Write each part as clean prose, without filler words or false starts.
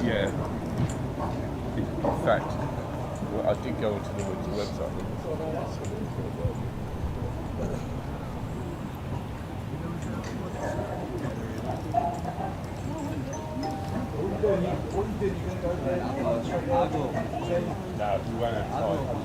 Yeah. In fact, well, I did go onto the website. No, we went outside.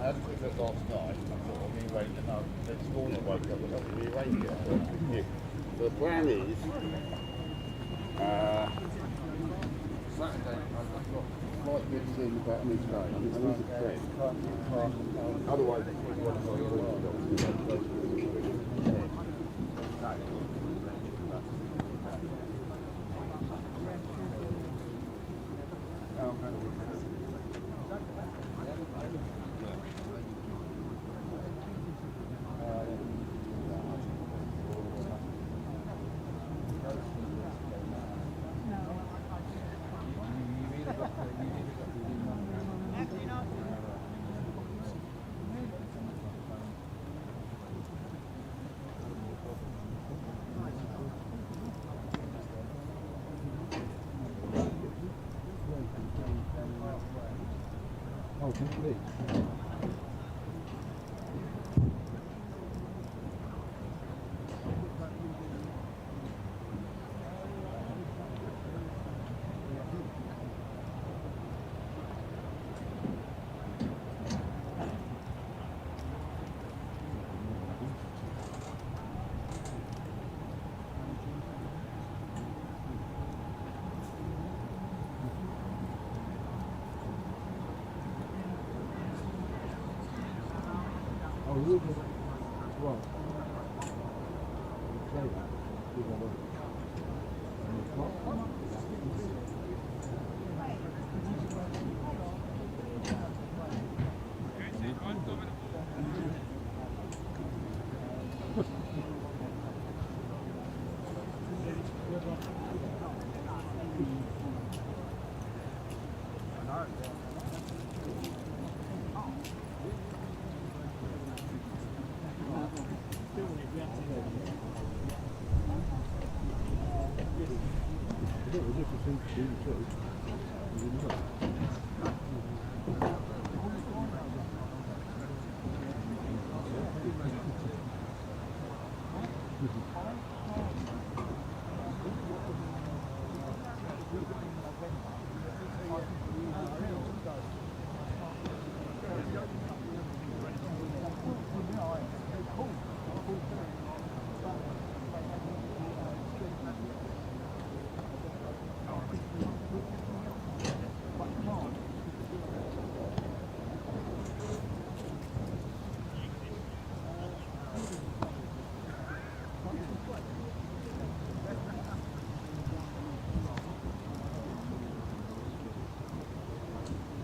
I had a quick look last night. I thought I'll rearrange it. No, this morning I woke up and I'll rearrange it. So the plan is Saturday I've got flight bids in about midday. I need a friend. Otherwise,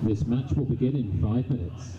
This match will begin in 5 minutes.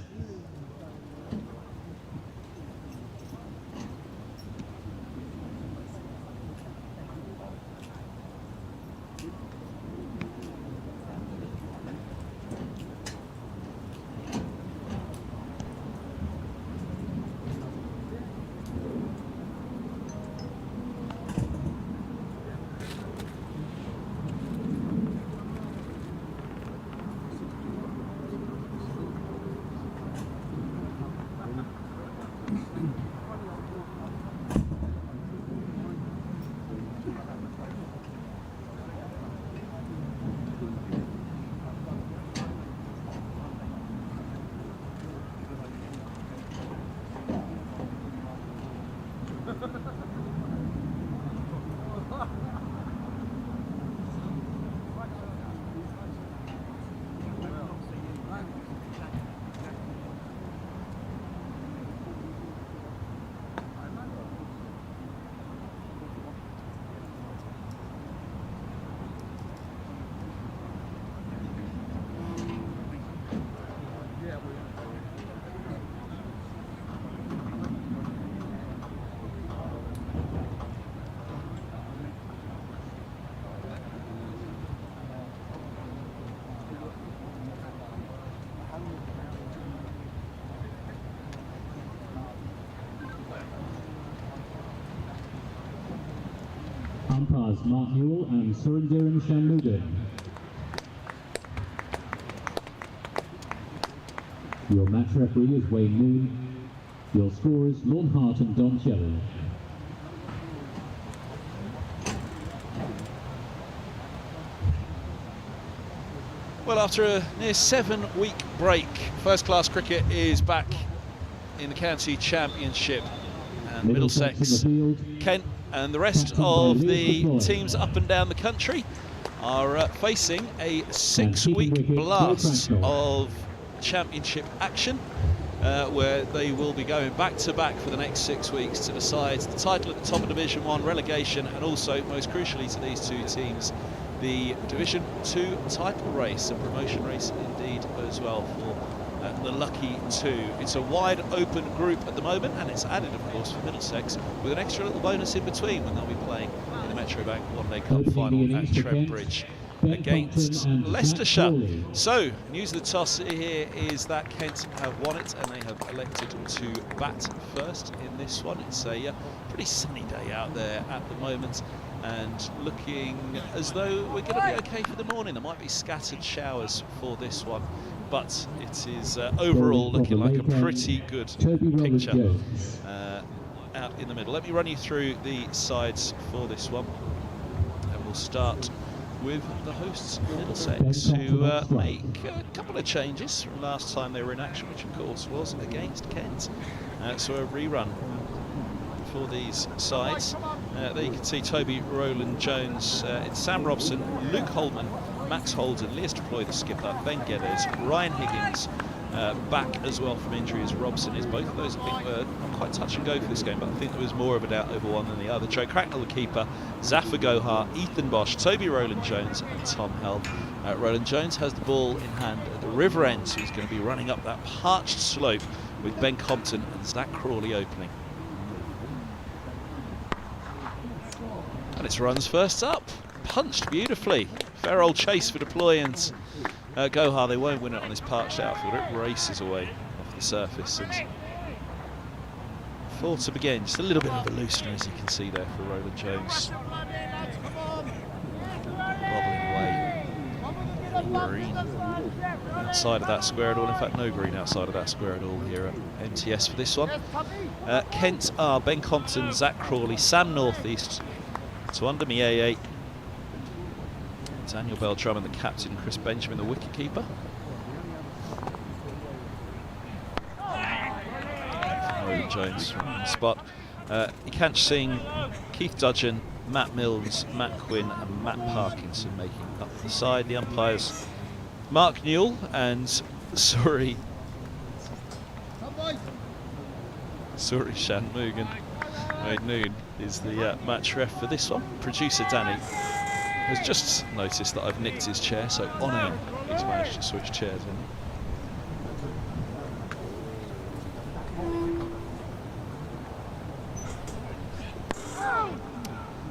Umpires Mark Newell and Surendiran Shanmugam. Your match referee is Wayne Moon. Your scorers Lorne Hart and Don Cherry. Well, after a near 7-week break, first-class cricket is back in the county championship, and Middlesex, Kent and the rest of the teams up and down the country are facing a 6-week blast of championship action, where they will be going back-to-back for the next 6 weeks to decide the title at the top of Division 1, relegation, and also, most crucially to these two teams, the Division 2 title race, a promotion race indeed as well for the lucky two. It's a wide open group at the moment, and it's added, of course, for Middlesex with an extra little bonus in between when they'll be playing in the Metro Bank One Day Cup final at Trent against Leicestershire. So, news of the toss here is that Kent have won it, and they have elected to bat first in this one. It's a pretty sunny day out there at the moment, and looking as though we're going to be okay for the morning. There might be scattered showers for this one but it is overall looking like a pretty good picture out in the middle. Let me run you through the sides for this one, and we'll start with the hosts Middlesex, who make a couple of changes from last time they were in action, which of course was against Kent. So a rerun for these sides. There you can see Toby Rowland-Jones, it's Sam Robson, Luke Holman, Max Holden, Leas Deploy the skipper, Ben Geddes, Ryan Higgins back as well from injury as Robson is. Both of those I think were not quite touch and go for this game, but I think there was more of a doubt over one than the other. Joe Cracknell the keeper, Zafar Gohar, Ethan Bosch, Toby Rowland-Jones and Tom Helm. Rowland-Jones has the ball in hand at the river end, so he's going to be running up that parched slope with Ben Compton and Zach Crawley opening. And it's runs first up, punched beautifully. Fair old chase for Deploy and Gohar. They won't win it on this parched outfield. It races away off the surface. And four to begin. Just a little bit of a loosener, as you can see there, for Rowland-Jones. Wobbling away. Green outside of that square at all. In fact, no green outside of that square at all here at MTS for this one. Kent are Ben Compton, Zach Crawley, Sam Northeast, Tuanda Mieye, Daniel Beltram and the captain, Chris Benjamin, the wicketkeeper. Rowland-Jones from the spot. Ikanch Singh, Keith Dudgeon, Matt Milnes, Matt Quinn and Matt Parkinson making up the side. The umpires, Mark Newell and Suri Shanmugan. Noon is the match ref for this one. Producer Danny has just noticed that I've nicked his chair, so on air he's managed to switch chairs in.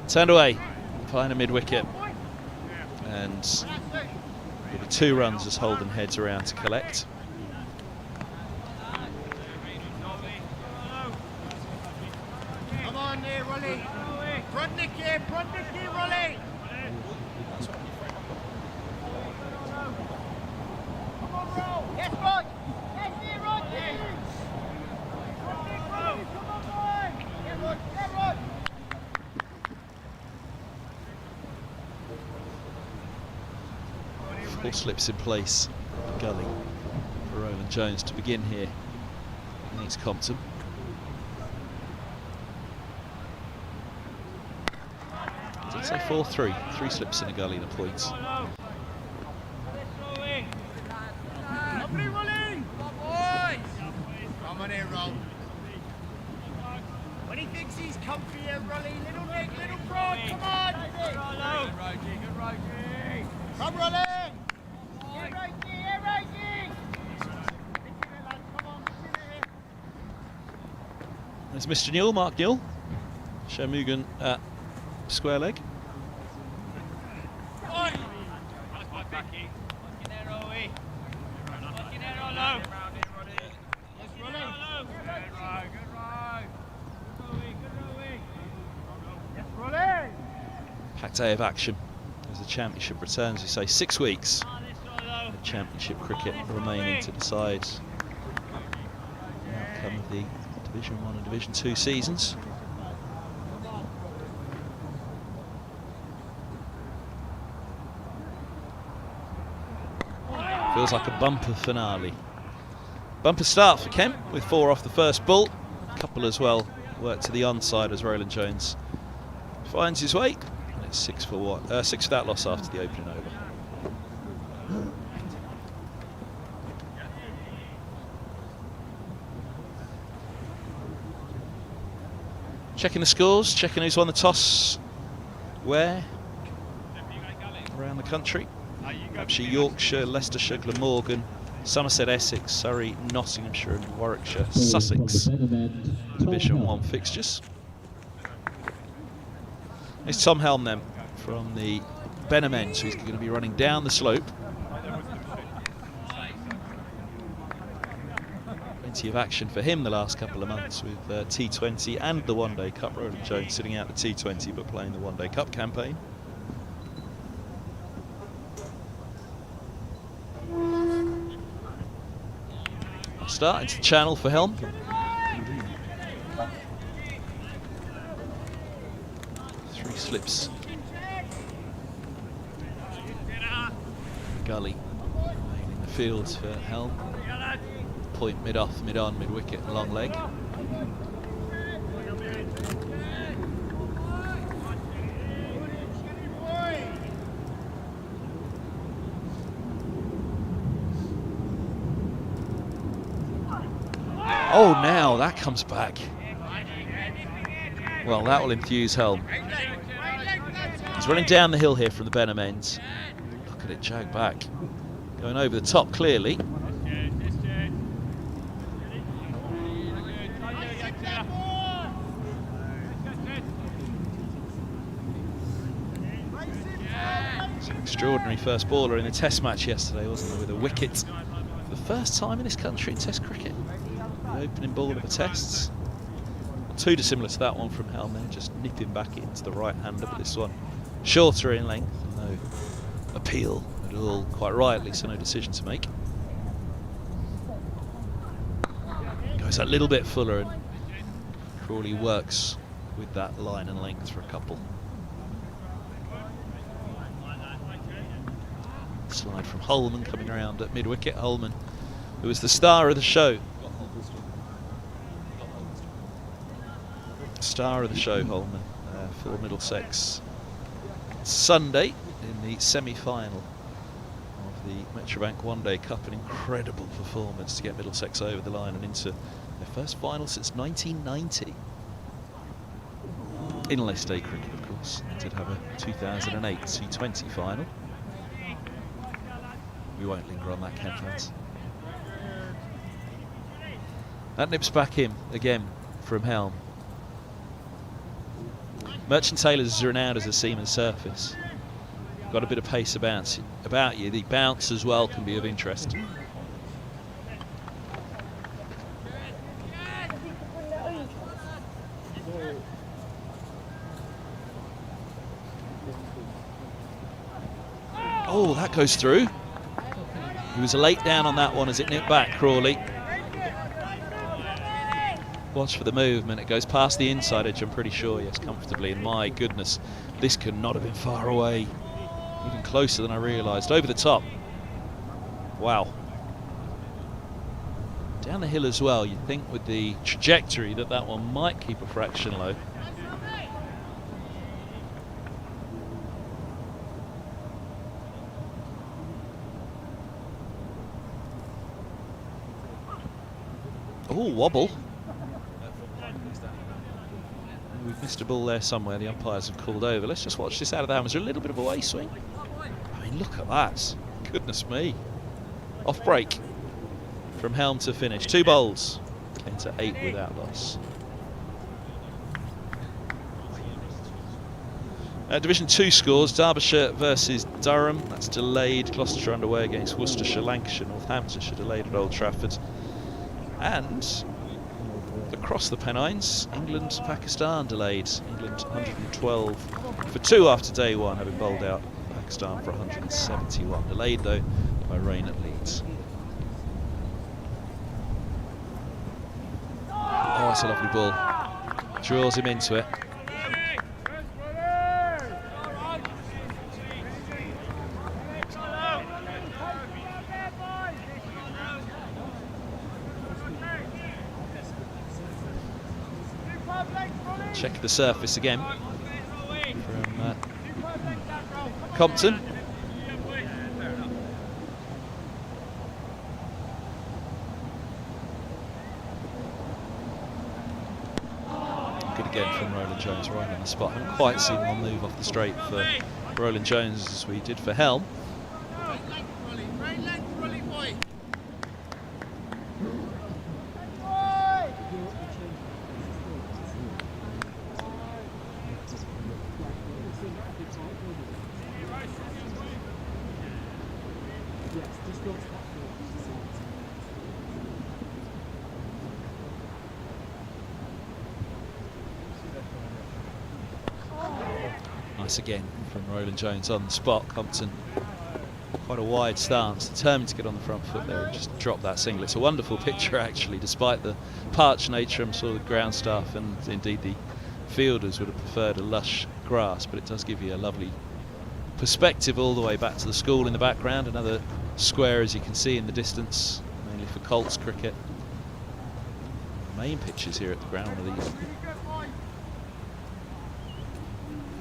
Turned away, playing a mid-wicket, and there'll be 2 runs as Holden heads around to collect. Come on there, Rolly. Brodnick here, Rolly. Come on, Roll. Yes, Rod. Yes, here, Rod. Brodnick, Rolly. Come on, boy. Get Rod. Four slips in place, gully for Rowland-Jones to begin here against Compton. Did I say 4-3? 3 slips in a gully and a point. Lovely, Rolly. Come on here, Roll. When he thinks he's comfy here, Rolly. Little Nick, little Prod. Come on. Good Rogie. Come, Rolly. There's Mr. Newell, Mark Newell. Shanmugan at square leg. Packed day of action as the championship returns. We say 6 weeks of championship cricket remaining to decide the outcome of the Division 1 and Division 2 seasons. Feels like a bumper finale. Bumper start for Kent with 4 off the first ball. A couple as well work to the onside as Rowland-Jones finds his way. And it's 6 for 1. 6 without loss after the opening over. Checking the scores, checking who's won the toss where around the country. Hampshire, Yorkshire, Leicestershire, Glamorgan, Somerset, Essex, Surrey, Nottinghamshire and Warwickshire, Sussex Division 1 fixtures. It's Tom Helm then from the Benham, so he's going to be running down the slope. Plenty of action for him the last couple of months with T20 and the One Day Cup. Rowland-Jones sitting out the T20 but playing the One Day Cup campaign. start into the channel for Helm. Three slips. Gully remaining the fields for Helm. Point mid-off, mid-on, mid-wicket, long leg. Oh, now that comes back. Well, that will enthuse Helm. He's running down the hill here from the Benham end. Look at it jag back. Going over the top clearly. It's an extraordinary first baller in the Test match yesterday, wasn't it? With a wicket for the first time in this country in Test cricket. The opening ball of the Tests. Not too dissimilar to that one from Helm there, just nipping back into the right-hander, but this one shorter in length, no appeal at all, quite rightly, so no decision to make. Goes that little bit fuller, and Crawley works with that line and length for a couple. Slide from Holman coming around at mid-wicket. Holman, who was the star of the show. Star of the show, Holman, for Middlesex Sunday in the semi-final of the Metrobank One Day Cup. An incredible performance to get Middlesex over the line and into their first final since 1990. In List A cricket, of course. They did have a 2008 T20 final. We won't linger on that, Ken fans. That nips back in again from Helm. Merchant Taylors is renowned as a seam and surface. Got a bit of pace about you. The bounce as well can be of interest. Oh, that goes through. He was late down on that one as it nipped back, Crawley. Watch for the movement. It goes past the inside edge, I'm pretty sure, yes, comfortably. And my goodness, this could not have been far away. Even closer than I realised. Over the top. Wow. Down the hill as well. You'd think with the trajectory that that one might keep a fraction low. Oh, wobble. We've missed a ball there somewhere. The umpires have called over. Let's just watch this out of the hand. Was there a little bit of a way swing? I mean, look at that. Goodness me. Off break from Helm to finish. 2 bowls. Came to 8 without loss. Division 2 scores. Derbyshire versus Durham. That's delayed. Gloucestershire underway against Worcestershire. Lancashire, Northamptonshire delayed at Old Trafford. And across the Pennines, England, Pakistan delayed. England 112 for 2 after day 1, having bowled out Pakistan for 171. Delayed though by rain at Leeds. Oh, that's a lovely ball. Draws him into it. Check the surface again from Compton. Good again from Roland Jones, right on the spot. Haven't quite seen one move off the straight for Roland Jones as we did for Helm. Nice again from Roland Jones on the spot. Compton quite a wide stance, determined to get on the front foot there and just drop that single. It's a wonderful picture actually, despite the parched nature. I'm sure the ground staff and indeed the fielders would have preferred a lush grass, but it does give you a lovely perspective all the way back to the school in the background. Another square, as you can see in the distance, mainly for Colts cricket. Main pitches here at the ground are these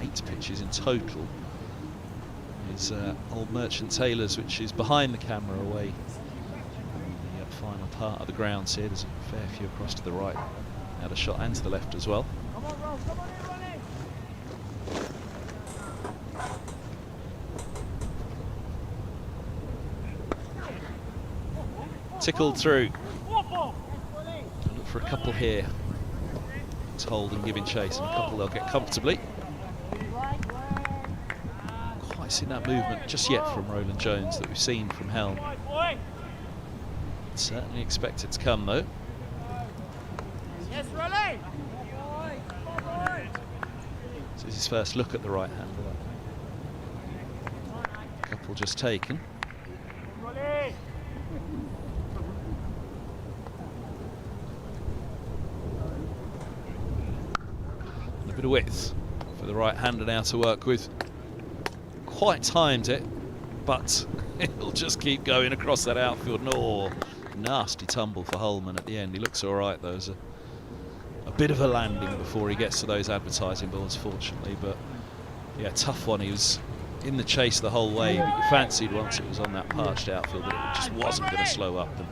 8 pitches in total. Is Old Merchant Taylors, which is behind the camera away in the final part of the grounds here. There's a fair few across to the right, had a shot, and to the left as well. Tickled through. Look for a couple here. It's holding, giving chase, and a couple they'll get comfortably. Quite seen that movement just yet from Roland Jones that we've seen from Helm. Certainly expect it to come though. Yes, Rolly. This is his first look at the right hand. Couple just taken. A bit of width for the right hander now to work with. Quite timed it, but it'll just keep going across that outfield. No, nasty tumble for Holman at the end. He looks all right though. There's a bit of a landing before he gets to those advertising balls, fortunately. But yeah, tough one. He was in the chase the whole way, but you fancied once it was on that parched outfield that it just wasn't going to slow up. And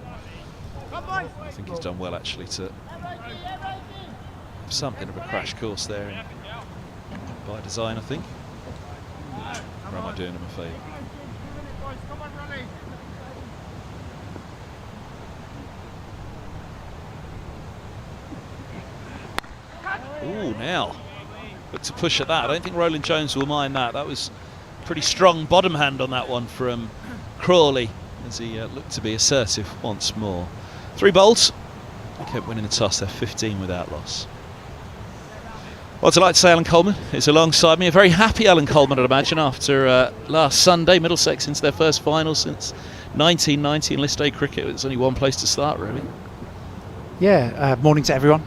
I think he's done well actually to have something of a crash course there by design, I think. Or am I doing him a favour? Ooh, now look to push at that. I don't think Roland Jones will mind that. That was pretty strong bottom hand on that one from Crawley as he looked to be assertive once more. 3 bowls. They kept winning the toss. They're 15 without loss. Well, I'd like to say Alan Coleman is alongside me. A very happy Alan Coleman, I'd imagine, after last Sunday. Middlesex into their first final since 1990 in List A cricket. There's only one place to start, really. Yeah, morning to everyone.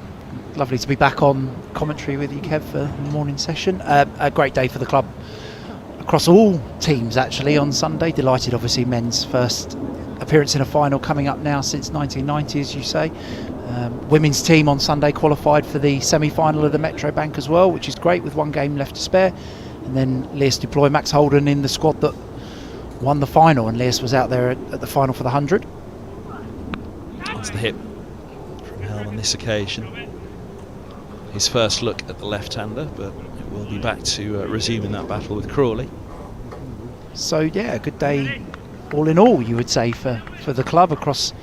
Lovely to be back on commentary with you, Kev, for the morning session. A great day for the club across all teams, actually, on Sunday. Delighted, obviously, men's first appearance in a final coming up now since 1990, as you say. Women's team on Sunday qualified for the semi-final of the Metro Bank as well, which is great, with 1 game left to spare. And then Leas deploy Max Holden in the squad that won the final, and Leas was out there at the final for the 100. That's the hit from Helm on this occasion. His first look at the left-hander, but it will be back to resuming that battle with Crawley. So yeah, a good day all in all, you would say, for the club across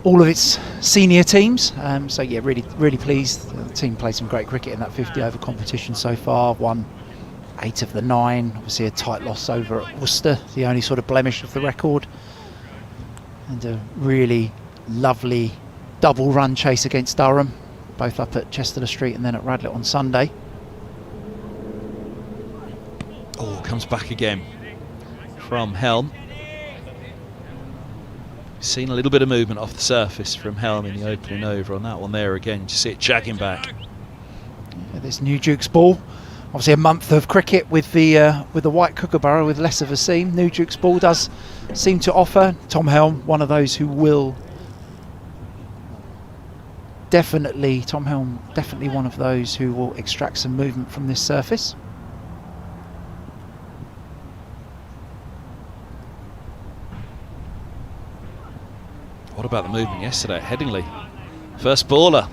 all of its senior teams. So yeah, really pleased. The team played some great cricket in that 50 over competition so far. Won 8 of the 9. Obviously a tight loss over at Worcester, the only sort of blemish of the record. And a really lovely double run chase against Durham, both up at Chester Street and then at Radlett on Sunday. Oh, comes back again from Helm. Seen a little bit of movement off the surface from Helm in the opening over on that one there again. You see it jagging back. Yeah, this new Duke's ball, obviously a month of cricket with the white kookaburra with less of a seam. New Duke's ball does seem to offer. Tom Helm, one of those who will definitely one of those who will extract some movement from this surface. What about the movement yesterday at Headingley? First baller,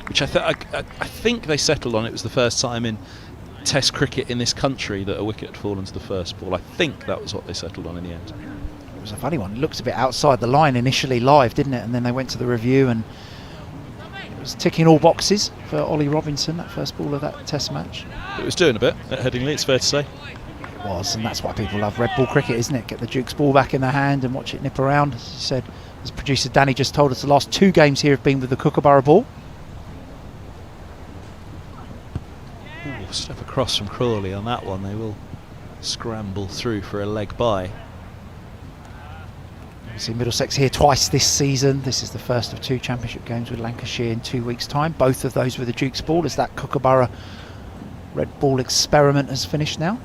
which I think they settled on. It was the first time in Test cricket in this country that a wicket had fallen to the first ball. I think that was what they settled on in the end. It was a funny one. It looked a bit outside the line initially live, didn't it? And then they went to the review and it was ticking all boxes for Ollie Robinson, that first ball of that Test match. It was doing a bit at Headingley, it's fair to say. It was, and that's why people love red ball cricket, isn't it? Get the Duke's ball back in their hand and watch it nip around. As you said, as producer Danny just told us, the last 2 games here have been with the kookaburra ball. Ooh, step across from Crawley on that one. They will scramble through for a leg by. See Middlesex here twice this season. This is the first of 2 championship games with Lancashire in 2 weeks' time. Both of those with the Duke's ball, as that Kookaburra red ball experiment has finished now.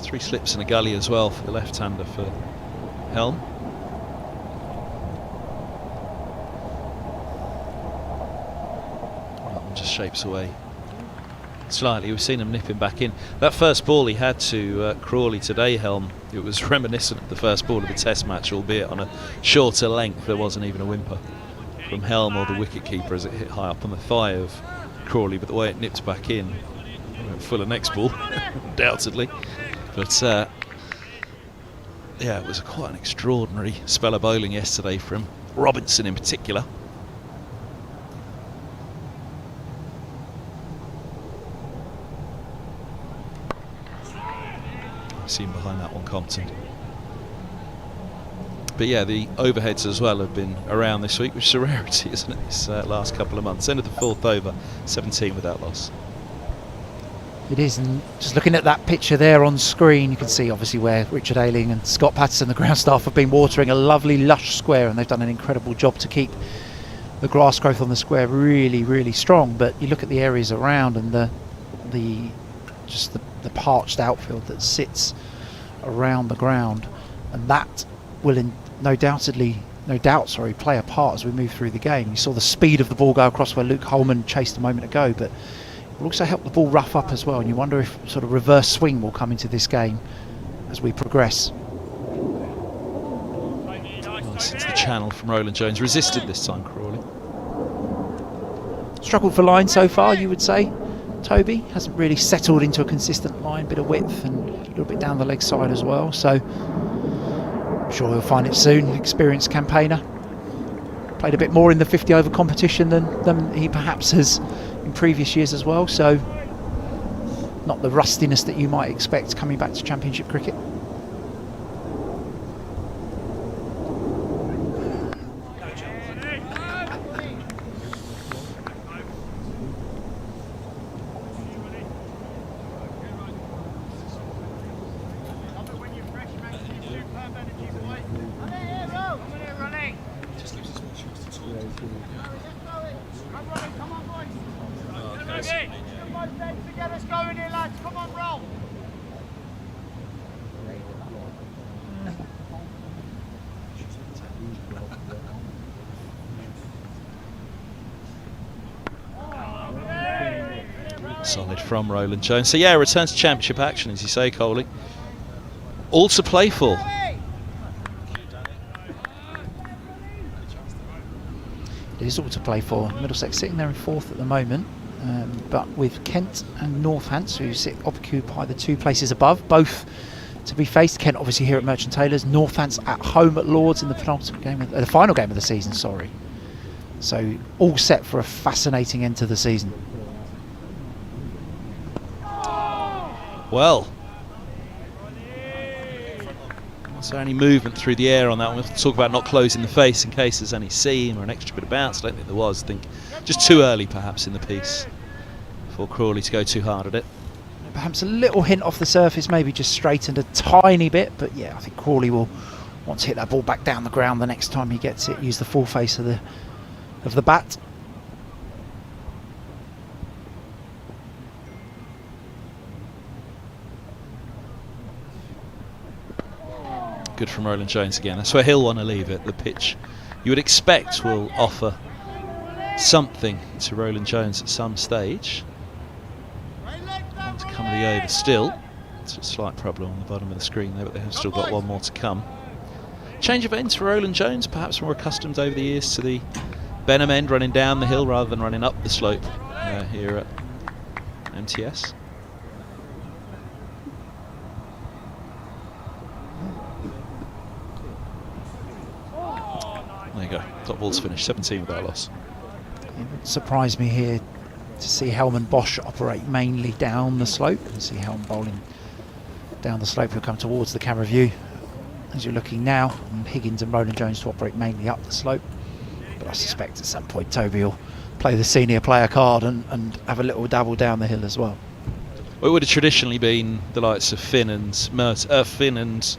Three slips and a gully as well for the left-hander for Helm. Just shapes away slightly. We've seen him nipping back in. That first ball he had to Crawley today, Helm, it was reminiscent of the first ball of the Test match, albeit on a shorter length. There wasn't even a whimper from Helm or the wicket-keeper as it hit high up on the thigh of Crawley, but the way it nipped back in, full of next ball, undoubtedly. But yeah, it was quite an extraordinary spell of bowling yesterday from Robinson in particular. Seen behind that one, Compton. But yeah, the overheads as well have been around this week, which is a rarity, isn't it, this last couple of months. End of the 4th over, 17 without loss. It is, and just looking at that picture there on screen, you can see obviously where Richard Ayling and Scott Patterson, the ground staff, have been watering a lovely lush square, and they've done an incredible job to keep the grass growth on the square really, really strong. But you look at the areas around and the parched outfield that sits around the ground, and that will no doubt play a part as we move through the game. You saw the speed of the ball go across where Luke Holman chased a moment ago, but will also help the ball rough up as well, and you wonder if sort of reverse swing will come into this game as we progress. Nice into the channel from Roland Jones, resisted this time Crawley. Struggled for line so far, you would say. Toby hasn't really settled into a consistent line, bit of width and a little bit down the leg side as well, so I'm sure he'll find it soon. Experienced campaigner, played a bit more in the 50 over competition than he perhaps has in previous years as well, so not the rustiness that you might expect coming back to championship cricket. Solid from Roland Jones. So yeah, return to championship action, as you say, Coley. All to play for. It is all to play for. Middlesex sitting there in 4th at the moment, but with Kent and Northants, who occupy the 2 places above, both to be faced. Kent obviously here at Merchant Taylors, Northants at home at Lords in the the final game of the season. Sorry. So all set for a fascinating end to the season. Well, was there any movement through the air on that one? We'll talk about not closing the face in case there's any seam or an extra bit of bounce. I don't think there was. I think just too early perhaps in the piece for Crawley to go too hard at it. Perhaps a little hint off the surface, maybe just straightened a tiny bit, but yeah, I think Crawley will want to hit that ball back down the ground the next time he gets it, use the full face of the bat. Good from Roland Jones again. That's where he'll want to leave it. The pitch you would expect will offer something to Roland Jones at some stage. To come to the over still. It's a slight problem on the bottom of the screen there, but they have still got one more to come. Change of ends for Roland Jones, perhaps more accustomed over the years to the Benham end, running down the hill rather than running up the slope here at MTS. There you go, top ball's finished, 17 without loss. It would surprise me here to see Helm and Bosch operate mainly down the slope. You see Helm bowling down the slope. He'll come towards the camera view as you're looking now, and Higgins and Roland Jones to operate mainly up the slope. But I suspect at some point Toby will play the senior player card and have a little dabble down the hill as well. Well, it would have traditionally been the likes of Finn and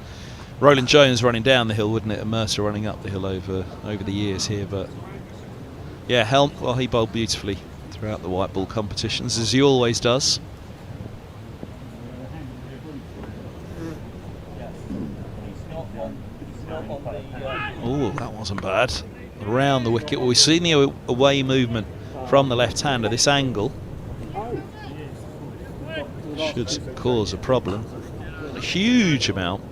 Roland Jones running down the hill, wouldn't it, and Mercer running up the hill over the years here. But yeah, Helm, well, he bowled beautifully throughout the white ball competitions, as he always does. Oh, that wasn't bad. Around the wicket. Well, we've seen the away movement from the left-hander. This angle should cause a problem. A huge amount.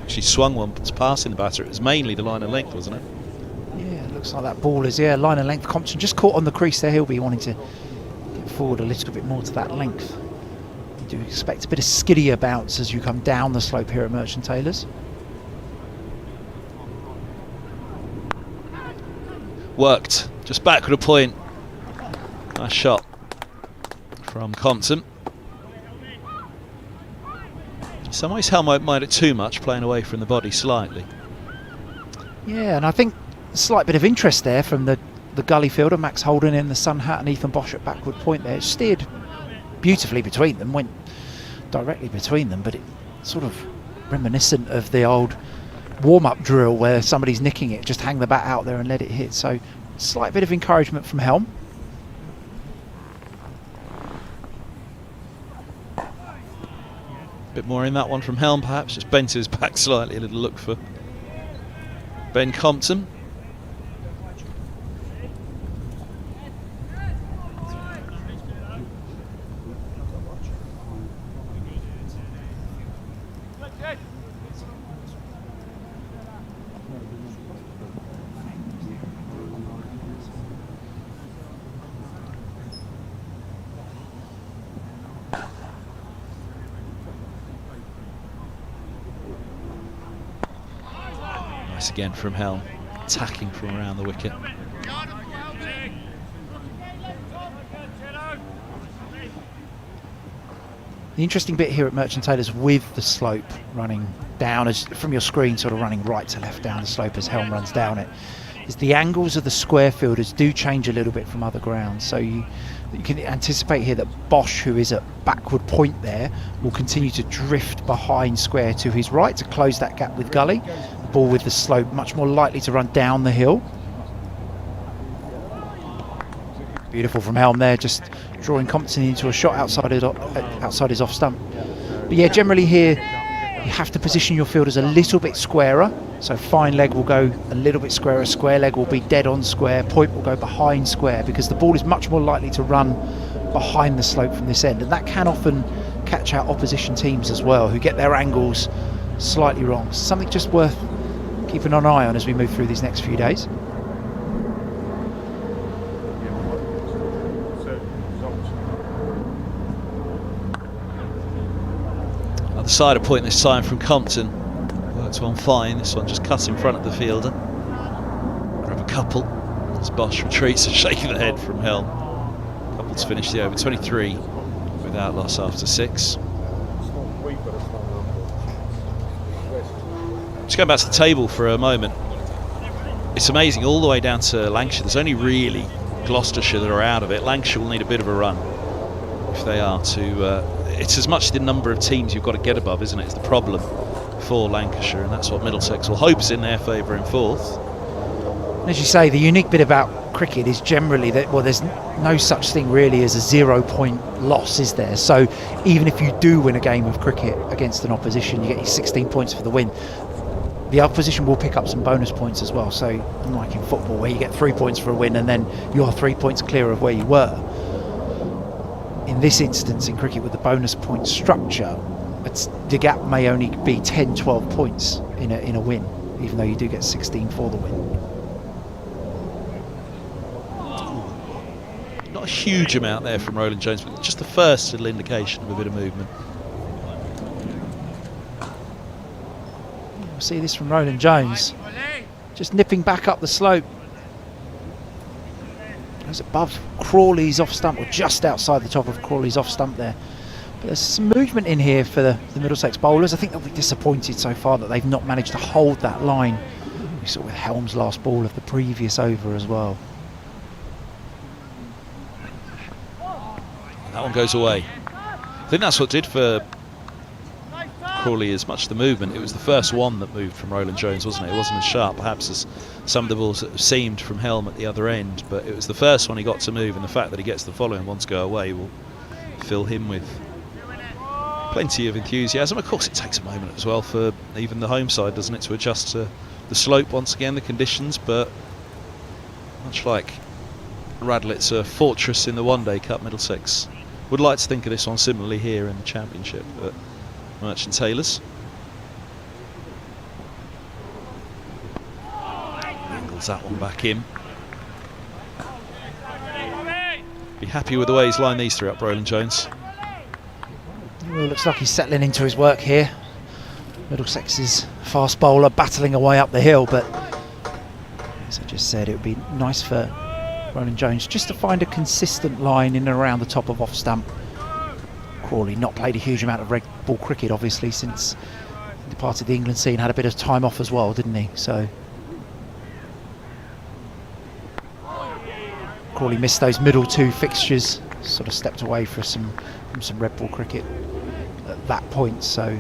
She swung one passing the batter. It was mainly the line of length, wasn't it? Yeah, it looks like that ball is, line of length. Compton just caught on the crease there. He'll be wanting to get forward a little bit more to that length. You do expect a bit of skiddier bounce as you come down the slope here at Merchant Taylors. Worked. Just backward a point. Nice shot from Compton. In some ways, Helm might mind it too much, playing away from the body slightly. Yeah, and I think a slight bit of interest there from the gully fielder, Max Holden in the sun hat and Ethan Bosch at backward point there. It steered beautifully between them, went directly between them, but it sort of reminiscent of the old warm-up drill where somebody's nicking it, just hang the bat out there and let it hit. So slight bit of encouragement from Helm. Bit more in that one from Helm, perhaps. Just bent his back slightly, a little look for Ben Compton. Nice again from Helm, attacking from around the wicket. The interesting bit here at Merchant Taylors with the slope running down, as from your screen, sort of running right to left down the slope as Helm runs down it, is the angles of the square fielders do change a little bit from other grounds. So you can anticipate here that Bosch, who is at backward point there, will continue to drift behind square to his right to close that gap with gully. The ball with the slope much more likely to run down the hill. Beautiful from Helm there, just drawing Compton into a shot outside his off stump. But yeah, generally here you have to position your fielders a little bit squarer. So fine leg will go a little bit squarer, square leg will be dead on square, point will go behind square, because the ball is much more likely to run behind the slope from this end, and that can often catch out opposition teams as well, who get their angles slightly wrong. Something just worth keeping an eye on as we move through these next few days. Other side of point this time from Compton. Worked one fine, this one just cut in front of the fielder. Grab a couple as Bosch retreats, a shake of the head from Helm. Couple to finish the over, 23 without loss after 6. Just going back to the table for a moment. It's amazing, all the way down to Lancashire. There's only really Gloucestershire that are out of it. Lancashire will need a bit of a run if they are to... it's as much the number of teams you've got to get above, isn't it? It's the problem for Lancashire, and that's what Middlesex will hope is in their favour in 4th. As you say, the unique bit about cricket is generally that, well, there's no such thing really as a 0-point loss, is there? So even if you do win a game of cricket against an opposition, you get your 16 points for the win. The opposition will pick up some bonus points as well. So unlike in football where you get 3 points for a win and then you're 3 points clear of where you were, in this instance in cricket with the bonus point structure, the gap may only be 10-12 points in a win, even though you do get 16 for the win. Not a huge amount there from Roland Jones, but just the first little indication of a bit of movement. We'll see this from Roland Jones, just nipping back up the slope. It was above Crawley's off stump, or just outside the top of Crawley's off stump there. There's some movement in here for the Middlesex bowlers. I think they'll be disappointed so far that they've not managed to hold that line. We saw with Helm's last ball of the previous over as well. That one goes away. I think that's what did for Crawley as much the movement. It was the first one that moved from Roland Jones, wasn't it? It wasn't as sharp perhaps as some of the balls that seemed from Helm at the other end, but it was the first one he got to move, and the fact that he gets the following one to go away will fill him with plenty of enthusiasm. Of course it takes a moment as well for even the home side, doesn't it, to adjust to the slope once again, the conditions, but much like Radlett's a fortress in the One Day Cup, Middlesex would like to think of this one similarly here in the Championship at Merchant Taylors. Angles that one back in. Be happy with the way he's lined these three up, Roland Jones. Well, looks like he's settling into his work here. Middlesex's fast bowler battling away up the hill, but as I just said, it would be nice for Roland Jones just to find a consistent line in and around the top of off stump. Crawley not played a huge amount of red ball cricket obviously since he departed the England scene, had a bit of time off as well, didn't he? So Crawley missed those middle two fixtures, sort of stepped away from some red ball cricket at that point, so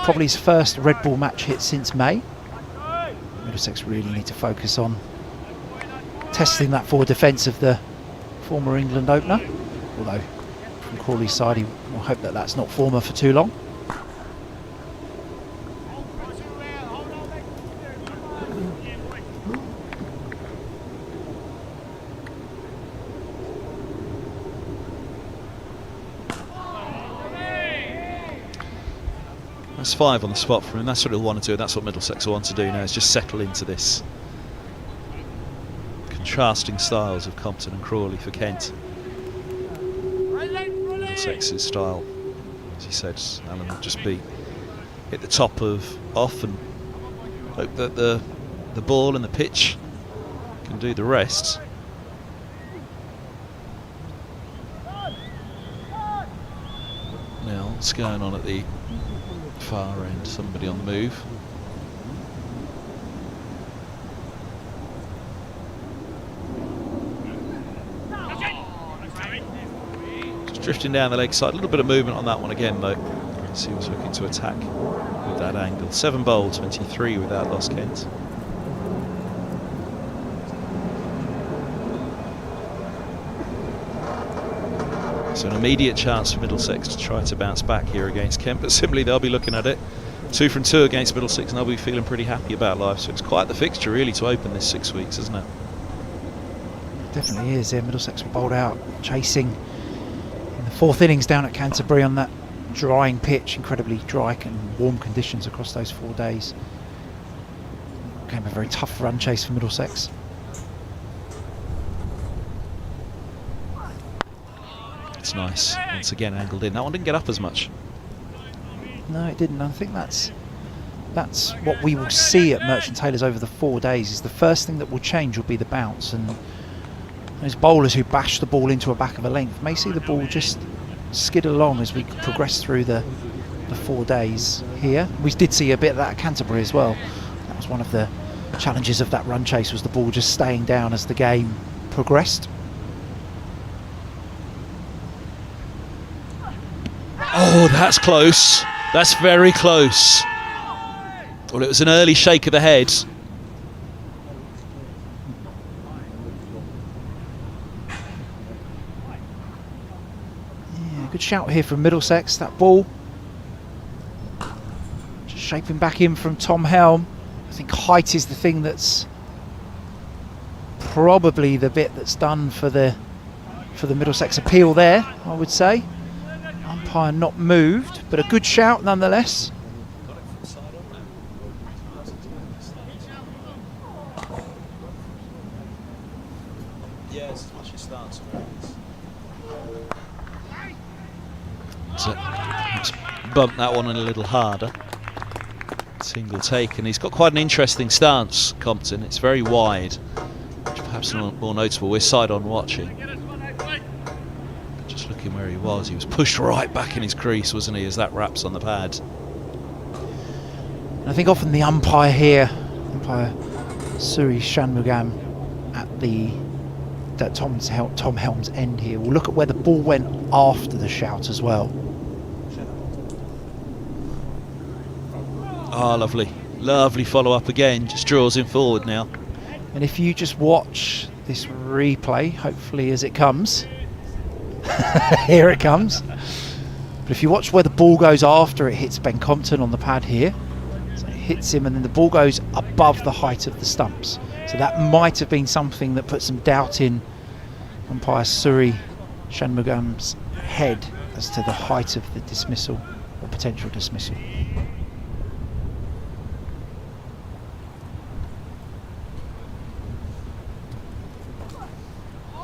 probably his first red ball match hit since May. Middlesex really need to focus on testing that forward defence of the former England opener, although from Crawley's side he will hope that that's not former for too long. That's 5 on the spot for him. That's what he'll want to do. That's what Middlesex will want to do now, is just settle into this. Contrasting styles of Compton and Crawley for Kent. Middlesex's style, as he said, Alan, will just be hit the top of off and hope that the ball and the pitch can do the rest. Now, what's going on at the far end? Somebody on the move. Just drifting down the leg side. A little bit of movement on that one again though. As he was looking to attack with that angle. 7 bowled, 23 without loss, Kent. So an immediate chance for Middlesex to try to bounce back here against Kent, but simply they'll be looking at it. 2 from 2 against Middlesex, and they'll be feeling pretty happy about life. So it's quite the fixture really to open this 6 weeks, isn't it? Definitely is. Yeah, Middlesex were bowled out chasing in the 4th innings down at Canterbury on that drying pitch, incredibly dry and warm conditions across those 4 days. Became a very tough run chase for Middlesex. It's nice. Once again angled in. That one didn't get up as much. No, it didn't. I think that's what we will see at Merchant Taylors over the 4 days. Is the first thing that will change will be the bounce, and those bowlers who bash the ball into a back of a length may see the ball just skid along as we progress through the 4 days here. We did see a bit of that at Canterbury as well. That was one of the challenges of that run chase, was the ball just staying down as the game progressed. Oh, that's close. That's very close. Well, it was an early shake of the head. Yeah, good shout here from Middlesex. That ball just shaping back in from Tom Helm. I think height is the thing that's probably the bit that's done for the Middlesex appeal there, I would say. Umpire not moved, but a good shout nonetheless. So let's bump that one in a little harder. Single take, and he's got quite an interesting stance, Compton. It's very wide, which perhaps more noticeable. We're side on watching. Just looking looking where he was. He was pushed right back in his crease, wasn't he, as that wraps on the pad. I think often the umpire here, umpire Suri Shanmugam at Tom Helm's end here, will look at where the ball went after the shout as well. Ah, lovely. Lovely follow-up again, just draws him forward now. And if you just watch this replay, hopefully as it comes, here it comes. But if you watch where the ball goes after it hits Ben Compton on the pad here, so it hits him and then the ball goes above the height of the stumps. So that might have been something that put some doubt in umpire Suri Shanmugam's head as to the height of the dismissal or potential dismissal.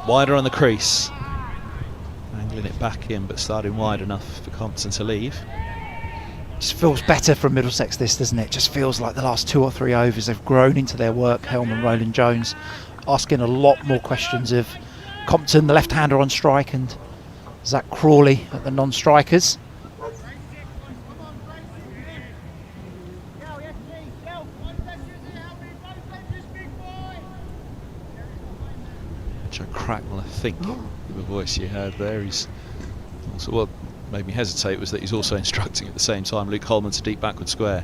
Wider on the crease, angling it back in, but starting wide enough for Compton to leave. Just feels better from Middlesex this, doesn't it? Just feels like the last 2 or 3 overs they've grown into their work. Helm and Roland Jones asking a lot more questions of Compton, the left-hander on strike, and Zach Crawley at the non-strikers. Joe Cracknell, I think, the voice you heard there. He's also, what made me hesitate was that he's also instructing at the same time Luke Holman to deep backward square.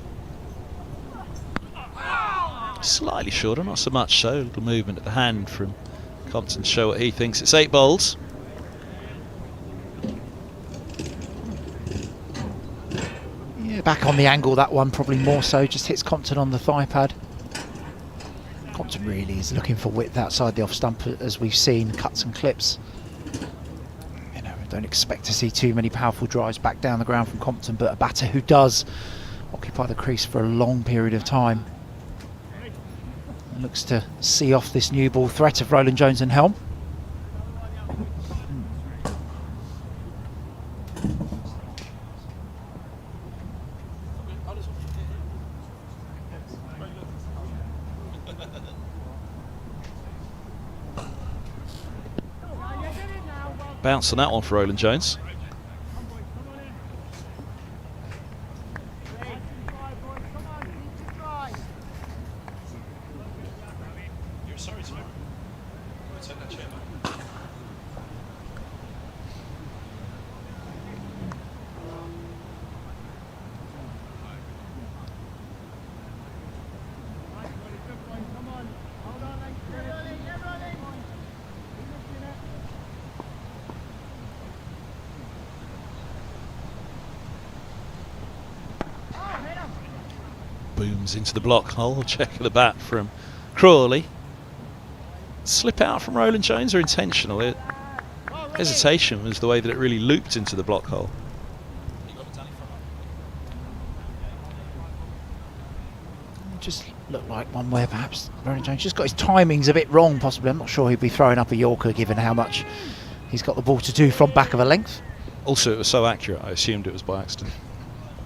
Slightly shorter, not so much so. A little movement at the hand from Compton to show what he thinks. It's 8 bowls. Yeah, back on the angle, that one probably more so. Just hits Compton on the thigh pad. Compton really is looking for width outside the off stump, as we've seen cuts and clips. You know, don't expect to see too many powerful drives back down the ground from Compton, but a batter who does occupy the crease for a long period of time. And looks to see off this new ball threat of Roland Jones and Helm. Bounce on that one for Roland Jones. Booms into the block hole. Check of the bat from Crawley. Slip out from Roland Jones or intentional? Hesitation was the way that it really looped into the block hole. Just looked like one where perhaps Roland Jones just got his timings a bit wrong possibly. I'm not sure he'd be throwing up a Yorker given how much he's got the ball to do from back of a length. Also, it was so accurate I assumed it was by accident.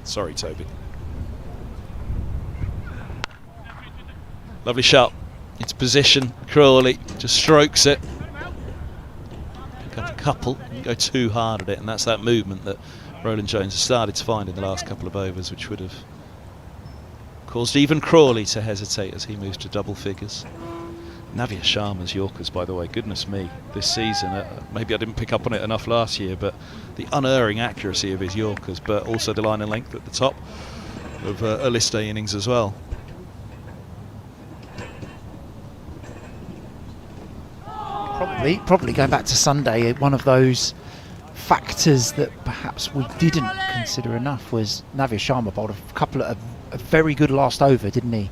Sorry, Toby. Lovely shot into position. Crawley just strokes it. Pick up a couple, didn't go too hard at it, and that's that movement that Roland Jones has started to find in the last couple of overs, which would have caused even Crawley to hesitate as he moves to double figures. Navia Sharma's Yorkers, by the way, goodness me, this season, maybe I didn't pick up on it enough last year, but the unerring accuracy of his Yorkers, but also the line and length at the top of a list day innings as well. Probably going back to Sunday, one of those factors that perhaps we didn't consider enough was Navia Sharma bowled a couple of a very good last over, didn't he?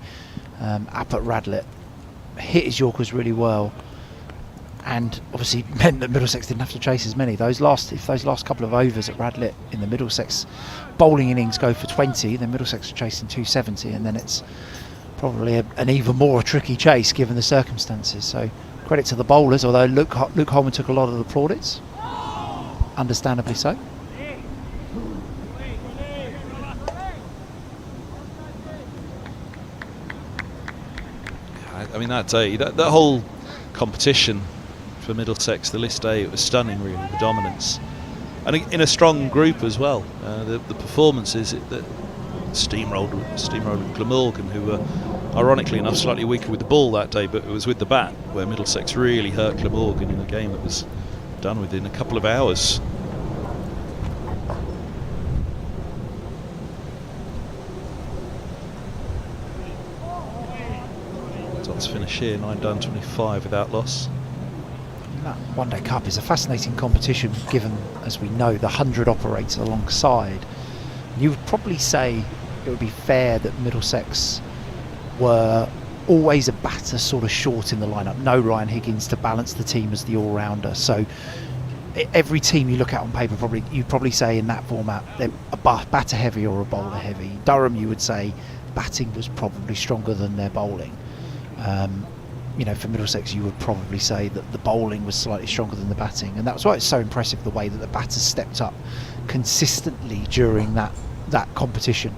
Up at Radlett, hit his Yorkers really well, and obviously meant that Middlesex didn't have to chase as many. If those last couple of overs at Radlett in the Middlesex bowling innings go for 20, then Middlesex are chasing 270, and then it's probably an even more tricky chase given the circumstances. So credit to the bowlers, although Luke Holman took a lot of the plaudits, understandably so. I mean, that day, that whole competition for Middlesex, the list day, it was stunning really, the dominance. and in a strong group as well. The performances that steamrolled Glamorgan, who were ironically enough slightly weaker with the ball that day, but it was with the bat where Middlesex really hurt Glamorgan in a game that was done within a couple of hours. Dots finish here, 9 done, 25 without loss. That One Day Cup is a fascinating competition, given, as we know, the 100 operators alongside. You would probably say it would be fair that Middlesex were always a batter sort of short in the lineup. No Ryan Higgins to balance the team as the all-rounder. So every team you look at on paper, you'd probably say in that format they're a batter heavy or a bowler heavy. Durham, you would say batting was probably stronger than their bowling. You know, for Middlesex, you would probably say that the bowling was slightly stronger than the batting, and that's why it's so impressive the way that the batters stepped up consistently during that competition.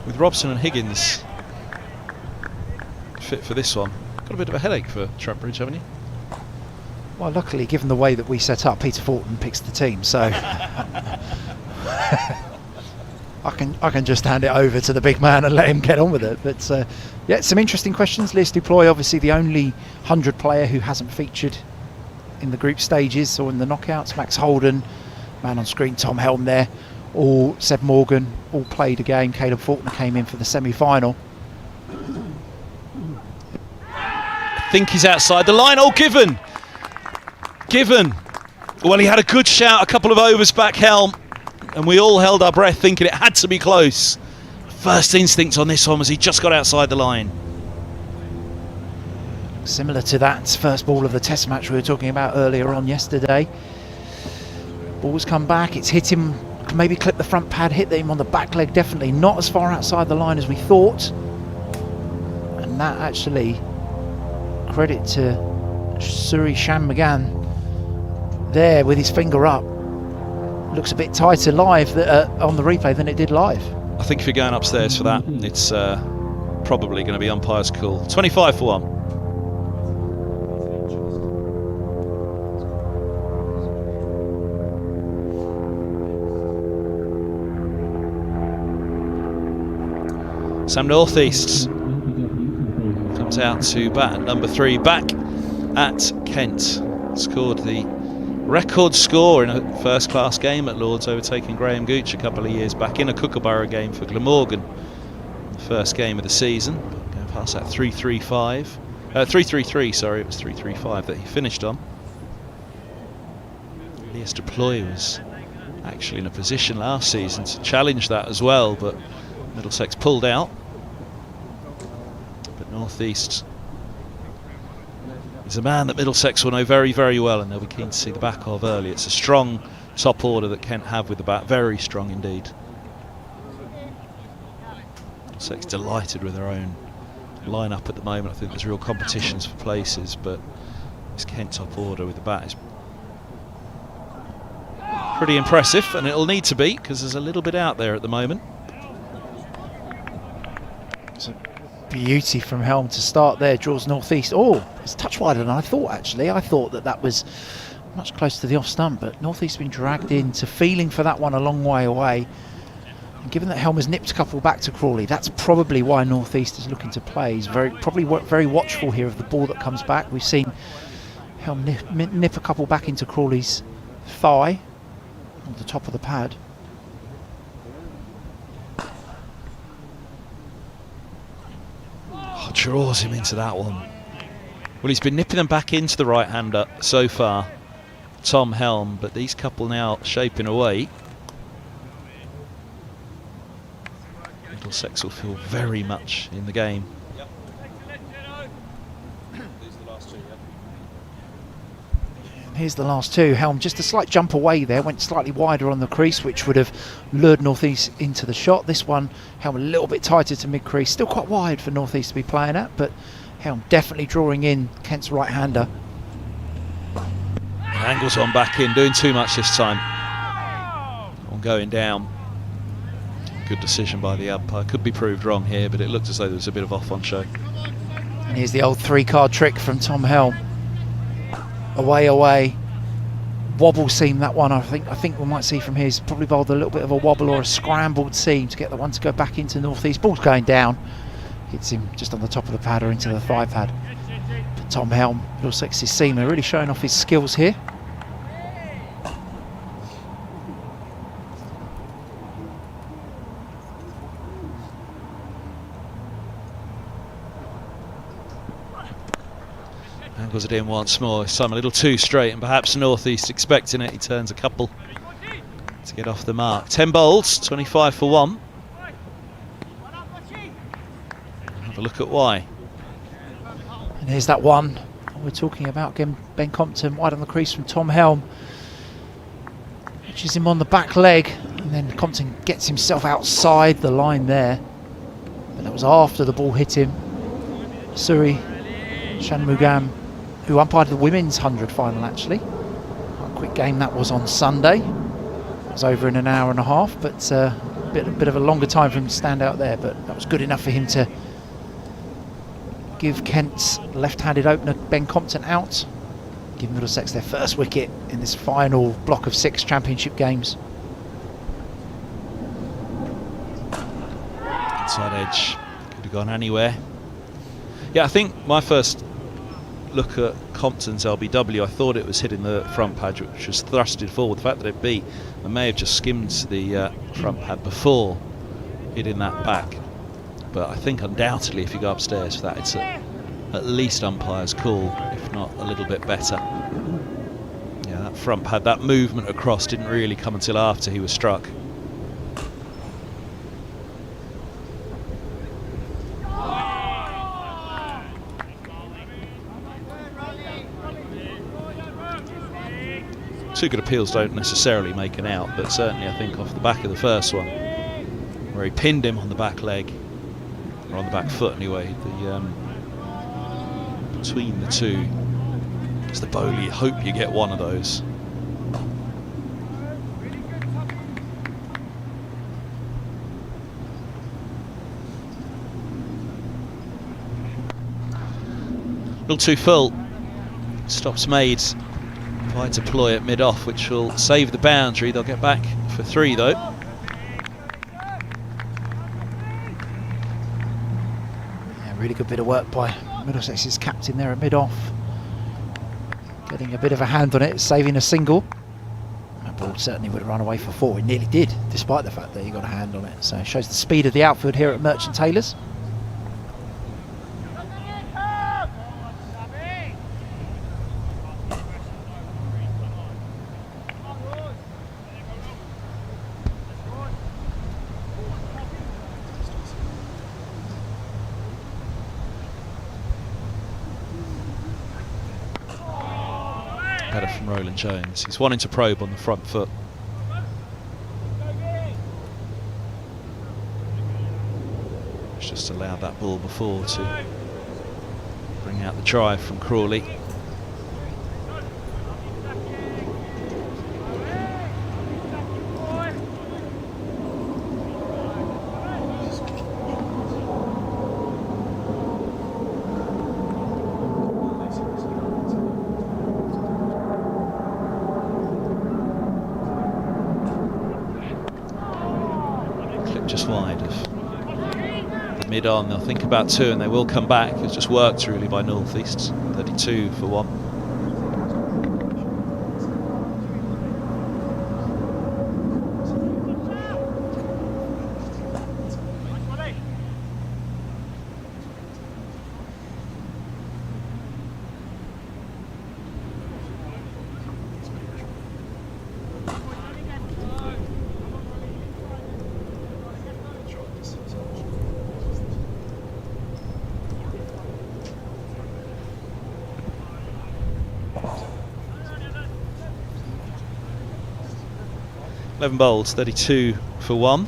With Robson and Higgins fit for this one, got a bit of a headache for Trent Bridge, haven't you? Well, luckily, given the way that we set up, Peter Fortin picks the team, so I can just hand it over to the big man and let him get on with it. But yeah, some interesting questions. Lewis Duploy, obviously the only 100 player who hasn't featured in the group stages or in the knockouts. Max Holden, man on screen, Tom Helm there, all Seb Morgan, all played a game. Caleb Faulkner came in for the semi-final. I think he's outside the line. Oh, Given. Well, he had a good shout a couple of overs back, Helm, and we all held our breath thinking it had to be close. First instinct on this one was he just got outside the line. Similar to that first ball of the test match we were talking about earlier on yesterday. Ball's come back, it's hit him, maybe clipped the front pad, hit him on the back leg, definitely not as far outside the line as we thought. And that actually, credit to Suri Shanmugam there with his finger up. Looks a bit tighter live on the replay than it did live. I think if you're going upstairs for that, it's probably going to be umpire's call. 25 for 1. Sam Northeast comes out to bat at number 3, back at Kent. Scored the record score in a first-class game at Lords, overtaking Graham Gooch a couple of years back in a Kookaburra game for Glamorgan. The first game of the season. Going past that 333, sorry, it was 335 that he finished on. Lewis Duploy was actually in a position last season to challenge that as well, but Middlesex pulled out. But Northeast is a man that Middlesex will know very, very well, and they'll be keen to see the back of early. It's a strong top order that Kent have with the bat, very strong indeed. Middlesex delighted with their own line-up at the moment. I think there's real competitions for places, but this Kent top order with the bat is pretty impressive, and it'll need to be, because there's a little bit out there at the moment. It's a beauty from Helm to start there, draws Northeast. Oh, it's a touch wider than I thought, actually. I thought that was much closer to the off stump, but Northeast's been dragged into feeling for that one a long way away. And given that Helm has nipped a couple back to Crawley, that's probably why Northeast is looking to play. He's probably very watchful here of the ball that comes back. We've seen Helm nip a couple back into Crawley's thigh on the top of the pad. Draws him into that one. Well, he's been nipping them back into the right-hander so far, Tom Helm, but these couple now shaping away. Middlesex will feel very much in the game. Here's the last two. Helm just a slight jump away there, went slightly wider on the crease, which would have lured Northeast into the shot. This one, Helm a little bit tighter to mid-crease, still quite wide for Northeast to be playing at, but Helm definitely drawing in Kent's right-hander. Angles on back in, doing too much this time. On going down. Good decision by the umpire. Could be proved wrong here, but it looked as though there was a bit of off on show. And here's the old 3-card trick from Tom Helm. away. Wobble seam, that one. I think we might see from here. He's probably bowled a little bit of a wobble or a scrambled seam to get the one to go back into Northeast. Ball's going down. Hits him just on the top of the pad or into the thigh pad. But Tom Helm, Middlesex's seamer, really showing off his skills here. Angles it in once more. Some a little too straight, and perhaps Northeast expecting it. He turns a couple to get off the mark. 10 bowls, 25 for 1. Have a look at why. And here's that one we're talking about again. Ben Compton wide on the crease from Tom Helm, which is him on the back leg, and then Compton gets himself outside the line there. But that was after the ball hit him. Suri Shanmugam, who umpired the women's 100 final actually. Quite a quick game that was on Sunday. It was over in an hour and a half, but a bit of a longer time for him to stand out there, but that was good enough for him to give Kent's left-handed opener Ben Compton out. Give Middlesex their first wicket in this final block of 6 championship games. Inside edge, could have gone anywhere. Yeah, I think my first look at Compton's LBW, I thought it was hitting the front pad, which was thrusted forward. The fact that it beat, I may have just skimmed the front pad before hitting that back. But I think undoubtedly if you go upstairs for that, it's at least umpire's call, if not a little bit better. Yeah, that front pad, that movement across didn't really come until after he was struck. Two good appeals don't necessarily make an out, but certainly I think off the back of the first one, where he pinned him on the back leg, or on the back foot anyway, between the two, as the bowler, you hope you get one of those. A little too full. Stops made. By deploy at mid-off, which will save the boundary. They'll get back for 3 though. Yeah, really good bit of work by Middlesex's captain there at mid-off. Getting a bit of a hand on it, saving a single. That ball certainly would have run away for 4. It nearly did, despite the fact that he got a hand on it. So it shows the speed of the outfield here at Merchant Taylors. Better from Roland Jones. He's wanting to probe on the front foot. He's just allowed that ball before to bring out the drive from Crawley. Just wide of the mid-on. They'll think about 2 and they will come back. It's just worked really by Northeast. 32 for 1. Eleven bowls, 32 for 1.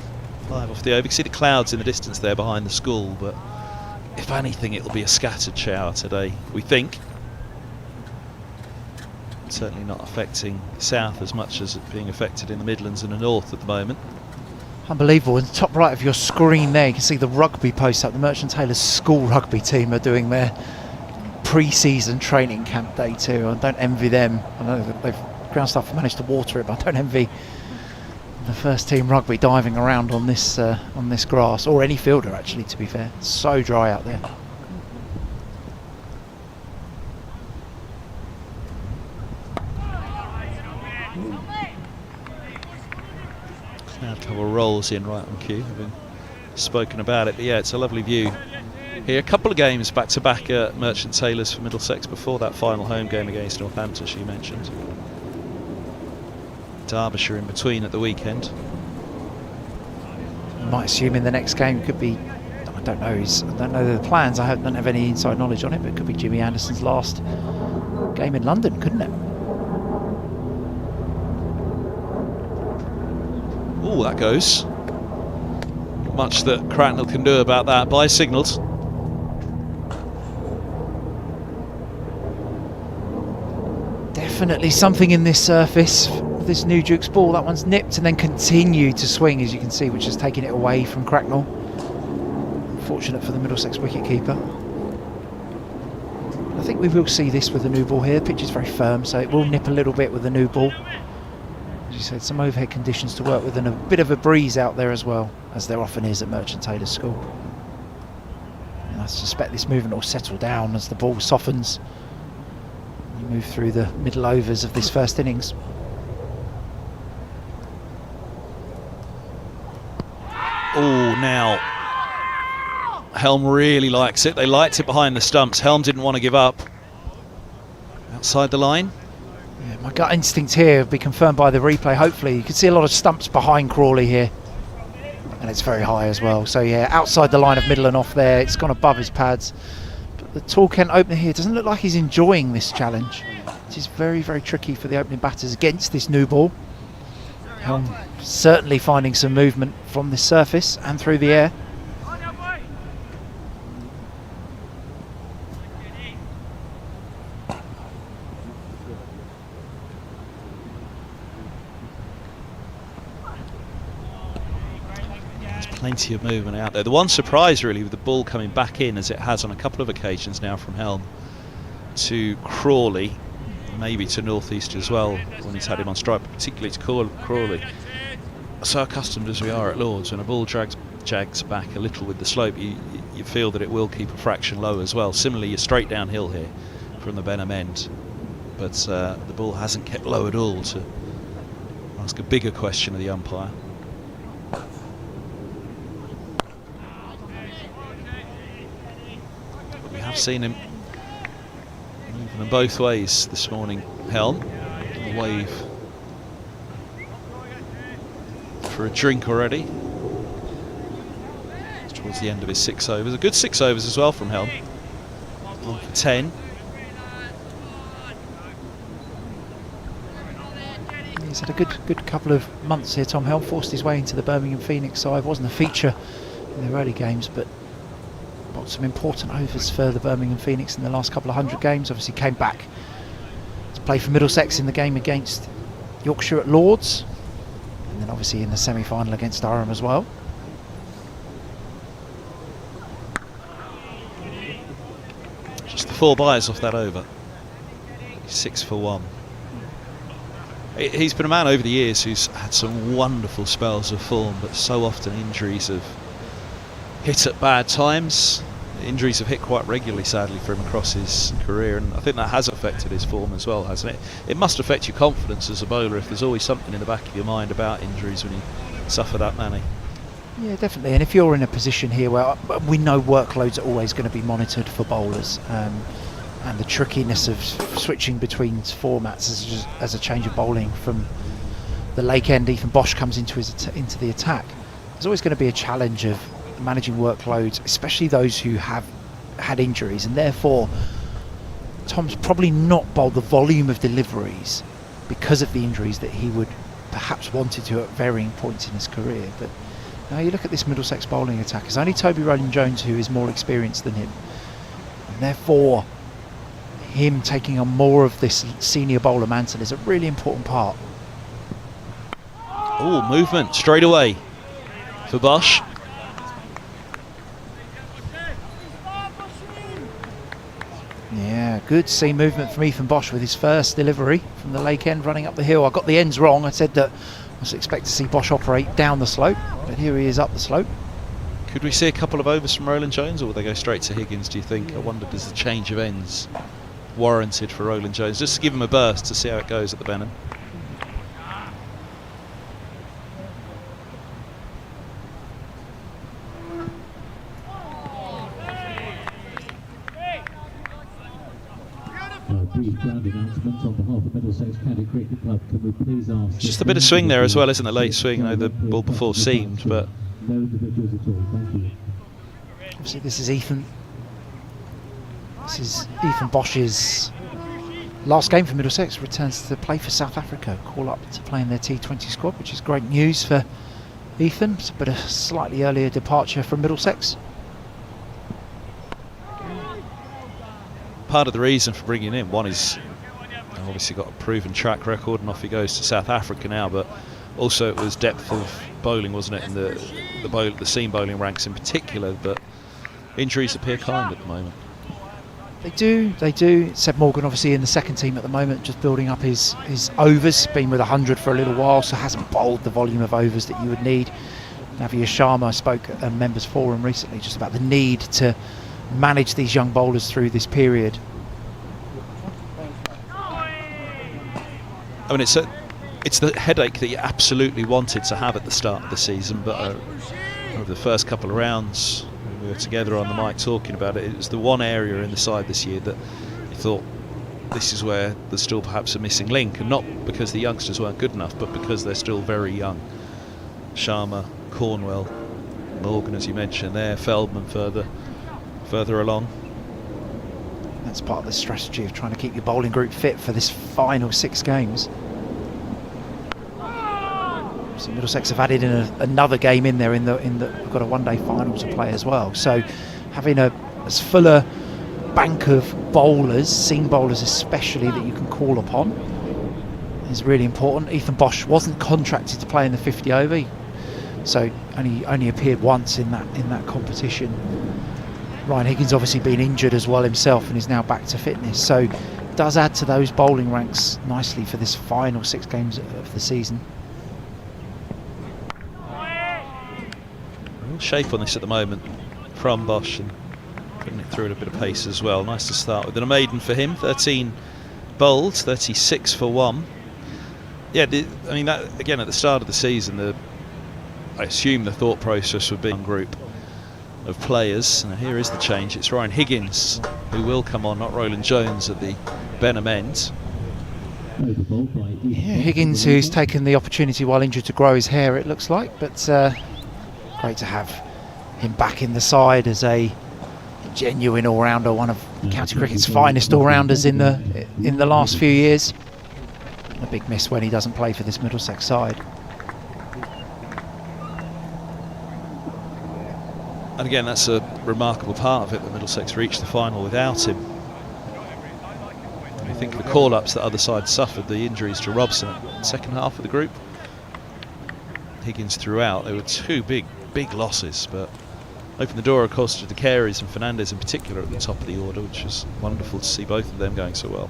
5 off the over. You can see the clouds in the distance there behind the school, but if anything, it'll be a scattered shower today, we think. Certainly not affecting the south as much as it being affected in the Midlands and the north at the moment. Unbelievable. In the top right of your screen there, you can see the rugby post up. The Merchant Taylors school rugby team are doing their pre-season training camp day too. I don't envy them. I know that they've ground staff have managed to water it, but I don't envy the first team rugby diving around on this grass, or any fielder actually, to be fair. It's so dry out there. Cloud cover rolls in right on cue, having spoken about it, but yeah, it's a lovely view here. A couple of games back to back at Merchant Taylors for Middlesex before that final home game against Northampton she mentioned. Derbyshire in between at the weekend. You might assume in the next game could be, I don't know the plans, I don't have any inside knowledge on it, but it could be Jimmy Anderson's last game in London, couldn't it? Oh, that goes. Not much that Cracknell can do about that. By signals. Definitely something in this surface, this new Duke's ball. That one's nipped and then continued to swing, as you can see, which has taken it away from Cracknell. Fortunate for the Middlesex wicketkeeper. I think we will see this with the new ball here. The pitch is very firm, so it will nip a little bit with the new ball. As you said, some overhead conditions to work with and a bit of a breeze out there as well, as there often is at Merchant Taylors School. And I suspect this movement will settle down as the ball softens. You move through the middle overs of this first innings. Oh, now Helm really likes it. They liked it behind the stumps. Helm didn't want to give up. Outside the line. Yeah, my gut instinct here will be confirmed by the replay, hopefully. You can see a lot of stumps behind Crawley here. And it's very high as well. So yeah, outside the line of middle and off there. It's gone above his pads. But the tall Kent opener here doesn't look like he's enjoying this challenge. It is very, very tricky for the opening batters against this new ball. Helm certainly finding some movement from this surface and through the air. Plenty of movement out there. The one surprise really with the ball coming back in, as it has on a couple of occasions now, from Helm to Crawley, maybe to Northeast as well when he's had him on strike, but particularly to Crawley. So accustomed as we are at Lords, when a ball jags back a little with the slope, you feel that it will keep a fraction low as well. Similarly, you're straight downhill here from the Benham end, but the ball hasn't kept low at all to ask a bigger question of the umpire. I've seen him moving them both ways this morning, Helm. The wave for a drink already. It's towards the end of his 6 overs. A good 6 overs as well from Helm. 1 for 10. He's had a good couple of months here, Tom Helm. Forced his way into the Birmingham Phoenix side. Wasn't a feature in the early games, but got some important overs for the Birmingham Phoenix in the last couple of 100 games. Obviously came back to play for Middlesex in the game against Yorkshire at Lords, and then obviously in the semi-final against Durham as well. Just the 4 byes off that over. 6 for 1. He's been a man over the years who's had some wonderful spells of form, but so often injuries have hit at bad times. Injuries have hit quite regularly, sadly, for him across his career, and I think that has affected his form as well, hasn't it? It must affect your confidence as a bowler if there's always something in the back of your mind about injuries when you suffer that many. Yeah, definitely. And if you're in a position here where we know workloads are always going to be monitored for bowlers, and the trickiness of switching between formats as a change of bowling from the Lake End, Ethan Bosch comes into the attack, there's always going to be a challenge of managing workloads, especially those who have had injuries, and therefore Tom's probably not bowled the volume of deliveries because of the injuries that he would perhaps wanted to at varying points in his career. But now you look at this Middlesex bowling attack, it's only Toby Rowland-Jones who is more experienced than him, and therefore him taking on more of this senior bowler mantle is a really important part. Oh, movement straight away for Bosch. Yeah, Yeah, good seam movement from Ethan Bosch with his first delivery from the lake end running up the hill. I got the ends wrong. I said that I was expect to see Bosch operate down the slope, but here he is up the slope. Could we see a couple of overs from Roland Jones, or will they go straight to Higgins, do you think? I wondered, is the change of ends warranted for Roland Jones? Just to give him a burst to see how it goes at the Benham. Brief ground announcement on behalf of Middlesex County Cricket Club. Can we please ask? Just a bit of swing there as well, isn't it? Late swing. I know the ball before seamed, but no individuals at all. Thank you. Obviously, this is Ethan Bosch's last game for Middlesex. Returns to play for South Africa. Call up to play in their T20 squad, which is great news for Ethan. It's a bit of slightly earlier departure from Middlesex. part of the reason for bringing him, one is obviously got a proven track record and off he goes to South Africa now, but also it was depth of bowling, wasn't it, in the seam bowling ranks in particular, but injuries appear kind at the moment. They do. Seb Morgan obviously in the second team at the moment, just building up his overs, been with 100 for a little while, so hasn't bowled the volume of overs that you would need. Navia Sharma spoke at a members forum recently just about the need to manage these young bowlers through this period. I mean, it's the headache that you absolutely wanted to have at the start of the season, but over the first couple of rounds, when we were together on the mic talking about it, it was the one area in the side this year that you thought this is where there's still perhaps a missing link, and not because the youngsters weren't good enough, but because they're still very young. Sharma, Cornwell, Morgan, as you mentioned there, Feldman further along. That's part of the strategy of trying to keep your bowling group fit for this final 6 games. So Middlesex have added in another game in there. We've got a one-day final to play as well. So having as full a bank of bowlers, seam bowlers especially, that you can call upon is really important. Ethan Bosch wasn't contracted to play in the 50 over, so only appeared once in that competition. Ryan Higgins obviously been injured as well himself and is now back to fitness, so does add to those bowling ranks nicely for this final 6 games of the season. Real shape on this at the moment from Bosch, and putting it through at a bit of pace as well. Nice to start with. And a maiden for him, 13 bowled, 36 for 1. Yeah, I mean, that again at the start of the season, I assume the thought process would be a group of players. Now here is the change. It's Ryan Higgins who will come on, not Roland Jones at the Benham end. Yeah, Higgins, who's taken the opportunity while injured to grow his hair, it looks like, but great to have him back in the side as a genuine all-rounder, one of county cricket's finest all-rounders in the last few years. A big miss when he doesn't play for this Middlesex side. And again, that's a remarkable part of it, that Middlesex reached the final without him. I think of the call-ups that other sides suffered, the injuries to Robson at the second half of the group. Higgins throughout, there were 2 big losses, but opened the door, of course, to the Careys and Fernandez in particular at the top of the order, which was wonderful to see both of them going so well.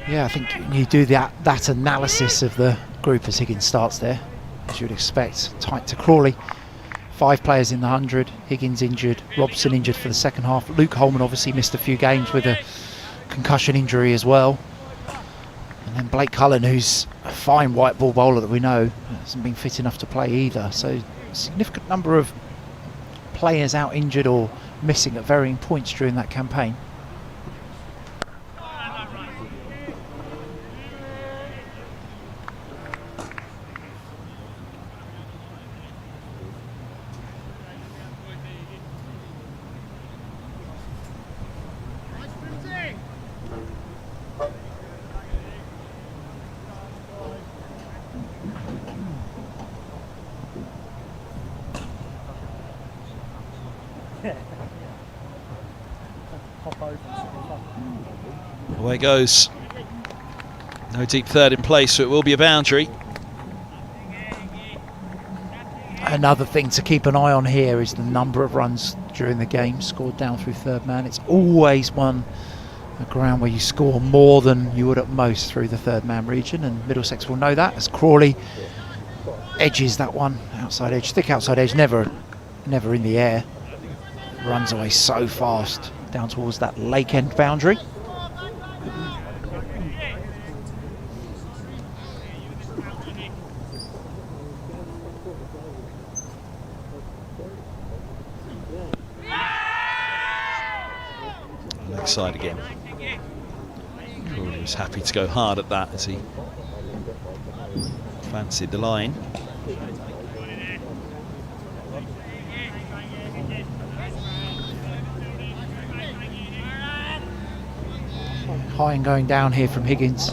Yeah, I think you do that analysis of the group as Higgins starts there, as you'd expect. Tight to Crawley. 5 players in the 100. Higgins injured, Robson injured for the second half. Luke Holman obviously missed a few games with a concussion injury as well. And then Blake Cullen, who's a fine white ball bowler that we know, hasn't been fit enough to play either. So a significant number of players out injured or missing at varying points during that campaign. Away goes. No deep third in place, so it will be a boundary. Another thing to keep an eye on here is the number of runs during the game scored down through third man. It's always a ground where you score more than you would at most through the third man region, and Middlesex will know that as Crawley edges that one outside edge, thick outside edge, never in the air, runs away so fast down towards that lake end boundary. Leg side again. Crawley was happy to go hard at that as he fancied the line. High and going down here from Higgins,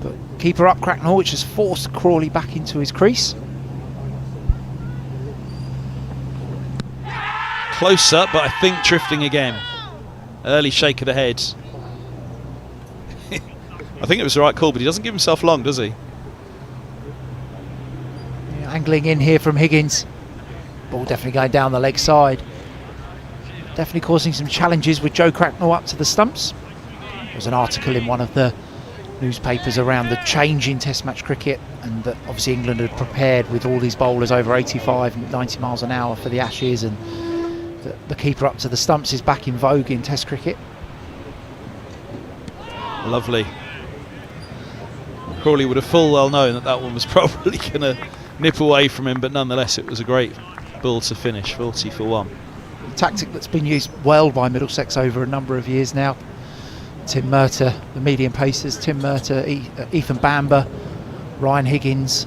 but keeper up Cracknell, which has forced Crawley back into his crease. Closer, but I think drifting again. Early shake of the head. I think it was the right call, but he doesn't give himself long, does he? Yeah, angling in here from Higgins. Ball definitely going down the leg side. Definitely causing some challenges with Joe Cracknell up to the stumps. There was an article in one of the newspapers around the change in Test match cricket, and that obviously England had prepared with all these bowlers over 85, 90 miles an hour for the Ashes, and the keeper up to the stumps is back in vogue in Test cricket. Lovely. Crawley would have full well known that that one was probably going to nip away from him, but nonetheless it was a great ball to finish, 40 for 1. A tactic that's been used well by Middlesex over a number of years now. Tim Murtagh, the medium pacers, Tim Murtagh, Ethan Bamber, Ryan Higgins,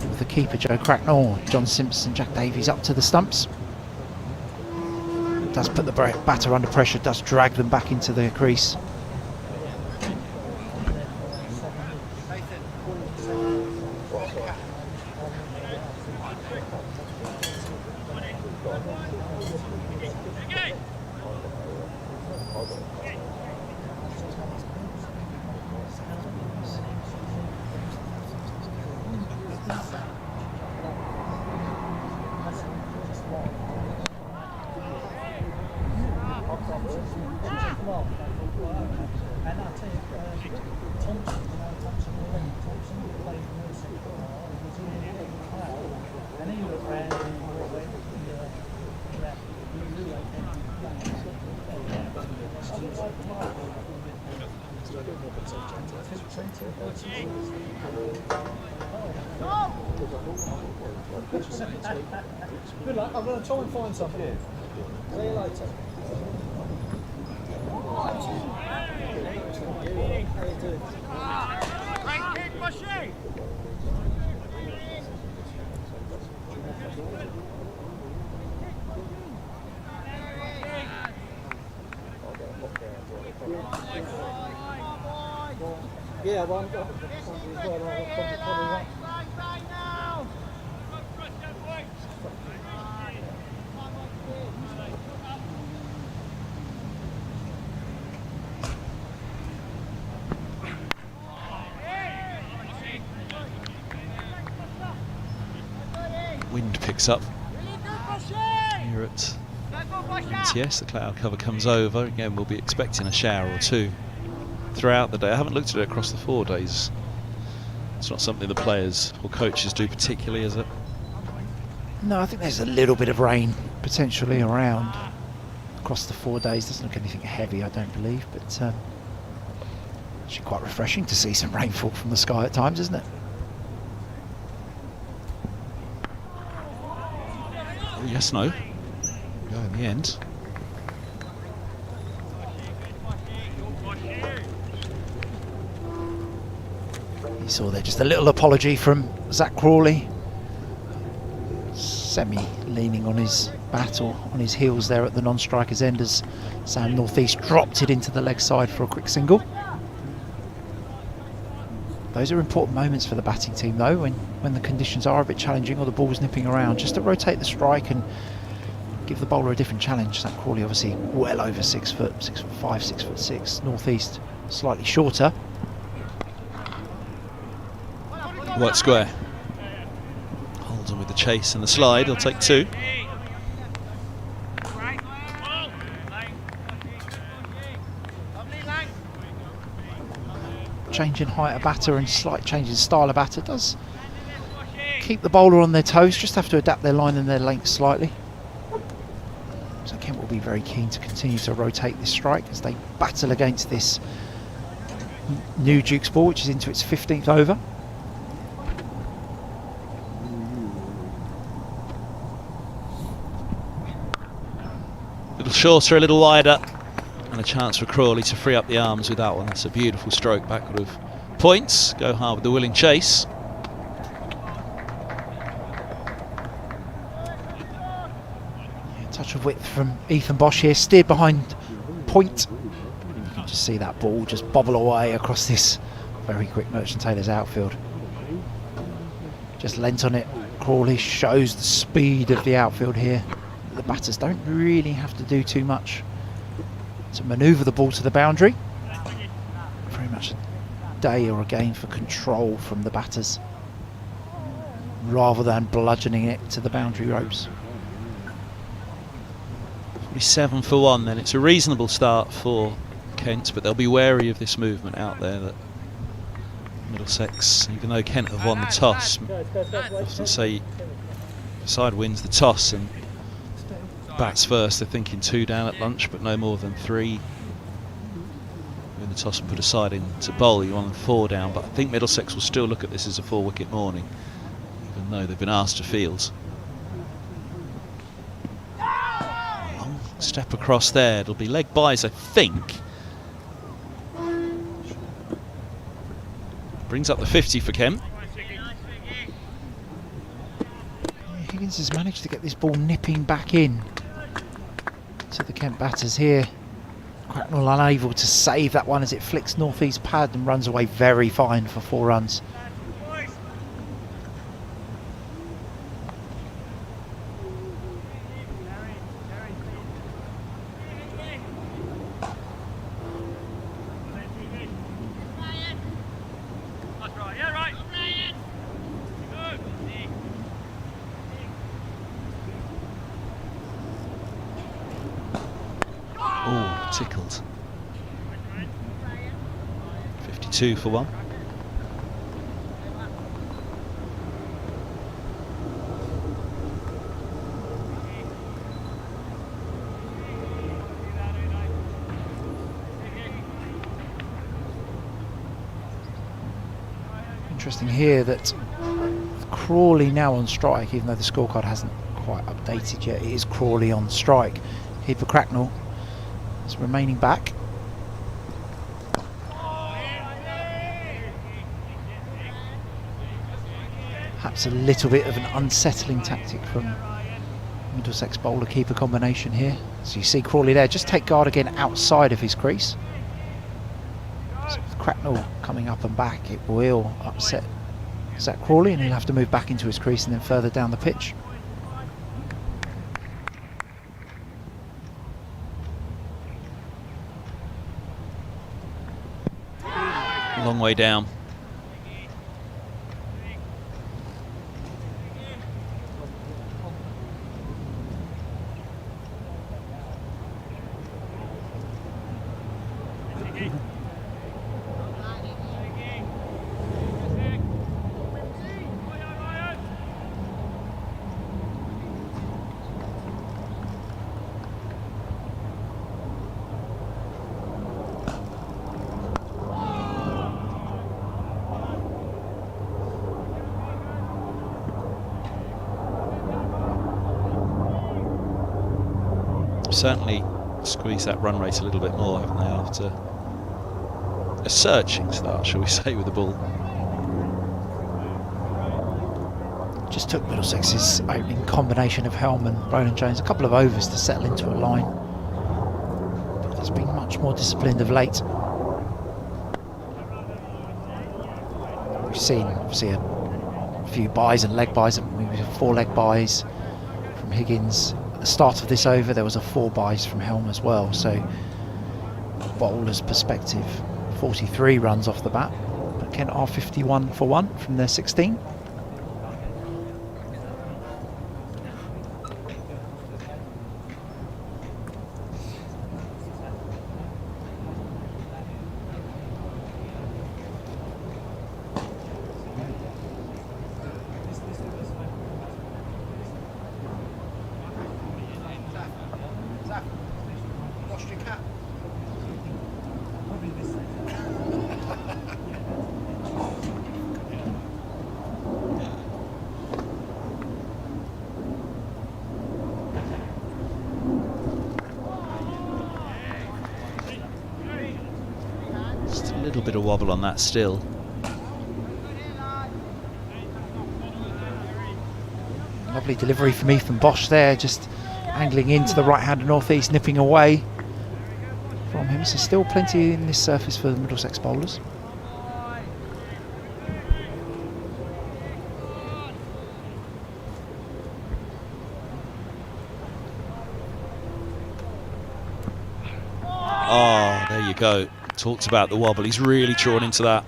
with the keeper Joe Cracknell, John Simpson, Jack Davies up to the stumps. Does put the batter under pressure, does drag them back into the crease. Good luck, I'm going to try and find something. See you later. Yeah, well, Wind picks up here at MTS. The cloud cover comes over. Again, we'll be expecting a shower or two throughout the day. I haven't looked at it across the 4 days. It's not something the players or coaches do particularly, is it? No, I think there's a little bit of rain potentially around across the 4 days. Doesn't look anything heavy, I don't believe, but actually quite refreshing to see some rainfall from the sky at times, isn't it? Oh, yes, no. Go in the end. You saw there just a little apology from Zach Crawley. Semi-leaning on his bat or on his heels there at the non-striker's end as Sam Northeast dropped it into the leg side for a quick single. Those are important moments for the batting team though, when the conditions are a bit challenging or the ball's nipping around, just to rotate the strike and give the bowler a different challenge. Zach Crawley obviously well over 6 foot, 6'5", 6'6", Northeast slightly shorter. White square. Hold And with the chase and the slide, he'll take 2. Change in height of batter and slight change in style of batter does keep the bowler on their toes, just have to adapt their line and their length slightly. So Kent will be very keen to continue to rotate this strike as they battle against this new Duke's ball, which is into its 15th over. A little shorter, a little wider, and a chance for Crawley to free up the arms with that one. That's a beautiful stroke backward of points. Go hard with the willing chase. Touch of width from Ethan Bosch here, steered behind point. You can just see that ball just bobble away across this very quick Merchant Taylor's outfield. Just lent on it. Crawley shows the speed of the outfield here. The batters don't really have to do too much to manoeuvre the ball to the boundary. Very much a day or a game for control from the batters rather than bludgeoning it to the boundary ropes. 7 for 1 then. It's a reasonable start for Kent, but they'll be wary of this movement out there that Middlesex, even though Kent have won the toss, often say the side wins the toss and bats first. They're thinking 2 down at lunch, but no more than 3. Win the toss and put a side in to bowl, you want them 4 down, but I think Middlesex will still look at this as a 4-wicket morning, even though they've been asked to field. Step across there, it'll be leg byes, I think. Brings up the 50 for Kent. Higgins has managed to get this ball nipping back in to the Kent batters here. Cracknell unable to save that one as it flicks northeast pad and runs away very fine for 4 runs. Tickled. 52 for 1. Interesting here that Crawley now on strike, even though the scorecard hasn't quite updated yet. It is Crawley on strike. Keeper Cracknell is remaining back. Perhaps a little bit of an unsettling tactic from Middlesex bowler keeper combination here. So you see Crawley there, just take guard again outside of his crease. So with Cracknell coming up and back, it will upset Zach Crawley and he'll have to move back into his crease and then further down the pitch. Long way down. Certainly squeeze that run rate a little bit more, haven't they, after a searching start, shall we say, with the ball. Just took Middlesex's opening combination of Helm and Roland Jones a couple of overs to settle into a line, but it's been much more disciplined of late. We've seen obviously a few byes and leg byes, maybe 4 leg byes from Higgins. The start of this over there was a 4 byes from Helm as well, so bowler's perspective 43 runs off the bat, but Kent are 51 for 1 from their 16. lost your cap. Just a little bit of wobble on that still. Lovely delivery from Ethan Bosch there, just angling into the right hand of Northeast, nipping away from him. So still plenty in this surface for the Middlesex bowlers. Oh, there you go. Talked about the wobble. He's really drawn into that.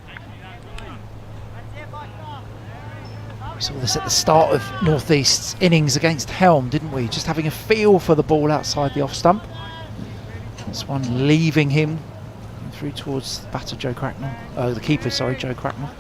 We saw this at the start of Northeast's innings against Helm, didn't we? Just having a feel for the ball outside the off stump. This one leaving him through towards the batter, Joe Cracknell. Oh, the keeper, sorry, Joe Cracknell.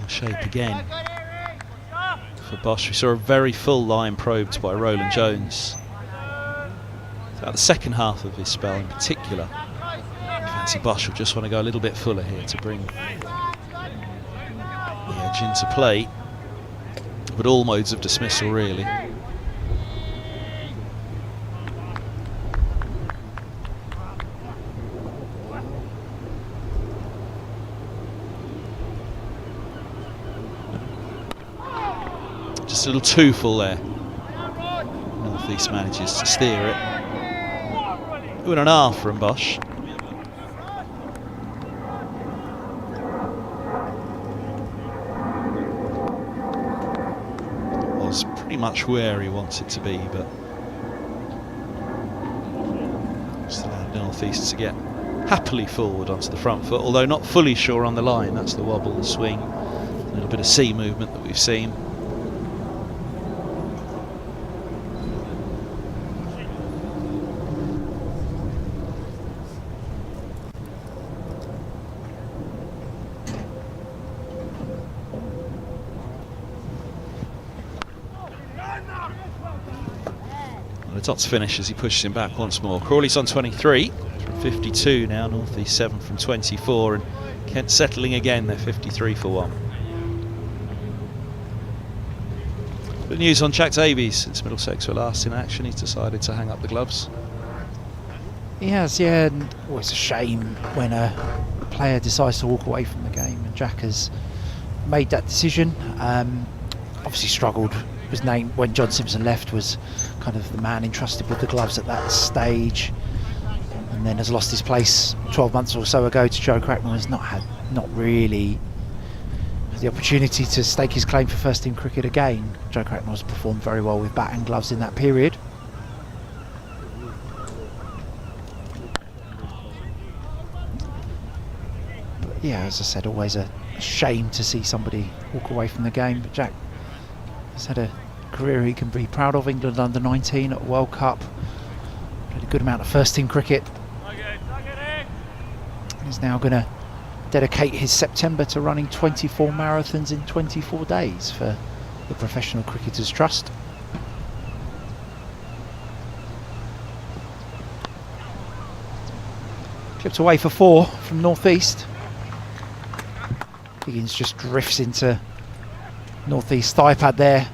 Shape again for Bosch. We saw a very full line probed by Roland Jones throughout the second half of his spell in particular. Fancy Bosch will just want to go a little bit fuller here to bring the edge into play, but all modes of dismissal really. Just a little too full there. Northeast manages to steer it. 2.5 from Bosch. Was pretty much where he wants it to be, but just allowed Northeast to get happily forward onto the front foot, although not fully sure on the line. That's the wobble, the swing, a little bit of sea movement that we've seen. The dots finish as he pushes him back once more. Crawley's on 23 from 52 now, Northeast 7 from 24, and Kent settling again. They're 53 for 1. Good news on Jack Davies. Since Middlesex were last in action, he's decided to hang up the gloves. He has, yeah, and always a shame when a player decides to walk away from the game, and Jack has made that decision. Obviously struggled, was named when John Simpson left, was kind of the man entrusted with the gloves at that stage, and then has lost his place 12 months or so ago to Joe Cracknell. Has not really had the opportunity to stake his claim for first team cricket again. Joe Cracknell has performed very well with bat and gloves in that period. But yeah, as I said, always a shame to see somebody walk away from the game, but Jack has had a career he can be proud of. England under 19 at World Cup, played a good amount of first team cricket. He's now going to dedicate his September to running 24 marathons in 24 days for the Professional Cricketers Trust. Clipped away for 4 from Northeast. Higgins just drifts into Northeast thigh pad there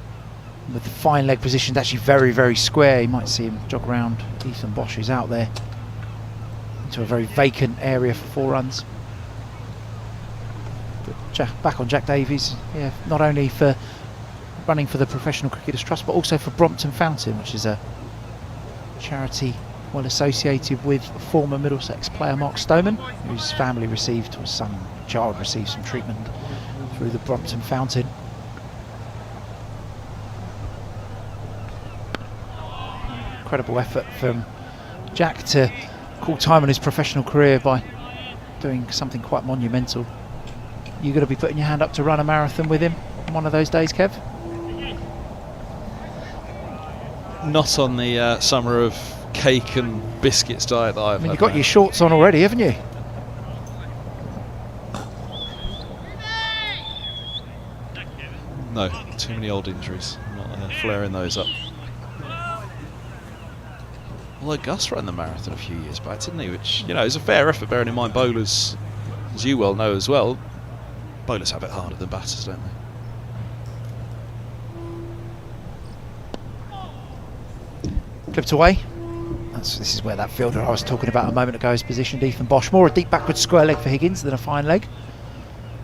with the fine leg position, actually very, very square. You might see him jog around. Ethan Bosch is out there into a very vacant area for 4 runs. But back on Jack Davies, yeah, not only for running for the Professional Cricketers Trust, but also for Brompton Fountain, which is a charity well associated with former Middlesex player Mark Stoneman, whose family received, or some child received, some treatment through the Brompton Fountain. Incredible effort from Jack to call time on his professional career by doing something quite monumental. You're going to be putting your hand up to run a marathon with him on one of those days, Kev? Not on the summer of cake and biscuits diet that I've had. You've got your shorts on already, haven't you? No, too many old injuries. I'm not flaring those up. Although Gus ran the marathon a few years back, didn't he? Which, you know, is a fair effort, bearing in mind bowlers, as you well know as well, bowlers have it harder than batters, don't they? Clipped away. This is where that fielder I was talking about a moment ago is positioned, Ethan Bosch. More a deep backward square leg for Higgins than a fine leg.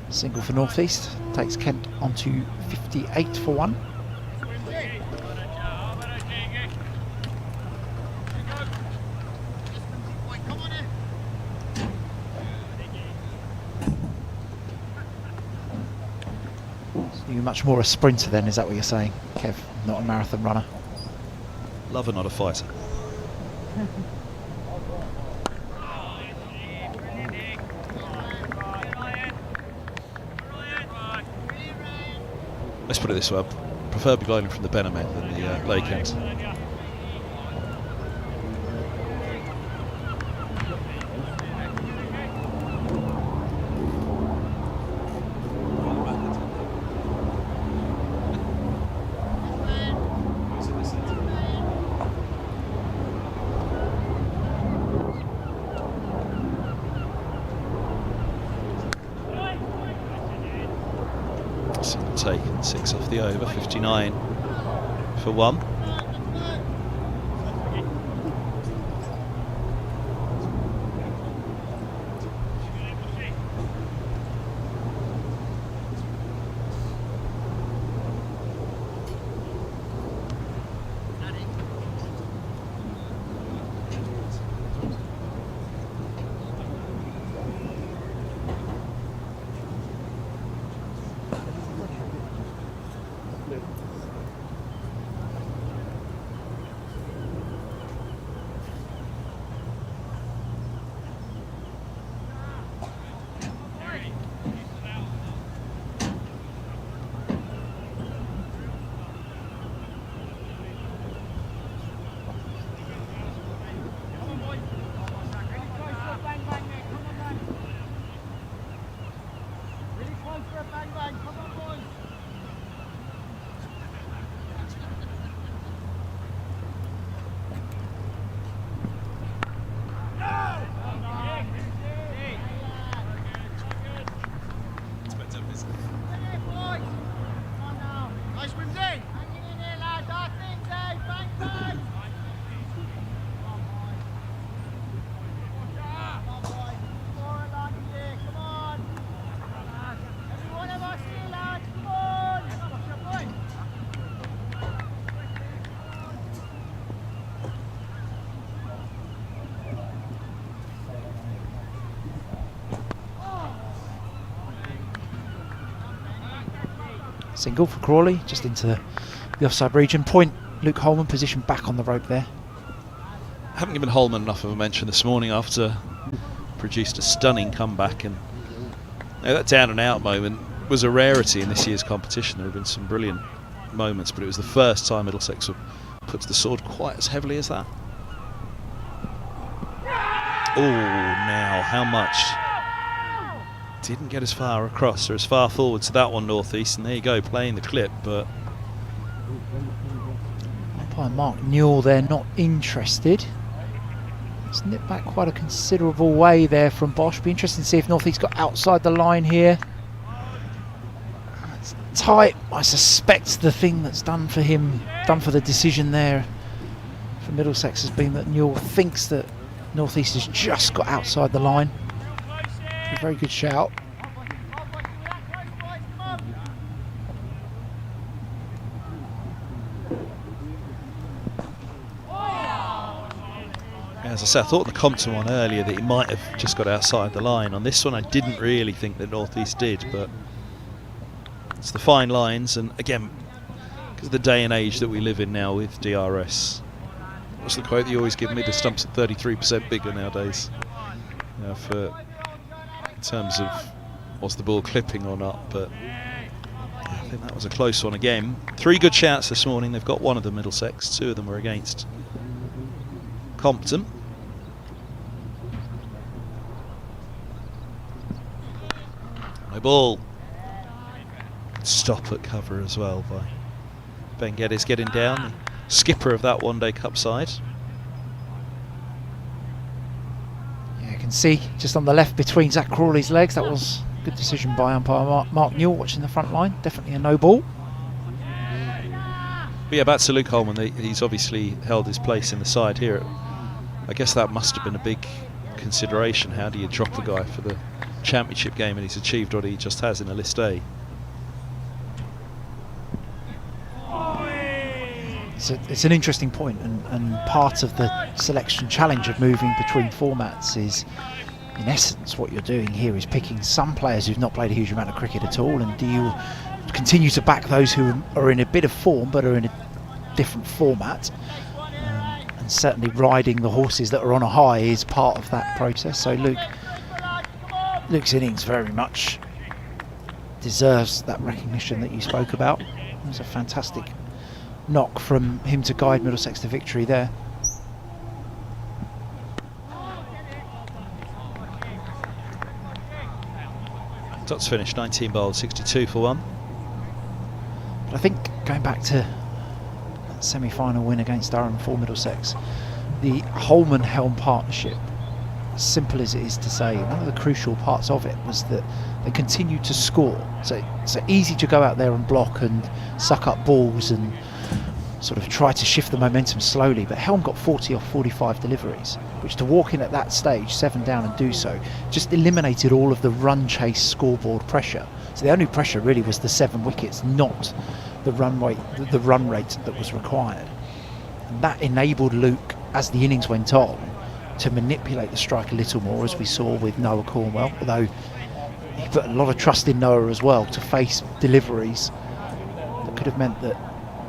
Single for North East. Takes Kent onto 58 for 1. So you're much more a sprinter then, is that what you're saying, Kev? Not a marathon runner. Lover, not a fighter. Let's put it this way, I prefer bowling from the Benamet than the Lake Kent. Taken 6 off the over, 59 for 1. Single for Crawley, just into the offside region. Point, Luke Holman positioned back on the rope there. Haven't given Holman enough of a mention this morning after produced a stunning comeback, and that down and out moment was a rarity in this year's competition. There have been some brilliant moments, but it was the first time Middlesex were put to the sword quite as heavily as that. Oh, now how much? Didn't get as far across or as far forward to that one, North East, and there you go, playing the clip, but umpire Mark Newell there, not interested. It's nipped back quite a considerable way there from Bosch. Be interesting to see if North East got outside the line here. It's tight. I suspect the thing that's done for him, done for the decision there for Middlesex, has been that Newell thinks that North East has just got outside the line. A very good shout. As I said, I thought the Compton one earlier that he might have just got outside the line. On this one, I didn't really think that North East did, but it's the fine lines, and again, because of the day and age that we live in now with DRS. What's the quote that you always give me? The stump's at 33% bigger nowadays. You know, for in terms of was the ball clipping or not, but yeah, I think that was a close one again. 3 good shouts this morning. They've got one of them, Middlesex. 2 of them were against Compton. No ball. Stop at cover as well by Ben Geddes getting down, the skipper of that one-day cup side. Yeah, you can see just on the left between Zach Crawley's legs, that was a good decision by umpire Mark Newell watching the front line. Definitely a no ball. But yeah, back to Luke Holman. He's obviously held his place in the side here. I guess that must have been a big consideration. How do you drop a guy for the championship game and he's achieved what he just has in a List A? It's an interesting point, and part of the selection challenge of moving between formats is, in essence, what you're doing here is picking some players who've not played a huge amount of cricket at all, and do you continue to back those who are in a bit of form but are in a different format, and certainly riding the horses that are on a high is part of that process. So Luke's innings very much deserves that recognition that you spoke about. It was a fantastic knock from him to guide Middlesex to victory there. Dots finished 19 bowled, 62 for 1. But I think going back to that semi-final win against Durham for Middlesex, the Holman-Helm partnership, as simple as it is to say, one of the crucial parts of it was that they continued to score. So it's easy to go out there and block and suck up balls and sort of try to shift the momentum slowly, but Helm got 40 off 45 deliveries, which to walk in at that stage, 7 down and do so, just eliminated all of the run chase scoreboard pressure. So the only pressure really was the 7 wickets, not the run rate that was required. And that enabled Luke, as the innings went on, to manipulate the strike a little more, as we saw with Noah Cornwell, although he put a lot of trust in Noah as well to face deliveries that could have meant that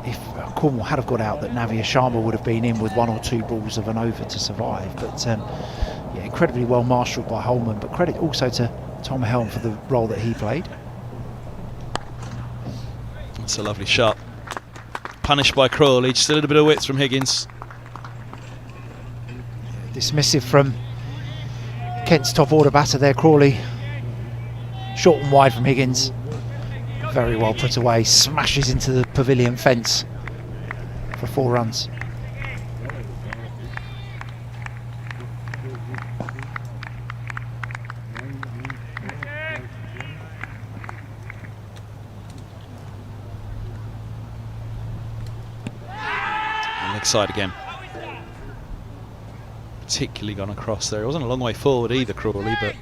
if Cornwall had have got out, that Navia Sharma would have been in with 1 or 2 balls of an over to survive. But yeah, incredibly well marshalled by Holman, but credit also to Tom Helm for the role that he played. That's a lovely shot. Punished by Crawley, just a little bit of width from Higgins. Dismissive from Kent's top order batter there, Crawley. Short and wide from Higgins. Very well put away, smashes into the pavilion fence for 4 runs. And leg side again. Particularly gone across there. It wasn't a long way forward either, Crawley, but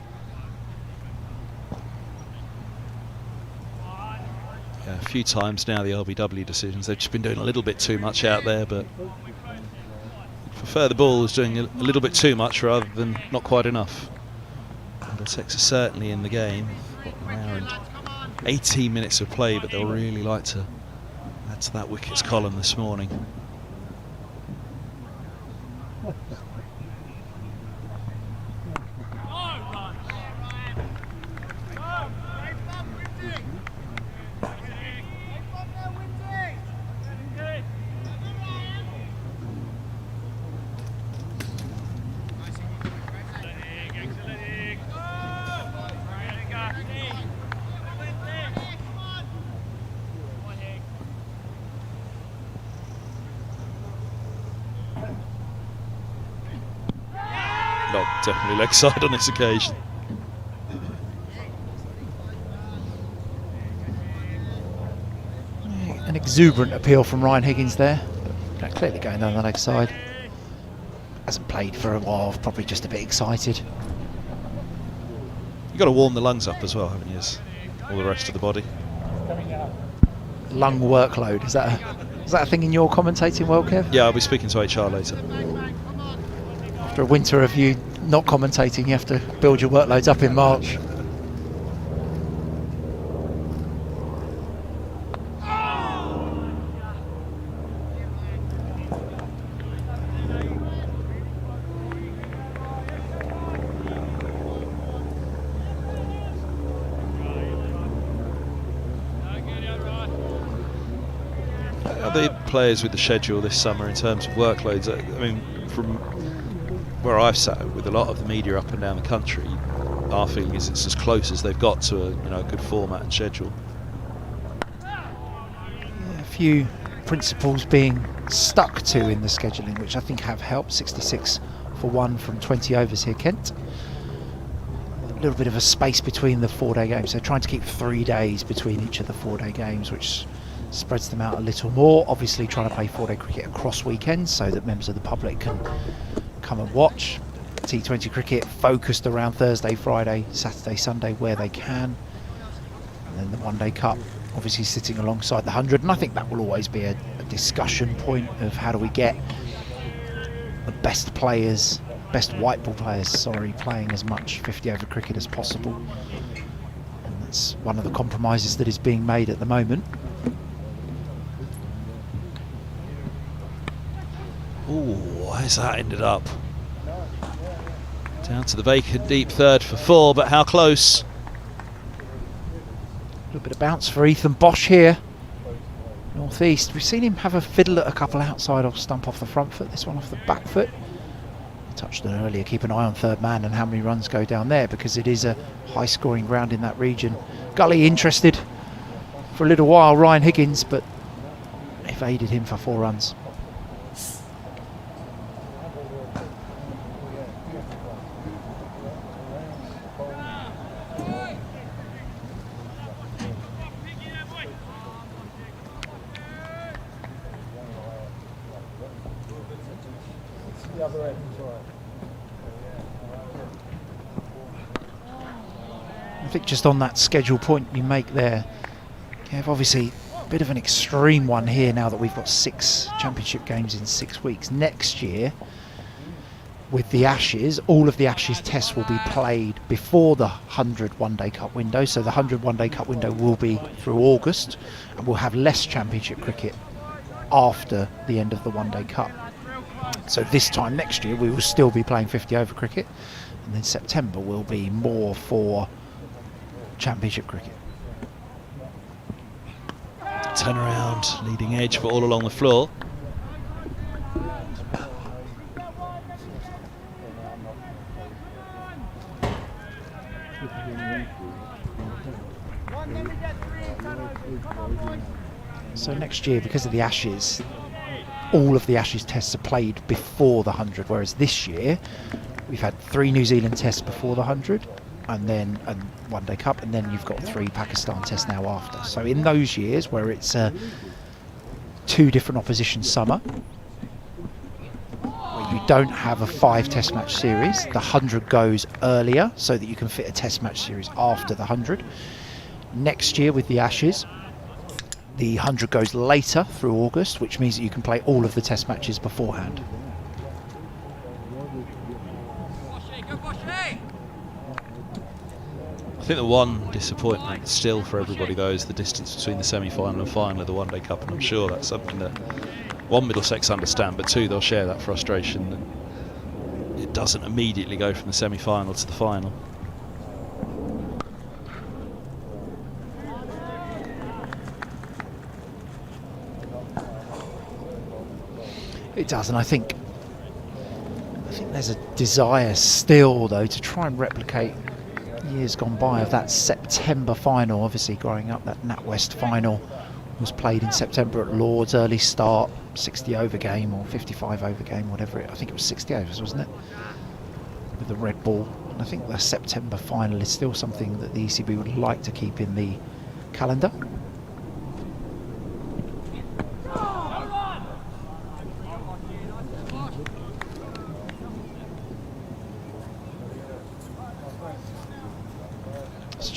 a few times now the LBW decisions, they've just been doing a little bit too much out there, but prefer the ball was doing a little bit too much rather than not quite enough. Middlesex are certainly in the game. An hour and 18 minutes of play, but they'll really like to add to that wickets column this morning. No, definitely leg side on this occasion. An exuberant appeal from Ryan Higgins there. Clearly going down the leg side. Hasn't played for a while, probably just a bit excited. You've got to warm the lungs up as well, haven't you? As all the rest of the body. Lung workload, is that a thing in your commentating world, Kev? Yeah, I'll be speaking to HR later. After a winter of you not commentating, you have to build your workloads up in March. The players with the schedule this summer in terms of workloads, I mean, from where I've sat with a lot of the media up and down the country, our feeling is it's as close as they've got to a good format and schedule. Yeah, a few principles being stuck to in the scheduling, which I think have helped. 66 for 1 from 20 overs here, Kent. A little bit of a space between the 4-day games, so trying to keep 3 days between each of the 4-day games, which spreads them out a little more. Obviously trying to play 4-day cricket across weekends so that members of the public can come and watch. T20 cricket focused around Thursday, Friday, Saturday, Sunday where they can. And then the One-Day Cup obviously sitting alongside the 100, and I think that will always be a discussion point of how do we get the best players, best white ball players, playing as much 50 over cricket as possible. And that's one of the compromises that is being made at the moment. Ooh, where's that ended up? Down to the vacant deep third for 4, but how close? A little bit of bounce for Ethan Bosch here. Northeast. We've seen him have a fiddle at a couple outside off stump off the front foot, this one off the back foot. I touched on earlier, keep an eye on third man and how many runs go down there, because it is a high scoring ground in that region. Gully interested for a little while, Ryan Higgins, but evaded him for 4 runs. I think just on that schedule point you make there, Kev, obviously a bit of an extreme one here now that we've got 6 championship games in 6 weeks. Next year, with the Ashes, all of the Ashes tests will be played before the 100 One-Day Cup window, so the 100 One-Day Cup window will be through August, and we'll have less championship cricket after the end of the One-Day Cup. So this time next year we will still be playing 50 over cricket, and then September will be more for championship cricket. Turn around, leading edge for all along the floor. So next year, because of the Ashes, all of the Ashes tests are played before the 100, whereas this year we've had 3 New Zealand tests before the 100, and then One-Day Cup, and then you've got 3 Pakistan tests now after. So in those years where it's 2 different opposition summer, where you don't have a 5 test match series, the 100 goes earlier so that you can fit a test match series after the 100. Next year with the Ashes, the 100 goes later through August, which means that you can play all of the test matches beforehand. I think the one disappointment still for everybody though is the distance between the semi-final and final of the One-Day Cup, and I'm sure that's something that, 1, Middlesex understand, but 2, they'll share that frustration. And it doesn't immediately go from the semi-final to the final. It does, and I think there's a desire still though to try and replicate years gone by of that September final. Obviously growing up, that NatWest final was played in September at Lord's, early start, 60 over game or 55 over game, whatever I think it was 60 overs, wasn't it, with the red ball. And I think the September final is still something that the ECB would like to keep in the calendar.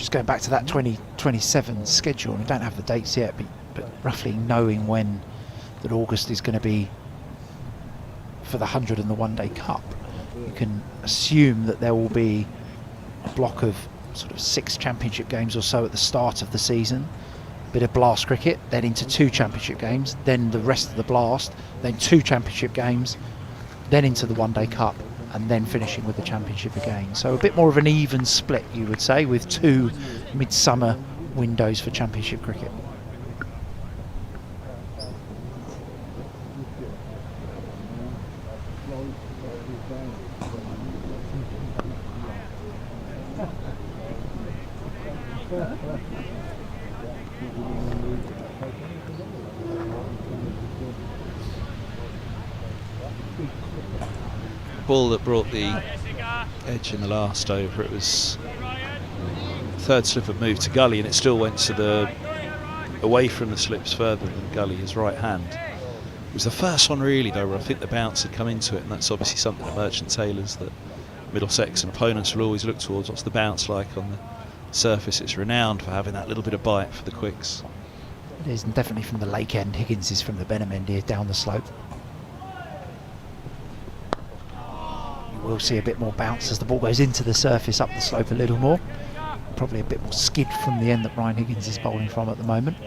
Going back to that 2027 schedule, we don't have the dates yet, but roughly knowing when that August is going to be for the 100 and the One-Day Cup, you can assume that there will be a block of sort of 6 championship games or so at the start of the season. Bit of blast cricket, then into 2 championship games, then the rest of the blast, then 2 championship games, then into the One Day Cup, and then finishing with the championship again. So a bit more of an even split, you would say, with 2 midsummer windows for championship cricket. Ball that brought the edge in the last over, it was third slip had moved to Gully, and it still went to the away from the slips further than Gully, his right hand. It was the first one really though where I think the bounce had come into it, and that's obviously something that Merchant Taylors, that Middlesex and opponents will always look towards. What's the bounce like on the surface? It's renowned for having that little bit of bite for the quicks. It is, and definitely from the lake end. Higgins is from the Benham end here, down the slope. We'll see a bit more bounce as the ball goes into the surface, up the slope a little more. Probably a bit more skid from the end that Ryan Higgins is bowling from at the moment.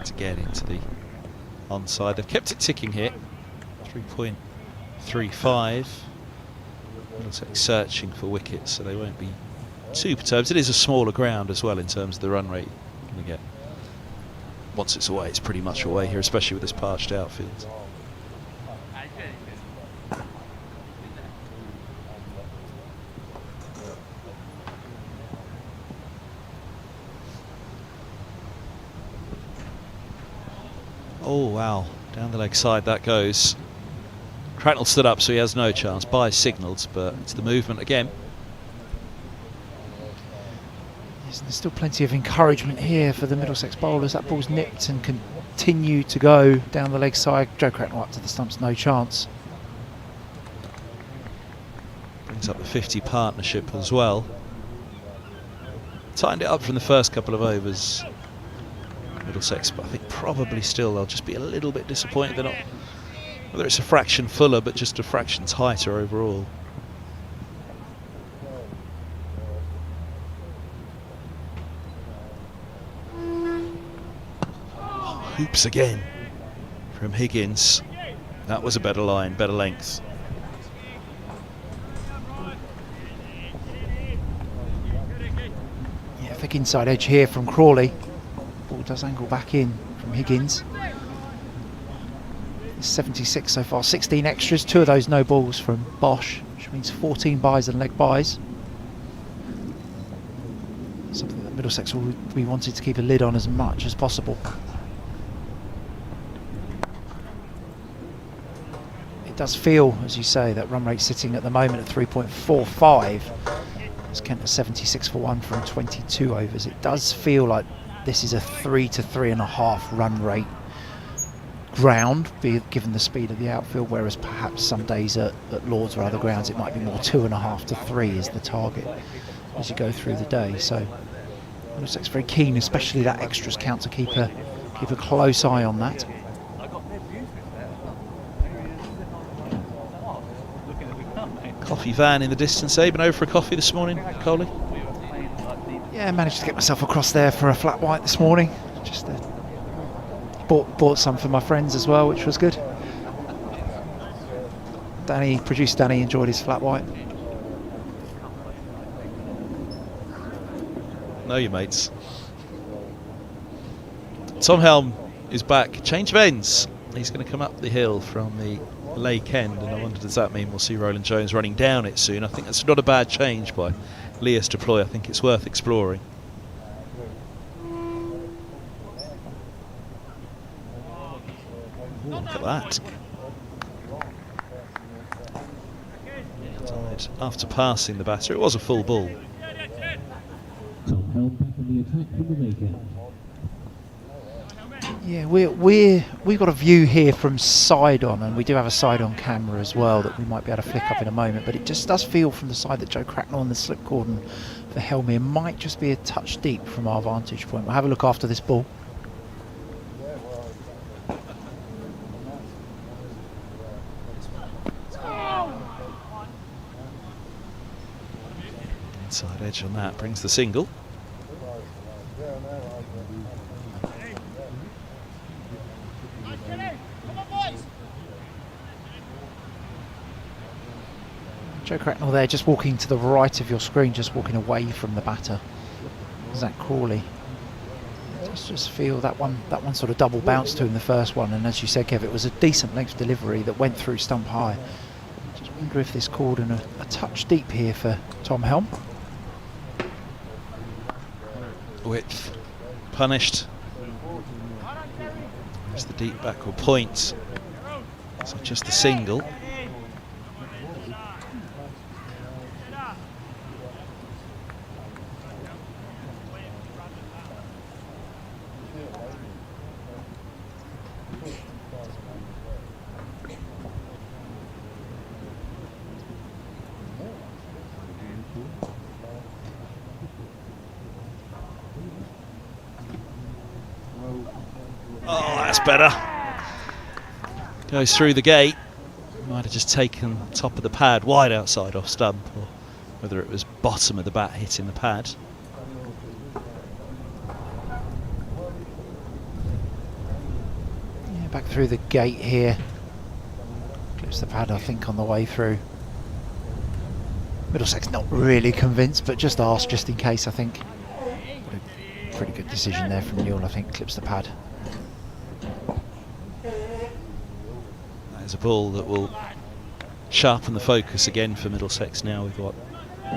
To get into the onside. They've kept it ticking here. 3.35. Middlesex searching for wickets, so they won't be too perturbed. It is a smaller ground as well in terms of the run rate you're going to get. Once it's away, it's pretty much away here, especially with this parched outfield. Oh wow, down the leg side that goes. Cracknell stood up, so he has no chance. By signalled, but it's the movement again. Yes, there's still plenty of encouragement here for the Middlesex bowlers. That ball's nipped and continue to go down the leg side. Joe Cracknell up to the stumps, no chance. Brings up the 50 partnership as well. Tightened it up from the first couple of overs, Middlesex, but I think probably still they'll just be a little bit disappointed. They're not, whether it's a fraction fuller, but just a fraction tighter overall. Hoops again from Higgins. That was a better line, better length. Yeah, thick inside edge here from Crawley. Ball does angle back in from Higgins. It's 76 so far, 16 extras, 2 of those no balls from Bosch, which means 14 byes and leg byes. Something that Middlesex will be wanting to keep a lid on as much as possible. It does feel, as you say, that run rate sitting at the moment at 3.45. It's Kent at 76 for 1 from 22 overs. It does feel like this is a 3 to 3.5 run rate ground, given the speed of the outfield, whereas perhaps some days at Lords or other grounds it might be more 2.5 to 3 is the target as you go through the day. So Middlesex very keen, especially that extras count, to keep a close eye on that. Coffee van in the distance. Been over for a coffee this morning, Coley? Yeah, managed to get myself across there for a flat white this morning. Just bought some for my friends as well, which was good. Producer Danny enjoyed his flat white. Know your mates. Tom Helm is back. Change of ends. He's going to come up the hill from the Lake End, and I wonder, does that mean we'll see Roland Jones running down it soon? I think that's not a bad change by Leas to Ploy. I think it's worth exploring. Look at that. said after passing the batter. It was a full ball. Tom Helm back on the attack from the make end. Yeah, we've got a view here from side on, and we do have a side on camera as well that we might be able to flick up in a moment, but it just does feel from the side that Joe Cracknell and the slip cordon for Helm here might just be a touch deep from our vantage point. We'll have a look after this ball. Inside edge on that brings the single. Joe Cracknell there, just walking to the right of your screen, just walking away from the batter. Zach Crawley. Just feel that one sort of double bounced to him the first one, and as you said, Kev, it was a decent length delivery that went through stump high. Just wonder if this cordon a touch deep here for Tom Helm. Width punished. There's the deep backward point. So just the single. Oh, that's better. Goes through the gate. Might have just taken top of the pad, wide outside off stump, or whether it was bottom of the bat hitting the pad. Yeah, back through the gate here. Clips the pad, I think, on the way through. Middlesex not really convinced, but just asked just in case, I think. Pretty good decision there from Newell, I think. Clips the pad. That is a ball that will sharpen the focus again for Middlesex now. We've got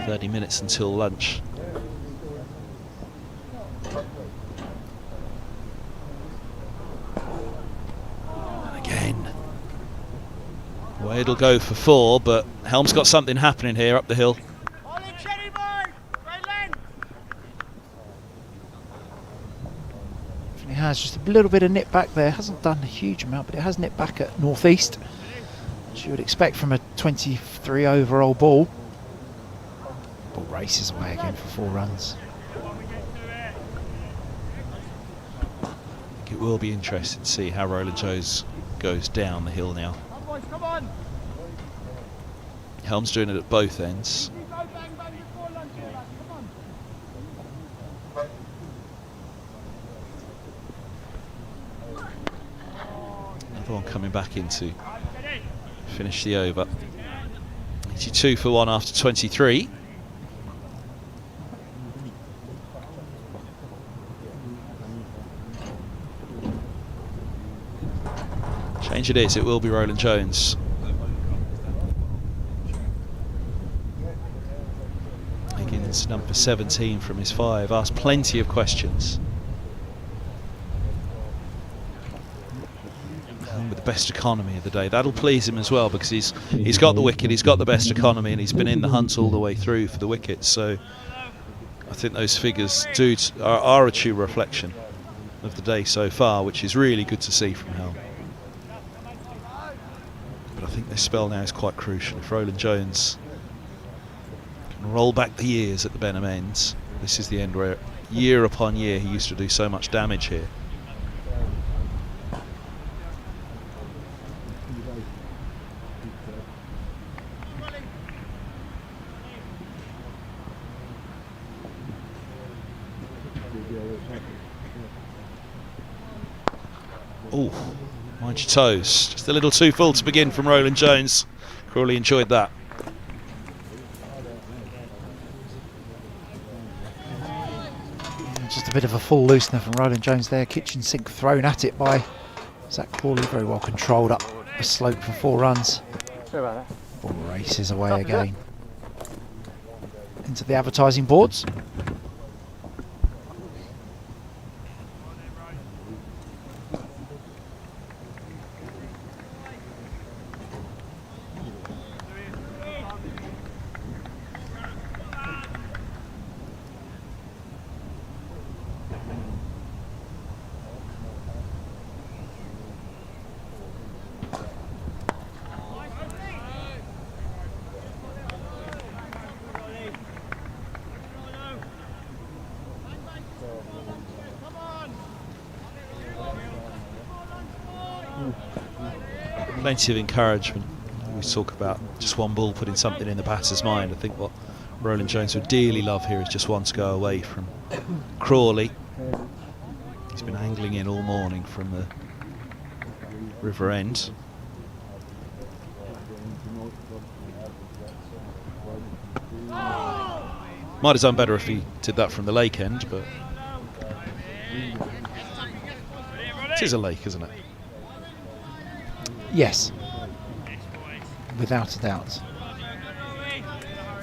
30 minutes until lunch. And again. Well, it'll go for 4, but Helm's got something happening here up the hill. It has just a little bit of nip back there. Hasn't done a huge amount, but it has nipped back at northeast, which you would expect from a 23 overall ball. Ball races away again for 4 runs. I think it will be interesting to see how Roland Jones goes down the hill now. Helm's doing it at both ends. Another one coming back in to finish the over. 82 for 1 after 23. Change it is, it will be Roland Jones. Higgins, number 17 from his 5, asked plenty of questions. With the best economy of the day. That'll please him as well, because he's got the wicket, he's got the best economy, and he's been in the hunt all the way through for the wicket. So I think those figures are a true reflection of the day so far, which is really good to see from Helm. But I think this spell now is quite crucial. If Roland Jones can roll back the years at the Benham ends, this is the end where year upon year he used to do so much damage here. Oh, mind your toes. Just a little too full to begin from Roland Jones. Crawley enjoyed that. Just a bit of a full loosener from Roland Jones there. Kitchen sink thrown at it by Zach Crawley. Very well controlled up the slope for 4 runs. Ball races away again. Into the advertising boards. Plenty of encouragement. We talk about just one ball putting something in the batter's mind. I think what Roland Jones would dearly love here is just one to go away from Crawley. He's been angling in all morning from the river end. Might have done better if he did that from the lake end, but it is a lake, isn't it? Yes, without a doubt.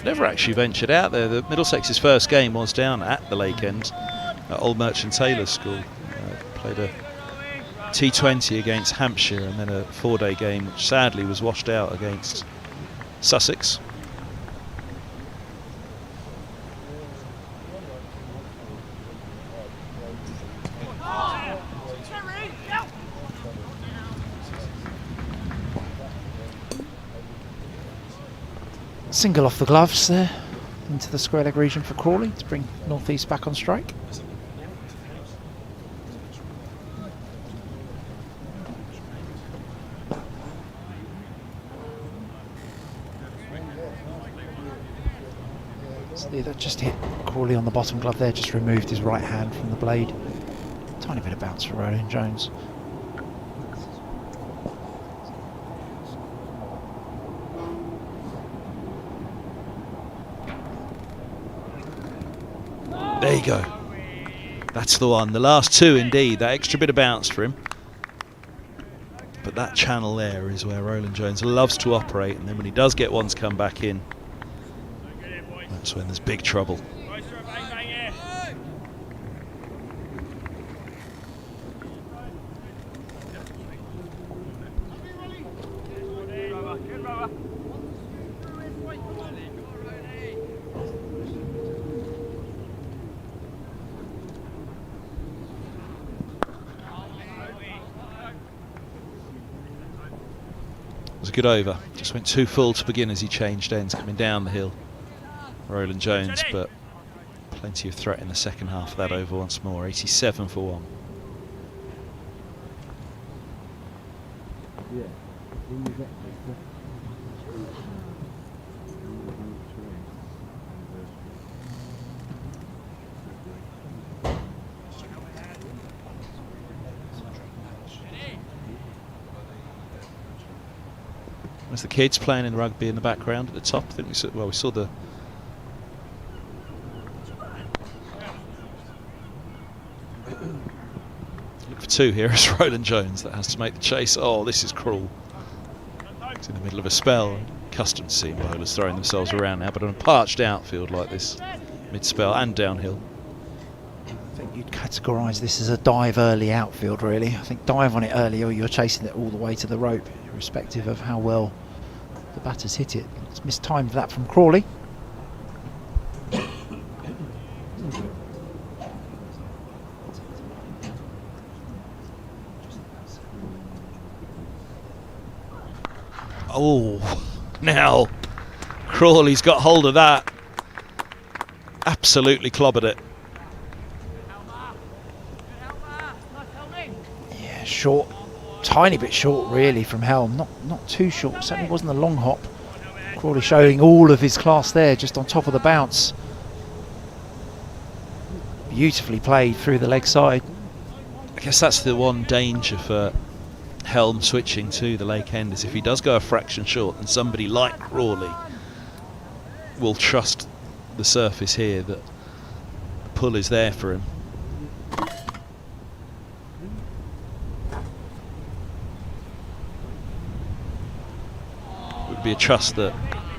Never actually ventured out there. The Middlesex's first game was down at the lake end at Old Merchant Taylor's School. Played a T20 against Hampshire and then a 4-day game which sadly was washed out against Sussex. Single off the gloves there into the square leg region for Crawley to bring North East back on strike. So that just hit Crawley on the bottom glove there, just removed his right hand from the blade. Tiny bit of bounce for Roland Jones. There you go. That's the one. The last two, indeed. That extra bit of bounce for him. But that channel there is where Roland Jones loves to operate, and then when he does get one to come back in, that's when there's big trouble. It was a good over. Just went too full to begin as he changed ends coming down the hill. Roland Jones, but plenty of threat in the second half of that over once more. 87 for 1. There's the kids playing in rugby in the background at the top. I think we saw the look for two here as Roland Jones that has to make the chase. Oh, this is cruel. He's in the middle of a spell. Accustomed to seeing bowlers throwing themselves around now, but on a parched outfield like this, mid-spell and downhill. I think you'd categorise this as a dive early outfield, really. I think dive on it early or you're chasing it all the way to the rope, irrespective of how well the batters hit it. It's mistimed that from Crawley. Oh, now Crawley's got hold of that. Absolutely clobbered it. Yeah, short. Tiny bit short really from Helm, not too short, certainly wasn't a long hop. Crawley showing all of his class there just on top of the bounce. Beautifully played through the leg side. I guess that's the one danger for Helm switching to the lake end, is if he does go a fraction short, then somebody like Crawley will trust the surface here that the pull is there for him. Would be a trust that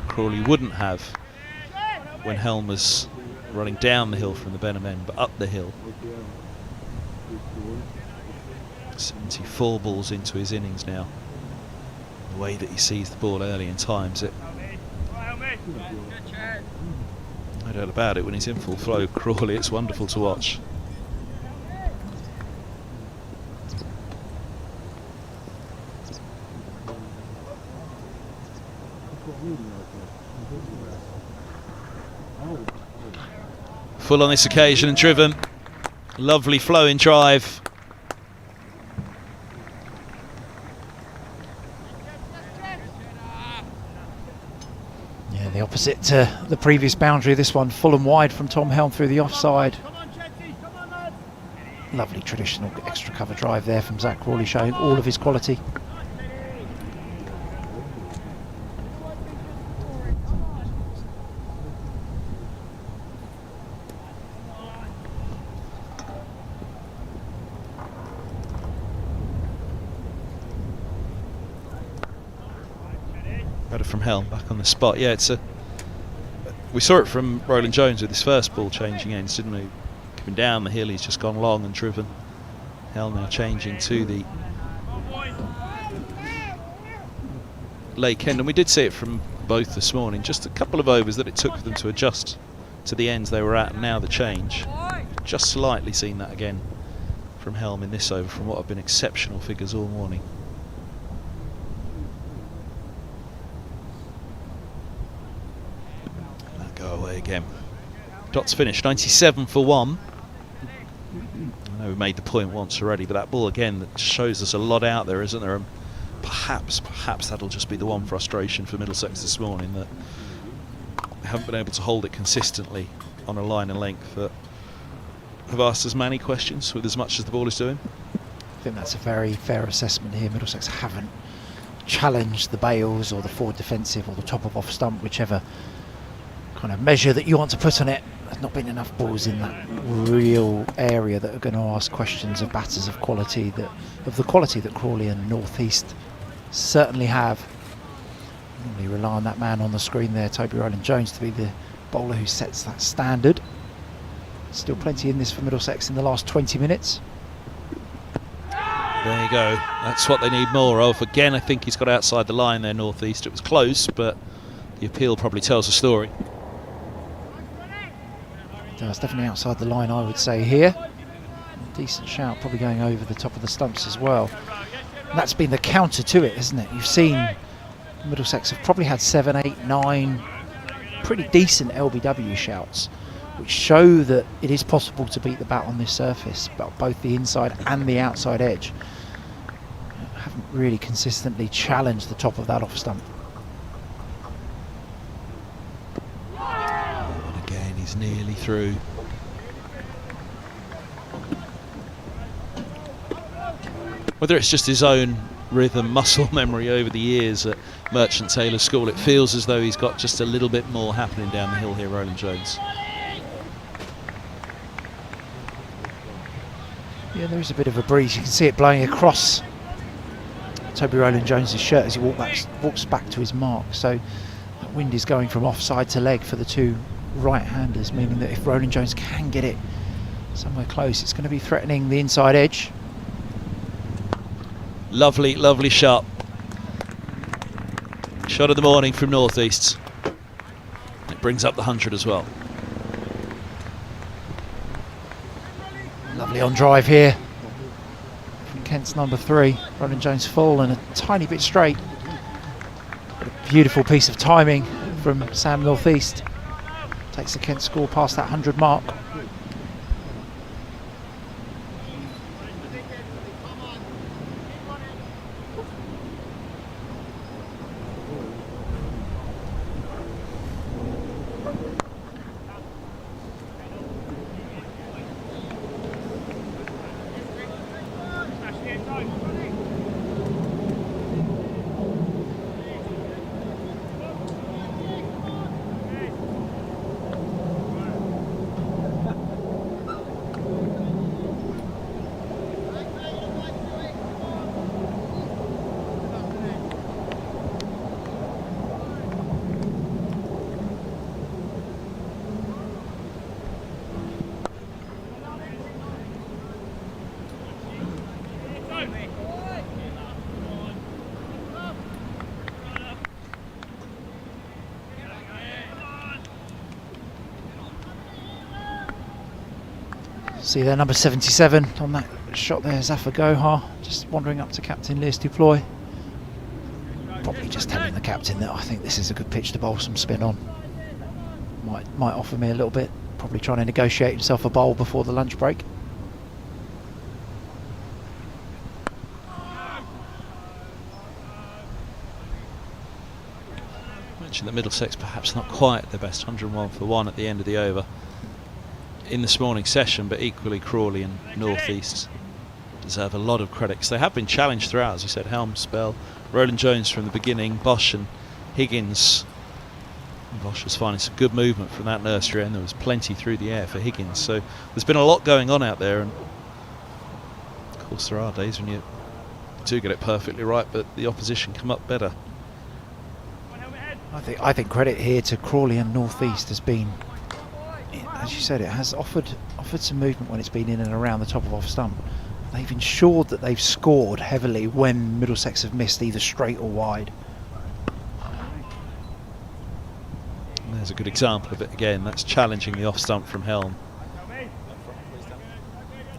Crawley wouldn't have when Helm was running down the hill from the Benham end, but up the hill. 74 balls into his innings now. The way that he sees the ball early and times it. No doubt about it, when he's in full flow, Crawley, it's wonderful to watch. Full on this occasion and driven. Lovely flowing drive. And the opposite to the previous boundary, this one full and wide from Tom Helm through the offside. Lovely traditional extra cover drive there from Zach Crawley, showing all of his quality. Better from Helm, back on the spot. Yeah, we saw it from Roland Jones with his first ball changing ends, didn't we? Coming down the hill, he's just gone long and driven. Helm now changing to the Lake End, and we did see it from both this morning. Just a couple of overs that it took for them to adjust to the ends they were at, and now the change. Just slightly seen that again from Helm in this over, from what have been exceptional figures all morning. Go away again. Dots finished 97 for 1. I know we made the point once already, but that ball again that shows us a lot out there, isn't there? And perhaps that'll just be the one frustration for Middlesex this morning, that they haven't been able to hold it consistently on a line and length that have asked as many questions with as much as the ball is doing. I think that's a very fair assessment here. Middlesex haven't challenged the bails or the forward defensive or the top of off stump, whichever kind of measure that you want to put on it. There's not been enough balls in that real area that are going to ask questions of batters of quality, that of the quality that Crawley and North East certainly have. Normally rely on that man on the screen there, Toby Roland Jones, to be the bowler who sets that standard. Still plenty in this for Middlesex in the last 20 minutes. There you go. That's what they need more of. Again, I think he's got outside the line there, North East. It was close, but the appeal probably tells the story. It's definitely outside the line, I would say here. Decent shout, probably going over the top of the stumps as well. And that's been the counter to it, isn't it? You've seen Middlesex have probably had 7, 8, 9 pretty decent LBW shouts, which show that it is possible to beat the bat on this surface, but both the inside and the outside edge haven't really consistently challenged the top of that off stump. He's nearly through. Whether it's just his own rhythm, muscle memory over the years at Merchant Taylor School, it feels as though he's got just a little bit more happening down the hill here, Roland Jones. Yeah, there is a bit of a breeze. You can see it blowing across Toby Roland Jones's shirt as he walks back to his mark. So that wind is going from offside to leg for the two right-handers, meaning that if Roland Jones can get it somewhere close, it's going to be threatening the inside edge. Lovely, lovely shot. Shot of the morning from North East. It brings up the 100 as well. Lovely on drive here from Kent's number 3. Roland Jones full and a tiny bit straight. But a beautiful piece of timing from Sam North East. Takes the Kent score past that 100 mark. See there, number 77 on that shot there, Zafar Gohar, just wandering up to Captain Lewis Duploy. Probably just telling the captain that I think this is a good pitch to bowl some spin on. Might offer me a little bit, probably trying to negotiate himself a bowl before the lunch break. mentioned that Middlesex perhaps not quite the best 101 for 1 at the end of the over in this morning's session, but equally Crawley and North East deserve a lot of credit because they have been challenged throughout. As you said, Helm, Spell, Roland Jones from the beginning, Bosch and Higgins. Bosch was finding some good movement from that nursery, and there was plenty through the air for Higgins. So there's been a lot going on out there, and of course there are days when you do get it perfectly right, but the opposition come up better. I think credit here to Crawley and North East has been, as you said, it has offered some movement when it's been in and around the top of off stump. They've ensured that they've scored heavily when Middlesex have missed either straight or wide. And there's a good example of it again. That's challenging the off stump from Helm.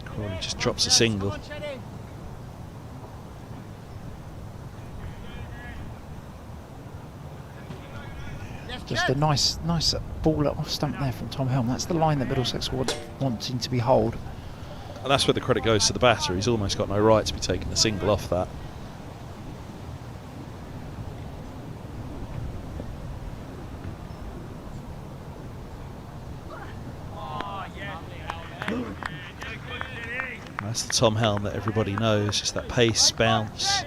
Crawley just drops a single. Just a nice ball off stump there from Tom Helm. That's the line that Middlesex was wanting to be hold. And that's where the credit goes to the batter. He's almost got no right to be taking a single off that. That's the Tom Helm that everybody knows. Just that pace, bounce,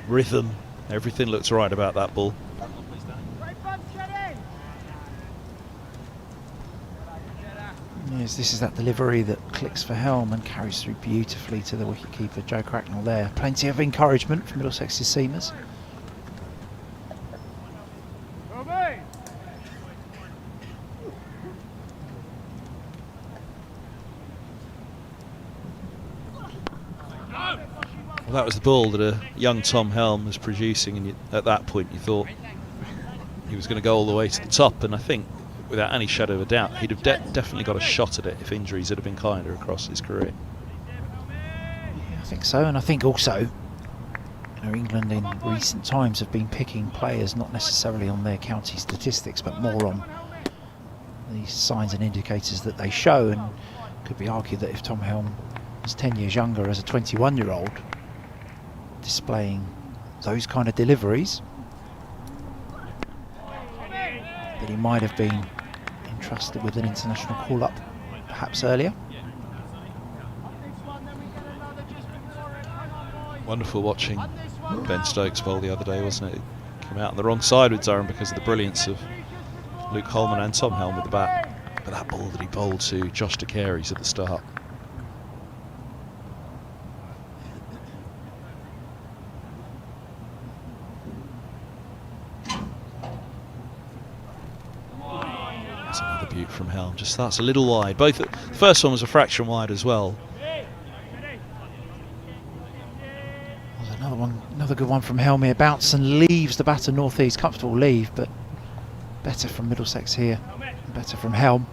rhythm. Everything looks right about that ball. Yes, this is that delivery that clicks for Helm and carries through beautifully to the wicketkeeper Joe Cracknell there. Plenty of encouragement from Middlesex's seamers. Well, that was the ball that a young Tom Helm was producing, and at that point you thought he was going to go all the way to the top, and I think without any shadow of a doubt he'd have definitely got a shot at it if injuries had been kinder across his career. I think so, and I think also, you know, England in recent times have been picking players not necessarily on their county statistics but more on the signs and indicators that they show, and it could be argued that if Tom Helm was 10 years younger as a 21-year-old displaying those kind of deliveries, that he might have been entrusted with an international call-up perhaps earlier. Wonderful watching Ben Stokes bowl the other day, wasn't it? It came out on the wrong side with Durham because of the brilliance of Luke Holman and Tom Helm with the bat. But that ball that he bowled to Josh DeCary's at the start. That's another beaut from Helm. Just starts a little wide. Both the first one was a fraction wide as well. Another good one from Helm here. Bounce and leaves the batter North East. Comfortable leave, but better from Middlesex here. Better from Helm.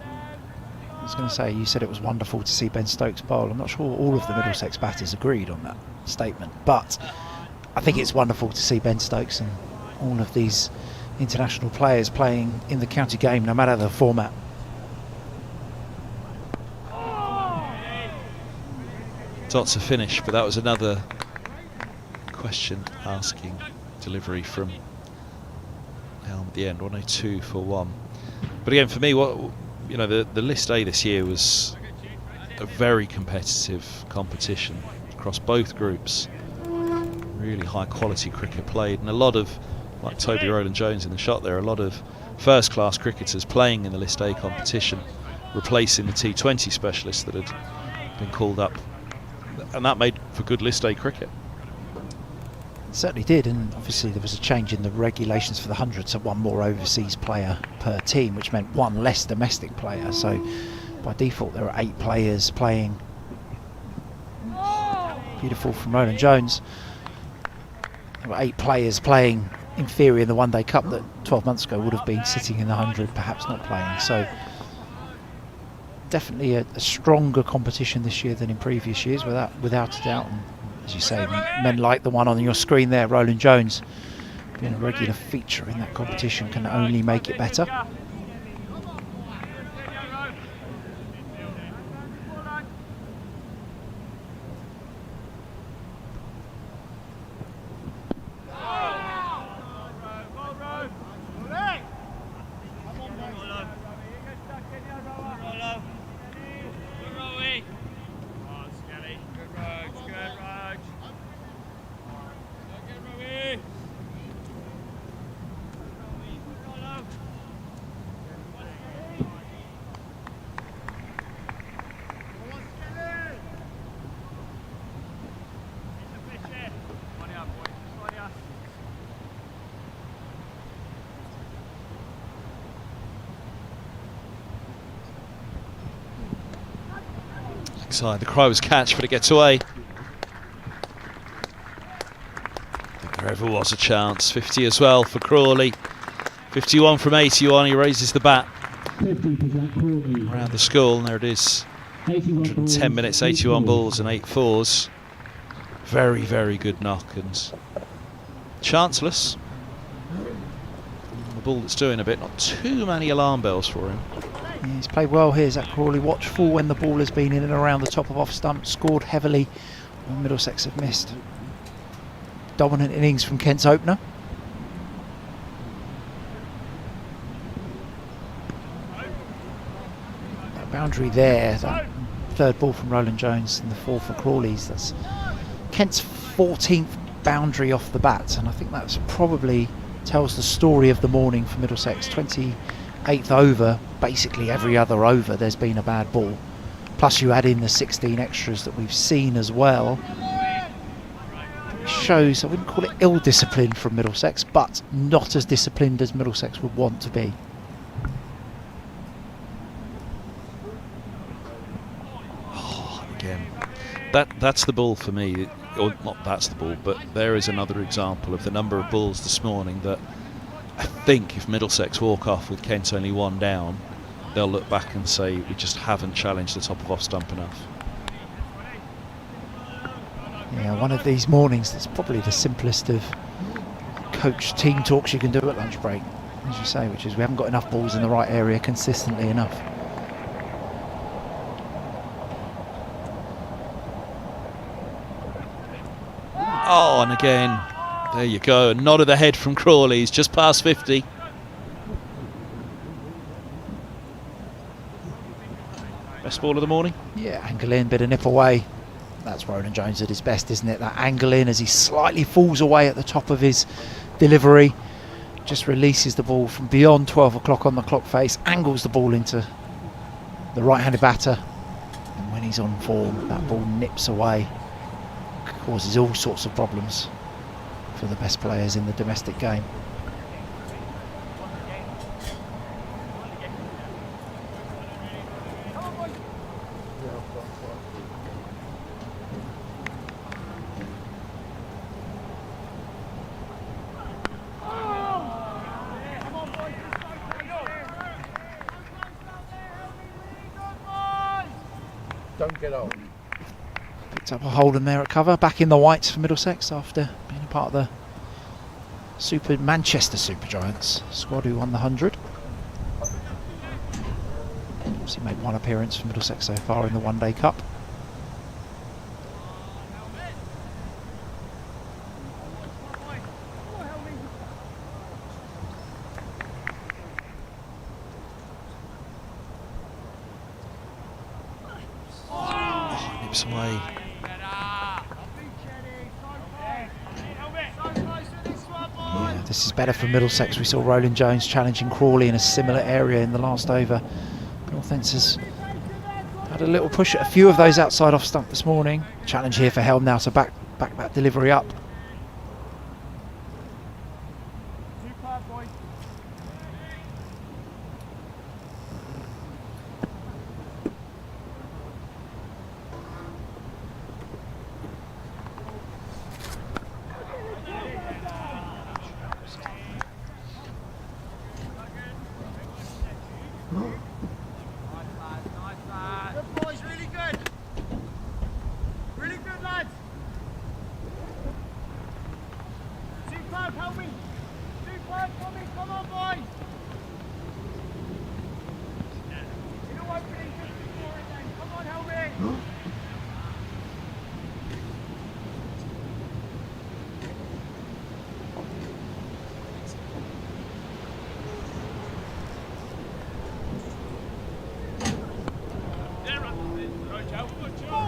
I was going to say, you said it was wonderful to see Ben Stokes bowl. I'm not sure all of the Middlesex batters agreed on that statement, but I think it's wonderful to see Ben Stokes and all of these international players playing in the county game, no matter the format. Dots a finish, but that was another question asking delivery from Helm at the end. 102 for 1. But again, for me, the list A this year was a very competitive competition across both groups. Really high quality cricket played, and a lot of, like Toby Roland Jones in the shot there, a lot of first class cricketers playing in the list A competition, replacing the T20 specialists that had been called up, and that made for good list A cricket. It certainly did, and obviously there was a change in the regulations for the 100, so one more overseas player per team, which meant one less domestic player. So by default there are 8 players playing. Beautiful from Roland Jones. There were 8 players playing, in theory, in the One Day Cup that 12 months ago would have been sitting in the 100, perhaps not playing. So definitely a stronger competition this year than in previous years, without a doubt. And as you say, men like the one on your screen there, Roland Jones, being a regular feature in that competition, can only make it better. Side. The Crows catch, but it gets away. I think there ever was a chance. 50 as well for Crawley. 51 from 81. He raises the bat around the school, and there it is. 110 minutes, 81 balls and 8 fours. Very, very good knock, and chanceless. The ball that's doing a bit. Not too many alarm bells for him. Yeah, he's played well here, Zach Crawley. Watchful when the ball has been in and around the top of off stump. Scored heavily when Middlesex have missed. Dominant innings from Kent's opener. That boundary there, that third ball from Roland Jones and the 4 for Crawley's. That's Kent's 14th boundary off the bat, and I think that's probably tells the story of the morning for Middlesex. 28th over, basically every other over there's been a bad ball. Plus you add in the 16 extras that we've seen as well. It shows, I wouldn't call it ill-disciplined from Middlesex, but not as disciplined as Middlesex would want to be. Oh, again, that's the ball for me. Or not that's the ball, but there is another example of the number of balls this morning that I think if Middlesex walk off with Kent only 1 down, they'll look back and say we just haven't challenged the top of off stump enough. Yeah, one of these mornings that's probably the simplest of coach team talks you can do at lunch break, as you say, which is we haven't got enough balls in the right area consistently enough. Oh, and again, there you go. A nod of the head from Crawley. He's just past 50. Best ball of the morning? Yeah, angle in, bit of nip away. That's Roland Jones at his best, isn't it? That angle in as he slightly falls away at the top of his delivery. Just releases the ball from beyond 12 o'clock on the clock face. Angles the ball into the right-handed batter. And when he's on form, that ball nips away. Causes all sorts of problems for the best players in the domestic game. Don't get old. Picked up a Holden there at cover, back in the whites for Middlesex after being a part of the Manchester Super Giants squad who won the 100. Obviously made 1 appearance for Middlesex so far in the One Day Cup. Oh, nips away. Yeah, this is better for Middlesex. We saw Roland Jones challenging Crawley in a similar area in the last over. Northends has had a little push at a few of those outside off stump this morning. Challenge here for Helm now to back that delivery up.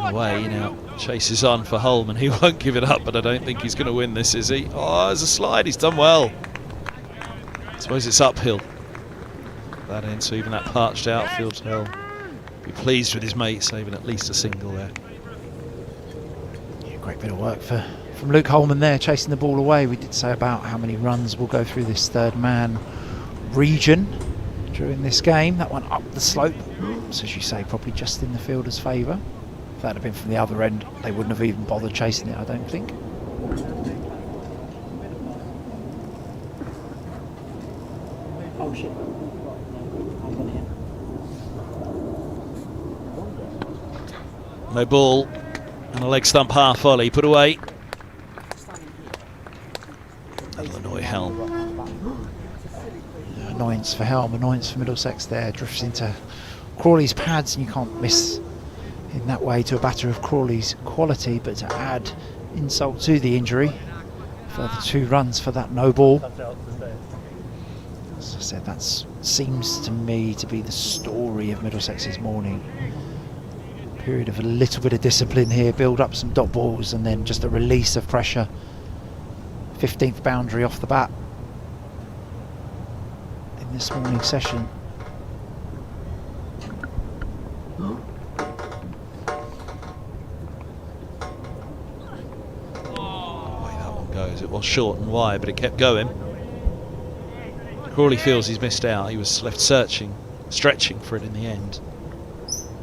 Away now, chases on for Holman. He won't give it up, but I don't think he's going to win this, is he? Oh, there's a slide. He's done well. I suppose it's uphill. That in, so even that parched outfield, he'll be pleased with his mate saving at least a single there. Yeah, great bit of work from Luke Holman there, chasing the ball away. We did say about how many runs will go through this third man region during this game. That one up the slope, so as you say, probably just in the fielder's favour. If that had been from the other end, they wouldn't have even bothered chasing it, I don't think. Oh shit. No ball, and a leg stump half volley put away. That'll annoy Helm. Annoyance for Helm, annoyance for Middlesex there. Drifts into Crawley's pads, and you can't miss in that way to a batter of Crawley's quality, but to add insult to the injury, further 2 runs for that no ball. As I said, that seems to me to be the story of Middlesex's morning. Period of a little bit of discipline here, build up some dot balls, and then just a release of pressure. 15th boundary off the bat in this morning's session. Goes. It was short and wide, but it kept going. Crawley feels he's missed out. He was left searching, stretching for it in the end.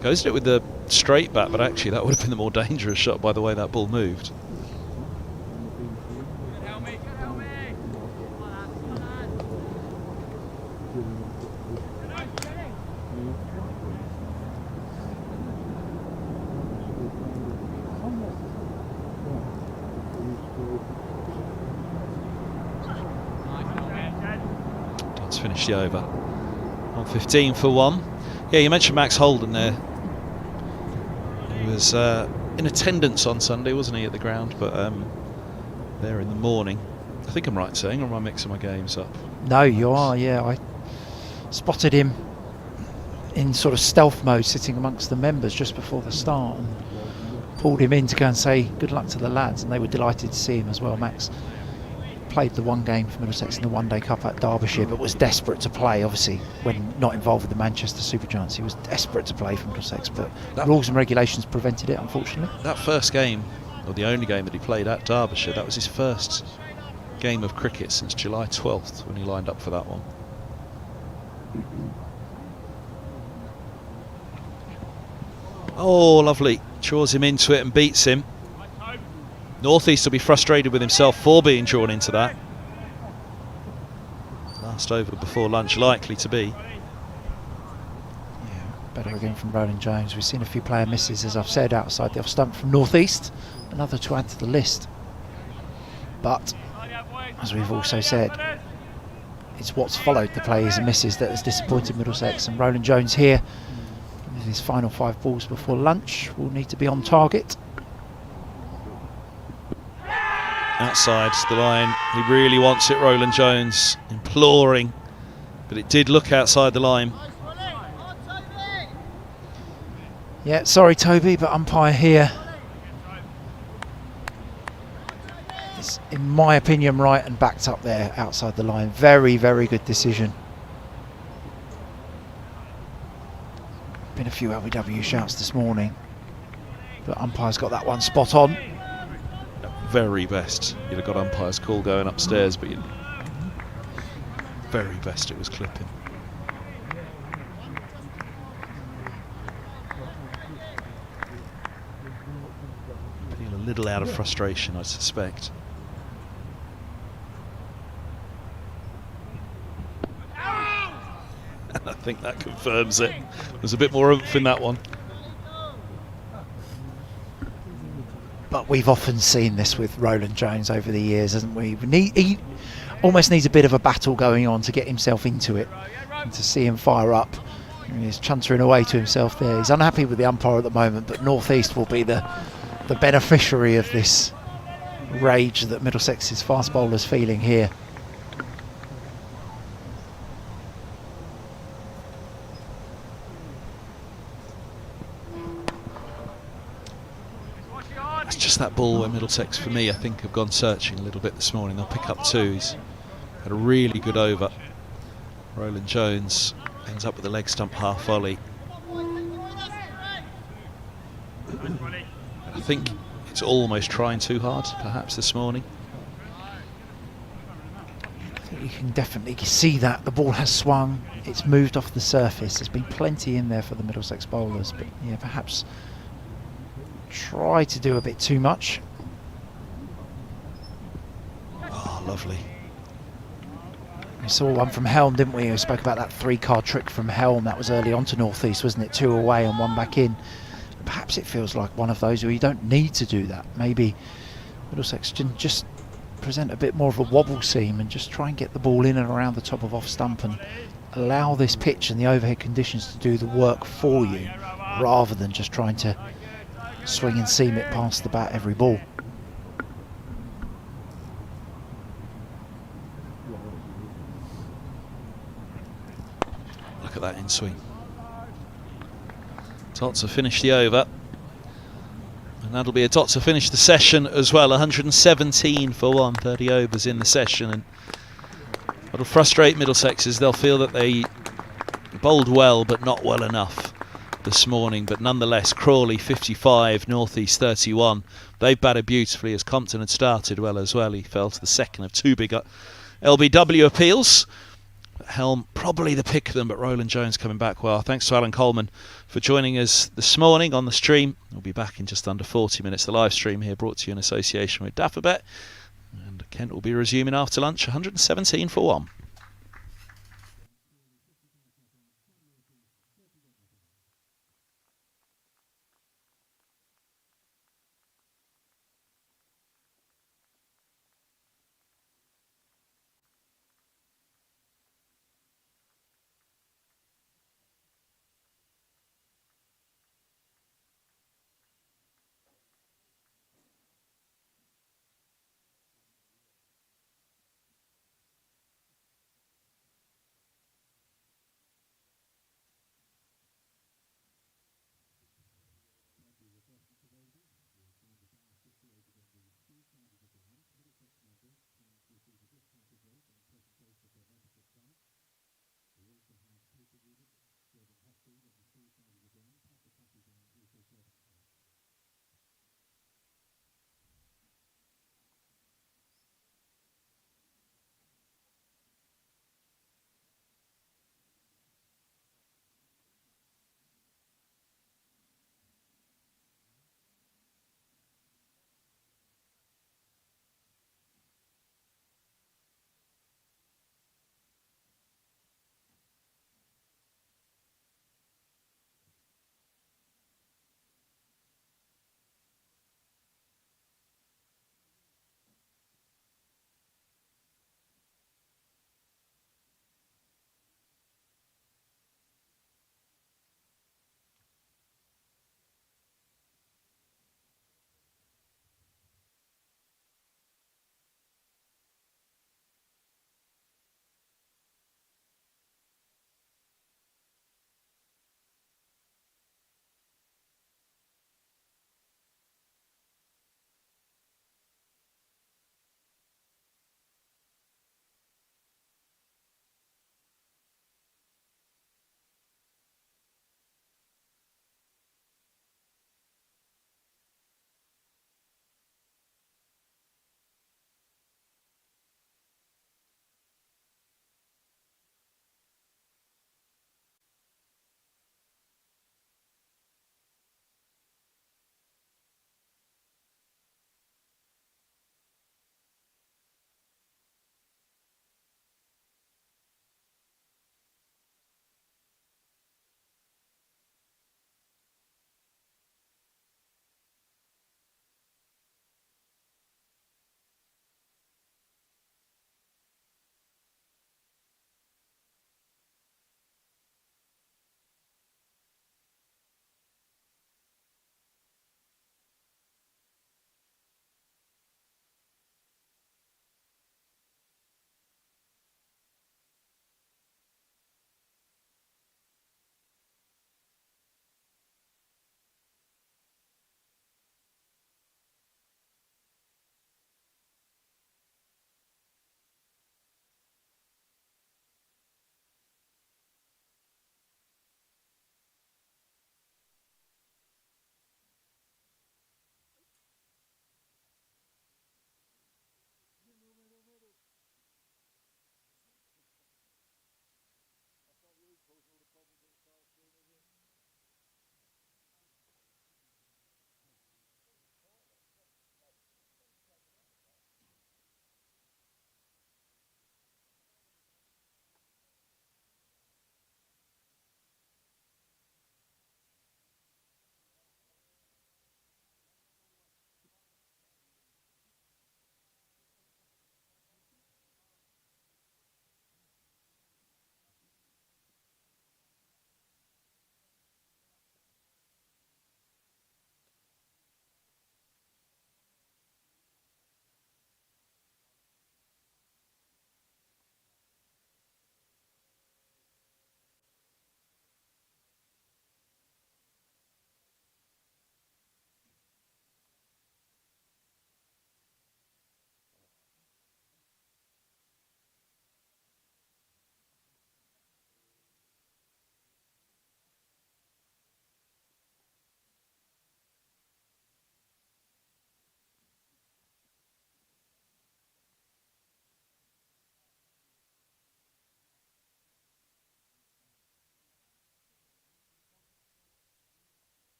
Goes to it with the straight bat, but actually that would have been the more dangerous shot by the way that ball moved. Finish the over on 15 for 1. Yeah, you mentioned Max Holden there. He was in attendance on Sunday, wasn't he, at the ground? But there in the morning. I think I'm right in saying, or am I mixing my games up? No, you are. Yeah, I spotted him in sort of stealth mode, sitting amongst the members just before the start, and pulled him in to go and say good luck to the lads, and they were delighted to see him as well. Max played the one game for Middlesex in the One Day Cup at Derbyshire, but was desperate to play, obviously, when not involved with the Manchester Supergiants. He was desperate to play for Middlesex, but rules and regulations prevented it, unfortunately. That first game, or the only game that he played at Derbyshire, that was his first game of cricket since July 12th, when he lined up for that one. Oh, lovely. Draws him into it and beats him. Northeast will be frustrated with himself for being drawn into that. Last over before lunch likely to be. Yeah, better again from Roland Jones. We've seen a few player misses, as I've said, outside the off stump from Northeast. Another to add to the list. But, as we've also said, it's what's followed the plays and misses that has disappointed Middlesex. And Roland Jones here, with his final 5 balls before lunch, will need to be on target. Outside the line, he really wants it, Roland Jones, imploring, but it did look outside the line. Yeah, sorry Toby, but umpire here is, in my opinion, right and backed up there outside the line. Very, very good decision. Been a few LBW shouts this morning, but umpire's got that one spot on. Very best. You'd have got umpire's call going upstairs, but very best it was clipping. Feel a little out of frustration, I suspect. And I think that confirms it. There's a bit more oomph in that one. But we've often seen this with Roland Jones over the years, hasn't we? He almost needs a bit of a battle going on to get himself into it, and to see him fire up. He's chuntering away to himself there. He's unhappy with the umpire at the moment, but Northeast will be the beneficiary of this rage that Middlesex's fast bowler's feeling here. Just that ball where Middlesex, for me, I think have gone searching a little bit this morning. They'll pick up 2. He's had a really good over. Roland Jones ends up with a leg stump half volley. I think it's almost trying too hard, perhaps, this morning. I think you can definitely see that. The ball has swung. It's moved off the surface. There's been plenty in there for the Middlesex bowlers, but yeah, perhaps try to do a bit too much. Oh, lovely. We saw one from Helm, didn't we? We spoke about that 3-card trick from Helm. That was early on to Northeast, wasn't it? 2 away and 1 back in. Perhaps it feels like one of those where you don't need to do that. Maybe Middlesex can just present a bit more of a wobble seam and just try and get the ball in and around the top of off stump and allow this pitch and the overhead conditions to do the work for you, rather than just trying to swing and seam it past the bat every ball. Look at that in swing. Dot to finish the over, and that'll be a dot to finish the session as well. 117 for 130 overs in the session, and what'll frustrate Middlesex is they'll feel that they bowled well but not well enough this morning. But nonetheless, Crawley 55, Northeast 31. They've batted beautifully, as Compton had started well as well. He fell to the second of 2 big LBW appeals. Helm probably the pick of them, but Roland Jones coming back well. Thanks to Alan Coleman for joining us this morning on the stream. We'll be back in just under 40 minutes. The live stream here brought to you in association with Daffabet, and Kent will be resuming after lunch. 117 for 1.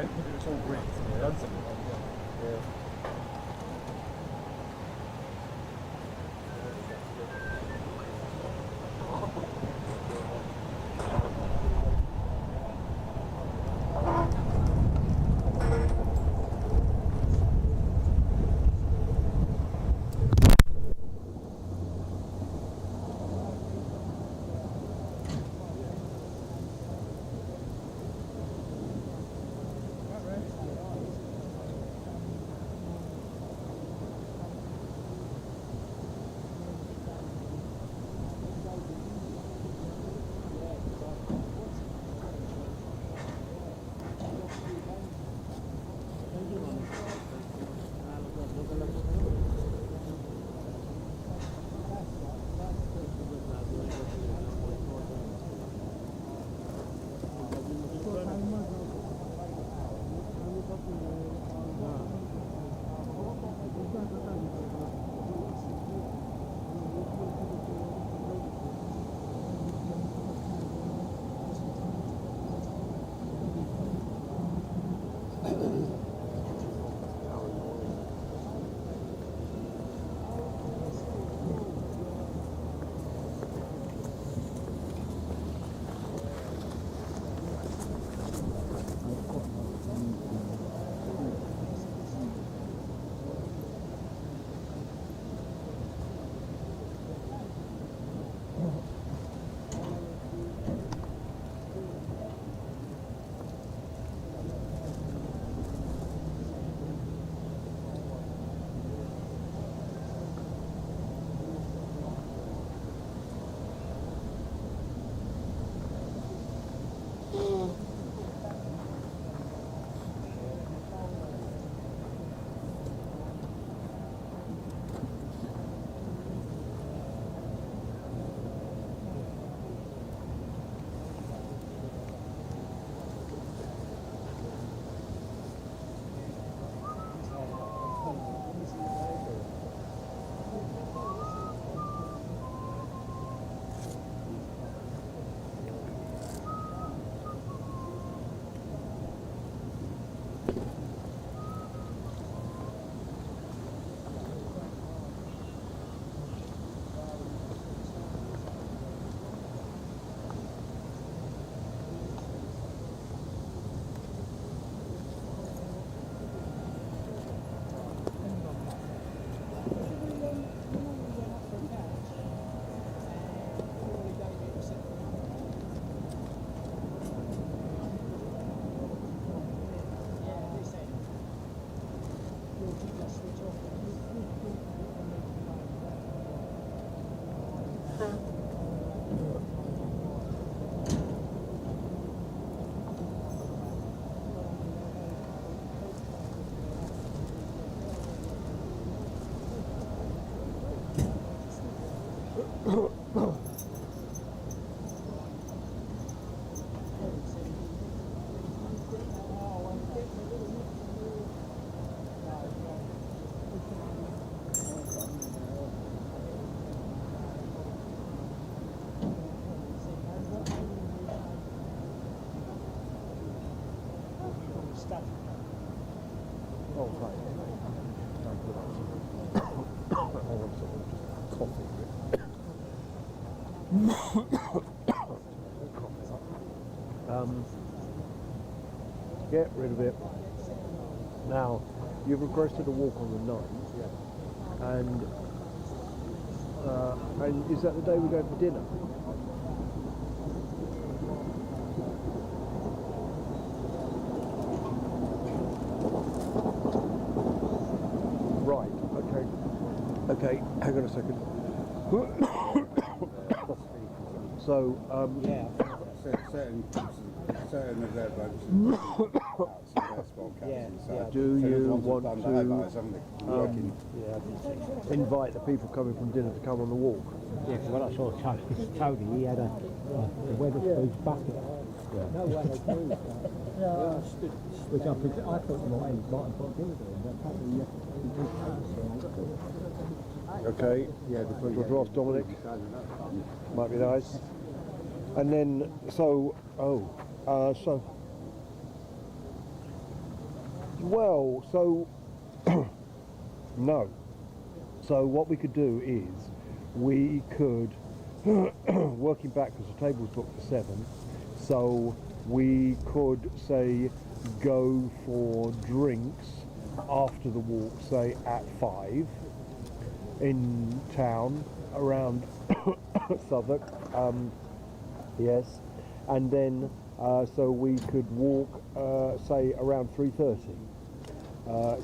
It's all green. Done something. Yeah. Get rid of it. Now, you've requested a walk on the 9th, and is that the day we're going for dinner? Right, okay, hang on a second. So, Yeah. Certain of their votes do you want to invite the people coming from dinner to come on the walk? Yeah, because when I saw Tony, he had a Weatherspoon's bucket. No way they do that. Which I thought you might have got dinner doing, but apparently Okay, yeah, we'll draw off Dominic. Might be nice. And then, no. So what we could do is, we could, working back because the table's booked for 7, so we could, say, go for drinks after the walk, say, at 5 in town around Southwark. Yes, and then so we could walk, say, around 3:30.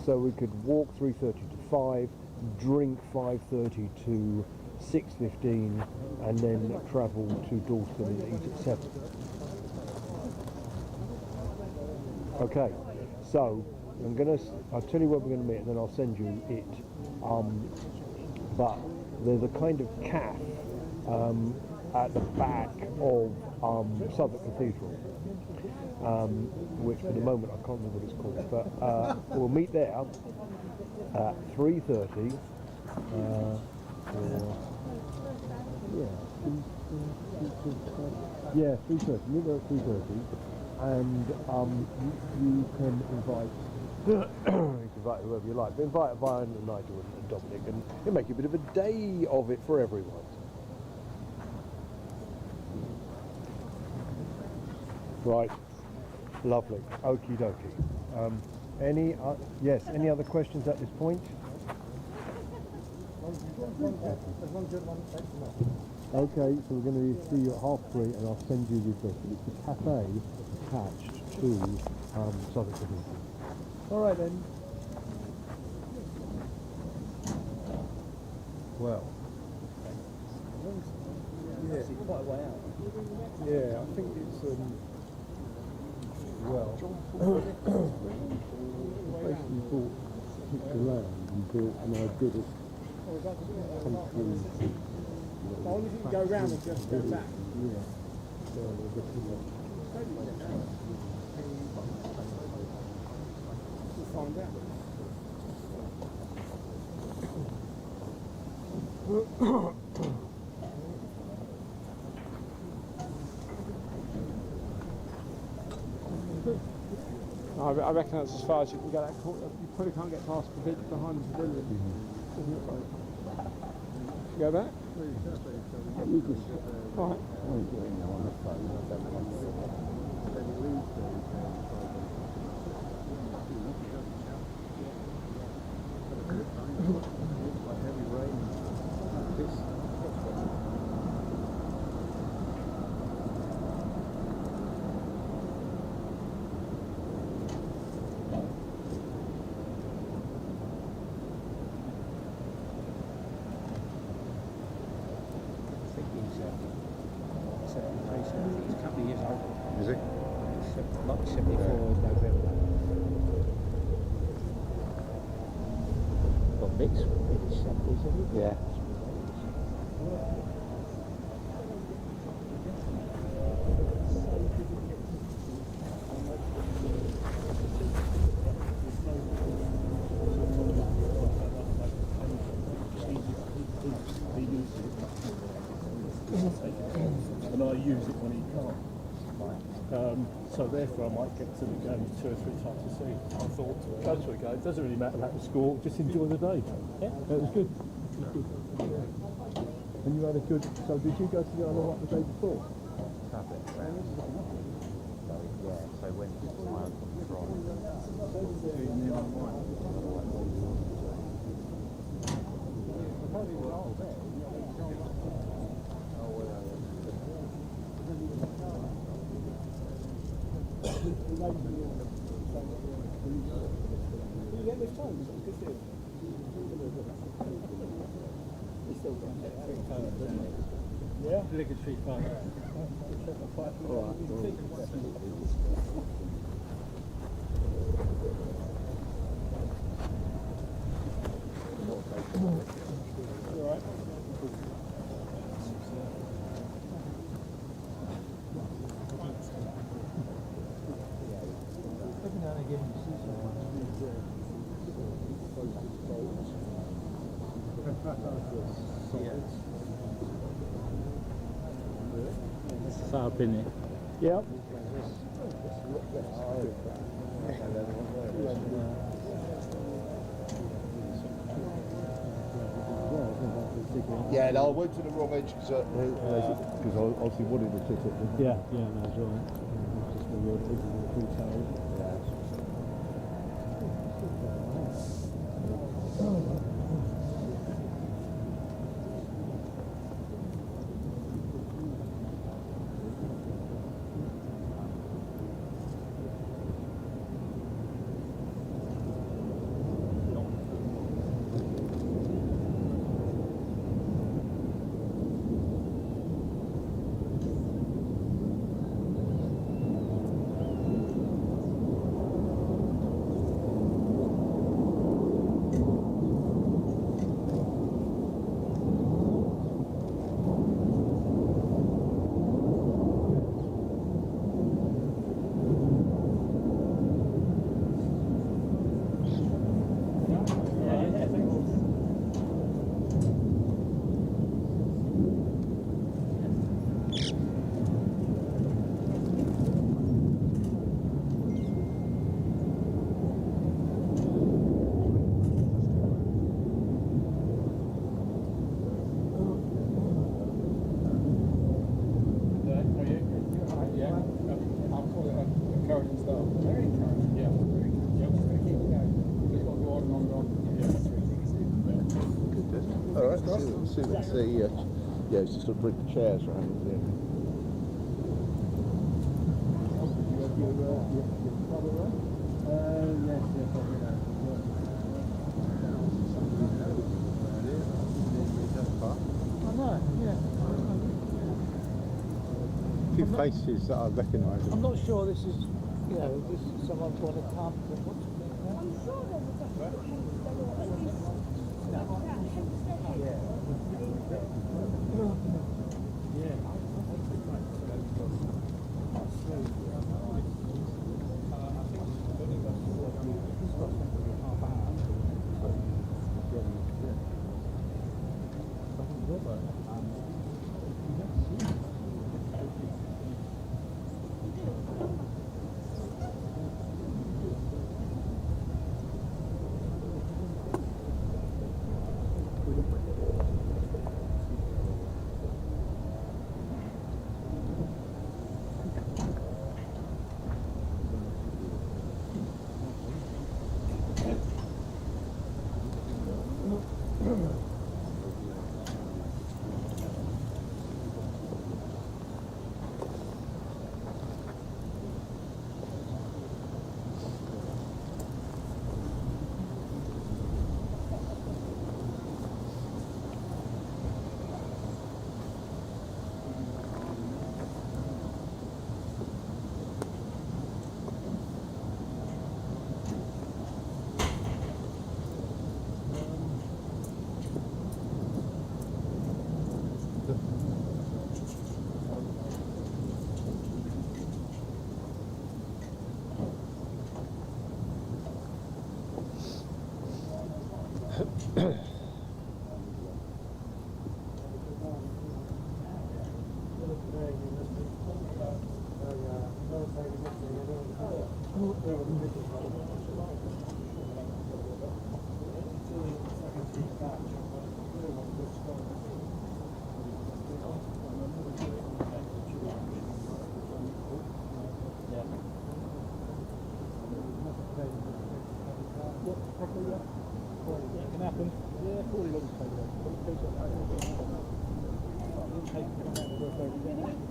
So we could walk 3:30 to 5, drink 5:30 to 6:15, and then travel to Dalston and eat at 7. Okay, so I'll tell you where we're going to meet, and then I'll send you it. But there's a kind of cafe at the back of Southwark Cathedral, which for the moment I can't remember what it's called, but we'll meet there at 3:30. 3:30. Meet there at 3:30, and you can invite. You can invite whoever you like, but invite Brian and Nigel and Dominic, and it'll make a bit of a day of it for everyone. Right, lovely, okie dokie. Any other questions at this point? Okay, so we're going to see you at 3:30, and I'll send you the address. It's the cafe attached to Southwark Cathedral. All right then. Well. Yeah. quite a way out. Yeah, I think it's basically bought the land and built, and I did it. Oh, you can go round and just go back. Yeah. We'll find out. I reckon that's as far as you can get. You probably can't get past the bit behind the pavilion. Go back? Right. He's a couple of years old. Is he? Like 74 November. Got mixed in his 70s, isn't he? Yeah. And I use it when he can't. So therefore I might get to the game 2 or 3 times a season. I thought, go to a game, it doesn't really matter about the score, just enjoy the day. Yeah, it was good. And you had a good. So did you go to the other one the day before? So when Yeah, obligatory phone. it's up in it. Yep. Yeah, no, I went to the wrong edge because I obviously wanted to sit it. Yeah, that's right. Just the road retail. Yeah, it's just to bring the chairs around there. A few faces that I recognise. I'm not sure this is, this is someone trying to come. I'm sure there was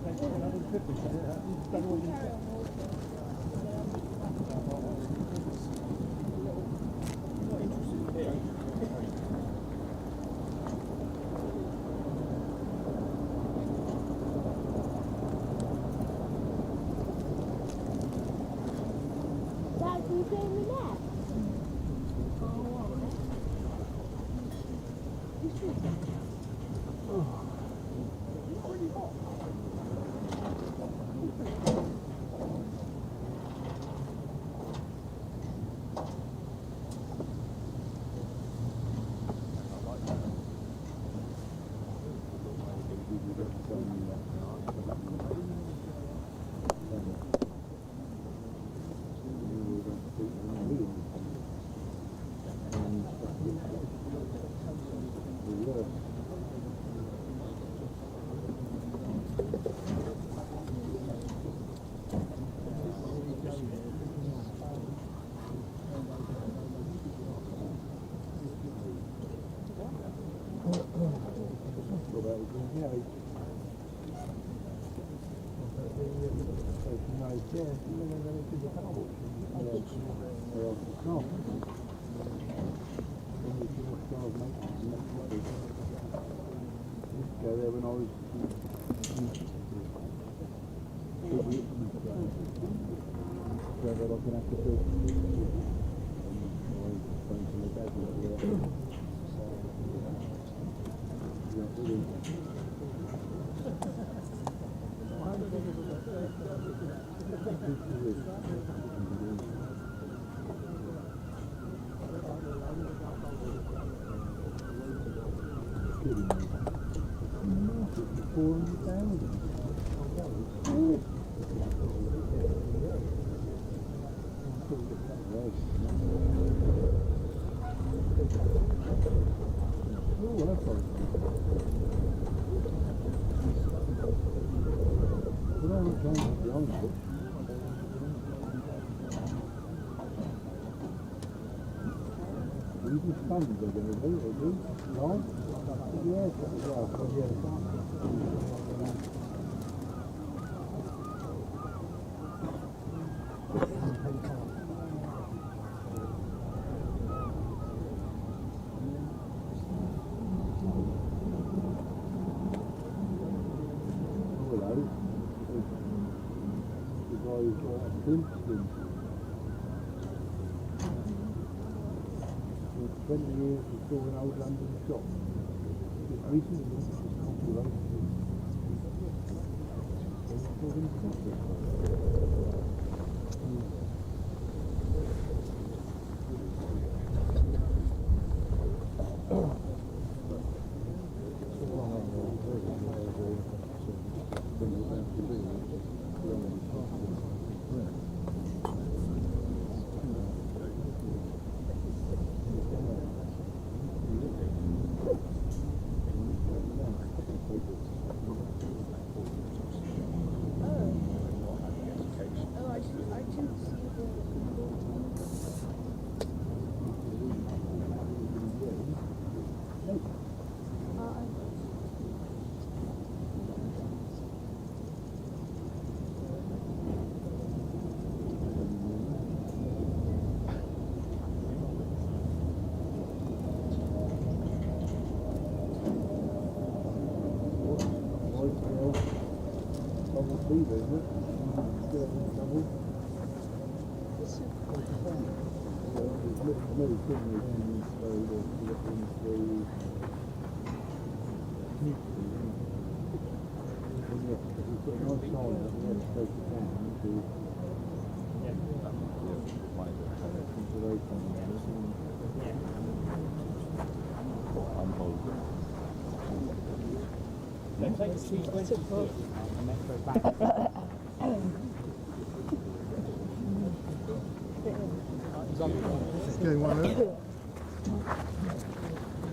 Dad, can you play in the net? Go there when I was whether I can have to do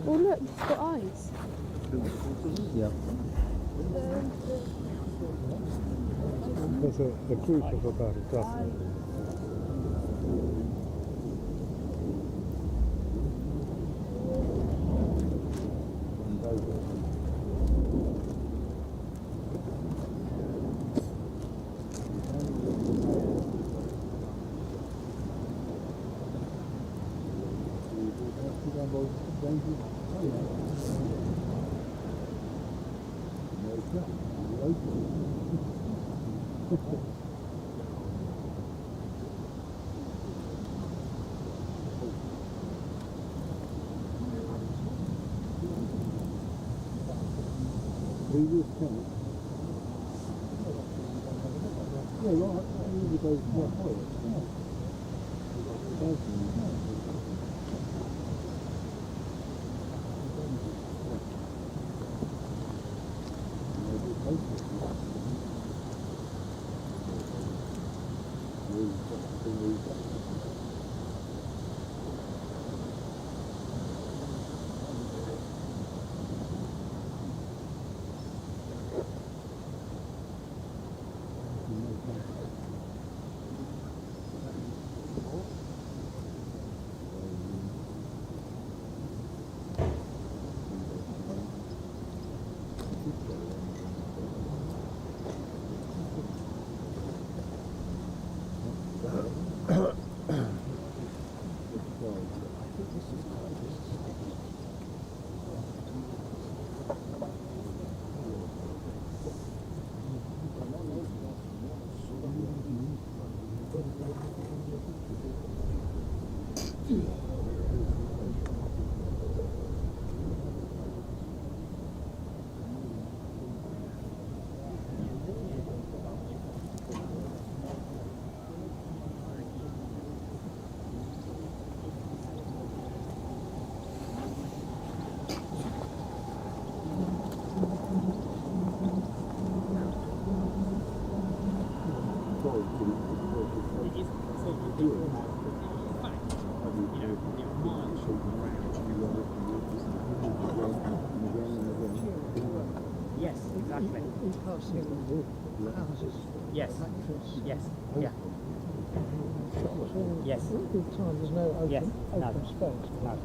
Oh look, it's got eyes. Yeah. There's a crucial about it, doesn't it? Yes, exactly. Yes. Yes. Yeah. Yes. There's no open, Yes. open No. space. No.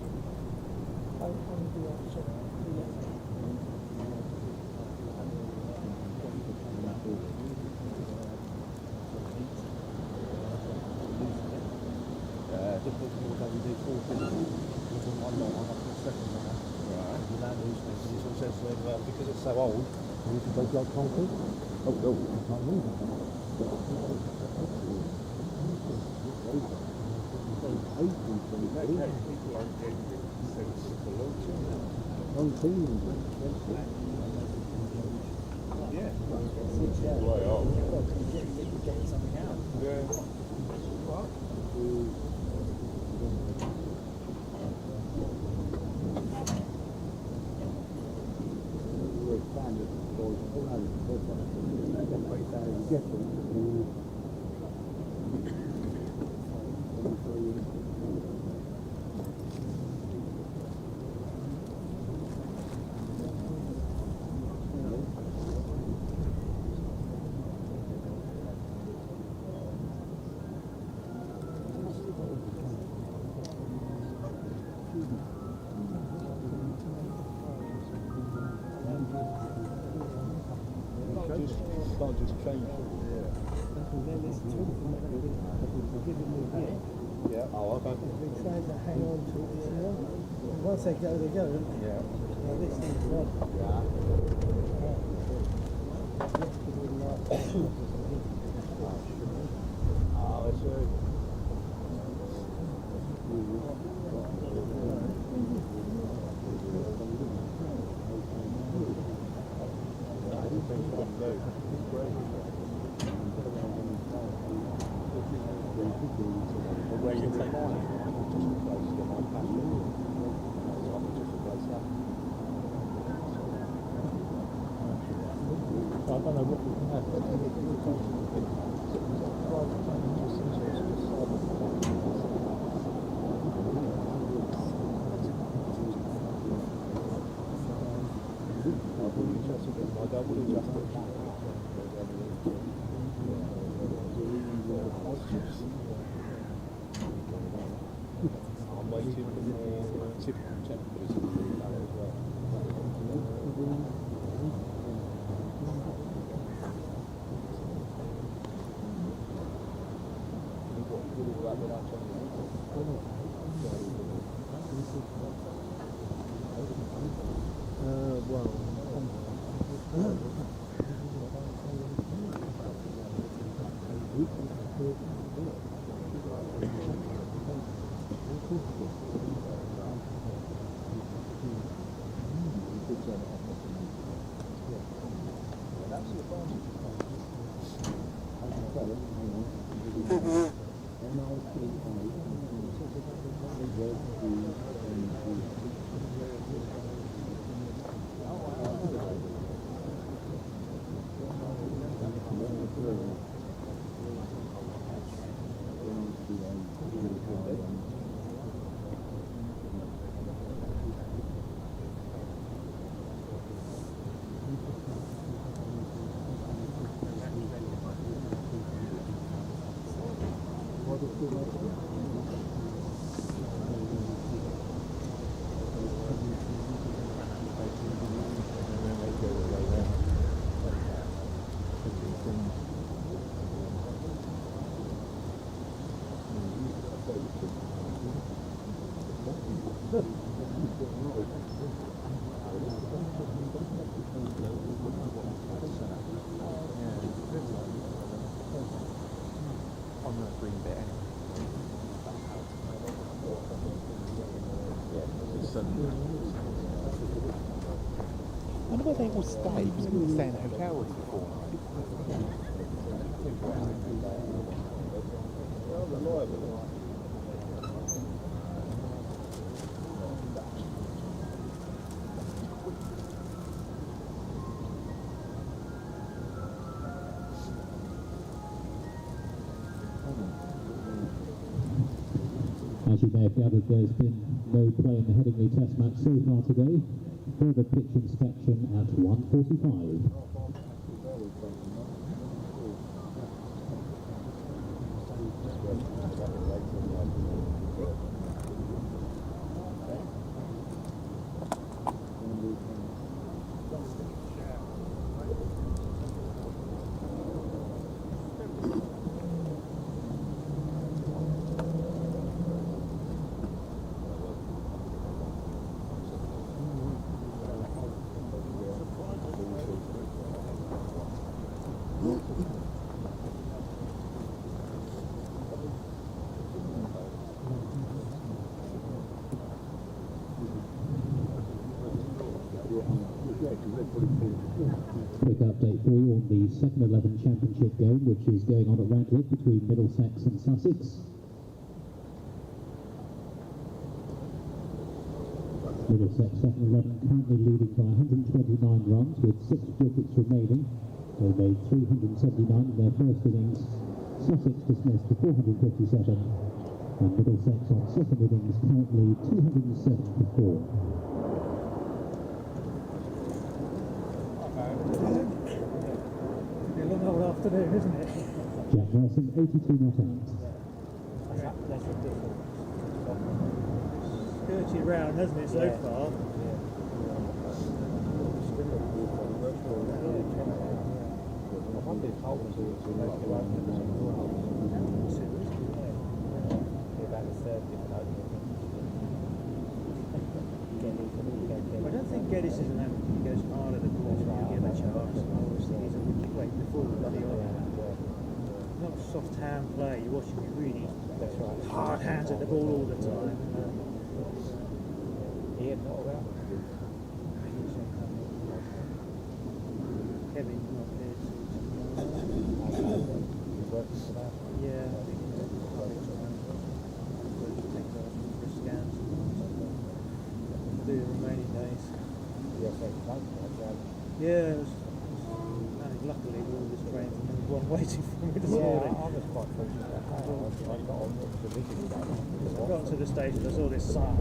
On the outside. Because it's so old, we need to break like concrete. Oh, no. You can't move Can't just change. Yeah. Oh, okay. They try to hang on to it, you know. Once they go, they go. Yeah. Now this thing's gone. Oh, I see. Where you take I don't know what we can I'm waiting for typical temperatures to be low as well. I wonder where they all stay, because we were staying at hotels before. As you may have gathered, there's been no play in the Headingley Test match so far today. Further pitch inspection at 1:45. Quick update for you on the second 11 championship game, which is going on at Radcliffe between Middlesex and Sussex. Middlesex second 11 currently leading by 129 runs with 6 wickets remaining. They made 379 in their first innings. Sussex dismissed for 457, and Middlesex on second innings currently 207 for 4. A long old afternoon, isn't it? Jack Nelson, 82 not out. That's ridiculous. Skirted round, hasn't it, so far? I don't think Geddes is an amateur. He goes harder than Paul. Give him a chance. Obviously, he's a wicket weight before the not soft hand play. You're watching me really hard hands at the ball all the time. Kevin's not there. Yeah, I think he's for scans. Do the remaining days. Yeah, luckily with all this trains and there was one waiting for me this morning. I was quite fortunate. I got to the station, I saw this sign.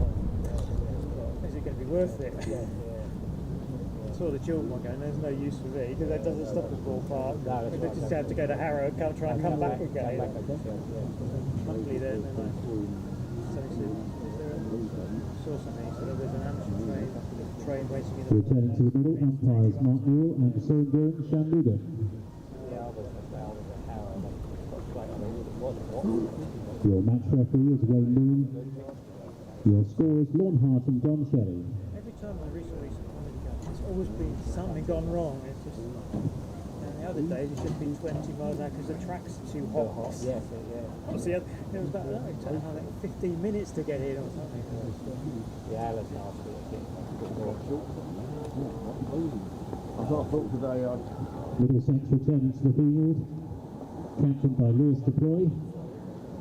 Is it going to be worth it? I saw the children one going, there's no use for me because that doesn't stop at Ball Park. We just have to go to Harrow and try and come back again. Luckily then, I saw something, so there was an amateur train waiting in the returning to the middle, umpires Mark Newell and Sorenburn Shanmuga. Your match referee is Wayne Moon. Your scorers Lorne Hart and Don Shelley. Every time I recently it's always been something gone wrong. It's just, and the other days it's just been 20 miles an hour because the track's too hot. Yes, yeah. See, it was about it took like 15 minutes to get in or something. Yeah, that's nasty. I thought today Middlesex returning to the field, captained by Lewis DePloy.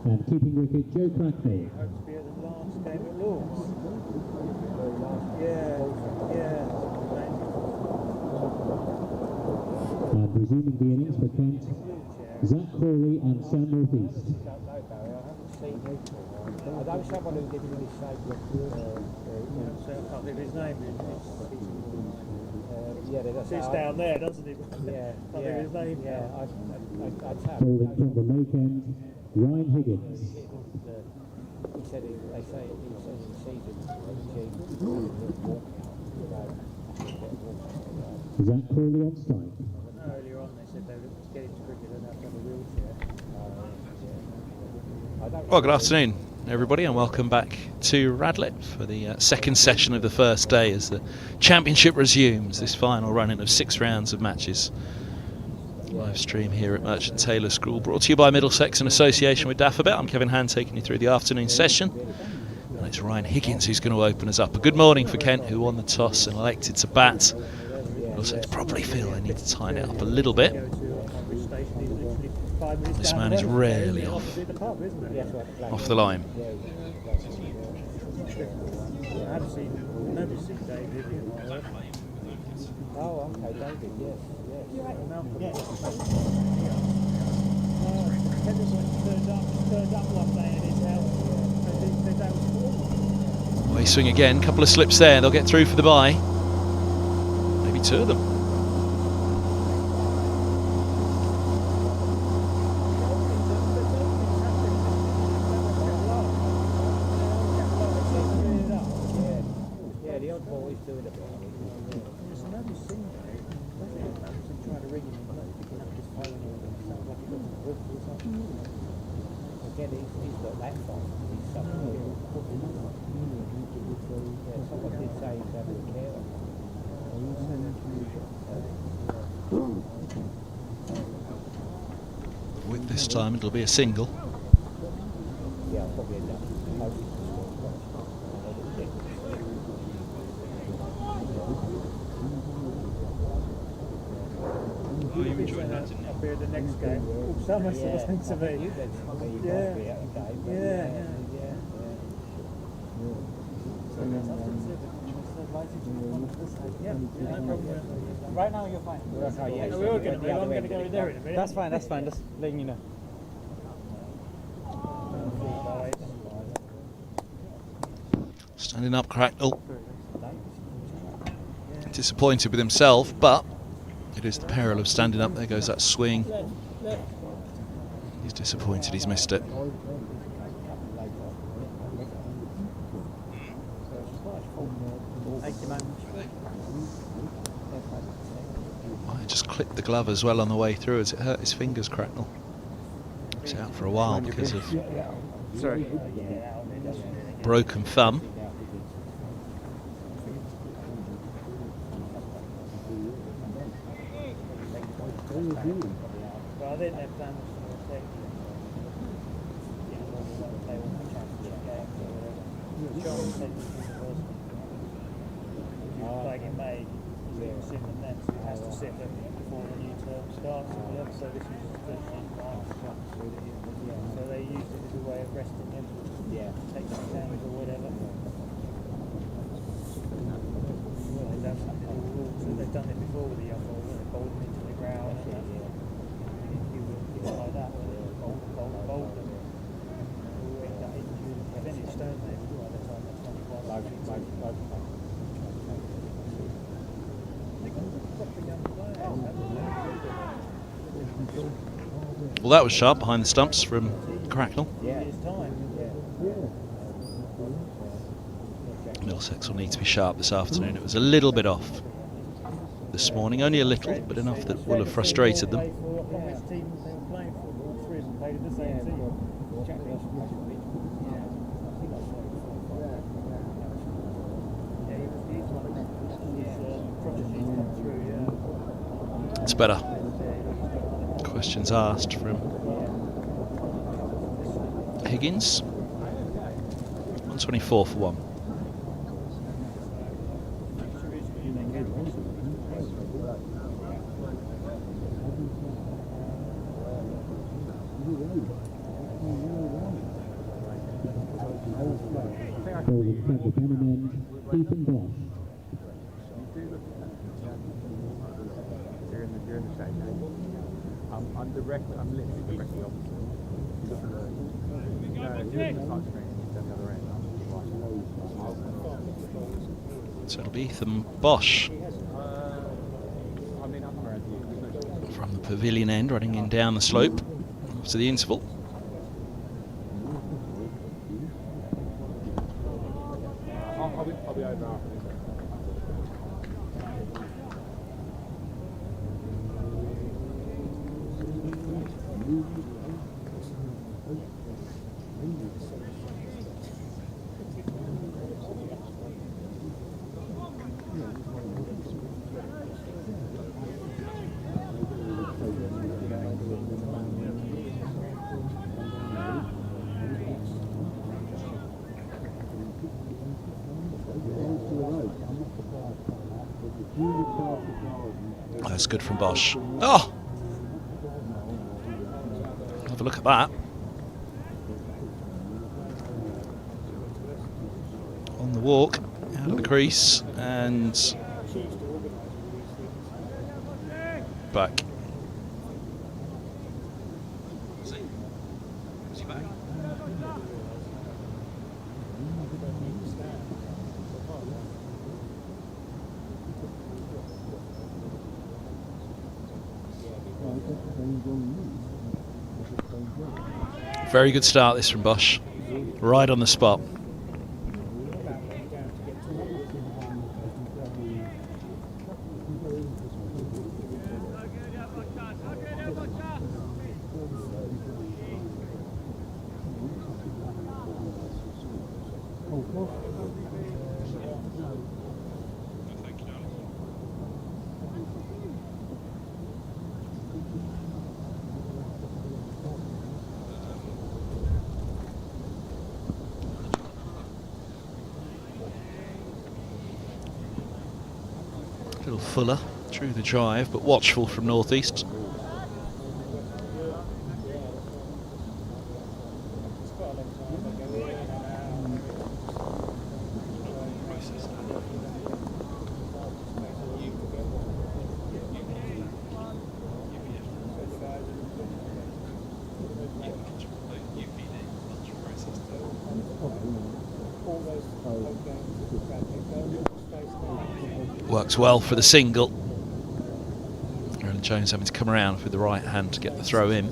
And keeping wicket, Joe Cracknell. Hopes to be at the last game at Lords. Yeah. And resuming the innings for Kent, Zach Crawley and Sam Northeast. I know someone who lives in this shape. I can't think of his name. Sits down there, doesn't he? Yeah. Can't think of his name. Yeah, I'd say. Bowling from the lake end, Ryan Higgins. He said they say he says the season Zach Crawley on strike. Earlier on they said they were to get into cricket and have to have a wheelchair. Well, good afternoon, everybody, and welcome back to Radlett for the second session of the first day as the championship resumes this final running of 6 rounds of matches. Live stream here at Merchant Taylor School, brought to you by Middlesex in association with Daffabet. I'm Kevin Hand, taking you through the afternoon session. And it's Ryan Higgins who's going to open us up. A good morning for Kent, who won the toss and elected to bat. Middlesex probably feel they need to tighten it up a little bit. This man is rarely off the line. I've never seen Dave Vivian like that. Oh, okay, David, yes. Kevin's turned up one day in his house. Away swing again, couple of slips there, they'll get through for the bye. Maybe 2 of them. With this time it'll be a single. Yeah, probably end up Oh, you enjoyed that, didn't you? I'll be at the next game. Summer sort of thing to me. Yeah. Right now you're fine. Okay, yeah. We're all going to be. I'm going to go in there in a minute. That's fine, just letting you know. Standing up, Cracknell. Disappointed with himself, but it is the peril of standing up. There goes that swing. He's disappointed he's missed it. I just clipped the glove as well on the way through as it hurt his fingers, Cracknell. He's out for a while because of broken thumb. But I think their plan was to protect they won the championship game or whatever. John said this was the first playing in May, he's sitting in nets, he has to sit them before the new term starts or whatever, so this was the 13th March. So they used it as a way of resting him, take some exams or whatever. They've done it before with the young boys, they bowled them into the ground and that. Like that, bowl them. Finished, don't they? By the time they're 21. Well, that was sharp behind the stumps from Cracknell. Middlesex will need to be sharp this afternoon. It was a little bit off this morning, only a little, but enough that will have frustrated them. It's better. Questions asked from Higgins. 124 for 1. Bowling from the Benham end, Ethan Bosch. During the shade, I'm literally directly opposite. So it'll be Ethan Bosch from the pavilion end, running in down the slope to the interval. I'll be over after. That's good from Bosch. Oh! Have a look at that. On the walk, out of the crease, and back. Very good start this from Bosch, right on the spot. A little fuller through the drive, but watchful from northeast. Works well for the single. Roland Jones having to come around with the right hand to get the throw in.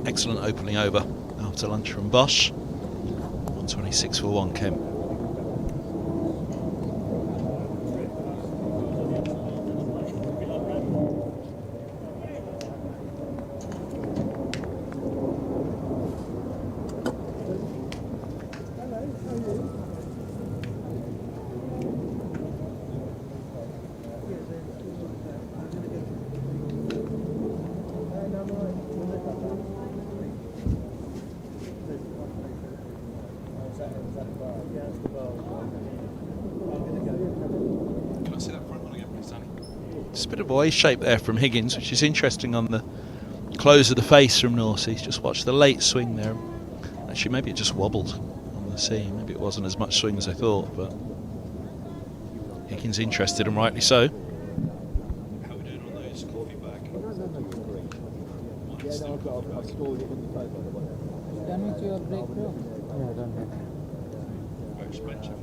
Excellent opening over after lunch from Bosch. 126 for 1 Kemp. Just a bit of a wave shape there from Higgins, which is interesting on the close of the face from Northseas. Just watch the late swing there. Actually, maybe it just wobbled on the sea. Maybe it wasn't as much swing as I thought, but Higgins interested, and rightly so. How are we doing on those coffee bag? Very expensive.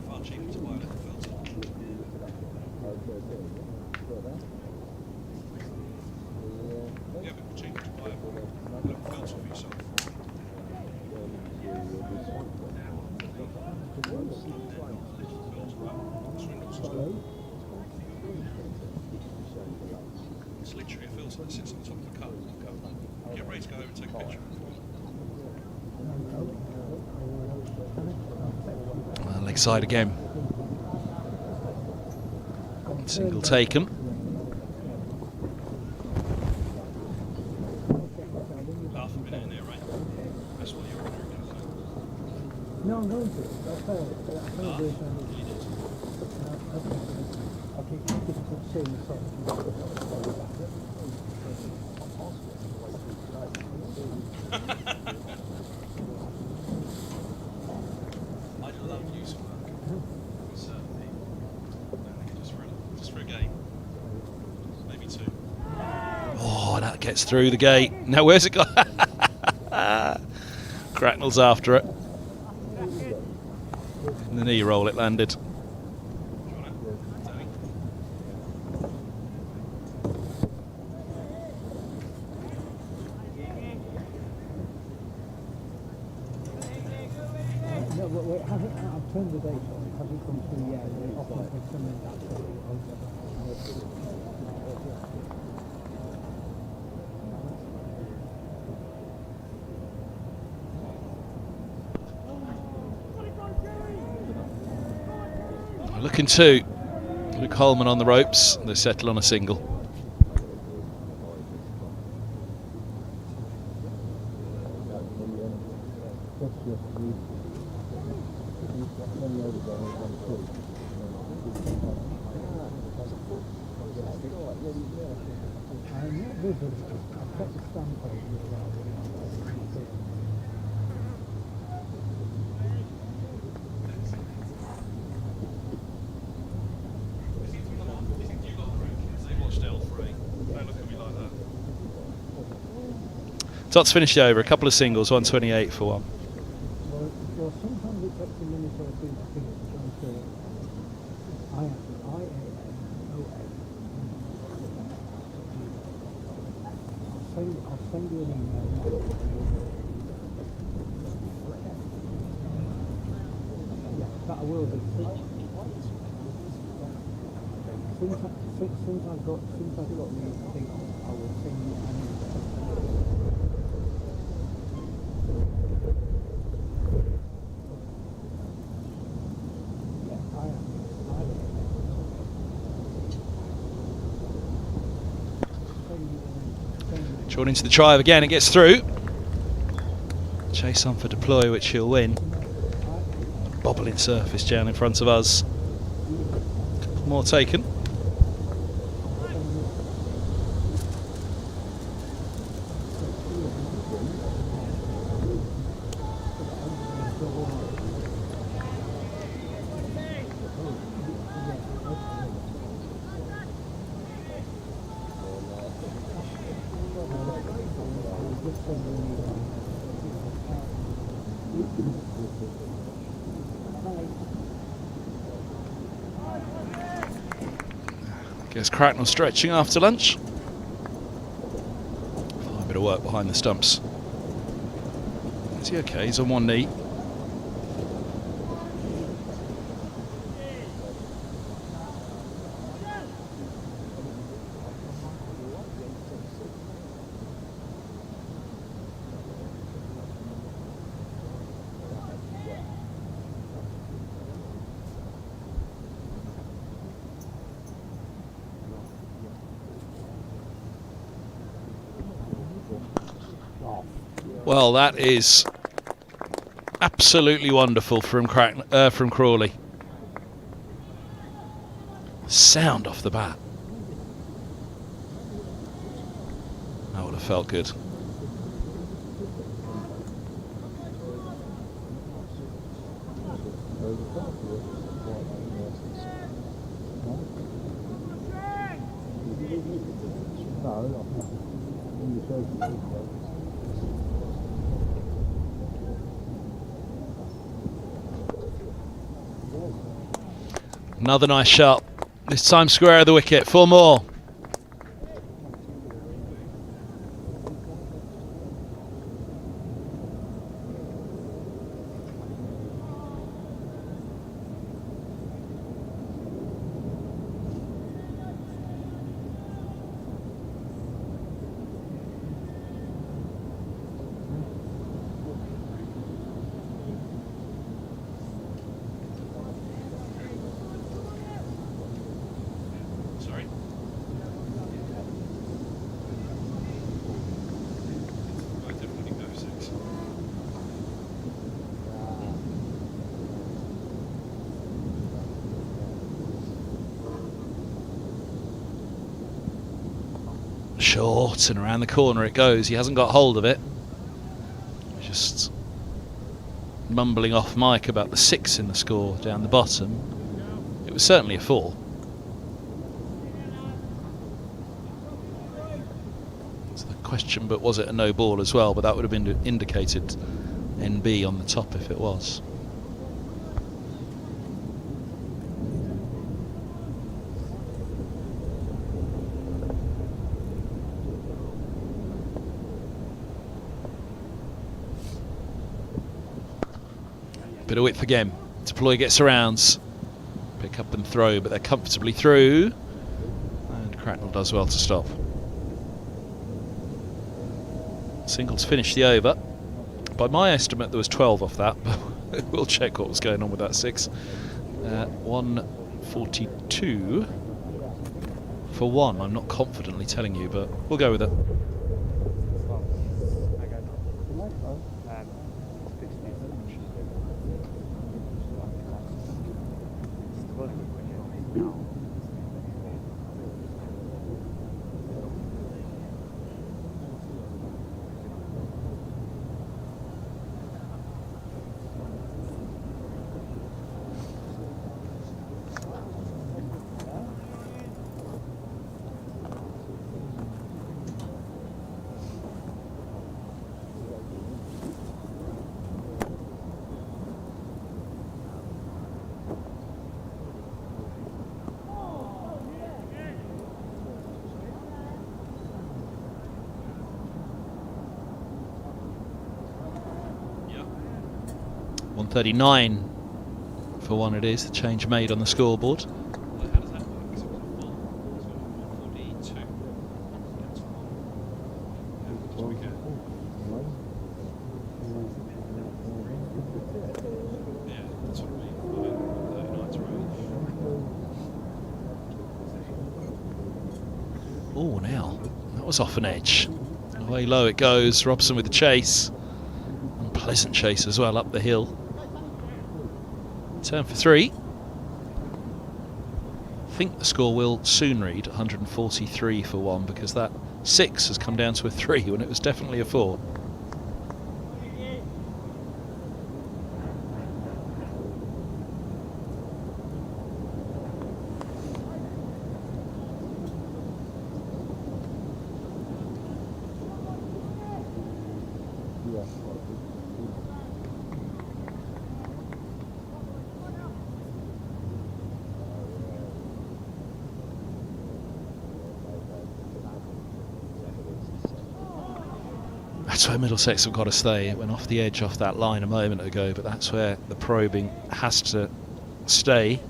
Far cheaper to buy a little filter. Yeah, but cheaper to buy a little filter for yourself. It's literally, it feels like it sits on top of the cup. Get ready to go over and take a picture. Leg side again. Single taken. Half a minute in there, right? That's what you're ordering. No, I'm going to. I'll do it. I'll keep seeing the song. I'd love you some work. Certainly. Just for a game. Maybe two. Oh, that gets through the gate. Now where's it gone? Cracknell's after it. In the knee roll it landed. No, wait, I've turned the date on. It hasn't come through yet. They often take some in that. Looking to Luke Holman on the ropes. They settle on a single. Tots finished over, a couple of singles, 128 for one. Well, sometimes it takes a minute or two to finish the transfer. I'll send you an email now. Yeah, that I will do. Since I've got the thing, I will send you an email. Drawn into the drive again, it gets through. Chase on for deploy, which he'll win. Bobbling surface down in front of us. Couple more taken. Guess Cracknell stretching after lunch. A bit of work behind the stumps. Is he okay? He's on one knee. Well, that is absolutely wonderful from Crawley. Sound off the bat. That would have felt good. Another nice shot. This time square of the wicket. 4 more. short, and around the corner it goes. He hasn't got hold of it. Just mumbling off mic about the 6 in the score down the bottom. It was certainly a 4. So the question, but was it a no ball as well? But that would have been indicated NB on the top if it was. Bit of width again. Deploy gets around. Pick up and throw, but they're comfortably through. And Cracknell does well to stop. Singles finished the over. By my estimate, there was 12 off that, but we'll check what was going on with that 6. 142 for 1. I'm not confidently telling you, but we'll go with it. .139 for 1 it is, the change made on the scoreboard. How does that work? So 142. Yeah, that's what I mean. 39 to 8. Oh, now that was off an edge. Way low it goes. Robson with the chase. Unpleasant chase as well up the hill. Turn for 3. I think the score will soon read 143 for 1 because that 6 has come down to a 3 when it was definitely a 4. That's where Middlesex have got to stay. It went off the edge off that line a moment ago, but that's where the probing has to stay.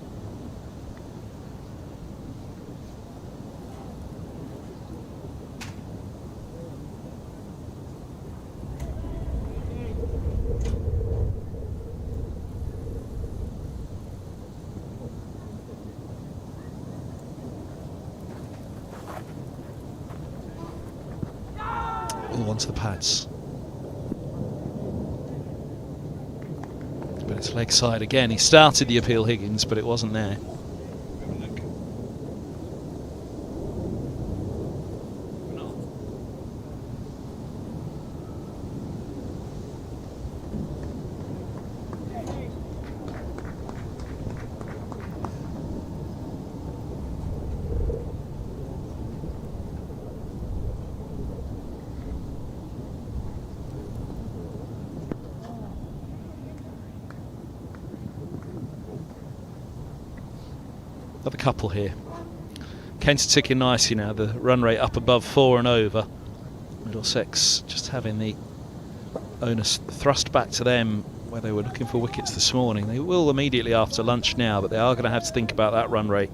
Onto the pads. But it's leg side again. He started the appeal, Higgins, but it wasn't there. Another couple here. Kent's ticking nicely now, the run rate up above 4 and over. Middlesex just having the onus thrust back to them where they were looking for wickets this morning. They will immediately after lunch now, but they are going to have to think about that run rate.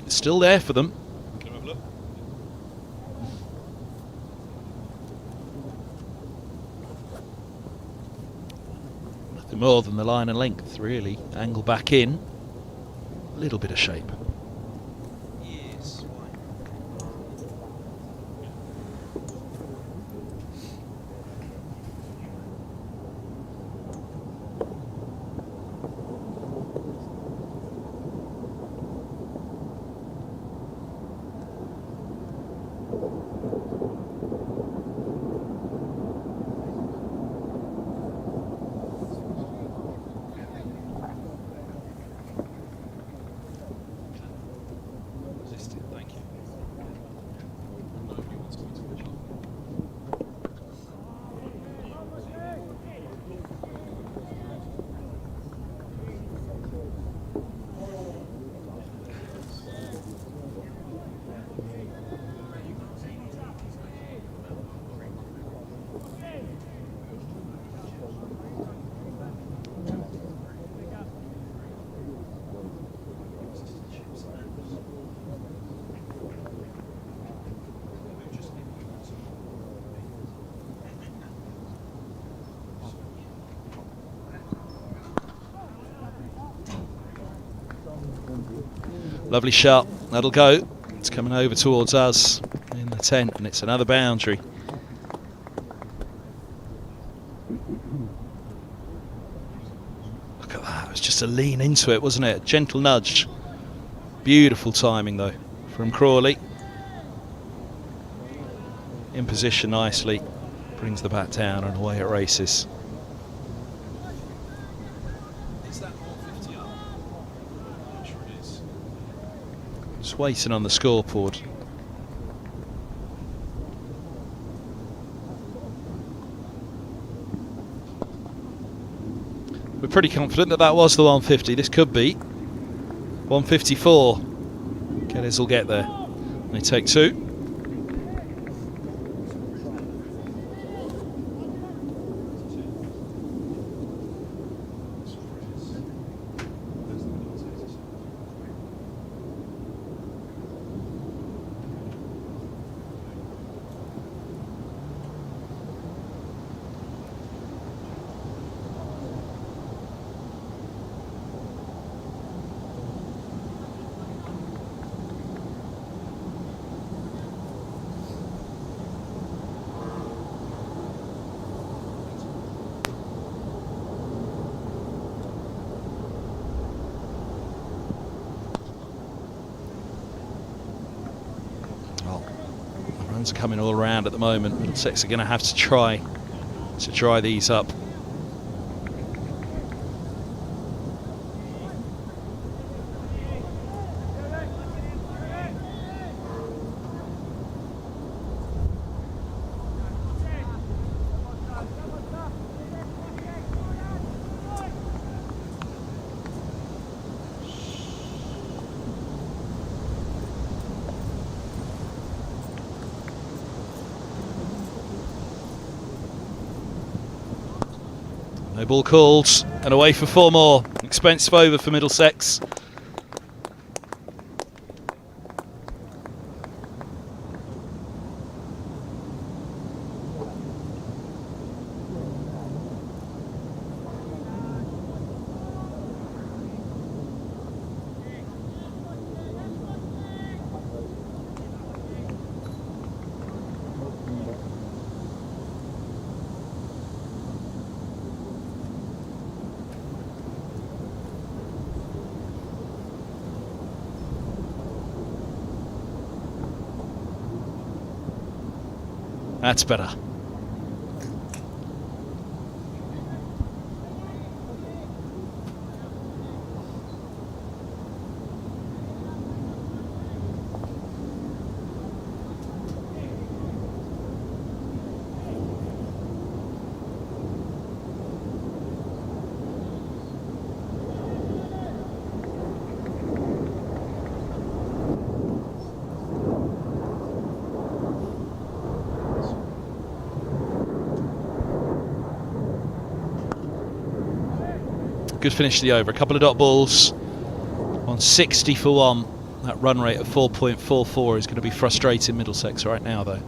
Still there for them. Can I have a look? more than the line and length, really. Angle back in, a little bit of shape. Lovely shot, that'll go. It's coming over towards us in the tent, and it's another boundary. Look at that, it was just a lean into it, wasn't it? A gentle nudge. Beautiful timing though from Crawley. In position nicely, brings the bat down and away it races. Just waiting on the scoreboard. We're pretty confident that that was the 150. This could be 154. Keddes will get there. They take two. Runs are coming all around at the moment. Middlesex are going to have to try to dry these up. No ball called, and away for four more. Expensive over for Middlesex. That's better. Good finish to the over. A couple of dot balls on 60 for one. That run rate of 4.44 is going to be frustrating Middlesex right now, though.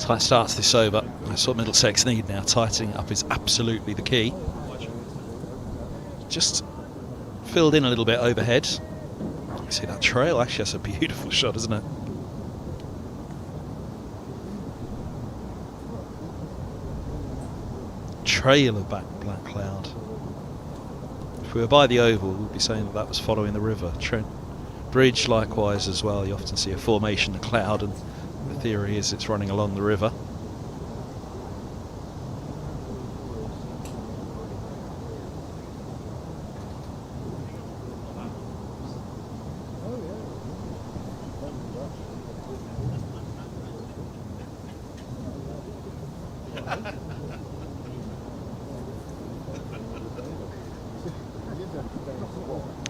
Tight starts this over. That's what Middlesex need now. Tightening it up is absolutely the key. Just filled in a little bit overhead. You see that trail? Actually, that's a beautiful shot, isn't it? Trail of black cloud. If we were by the oval, we'd be saying that was following the river. Trent Bridge, likewise as well. You often see a formation of cloud, and the theory is it's running along the river.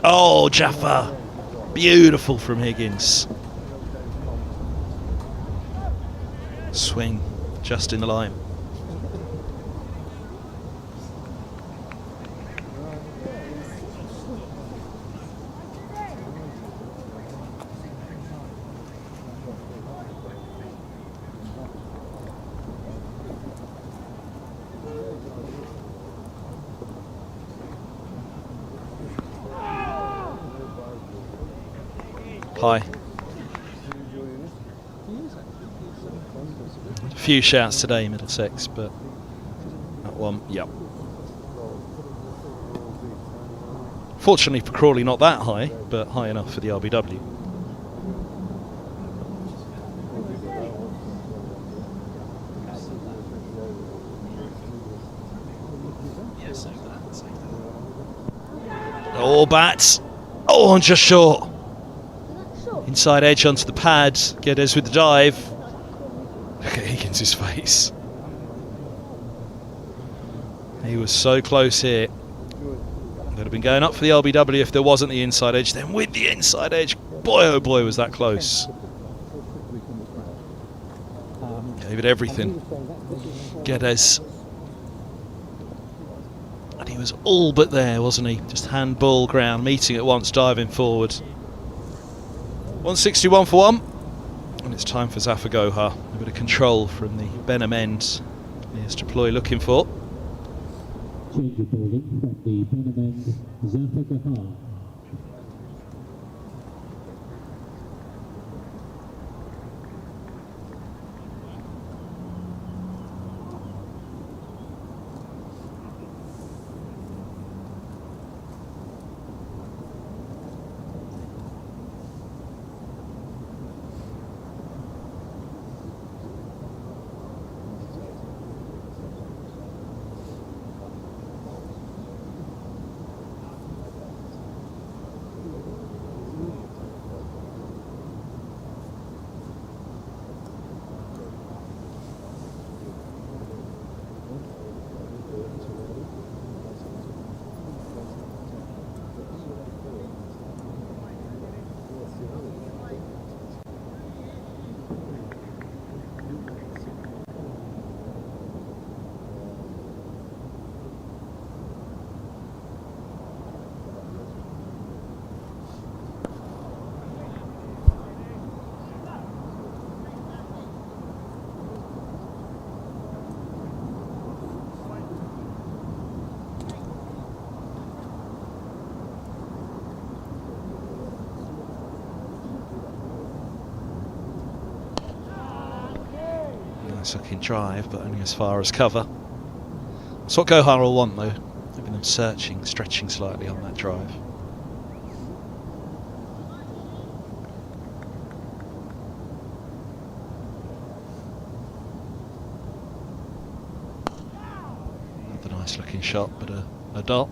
Oh, Jaffa! Beautiful from Higgins. Swing just in the line. High. A few shouts today, Middlesex, but that one, yep. Fortunately for Crawley, not that high, but high enough for the RBW. Oh, bats. Oh, and just short. Inside edge onto the pad. Geddes with the dive. Look at Higgins' face. He was so close here. Would have been going up for the LBW if there wasn't the inside edge. Then with the inside edge, boy oh boy was that close. Gave it everything. Geddes. And he was all but there, wasn't he? Just handball ground, meeting at once, diving forward. 161 for one. And it's time for Zafar Gohar. A bit of control from the Benham end. Here's Deploy looking for. Change of bowling from the Benham end, Zafar Gohar. Looking drive, but only as far as cover. That's what Gohar will want, though. Having them searching, stretching slightly on that drive. Another nice looking shot, but a dot.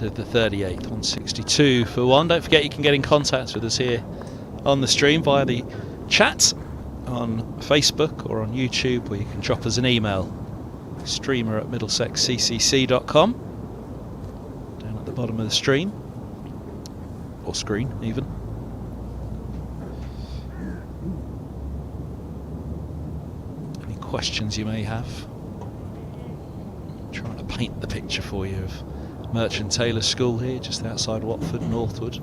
end of the 38th, 162 for 1. Don't forget you can get in contact with us here on the stream via the chat on Facebook or on YouTube, where you can drop us an email, streamer@middlesexccc.com, down at the bottom of the stream, or screen even. Any questions you may have? I'm trying to paint the picture for you of Merchant Taylor School here, just outside Watford, Northwood.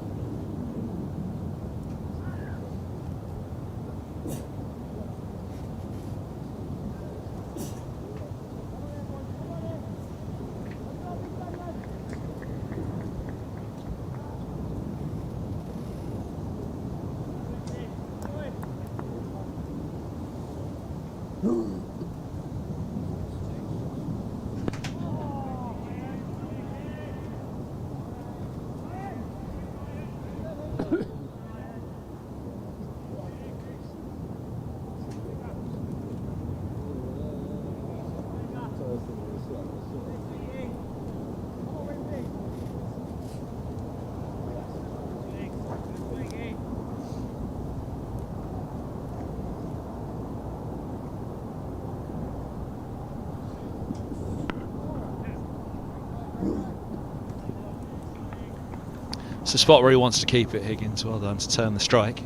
It's a spot where he wants to keep it, Higgins. Well done to turn the strike.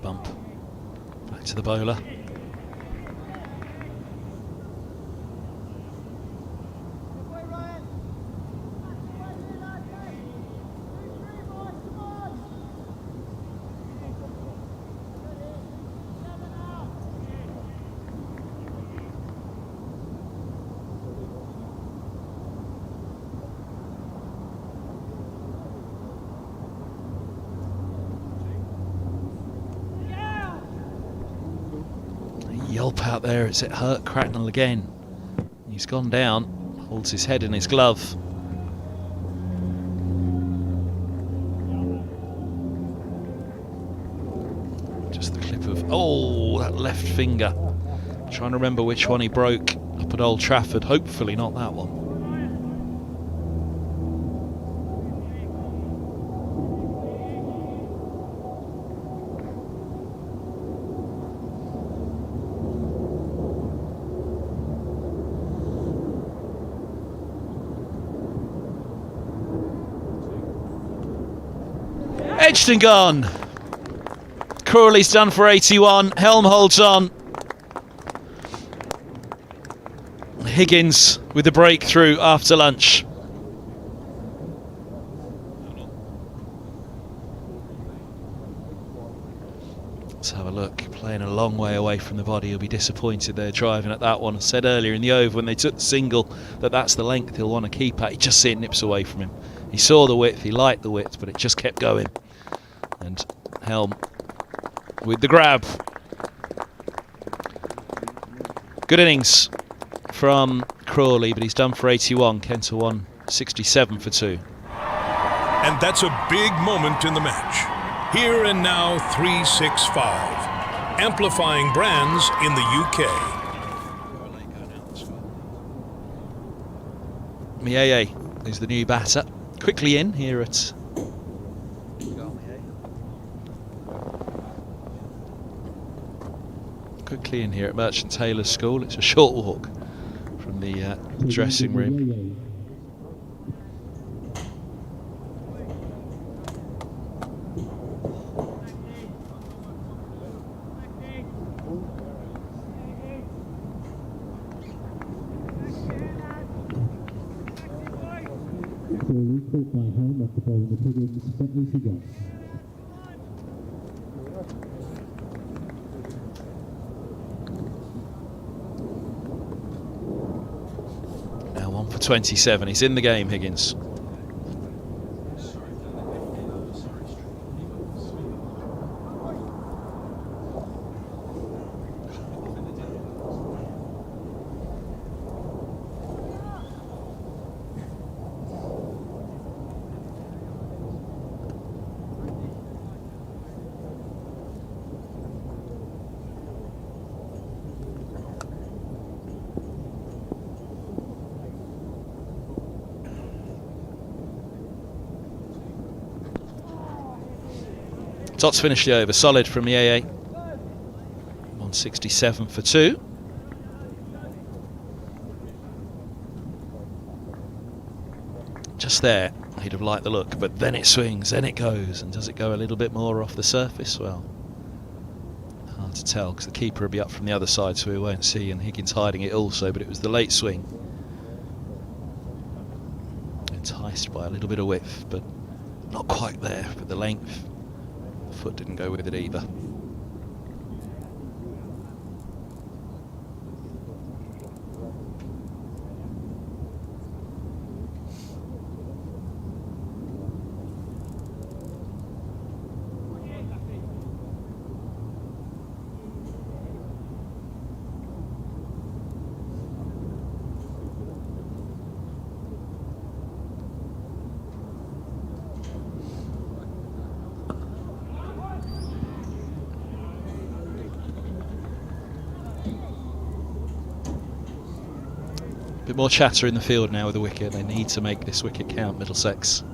Bump back to the bowler. Yelp out there, it's it hurt Cracknell again. He's gone down, holds his head in his glove. Just the clip of, oh, that left finger. Trying to remember which one he broke up at Old Trafford. Hopefully not that one. Edged and gone. Crawley's done for 81. Helm holds on. Higgins with the breakthrough after lunch. Let's have a look. Playing a long way away from the body. He'll be disappointed there driving at that one. I said earlier in the over when they took the single that that's the length he'll want to keep at. He just see it nips away from him. He saw the width, he liked the width, but it just kept going. And Helm with the grab. Good innings from Crawley, but he's done for 81. Kent 167 for 2. And that's a big moment in the match. Here and now 365. Amplifying brands in the UK. Mieye is the new batter. Quickly in here at Merchant Taylor School. It's a short walk from the dressing room. Caught by Helm off the ball in the Higgins for 80 guns. Now 1 for 27. He's in the game, Higgins. Tots finished the over, solid from Yeye. 167 for 2. Just there, he'd have liked the look, but then it swings, then it goes, and does it go a little bit more off the surface? Well, hard to tell, because the keeper will be up from the other side, so we won't see, and Higgins hiding it also, but it was the late swing. Enticed by a little bit of width, but not quite there, but the length. The foot didn't go with it either. Bit more chatter in the field now with the wicket. They need to make this wicket count, Middlesex.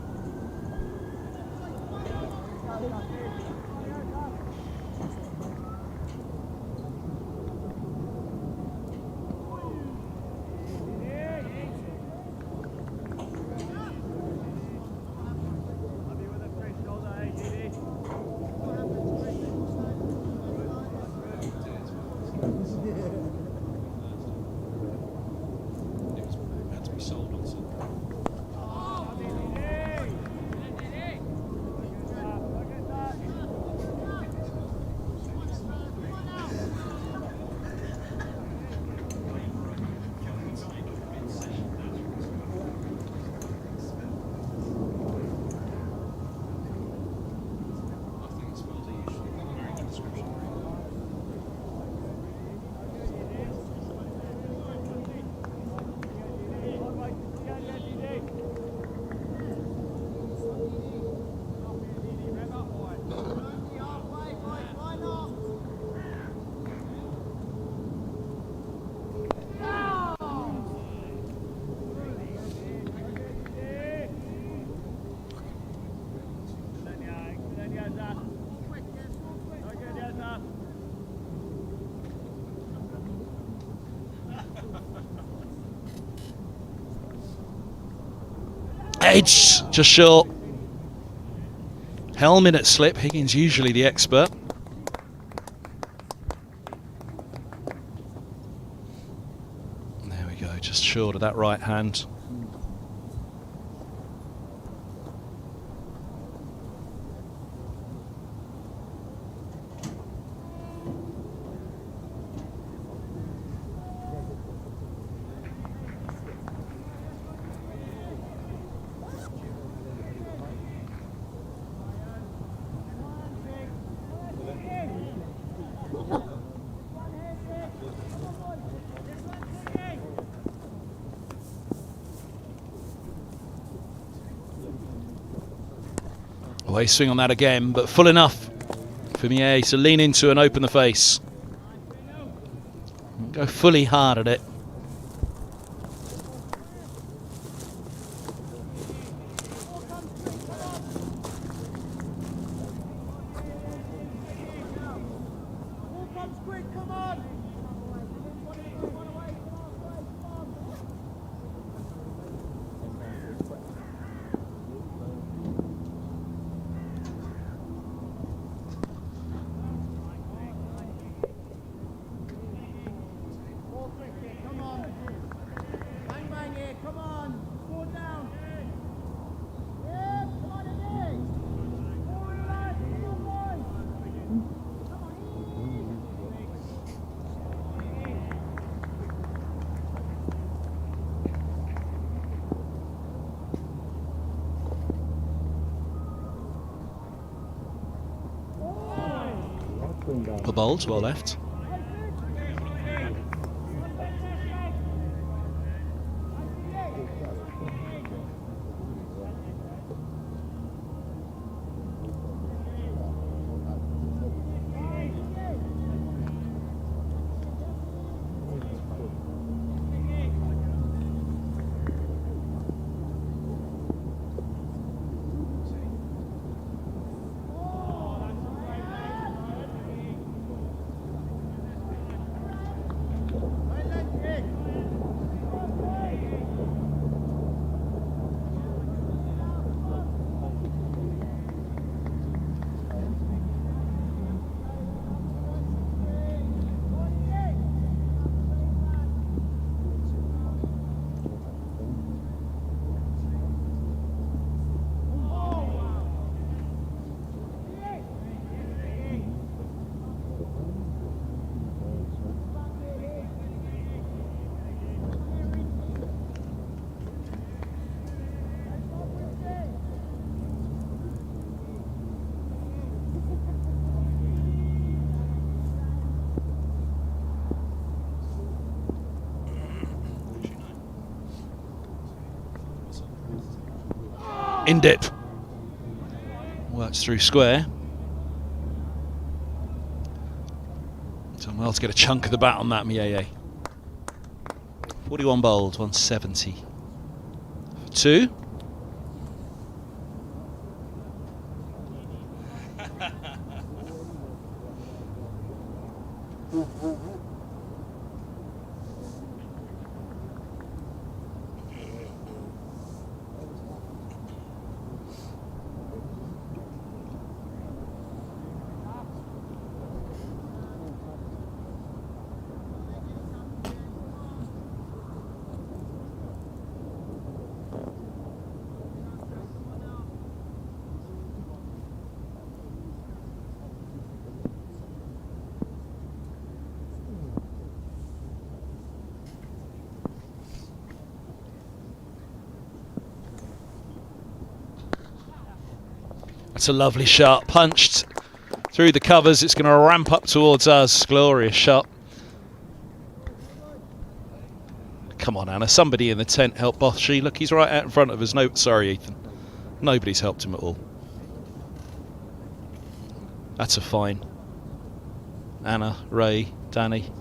Edge, just short. Helmet at slip. Higgins usually the expert. There we go, just short of that right hand. Away swing on that again, but full enough for Mier to lean into and open the face. Go fully hard at it. The bowls well left. In dip. Works through square. Done well to get a chunk of the bat on that, Mieye. 41 bowled, 170 for 2. That's a lovely shot, punched through the covers. It's going to ramp up towards us. Glorious shot. Come on, Anna. Somebody in the tent help Boschi. Look, he's right out in front of us. No, sorry, Ethan. Nobody's helped him at all. That's a fine. Anna, Ray, Danny.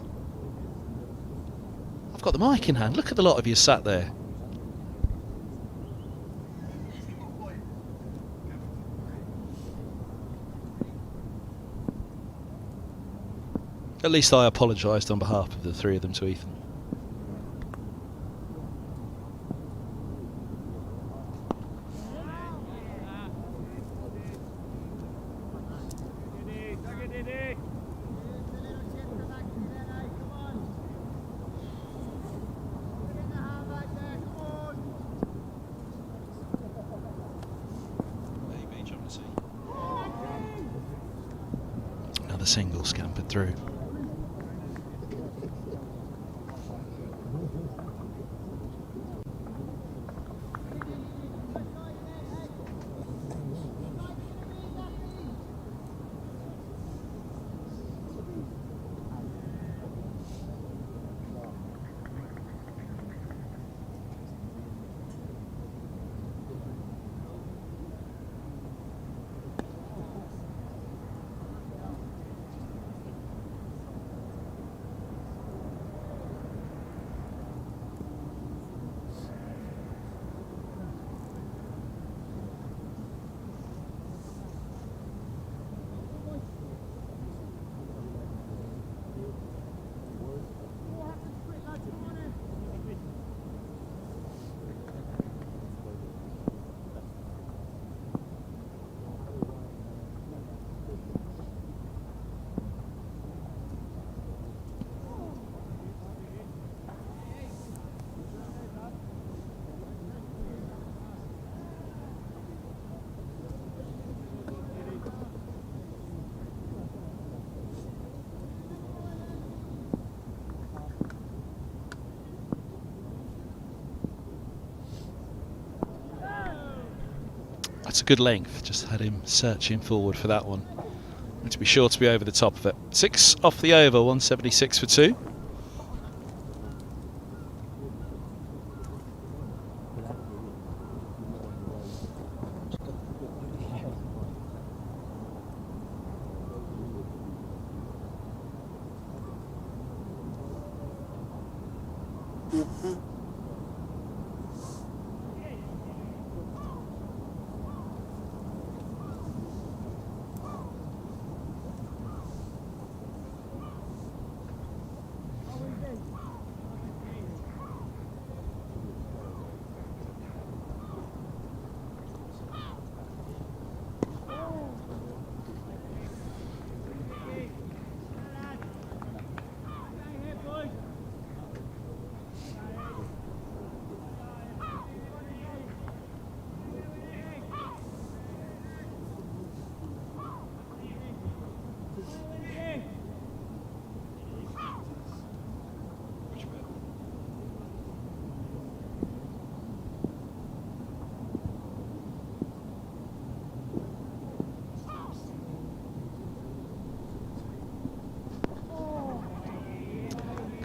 I've got the mic in hand. Look at the lot of you sat there. At least I apologised on behalf of the three of them to Ethan. Another single scampered through. That's a good length, just had him searching forward for that one. And to be sure to be over the top of it. 6 off the over, 176 for 2.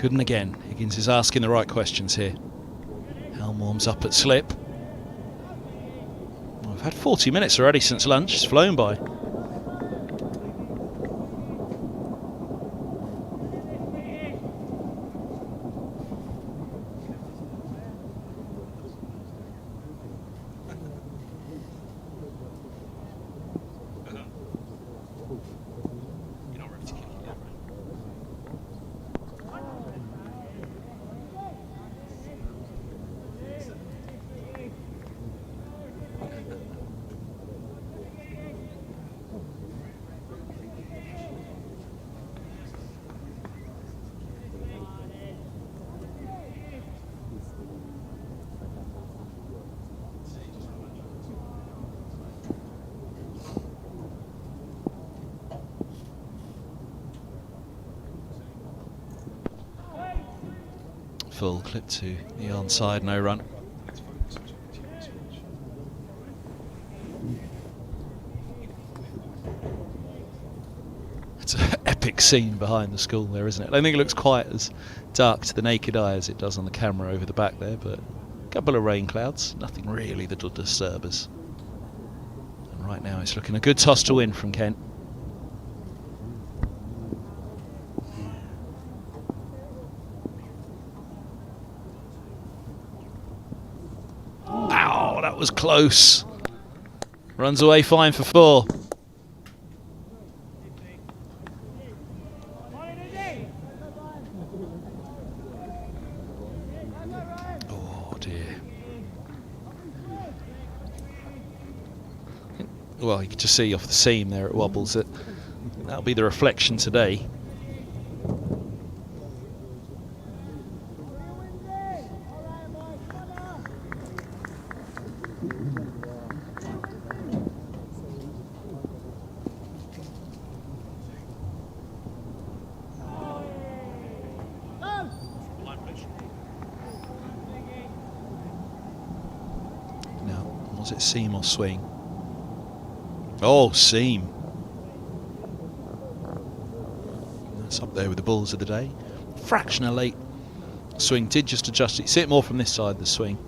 Good and again. Higgins is asking the right questions here. Helm warms up at slip. We've had 40 minutes already since lunch. It's flown by. Full clip to the onside, no run. It's an epic scene behind the school there, isn't it? I don't think it looks quite as dark to the naked eye as it does on the camera over the back there, but a couple of rain clouds, nothing really that'll disturb us. And right now it's looking a good toss to win from Kent. Was close. Runs away fine for 4. Oh dear. Well, you can just see off the seam there it wobbles. That'll be the reflection today. Was it seam or swing? Oh, seam. That's up there with the balls of the day. Fraction of late. Swing did just adjust it. See it more from this side, the swing.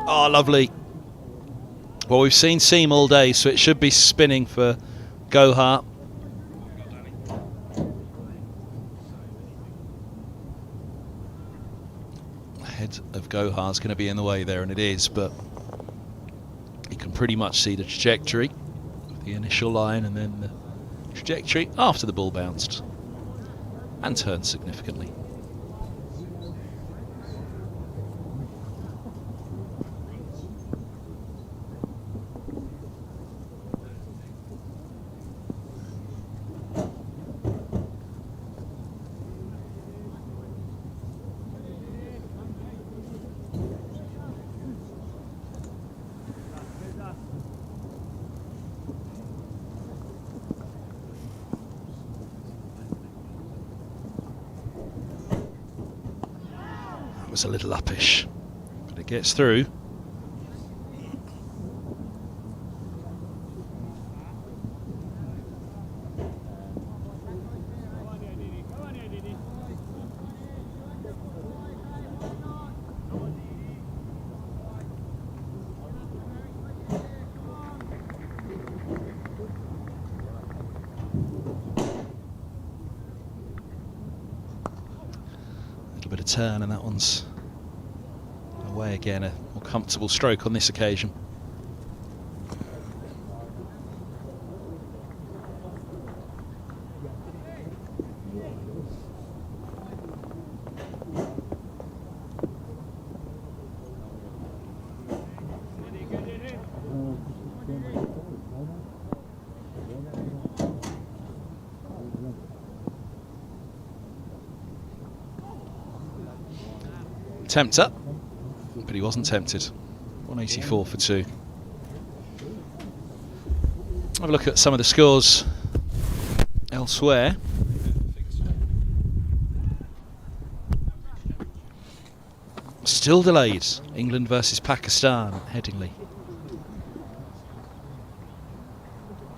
Oh, lovely. Well, we've seen seam all day, so it should be spinning for Gohart. Head of Gohart's going to be in the way there, and it is, but you can pretty much see the trajectory of the initial line and then the trajectory after the ball bounced and turned significantly. Was a little uppish, but it gets through. A bit of turn, and that one's away again. A more comfortable stroke on this occasion. tempter, but he wasn't tempted. 184 for 2. Have a look at some of the scores elsewhere. Still delayed. England versus Pakistan at Headingley.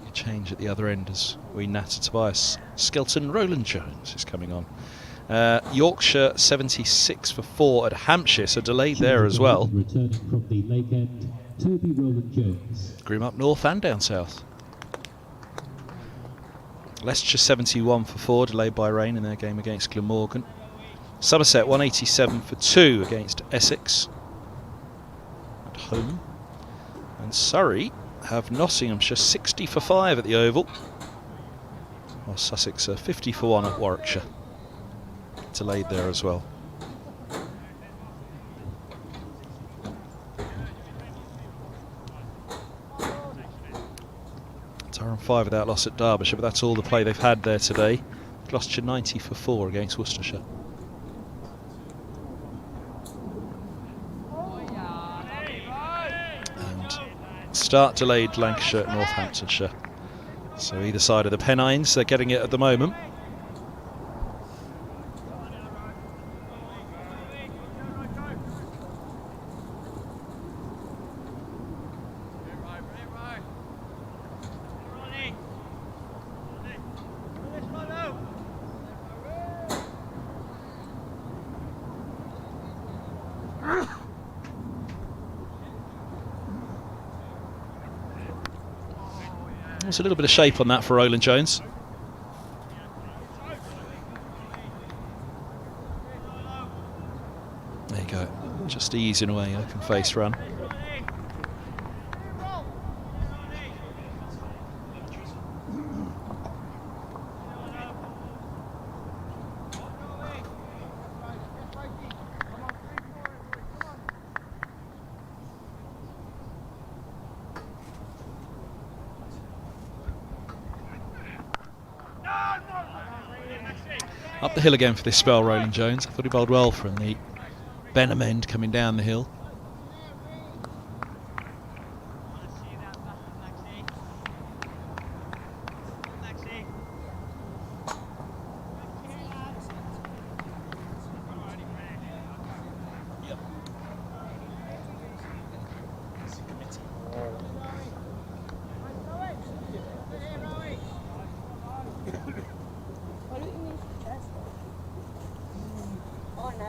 A change at the other end as Nata Tobias Skelton Roland Jones is coming on. Yorkshire 76 for 4 at Hampshire, so delayed there as well. Returning from the Lake End, Toby Roland Jones. Grim up north and down south. Leicestershire 71 for 4, delayed by rain in their game against Glamorgan. Somerset 187 for 2 against Essex at home. And Surrey have Nottinghamshire 60 for 5 at the Oval, while Sussex are 50 for 1 at Warwickshire. Delayed there as well. Durham 5 without loss at Derbyshire, but that's all the play they've had there today. Gloucestershire 90 for 4 against Worcestershire. And start delayed Lancashire at Northamptonshire. So either side of the Pennines, they're getting it at the moment. There's a little bit of shape on that for Roland Jones. There you go, just easing away, open face run. Up the hill again for this spell, Roland Jones. I thought he bowled well from the Benham end coming down the hill.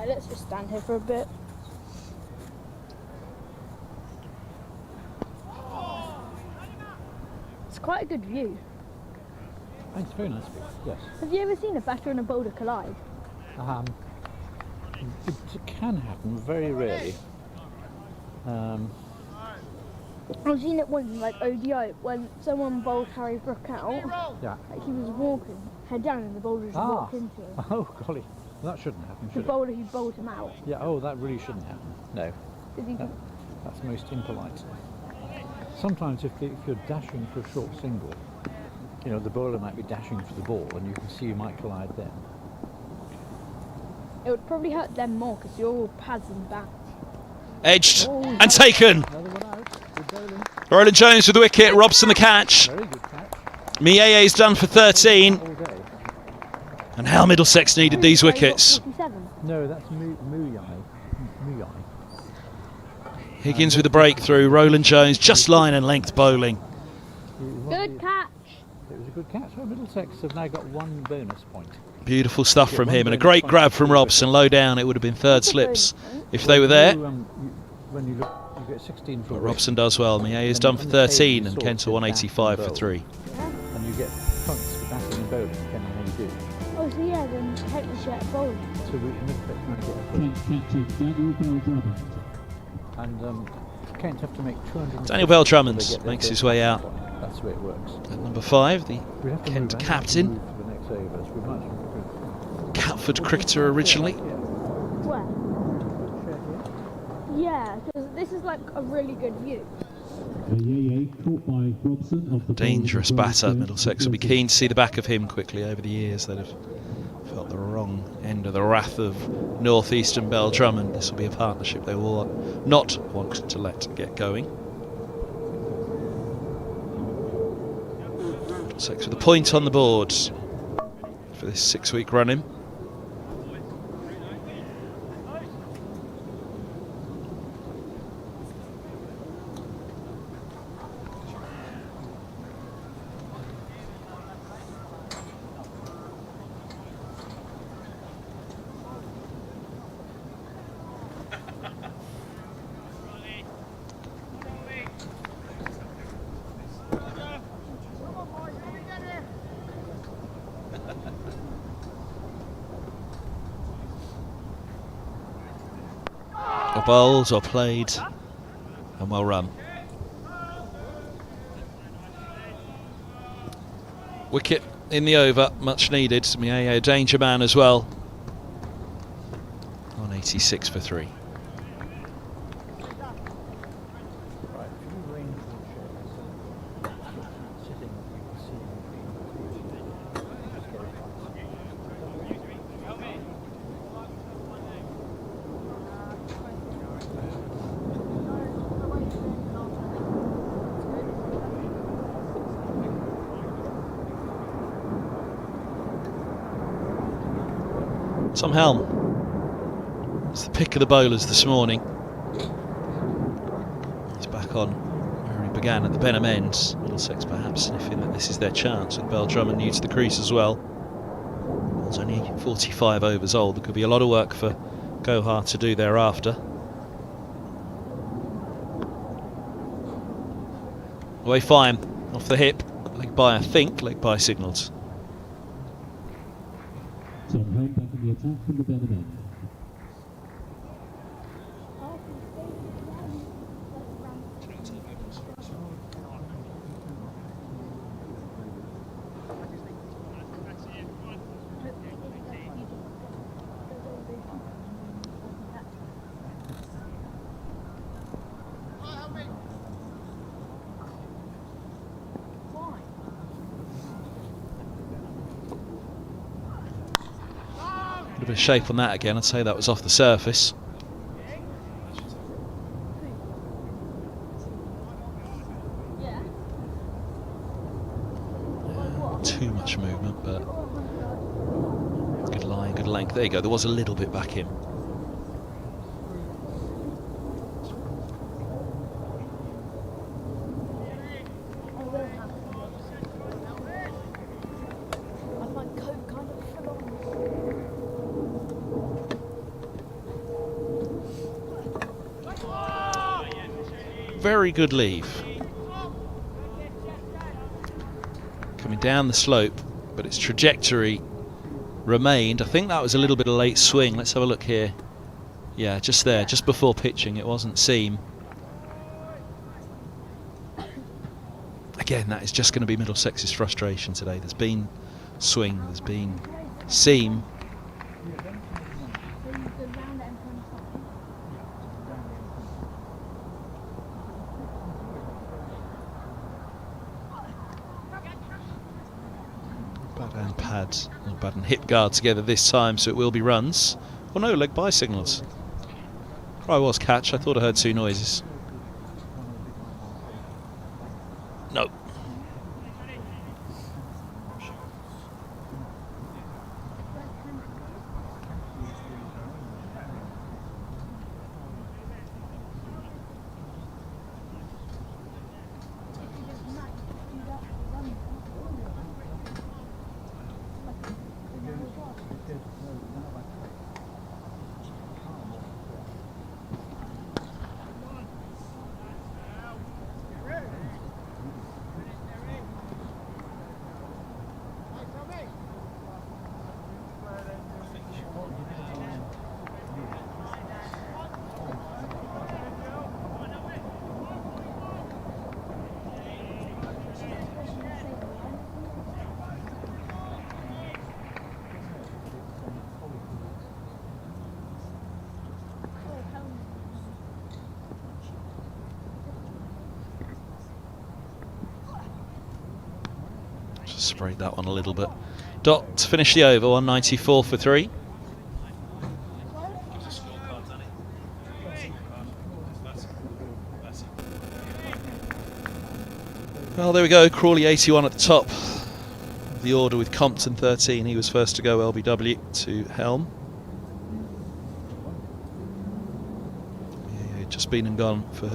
Let's just stand here for a bit. It's quite a good view. It's very nice view, yes. Have you ever seen a batter and a bowler collide? It can happen, very rarely. I've seen it once in like ODI when someone bowled Harry Brook out. Yeah. Like he was walking, head down, and the bowler just walked into him. Oh, golly. That shouldn't happen, should The bowler who bowled him out. Yeah, oh, that really shouldn't happen. No. That's most impolite. Sometimes if you're dashing for a short single, you know, the bowler might be dashing for the ball and you can see you might collide them. It would probably hurt them more because you're all pads and bats. Edged and taken. Roland Jones with the wicket, Robson the catch. Very good catch. Miaye's done for 13. And how Middlesex needed these wickets. No, that's Muyai. Higgins with the breakthrough, Roland Jones just line and length bowling. Good catch. It was a good catch. Well, Middlesex have now got 1 bonus point. Beautiful stuff from him and a great grab from Robson. Low down, it would have been third slips if they were there. When you look, you get 16 for But Robson does well. Miaye is done for 13 and Kent 185 for 3. And you get points for batting and bowling, depending how you do. Oh, so yeah, then take the shirt bowling. So we Middlesex might get a Kent captain Daniel Bell-Drummond. And Kent have to make 200. Daniel Bell-Drummond makes his way out. That's the way it works. At number 5, the Kent captain. Catford cricketer originally. Where? Yeah, because this is like a really good view. Caught by Robson off the Dangerous batter. Middlesex will be keen to see the back of him quickly over the years. They'd have got the wrong end of the wrath of North East and Belldrummond. This will be a partnership they will not want to let get going. Middlesex with a point on the board for this 6-week run-in. Or bowls or played and well run. Wicket in the over, much needed. Miao danger man as well. On 86 for 3. Tom Helm, it's the pick of the bowlers this morning. He's back on where he began at the Benham end. Middlesex perhaps sniffing that this is their chance, with Belldrummond new to the crease as well. Ball's only 45 overs old. There could be a lot of work for Gohar to do thereafter. Away fine, off the hip, leg by I think, leg by signals. Tom Helm back in the attack from the Benham end. Bit of shape on that again. I'd say that was off the surface. Too much movement, but good line, good length. There you go. There was a little bit back in. Very good leave. Coming down the slope, but its trajectory remained. I think that was a little bit of late swing. Let's have a look here. Yeah, just there, just before pitching. It wasn't seam. Again, that is just going to be Middlesex's frustration today. There's been swing, there's been seam. And pad, pad and hip guard together this time, so it will be runs. Oh no, leg by signals. Try was catch. I thought I heard two noises. No. Sprayed that one a little bit. Dot to finish the over, 194 for 3. Well, there we go. Crawley 81 at the top of the order with Compton 13. He was first to go, LBW to Helm. Yeah, just been and gone for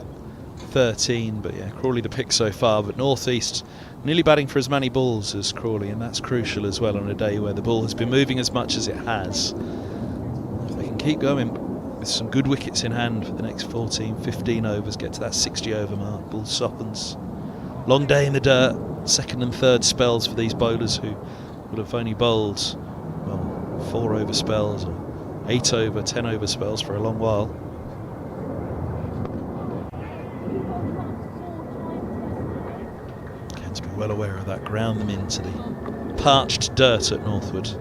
13, but yeah, Crawley the pick so far. But North East nearly batting for as many balls as Crawley, and that's crucial as well on a day where the ball has been moving as much as it has. If they can keep going with some good wickets in hand for the next 14, 15 overs, get to that 60 over mark, ball softens. Long day in the dirt, second and third spells for these bowlers who would have only bowled, well, 4 over spells or 8 over, 10 over spells for a long while. Again, to be well aware of that, ground them into the parched dirt at Northwood.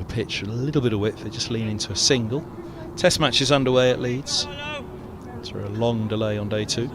Pitch, a little bit of width, they just lean into a single. Test match is underway at Leeds after a long delay on day 2.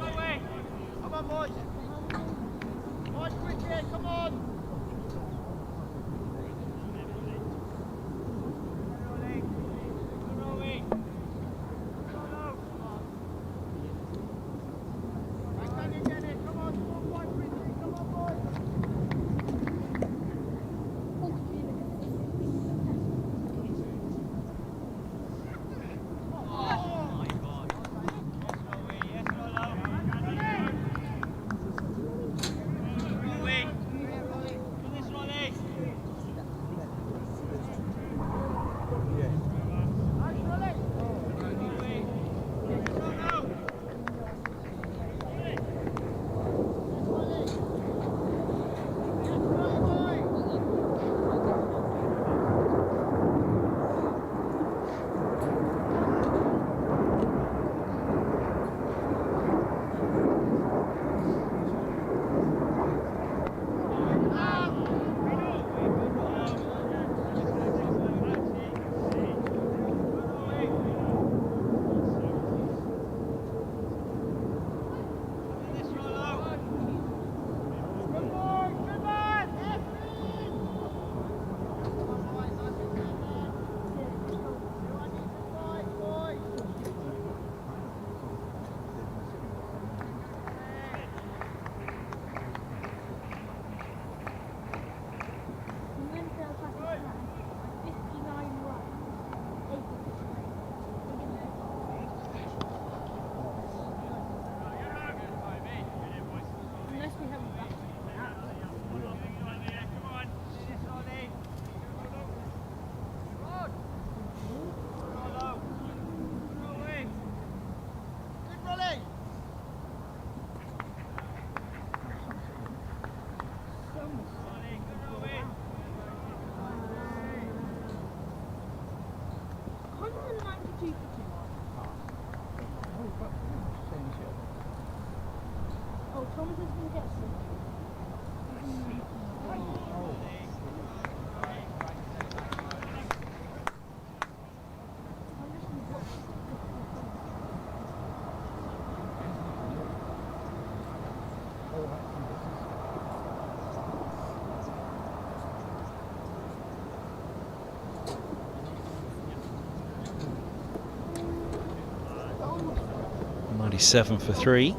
.97 for 3.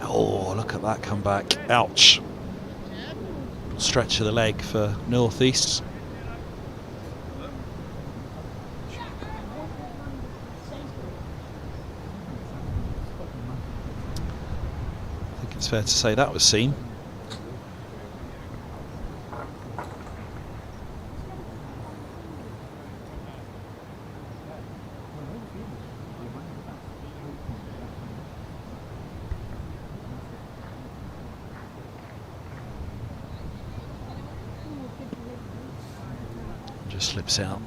Oh, look at that come back. Ouch. Stretch of the leg for North East. It's fair to say that was seen. Just slips out.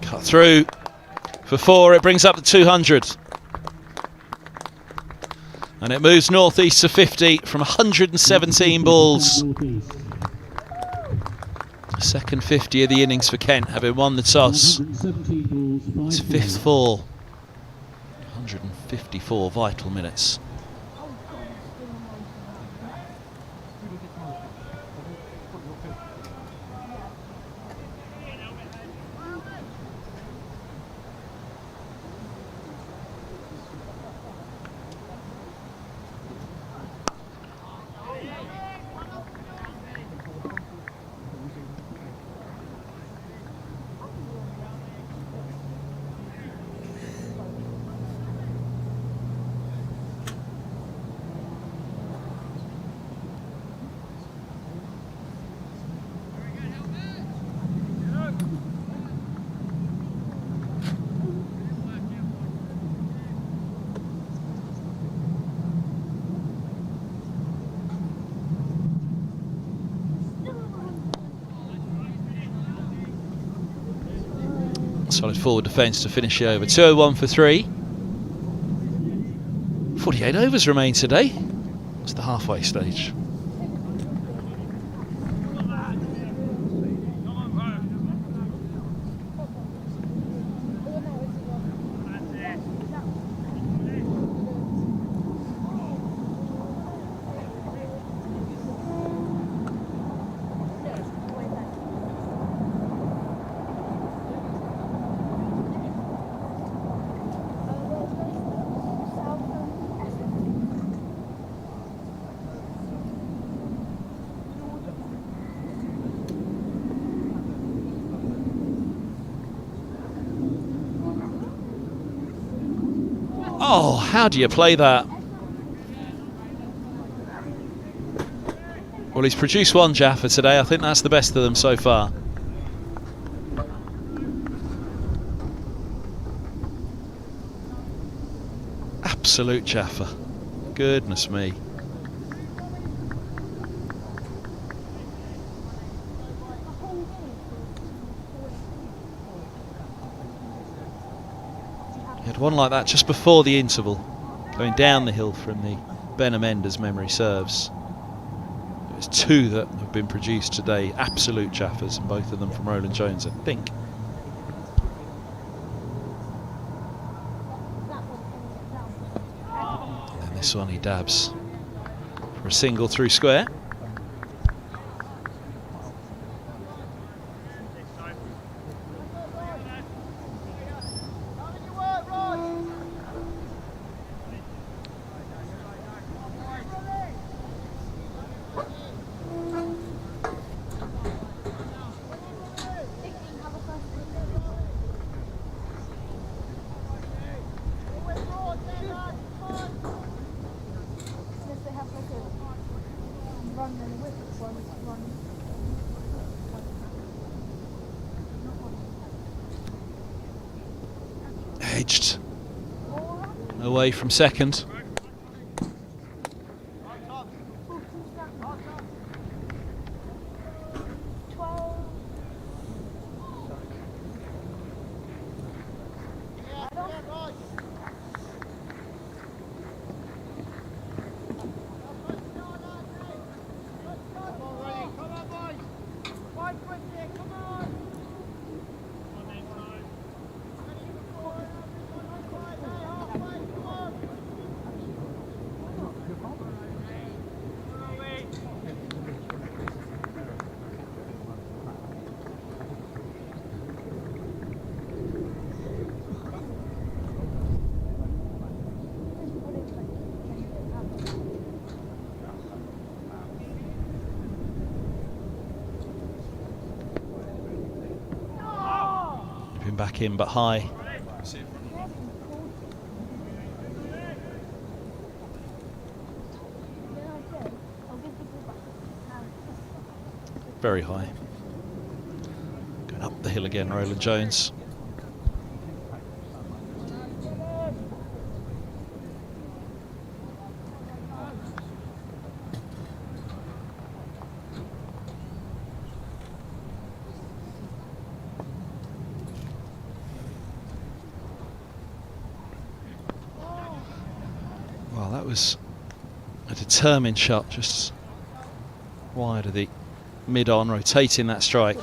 Cut through for 4, it brings up the 200. And it moves northeast to 50 from 117 balls. Second 50 of the innings for Kent, having won the toss. It's 5th 4. 154 vital minutes. Solid forward defence to finish the over. 201 for 3. 48 overs remain today. It's the halfway stage. Oh, how do you play that? Well, he's produced one Jaffa today. I think that's the best of them so far. Absolute Jaffa. Goodness me. He had one like that just before the interval, going down the hill from the Benham end, as memory serves. There's 2 that have been produced today, absolute Jaffas, and both of them from Roland Jones, I think. And this one he dabs for a single through square. Run in the whip. Edged away from second. Back in, but high. Very high. Going up the hill again, Roland Jones. That was a determined shot, just wide of the mid-on, rotating that strike.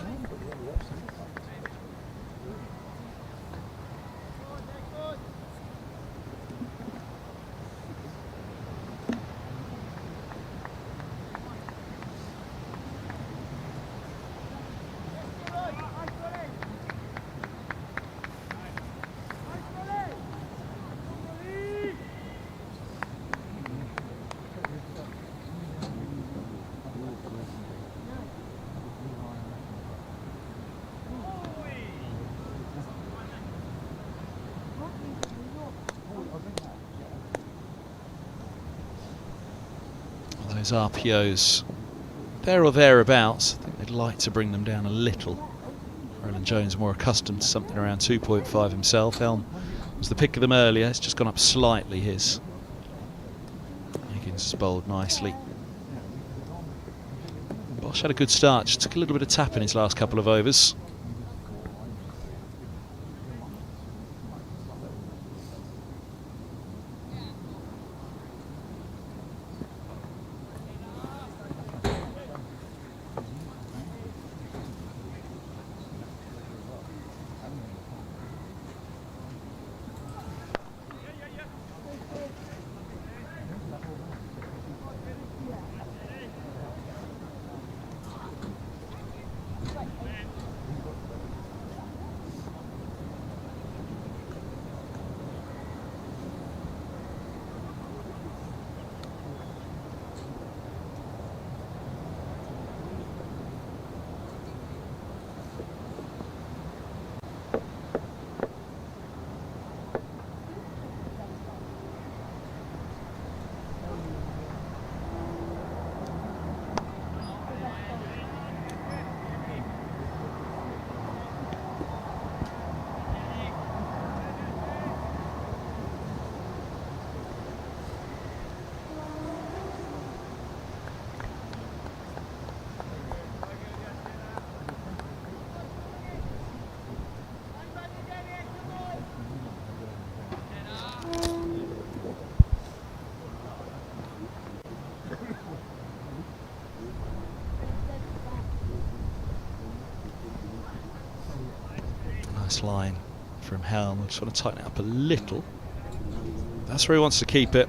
Those RPOs, there or thereabouts. I think they'd like to bring them down a little. Roland Jones more accustomed to something around 2.5 himself. Elm was the pick of them earlier. It's just gone up slightly, his. Higgins has bowled nicely. Bosch had a good start, just took a little bit of tap in his last couple of overs. Nice line from Helm. Just want to tighten it up a little. That's where he wants to keep it.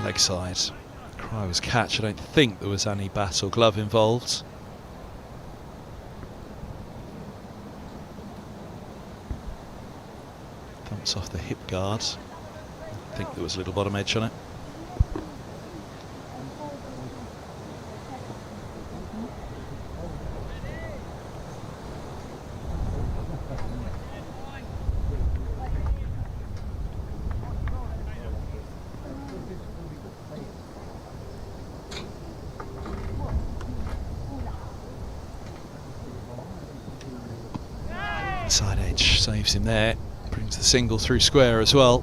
Leg side. Cry was catch. I don't think there was any bat or glove involved. Bounce off the hip guard. I think there was a little bottom edge on it. Side edge saves him there, brings the single through square as well.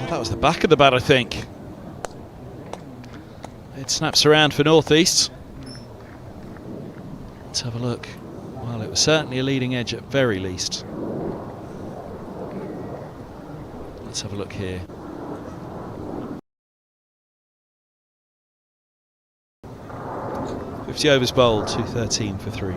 That was the back of the bat, I think. It snaps around for Northeast. Let's have a look. Well, it was certainly a leading edge at very least. Let's have a look here. "50 overs bowled, 213 for 3.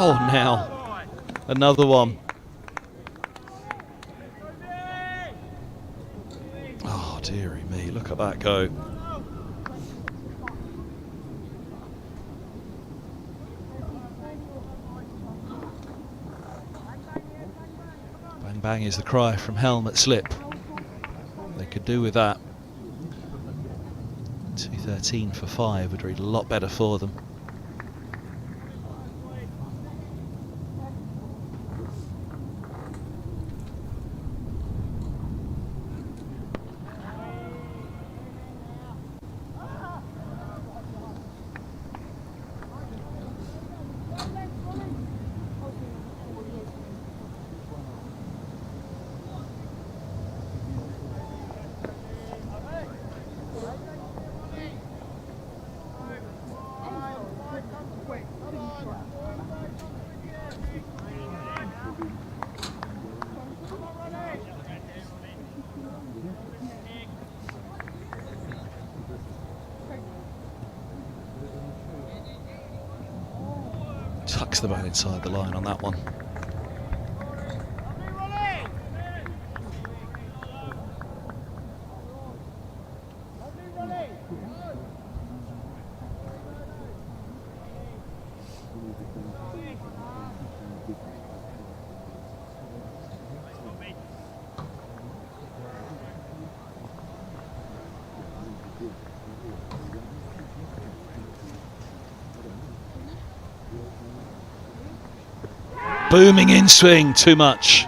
Oh, now another one. Oh, dearie me, look at that go. Bang bang is the cry from helmet slip. They could do with that. 213 for 5 would read a lot better for them. Tucks the bat inside the line on that one. Booming in swing, too much.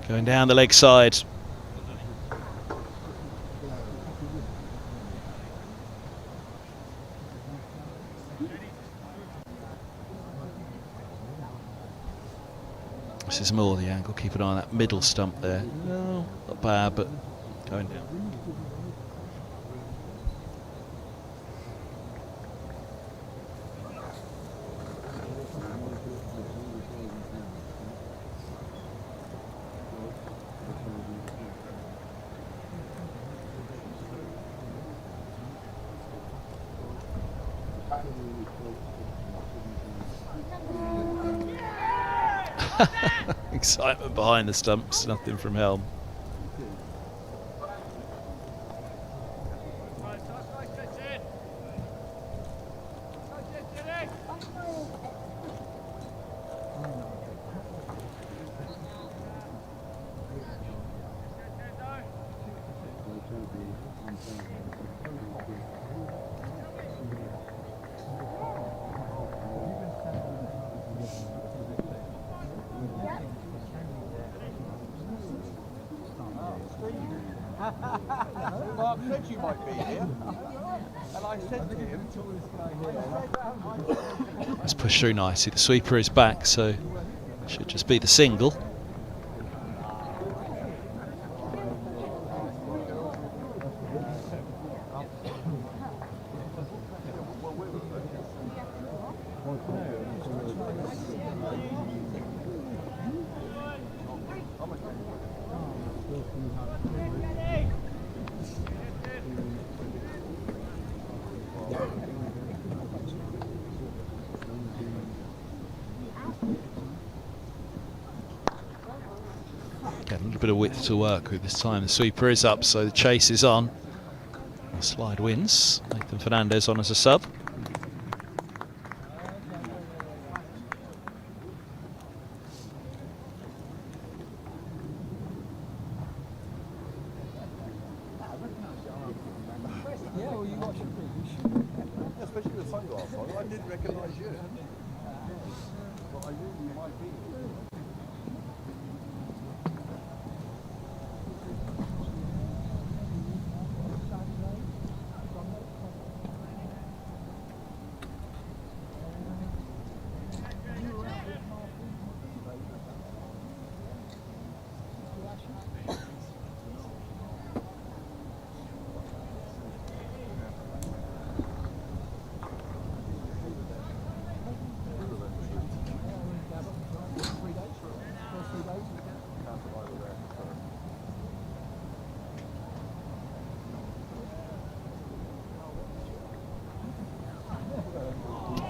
Going down the leg side. This is more the angle. Keep an eye on that middle stump there. No, not bad, but going down. Excitement behind the stumps, nothing from Helm. Mark said you might be here, and I said to him, Let's push through nicely. The sweeper is back, so it should just be the single. Get a little bit of width to work with this time. The sweeper is up, so the chase is on. The slide wins. Nathan Fernandez on as a sub. yeah, well, you watch it. Especially with sunglasses on. I didn't recognise you. But I knew you might be.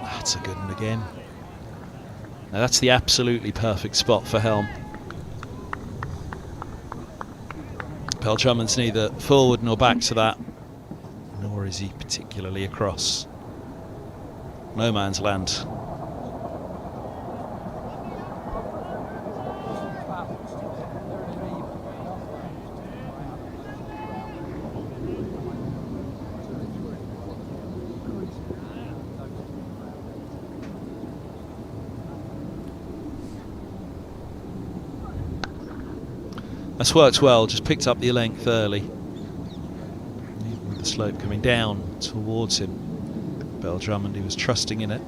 That's a good one again. Now that's the absolutely perfect spot for Helm. Beltramund's neither forward nor back to that, nor is he particularly across. No man's land. That's worked well, just picked up the length early. Even with the slope coming down towards him, Beltramund, he was trusting in it.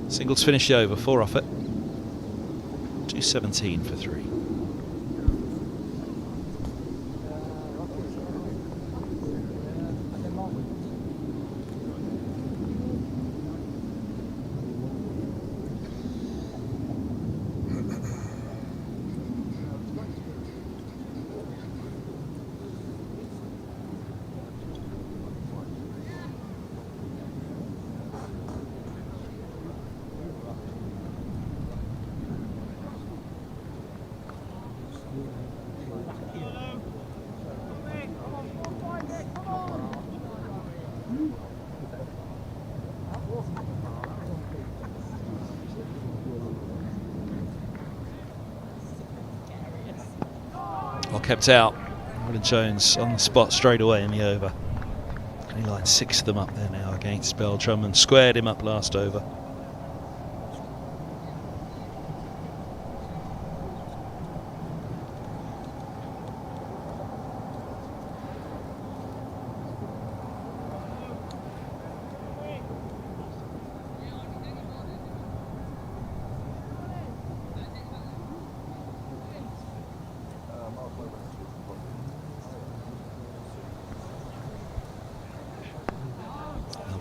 Singles finished over, 4 off it. 2:17 for 3. Well kept out. Roland Jones on the spot straight away in the over. And he lined 6 of them up there now against Beltramund. Squared him up last over.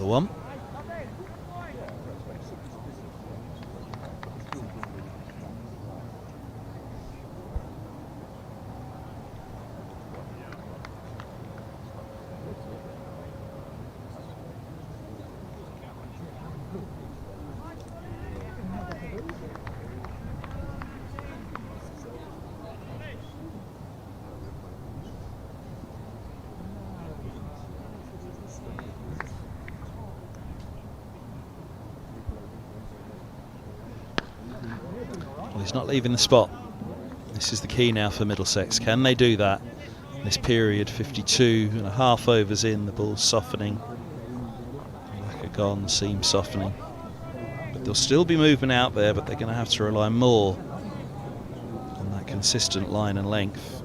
Another one. He's not leaving the spot. This is the key now for Middlesex. Can they do that? This period, 52.5 overs in, the ball's softening. Like a gone, seam softening. But there'll still be movement out there, but they're going to have to rely more on that consistent line and length.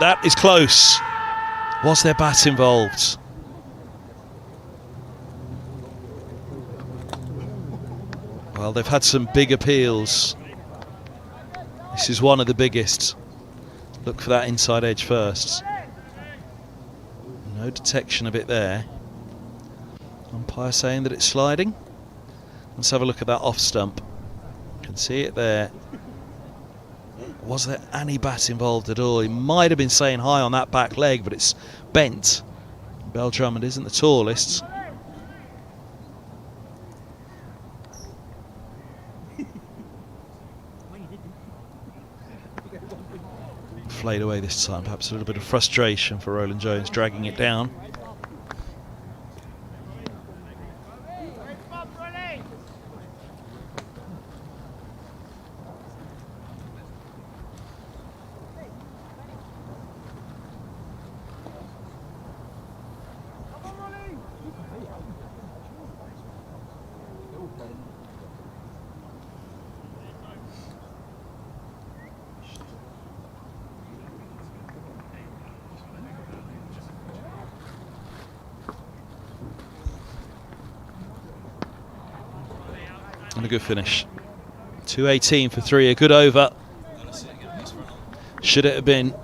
That is close. Was there bat involved? Well, they've had some big appeals. This is one of the biggest. Look for that inside edge first. No detection of it there. Umpire saying that it's sliding. Let's have a look at that off stump. You can see it there. Was there any bat involved at all? He might have been saying high on that back leg, but it's bent. Bell Drummond isn't the tallest. Flayed away this time, perhaps a little bit of frustration for Roland Jones, dragging it down. And a good finish. 218 for 3, a good over. Should it have been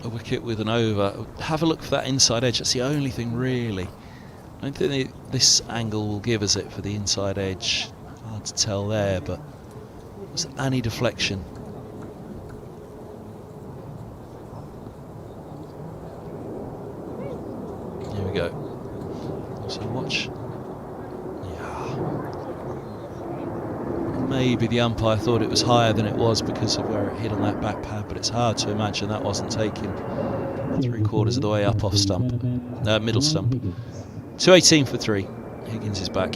a wicket with an over? Have a look for that inside edge. That's the only thing really. I don't think this angle will give us it for the inside edge. Hard to tell there, but was there any deflection? Here we go. So watch. Maybe the umpire thought it was higher than it was because of where it hit on that back pad, but it's hard to imagine that wasn't taken 3/4 of the way up off stump, middle stump. 218 for 3. Higgins is back.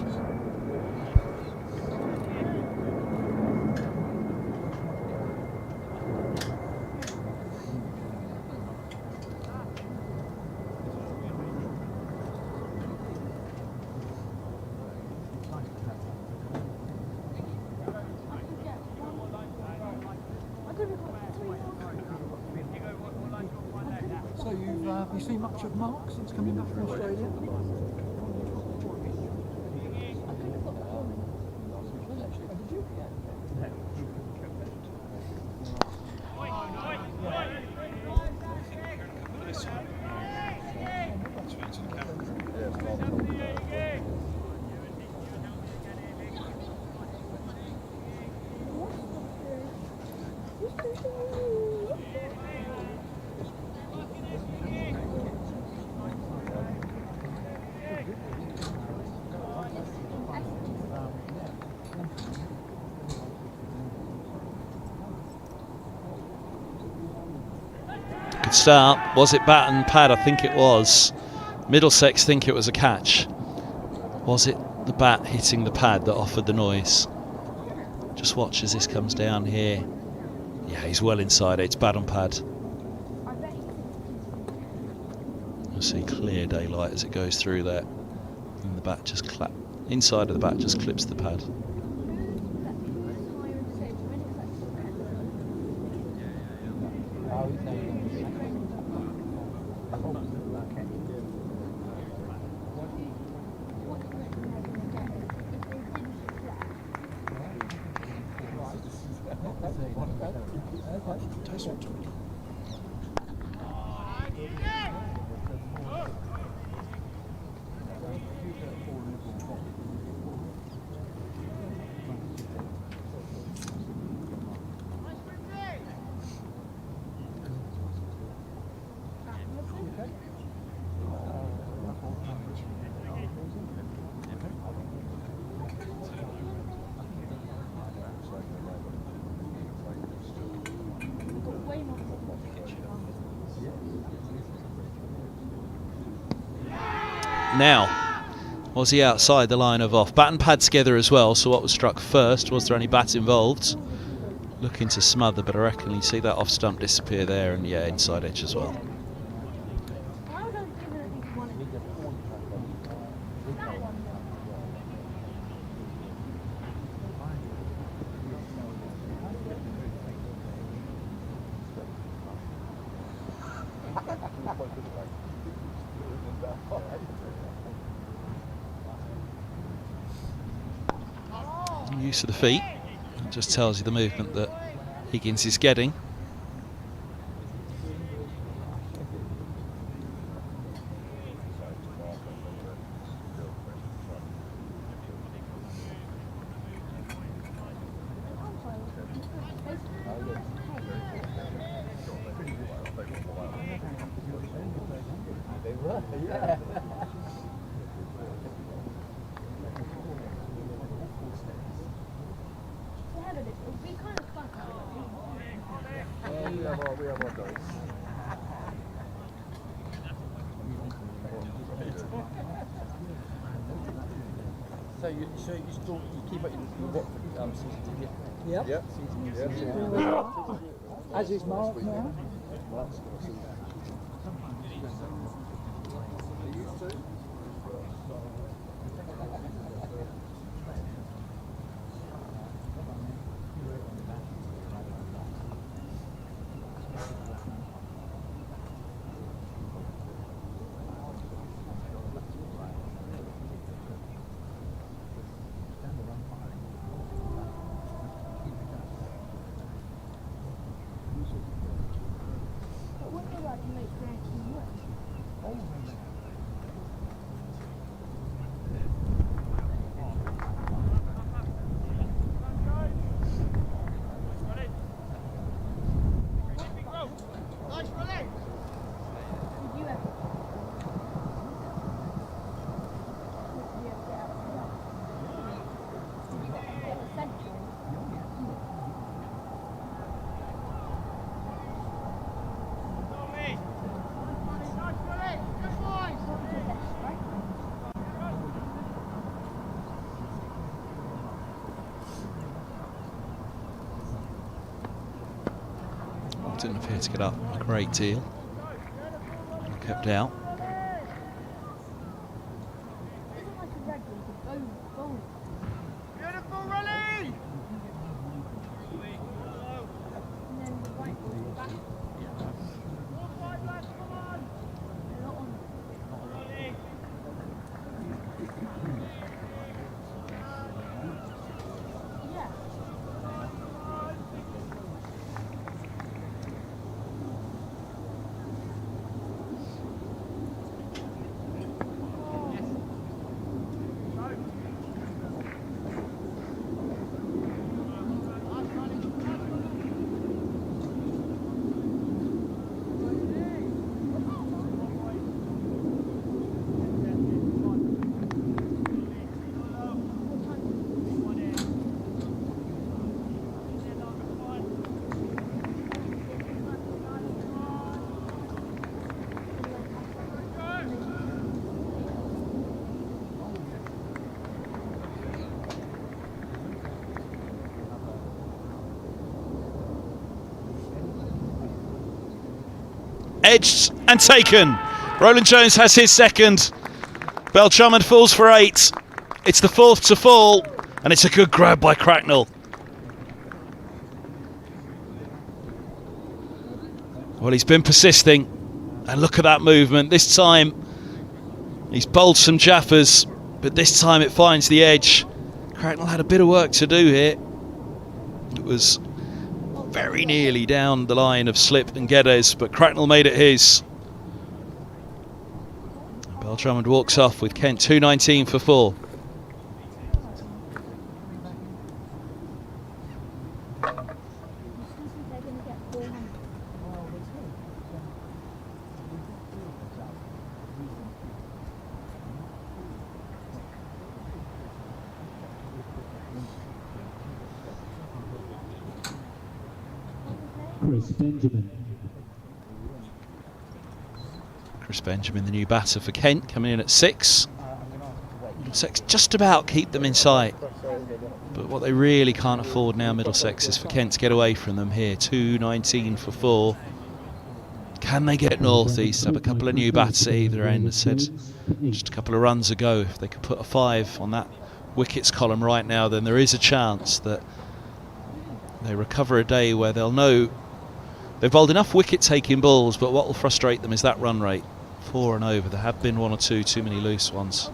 So have you seen much of Mark since coming back from Australia? Good start. Was it bat and pad? I think it was. Middlesex think it was a catch. Was it the bat hitting the pad that offered the noise? Just watch as this comes down here. Yeah, he's well inside it. It's bat on pad. You'll see clear daylight as it goes through there. And the bat just inside of the bat just clips the pad. now. Was he outside the line of off? Bat and pad together as well, so what was struck first? Was there any bat involved? Looking to smother, but I reckon you see that off stump disappear there, and yeah, inside edge as well. Use of the feet, it just tells you the movement that Higgins is getting. So you still keep it in what season, did you? Yep. Yep. As is Mark now. Didn't appear to get up a great deal. Kept out. Beautiful rally! Edged and taken. Roland Jones has his second. Belchamond falls for 8. It's the 4th to fall, and it's a good grab by Cracknell. Well, he's been persisting, and look at that movement. This time, he's bowled some jaffers, but this time it finds the edge. Cracknell had a bit of work to do here. It was very nearly down the line of Slip and Geddes, but Cracknell made it his. Beltramond walks off with Kent 219 for 4. Chris Benjamin, the new batter for Kent, coming in at 6. Middlesex just about keep them in sight. But what they really can't afford now, Middlesex, is for Kent to get away from them here. 2.19 for 4. Can they get North East? Have a couple of new bats at either end. As said just a couple of runs ago, if they could put a 5 on that wickets column right now, then there is a chance that they recover a day where they'll know they've bowled enough wicket-taking balls, but what will frustrate them is that run rate. 4 and over. There have been 1 or 2 too many loose ones.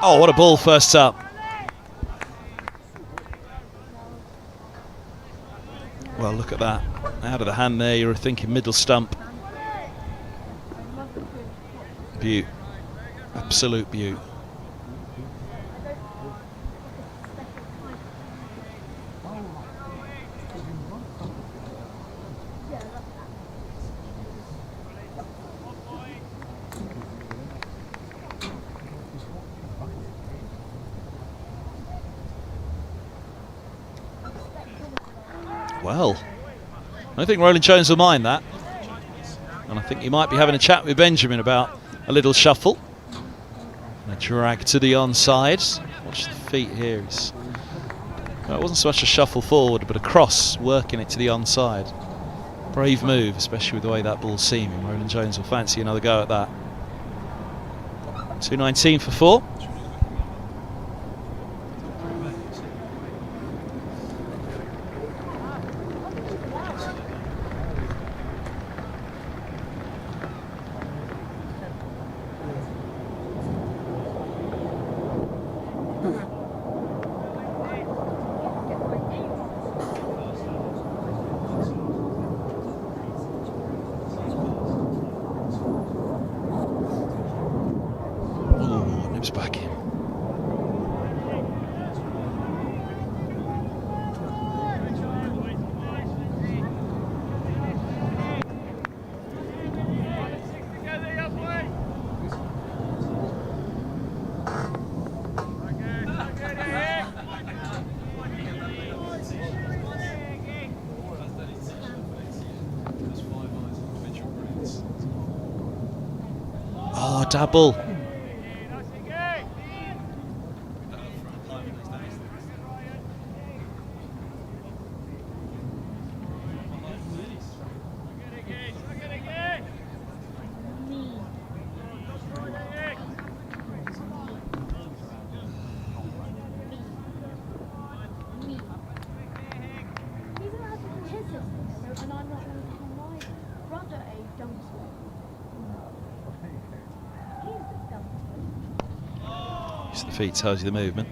Oh, what a ball first up. Well, look at that. Out of the hand there, you were thinking middle stump. Beaut. Absolute beaut. Well, I think Roland Jones will mind that. And I think he might be having a chat with Benjamin about a little shuffle. And a drag to the onside. Watch the feet here. Well, it wasn't so much a shuffle forward, but a cross working it to the onside. Brave move, especially with the way that ball's seaming. Roland Jones will fancy another go at that. 2.19 for 4. Back in. Oh, double. Use the feet tells you the movement.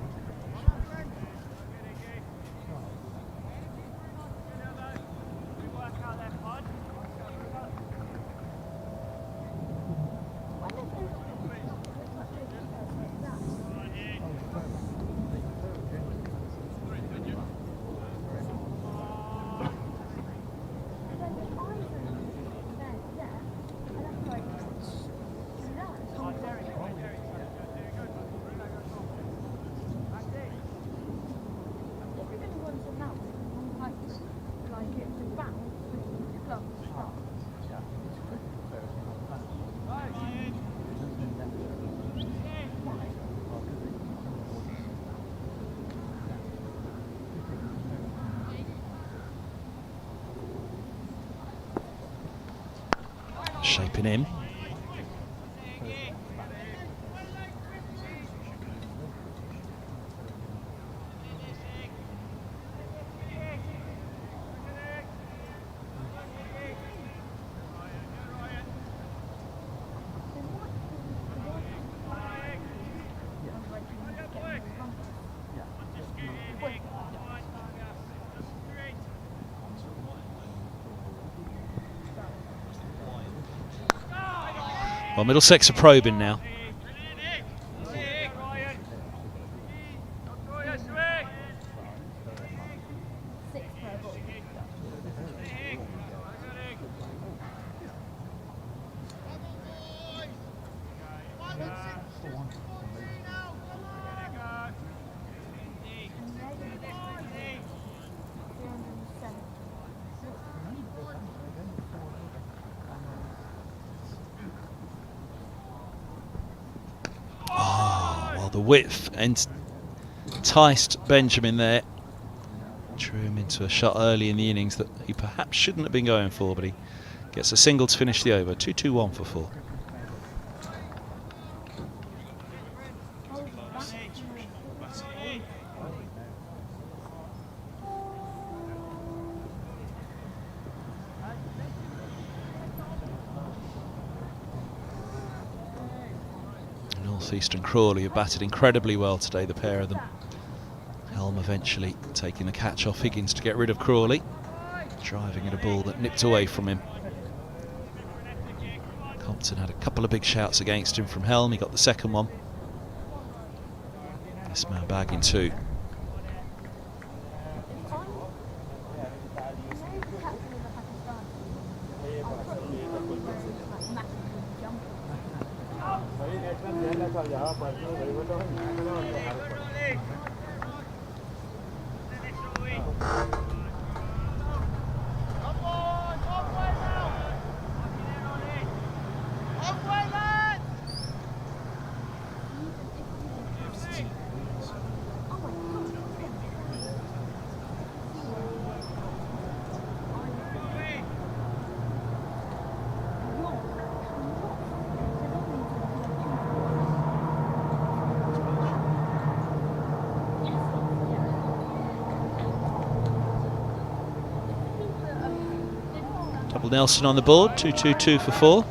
Shaping in. Well, Middlesex are probing now. The width enticed Benjamin there. Drew him into a shot early in the innings that he perhaps shouldn't have been going for, but he gets a single to finish the over. 2-2-1 for 4. Northeastern Crawley have batted incredibly well today, the pair of them. Helm eventually taking the catch off Higgins to get rid of Crawley, driving at a ball that nipped away from him. Compton had a couple of big shouts against him from Helm. He got the second one. This man bagging 2. Double Nelson on the board, 2-2-2 for 4.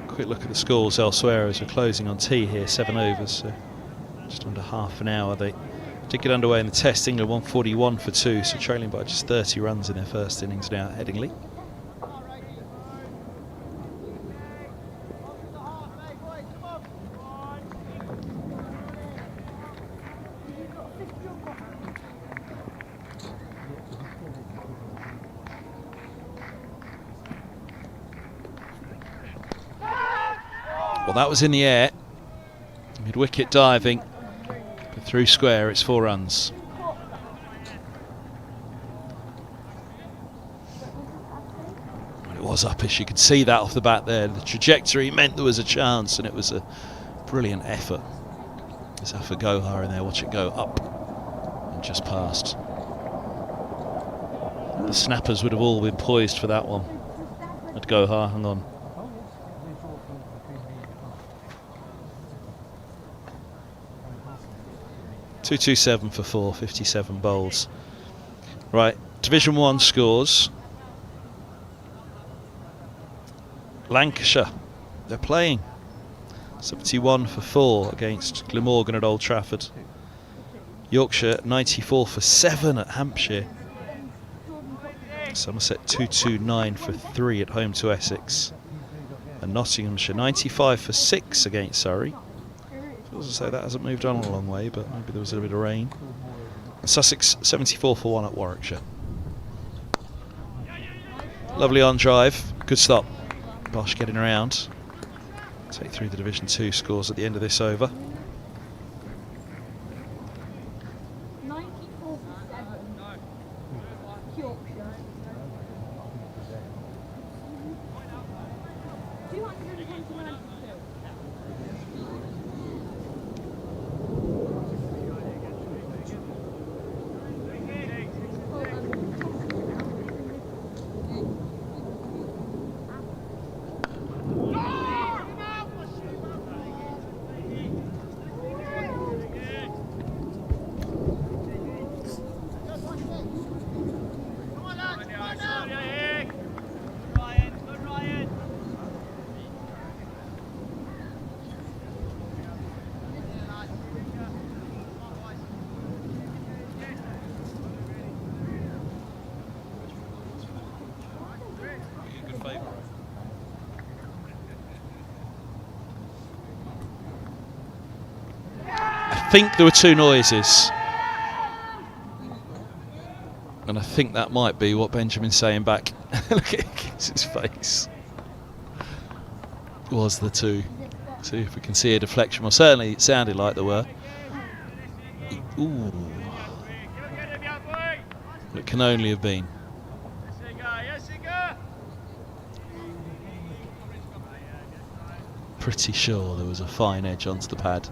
Quick look at the scores elsewhere as we're closing on tea here, 7 overs, so just under half an hour. They did get underway in the test. England 141 for 2, so trailing by just 30 runs in their first innings now at Headingley. Well, that was in the air, mid-wicket diving, but through square, it's 4 runs. It was up, as you could see that off the bat there. The trajectory meant there was a chance, and it was a brilliant effort. There's Zafar Gohar in there, watch it go up and just passed. The snappers would have all been poised for that one. I'd go hang on. .227 for 4, 57 bowls. Right, Division 1 scores. Lancashire, they're playing. 71 for 4 against Glamorgan at Old Trafford. Yorkshire 94 for 7 at Hampshire. Somerset 229 for 3 at home to Essex. And Nottinghamshire 95 for 6 against Surrey. Feels as though that hasn't moved on a long way, but maybe there was a bit of rain. Sussex 74 for 1 at Warwickshire. Lovely on drive, good stop. Bosch getting around. Take through the Division 2 scores at the end of this over. I think there were 2 noises, and I think that might be what Benjamin's saying back. Look at his face. Was the 2? See if we can see a deflection. Well, certainly it sounded like there were. Ooh. It can only have been. Pretty sure there was a fine edge onto the pad.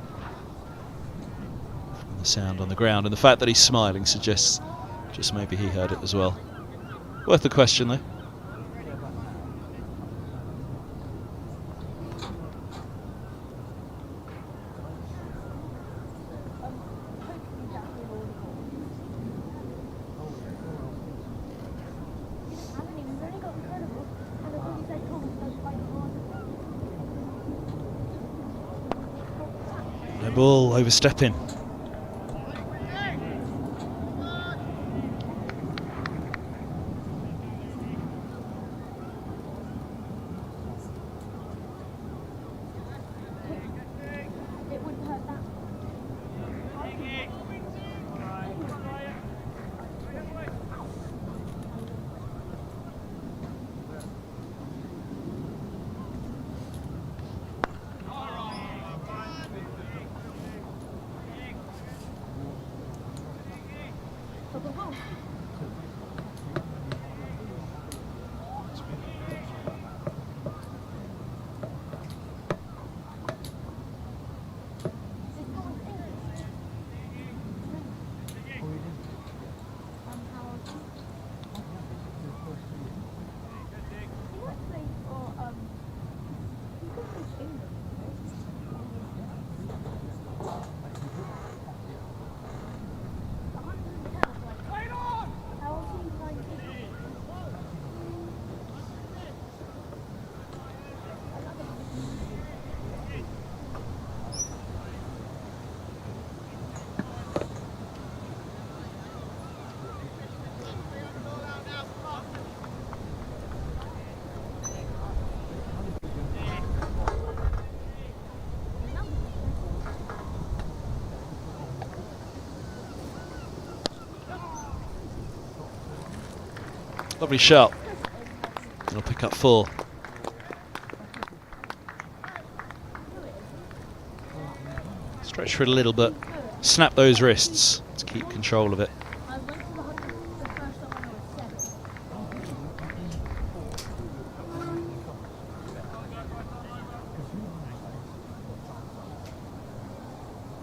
From the sound on the ground, and the fact that he's smiling suggests just maybe he heard it as well. Worth the question though. No ball, overstepping. Lovely shot. It'll pick up 4. Stretch for it a little bit. Snap those wrists to keep control of it.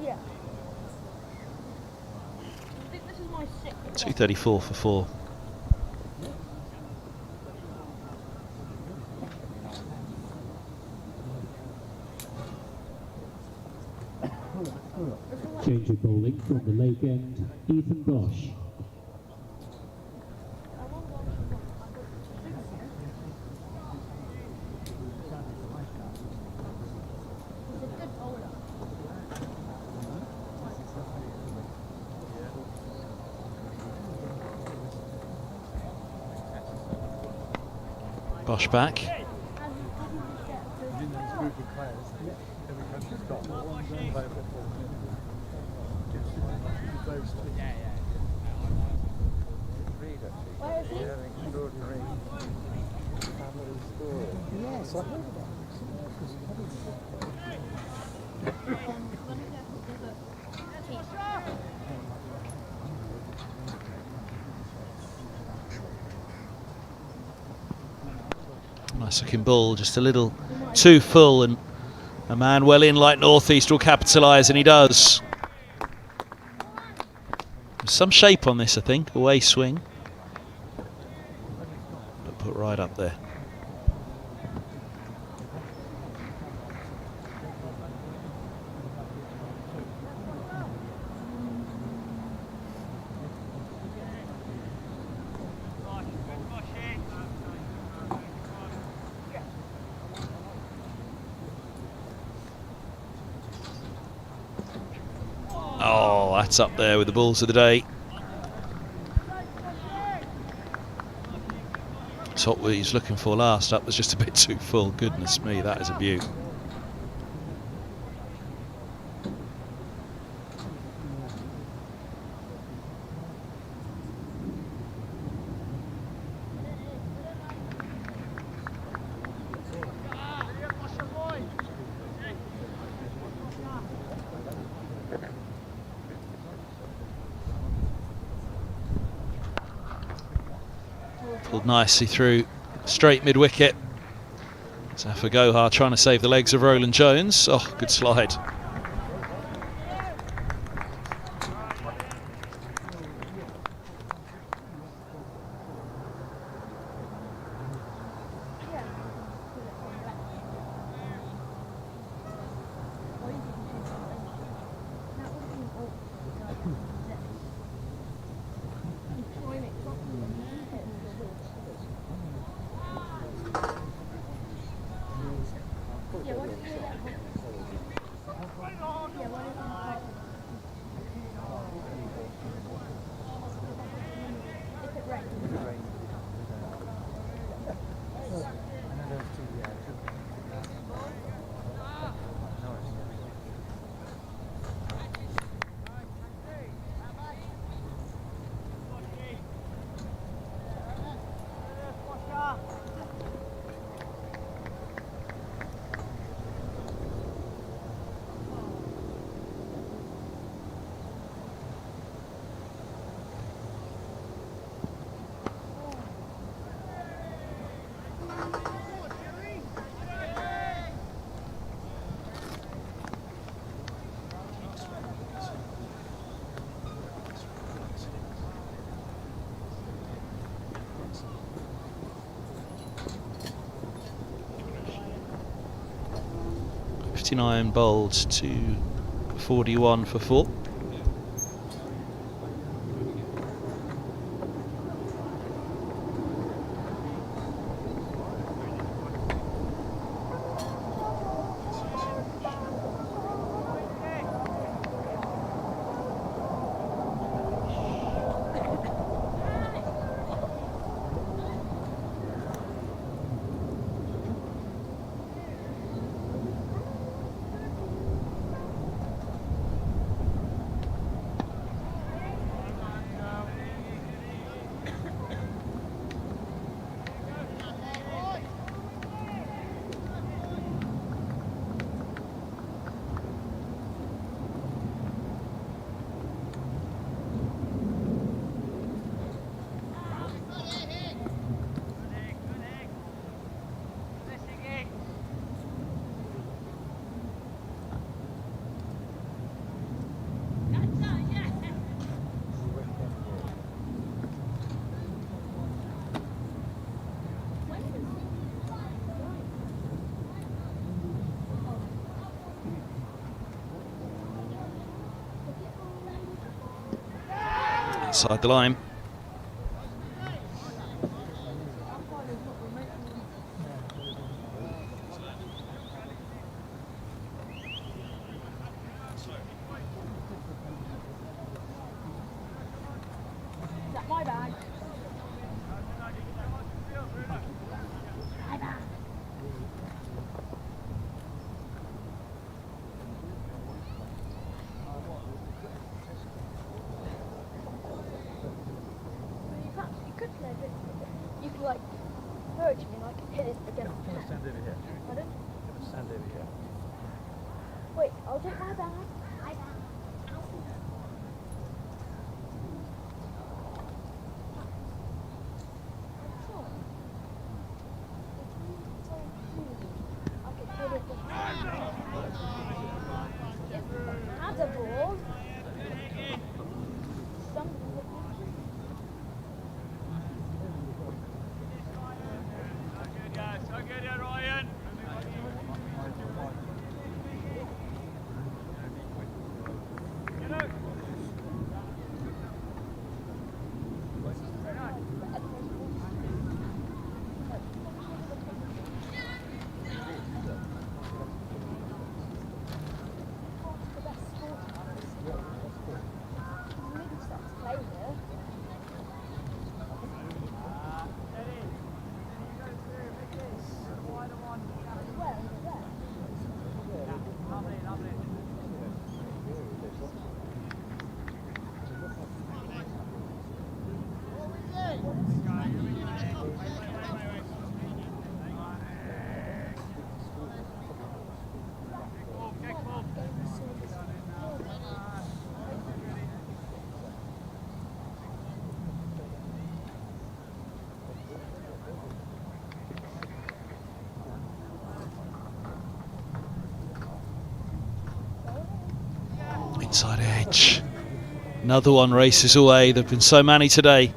Yeah. I think this is 2:34 for 4. Change of bowling from the leg end, Ethan Bosch. Bosch back. Yes, I heard Nice looking ball, just a little too full, and a man well in like North East will capitalise, and he does. There's some shape on this, I think. Away swing, but put right up there. Oh, that's up there with the balls of the day. That's what he was looking for last up, was just a bit too full. Goodness me, that is a beaut. Pulled nicely through, straight mid-wicket. Zafar Gohar trying to save the legs of Roland Jones. Oh, good slide. .59 bowled to 41 for 4. Inside the line. Is that my bag? You could play it. You could like hurt me and I could hit it against the net. Stand over here. Pardon? Stand over here. Wait, I'll take my bag. Has a ball. Middlesex play there. Inside edge. Another one races away. There have been so many today.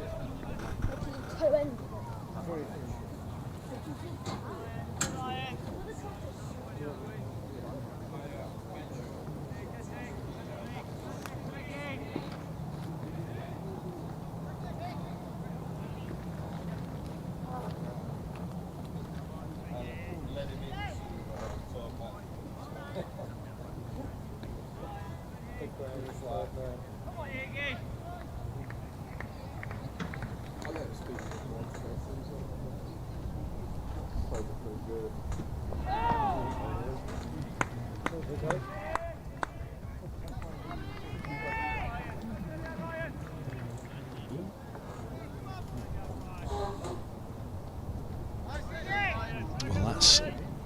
Well, that's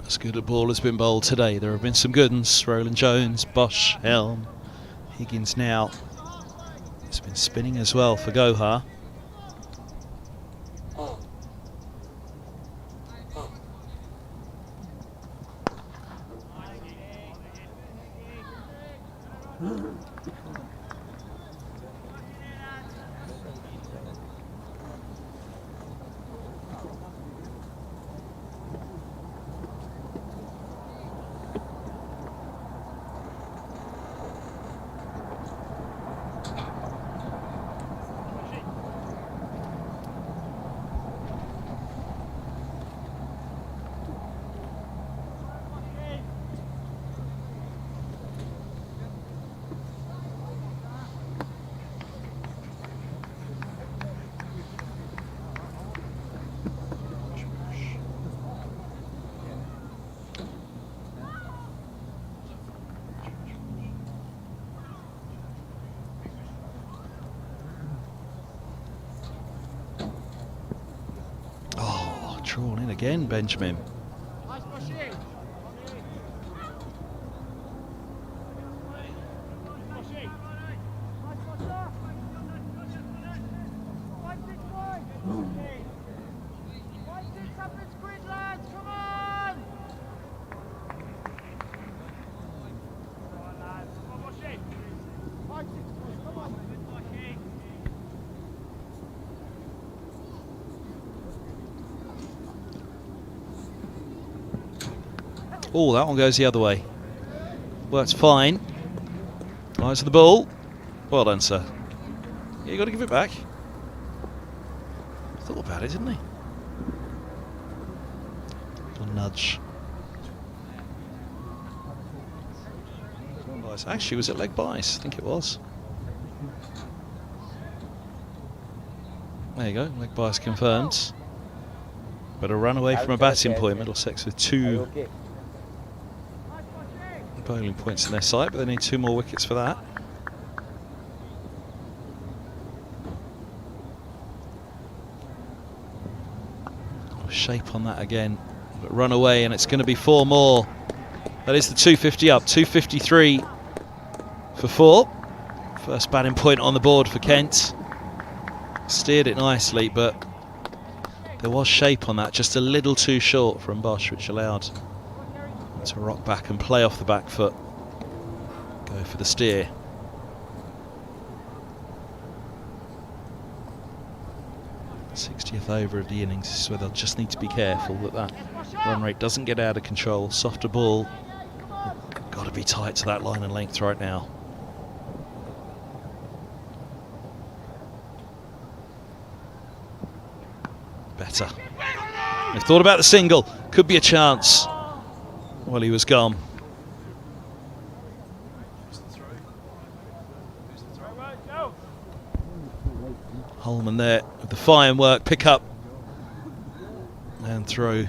as good a ball has been bowled today. There have been some good ones. Roland Jones, Bosch, Helm, Higgins now. It's been spinning as well for Gohar. Drawn in again, Benjamin. Oh, that one goes the other way. Works fine. Eyes of the ball. Well done, sir. Yeah, you got to give it back. Thought about it, didn't he? Little nudge. Actually, was it leg bias? I think it was. There you go, leg bias confirmed. But a run away from a batting point. Middlesex with 2 bowling points in their sight, but they need 2 more wickets for that. Shape on that again, but run away, and it's going to be 4 more. That is the 250 up, 253 for 4. First batting point on the board for Kent. Steered it nicely, but there was shape on that, just a little too short from Bosch, which allowed to rock back and play off the back foot. Go for the steer. '60th over of the innings. This is where they'll just need to be careful that that run rate doesn't get out of control. Softer ball. Got to be tight to that line and length right now. Better. They thought about the single. Could be a chance. Well, he was gone. Holman there with the fine work, pick up and throw.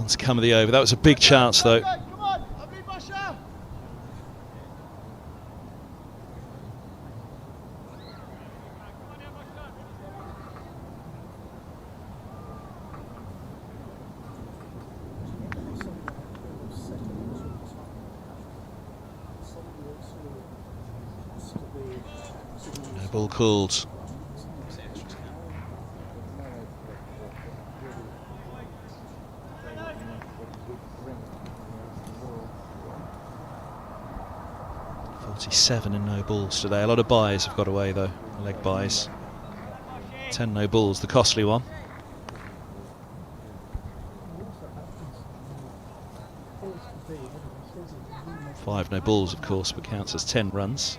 To come of the over. That was a big chance though. No ball called. Seven and no balls today. A lot of buys have got away though, leg buys. 10 no balls, the costly one. 5 no balls, of course, but counts as 10 runs.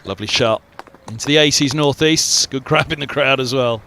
Lovely shot. Into the 80s northeasts. Good grab in the crowd as well.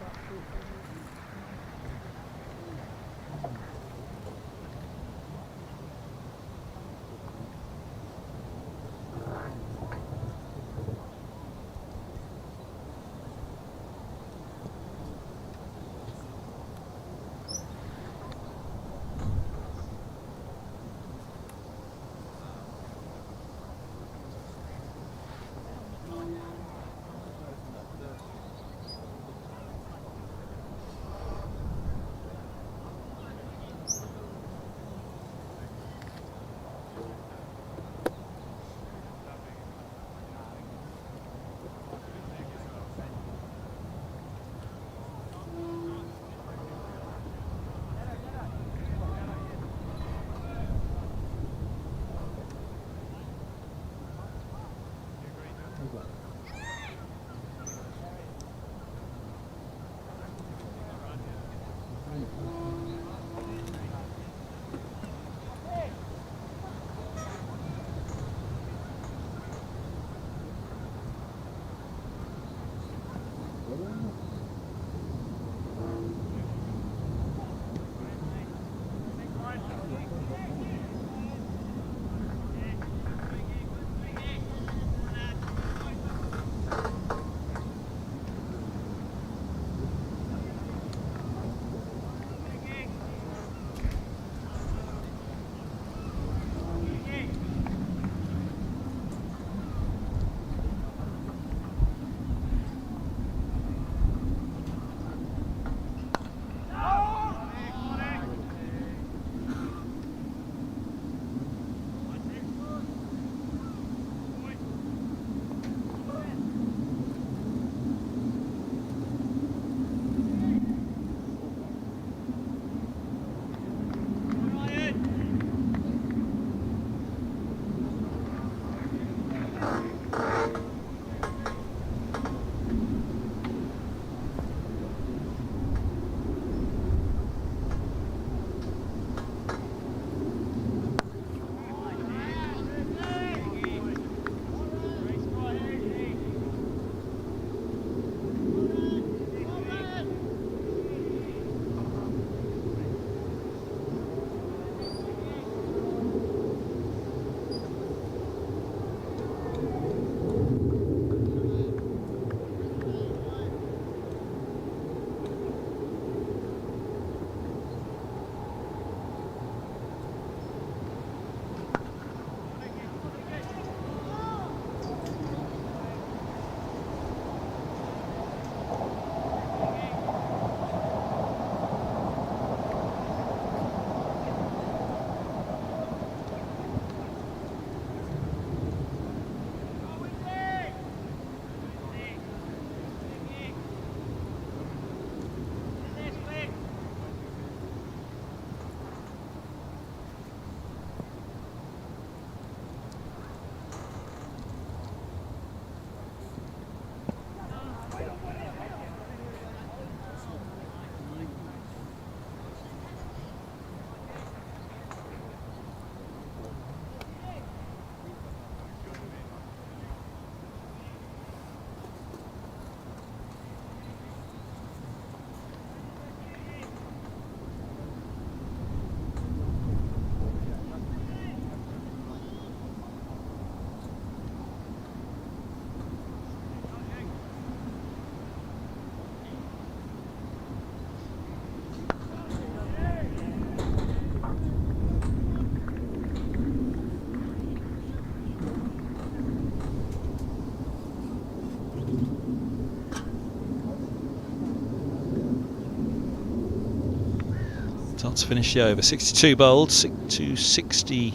Start to finish the over. 62 bowled, 260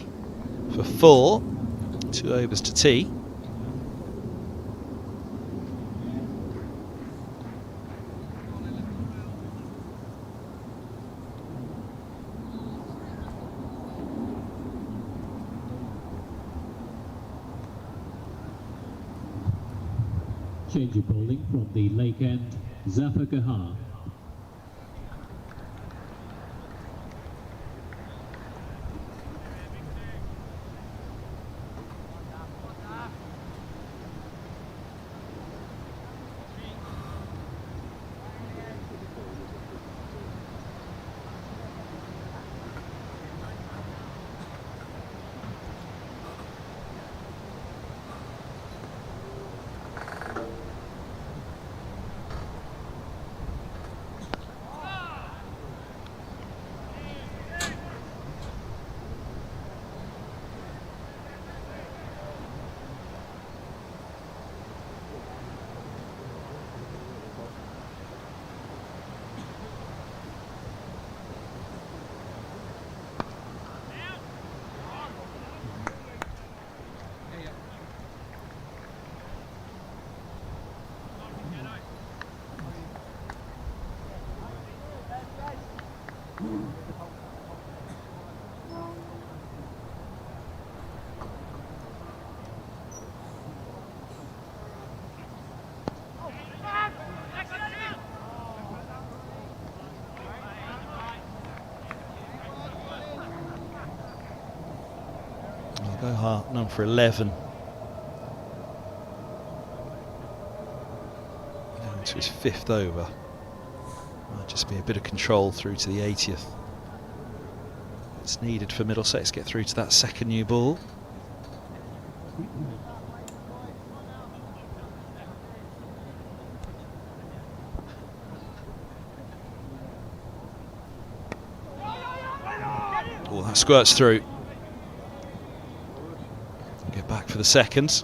for 4. 2 overs to tee. Change of bowling from the Lake End, Zafar Gahar. Gohar, number 11. Now into his 5th over. Might just be a bit of control through to the 80th. It's needed for Middlesex to get through to that second new ball. Oh, that squirts through. Get back for the second.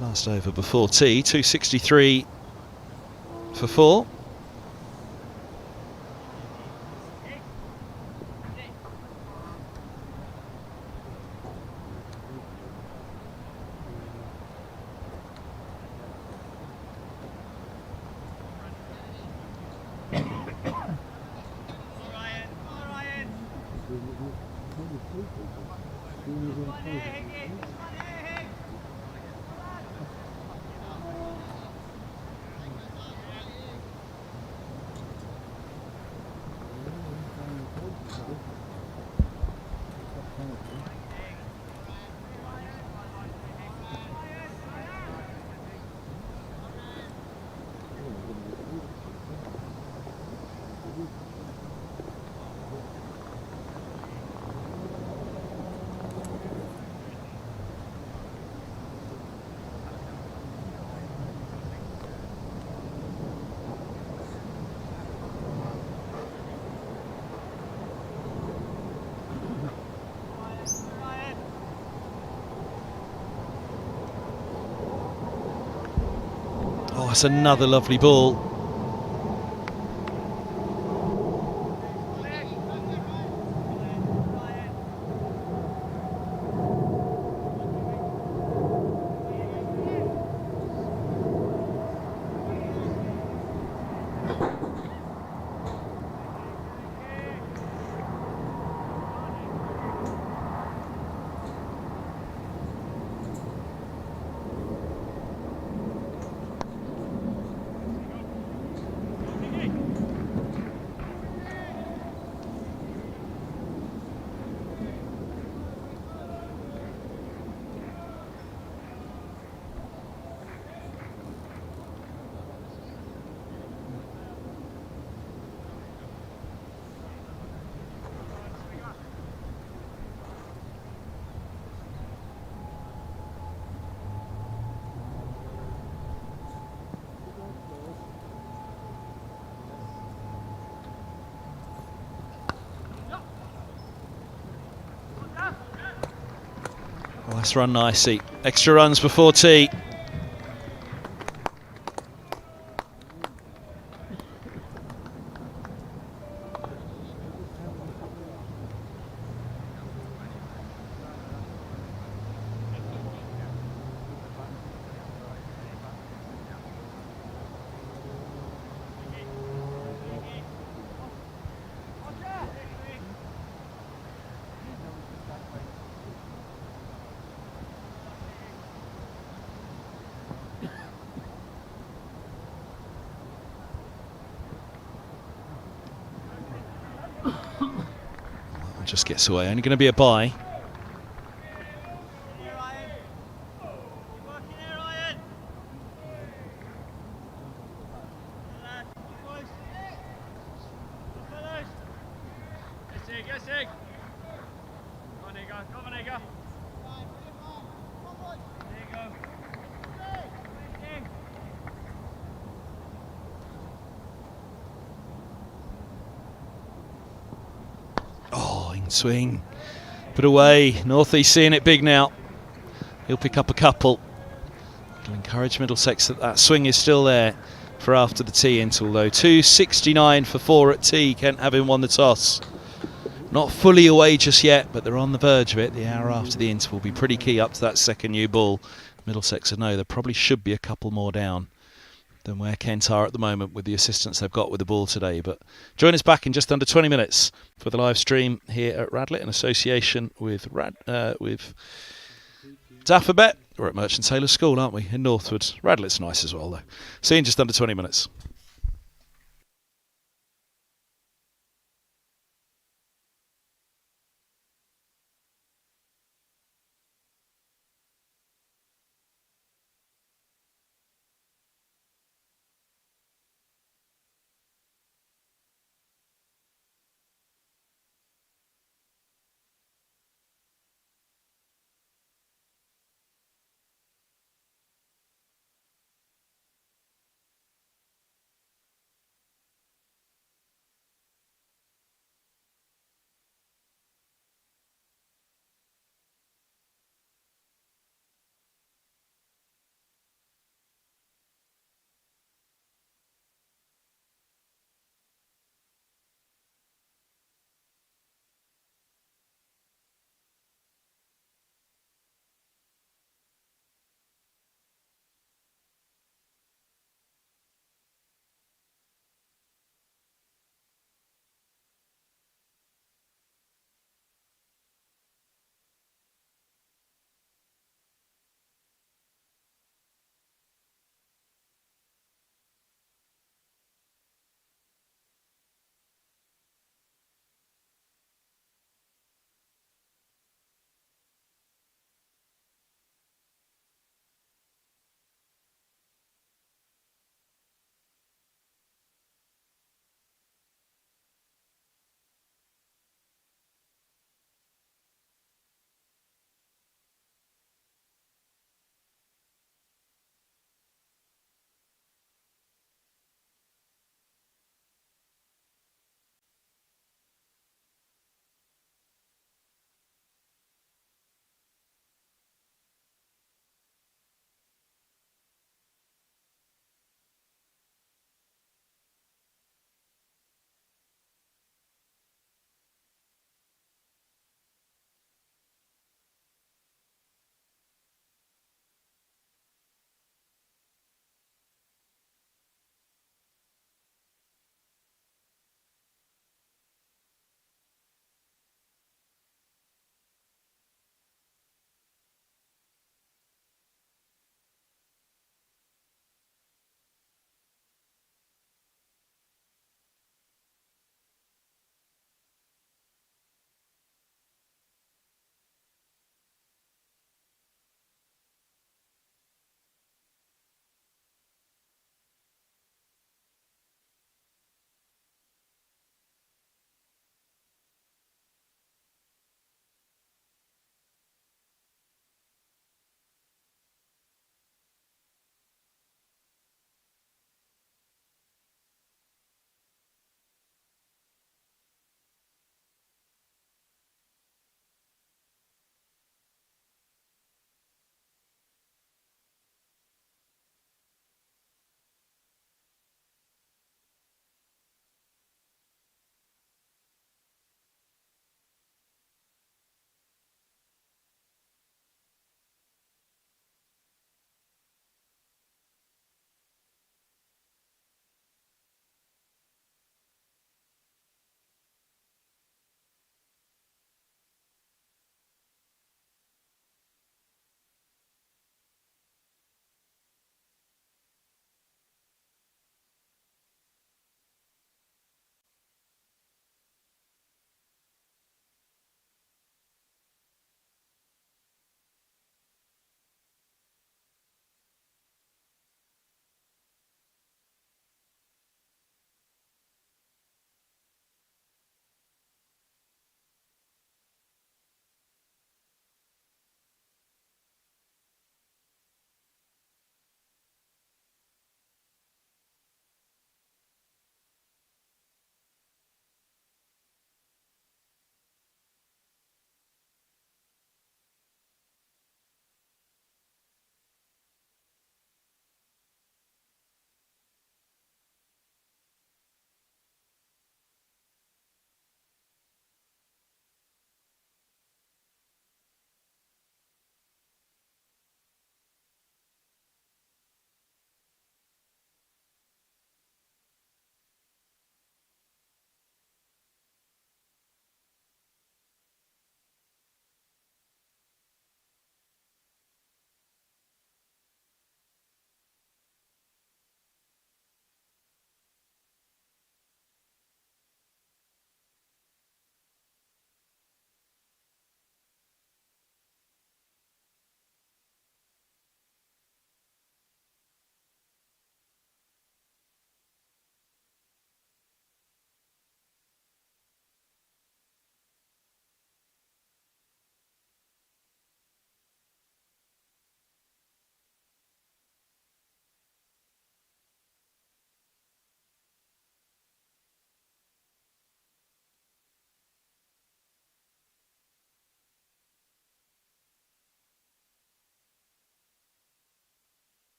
Last over before tea, 263 for 4. Oh, that's another lovely ball. That's run nicely. Extra runs before tea. Just gets away. Only going to be a bye. Swing, put away. Northey seeing it big now. He'll pick up a couple. He'll encourage Middlesex that swing is still there for after the tea interval though. 2.69 for 4 at tea. Kent having won the toss. Not fully away just yet, but they're on the verge of it. The hour after the interval will be pretty key up to that second new ball. Middlesex will know there probably should be a couple more down than where Kent are at the moment with the assistance they've got with the ball today. But join us back in just under 20 minutes for the live stream here at Radlett in association with Daffabet. We're at Merchant Taylor School, aren't we, in Northwood. Radlett's nice as well, though. See you in just under 20 minutes.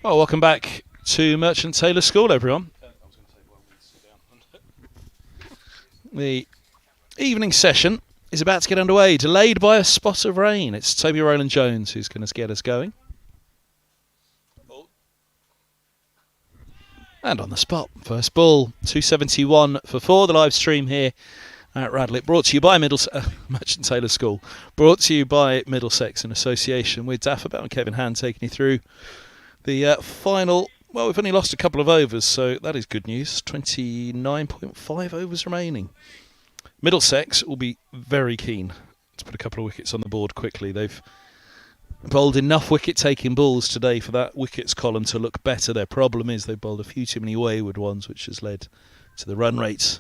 Well, welcome back to Merchant Taylor School, everyone. The evening session is about to get underway, delayed by a spot of rain. It's Toby Rowland Jones who's going to get us going. And on the spot, first ball, 271 for 4. The live stream here at Radlett, brought to you by Merchant Taylor School, brought to you by Middlesex in association with Daffabell and Kevin Hand, taking you through the final. Well, we've only lost a couple of overs, so that is good news. 29.5 overs remaining. Middlesex will be very keen to put a couple of wickets on the board quickly. They've bowled enough wicket-taking balls today for that wickets column to look better. Their problem is they've bowled a few too many wayward ones, which has led to the run rates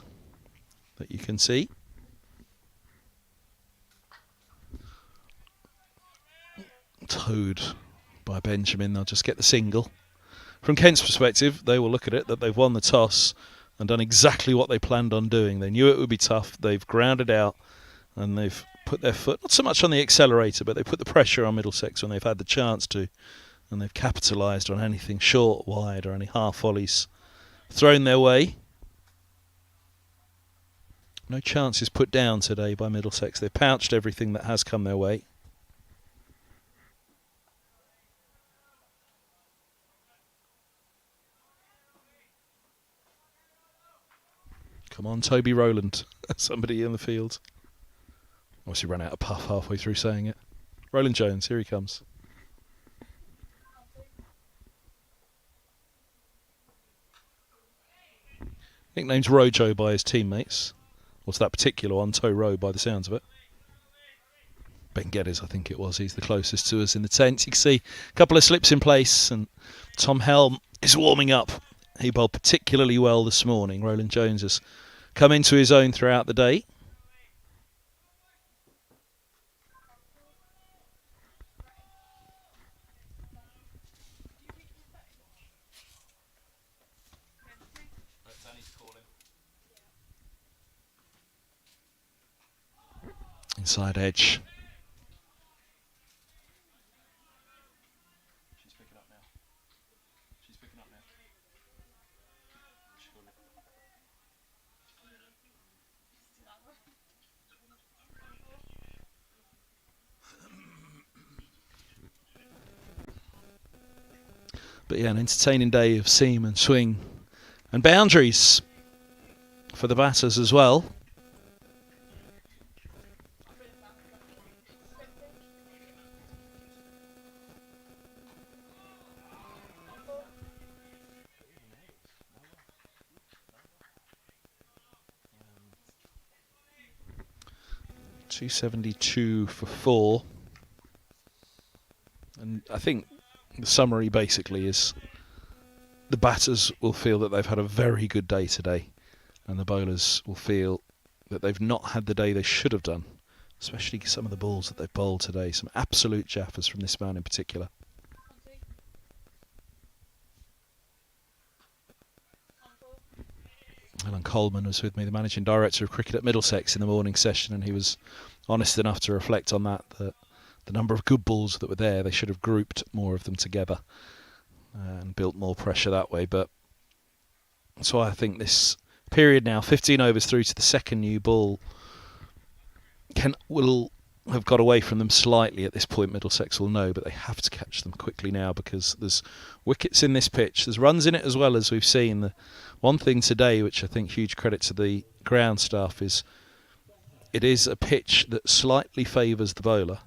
that you can see. Towed by Benjamin, they'll just get the single. From Kent's perspective, they will look at it that they've won the toss and done exactly what they planned on doing. They knew it would be tough. They've grounded out and they've put their foot, not so much on the accelerator, but they put the pressure on Middlesex when they've had the chance to, and they've capitalised on anything short, wide, or any half volleys thrown their way. No chances put down today by Middlesex. They've pounched everything that has come their way. Come on, Toby Rowland. Somebody in the field. Obviously ran out of puff halfway through saying it. Rowland Jones, here he comes. Nicknamed Rojo by his teammates. What's that particular one? Toe Row by the sounds of it. Ben Geddes, I think it was. He's the closest to us in the tent. You can see a couple of slips in place and Tom Helm is warming up. He bowled particularly well this morning. Rowland Jones has come into his own throughout the day. Inside edge. She's picking up now. She's picking up now. But yeah, an entertaining day of seam and swing and boundaries for the batters as well. .272 for 4, and I think the summary basically is the batters will feel that they've had a very good day today, and the bowlers will feel that they've not had the day they should have done, especially some of the balls that they've bowled today. Some absolute jaffers from this man in particular. Alan Coleman was with me, the managing director of cricket at Middlesex, in the morning session, and he was honest enough to reflect on that the number of good balls that were there, they should have grouped more of them together and built more pressure that way. But so I think this period now, 15 overs through to the second new ball, will have got away from them slightly at this point. Middlesex will know, but they have to catch them quickly now because there's wickets in this pitch, there's runs in it as well, as we've seen. The one thing today, which I think huge credit to the ground staff, is it is a pitch that slightly favours the bowler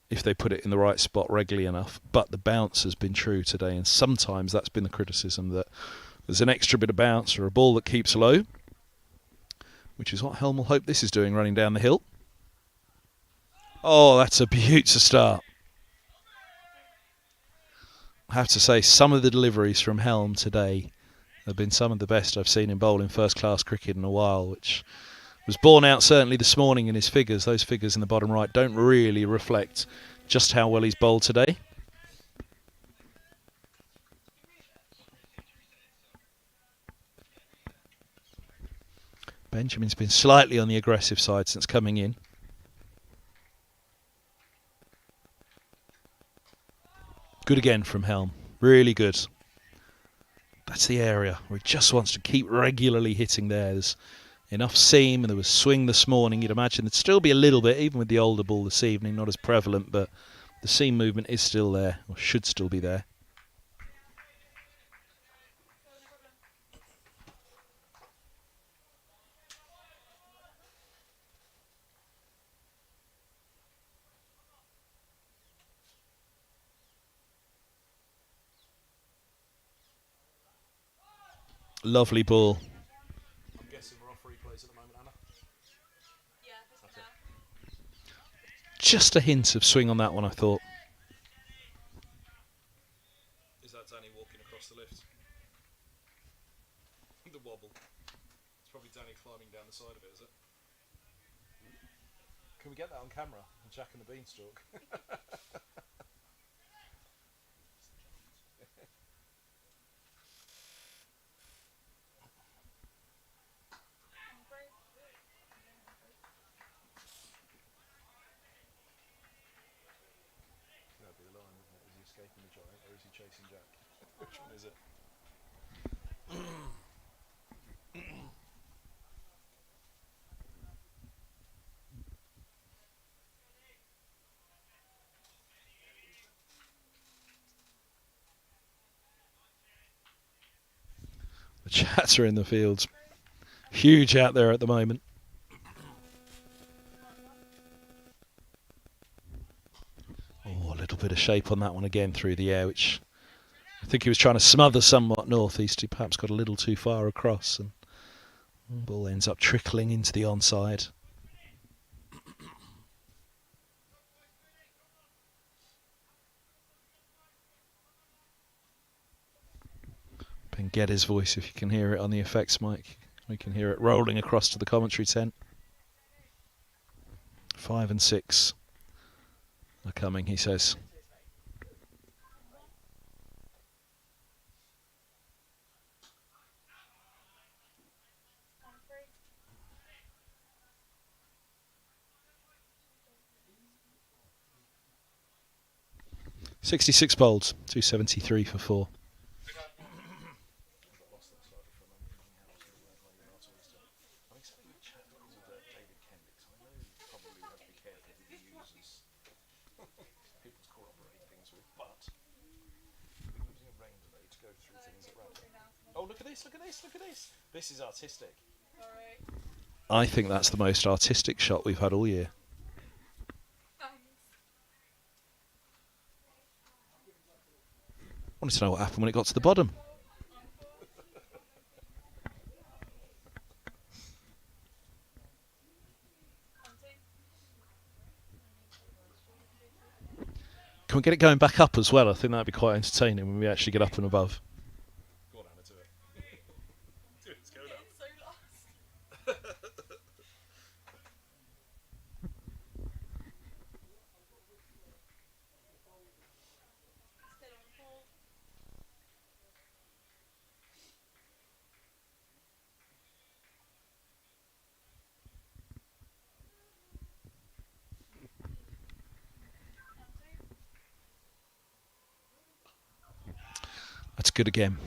if they put it in the right spot regularly enough, but the bounce has been true today, and sometimes that's been the criticism, that there's an extra bit of bounce or a ball that keeps low, which is what Helm will hope this is doing, running down the hill. Oh, that's a beautiful start. I have to say, some of the deliveries from Helm today have been some of the best I've seen him bowl in first-class cricket in a while, which was borne out certainly this morning in his figures. Those figures in the bottom right don't really reflect just how well he's bowled today. Benjamin's been slightly on the aggressive side since coming in. Good again from Helm. Really good. That's the area where he just wants to keep regularly hitting there. There's enough seam, and there was swing this morning. You'd imagine there'd still be a little bit, even with the older ball this evening, not as prevalent, but the seam movement is still there, or should still be there. Lovely ball. I'm guessing we're off replays at the moment, Anna? Yeah. Okay. Just a hint of swing on that one, I thought. Is that Danny walking across the lift? The wobble. It's probably Danny climbing down the side of it, is it? Can we get that on camera? Jack and the Beanstalk. That'd be the line, wouldn't it? Is he escaping the giant or is he chasing Jack? Which one is it? The chatter in the fields. Huge out there at the moment. Oh, a little bit of shape on that one again through the air, which I think he was trying to smother somewhat northeast. He perhaps got a little too far across, and the ball ends up trickling into the onside. And get his voice if you can hear it on the effects mic. We can hear it rolling across to the commentary tent. 5 and 6 are coming, he says. .66 bowled, 273 for 4. Oh, look at this, look at this, look at this. This is artistic. I think that's the most artistic shot we've had all year. I wanted to know what happened when it got to the bottom. Can we get it going back up as well? I think that'd be quite entertaining when we actually get up and above. Go on, Anna, do it. Do it, it's going up. It's so lost. That's good again.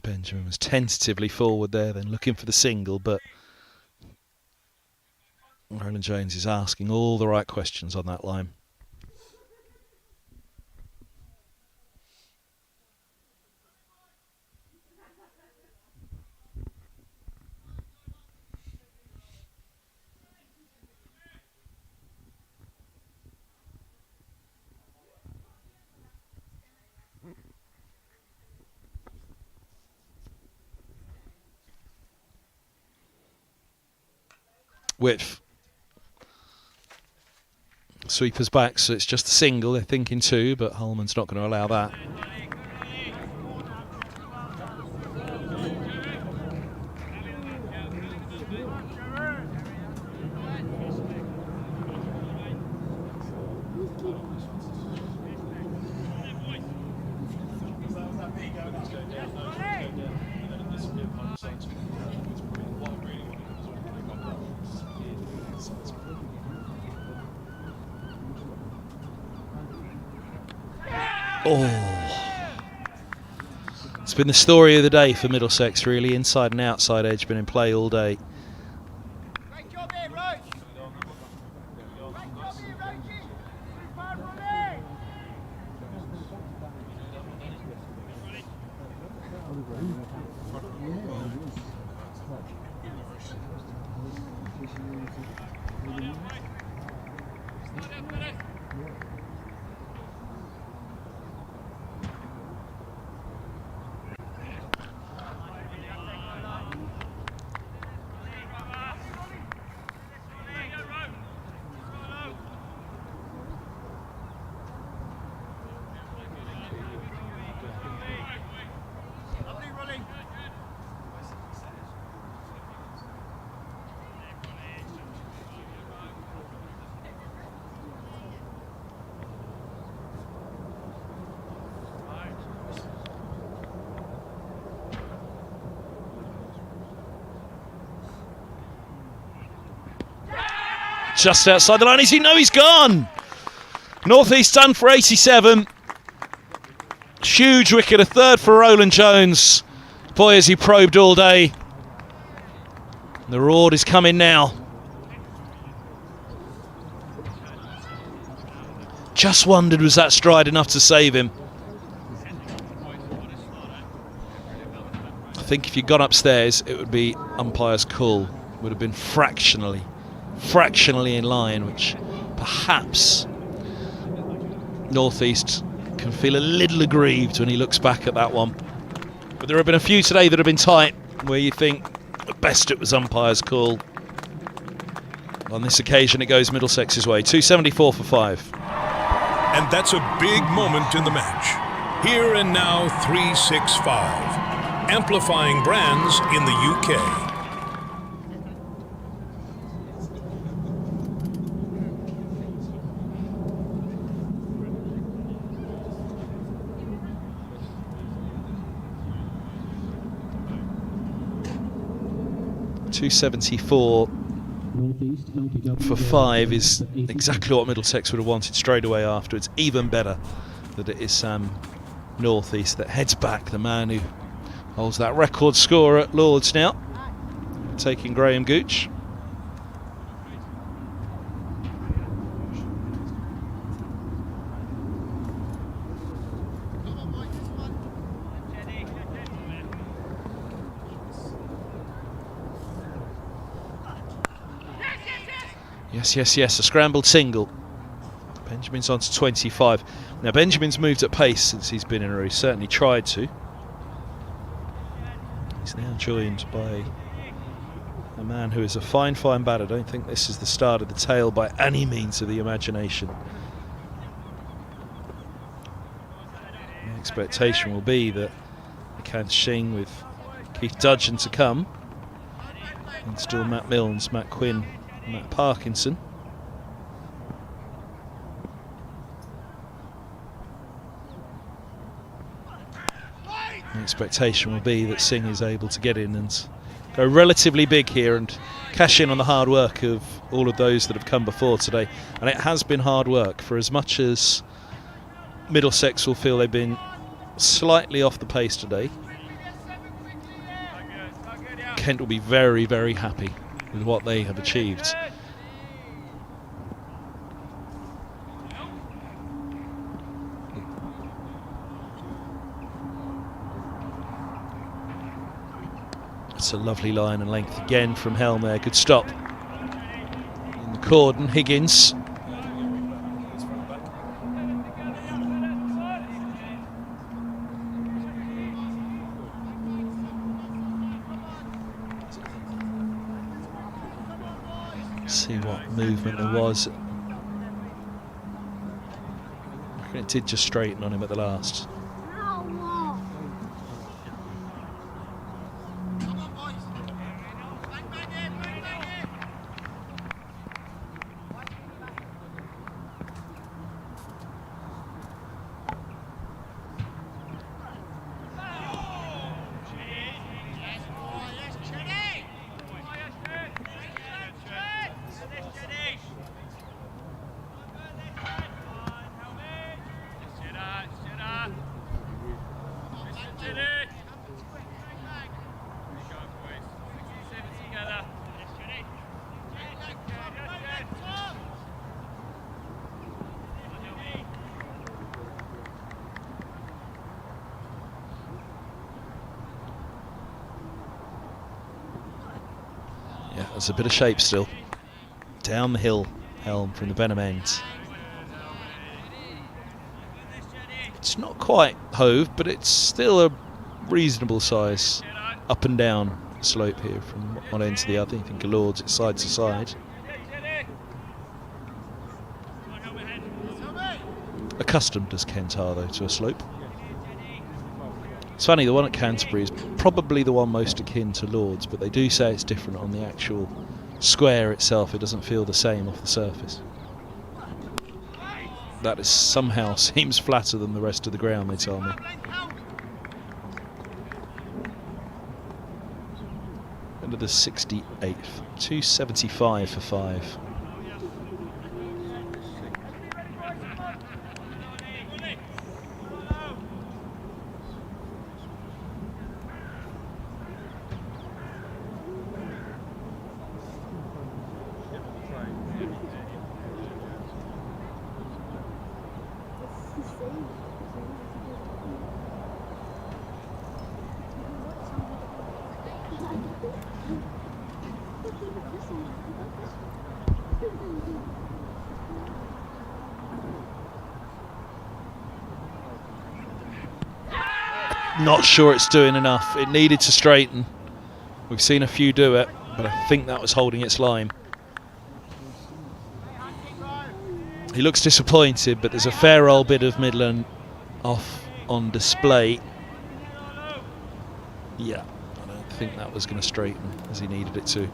Benjamin was tentatively forward there, then looking for the single, but Roland Jones is asking all the right questions on that line. Width. Sweeper's back, so it's just a single. They're thinking 2, but Holman's not going to allow that. Oh, It's been the story of the day for Middlesex, really. Inside and outside edge been in play all day. Just outside the line, is he? No, he's gone. North East done for 87. Huge wicket, a third for Roland Jones. Boy, has he probed all day. The reward is coming now. Just wondered, was that stride enough to save him? I think if you'd gone upstairs, it would be umpire's call. Would have been fractionally in line, which perhaps North East can feel a little aggrieved when he looks back at that one. But there have been a few today that have been tight, where you think at best it was umpire's call. On this occasion it goes Middlesex's way. 274 for 5. And that's a big moment in the match. Here and now 365. Amplifying brands in the UK. .274 for 5 is exactly what Middlesex would have wanted straight away afterwards. Even better that it is Sam North East that heads back, the man who holds that record score at Lords now, taking Graham Gooch. Yes, a scrambled single. Benjamin's on to 25. Now Benjamin's moved at pace since he's been in, or he's certainly tried to. He's now joined by a man who is a fine batter. I don't think this is the start of the tail by any means of the imagination. The expectation will be that Akant Singh with Keith Dudgeon to come, and still Matt Milnes, Matt Quinn, Matt Parkinson. The expectation will be that Singh is able to get in and go relatively big here and cash in on the hard work of all of those that have come before today. And it has been hard work, for as much as Middlesex will feel they've been slightly off the pace today, Kent will be very, very happy with what they have achieved. It's a lovely line and length again from Helm there. Good stop. In the cordon, Higgins. See what movement there was. It did just straighten on him at the last. there's a bit of shape still. Down the hill, Helm from the Benham end. It's not quite Hove, but it's still a reasonable size up and down slope here from one end to the other. You think of Lords, it's side to side. Accustomed as Kent are, though, to a slope. It's funny, the one at Canterbury is probably the one most akin to Lords, but they do say it's different on the actual square itself. It doesn't feel the same off the surface. That is somehow seems flatter than the rest of the ground, they tell me. Into the 68th, 275 for 5. Not sure it's doing enough. It needed to straighten. We've seen a few do it, but I think that was holding its line. He looks disappointed, but there's a fair old bit of Midland off on display. Yeah, I don't think that was going to straighten as he needed it to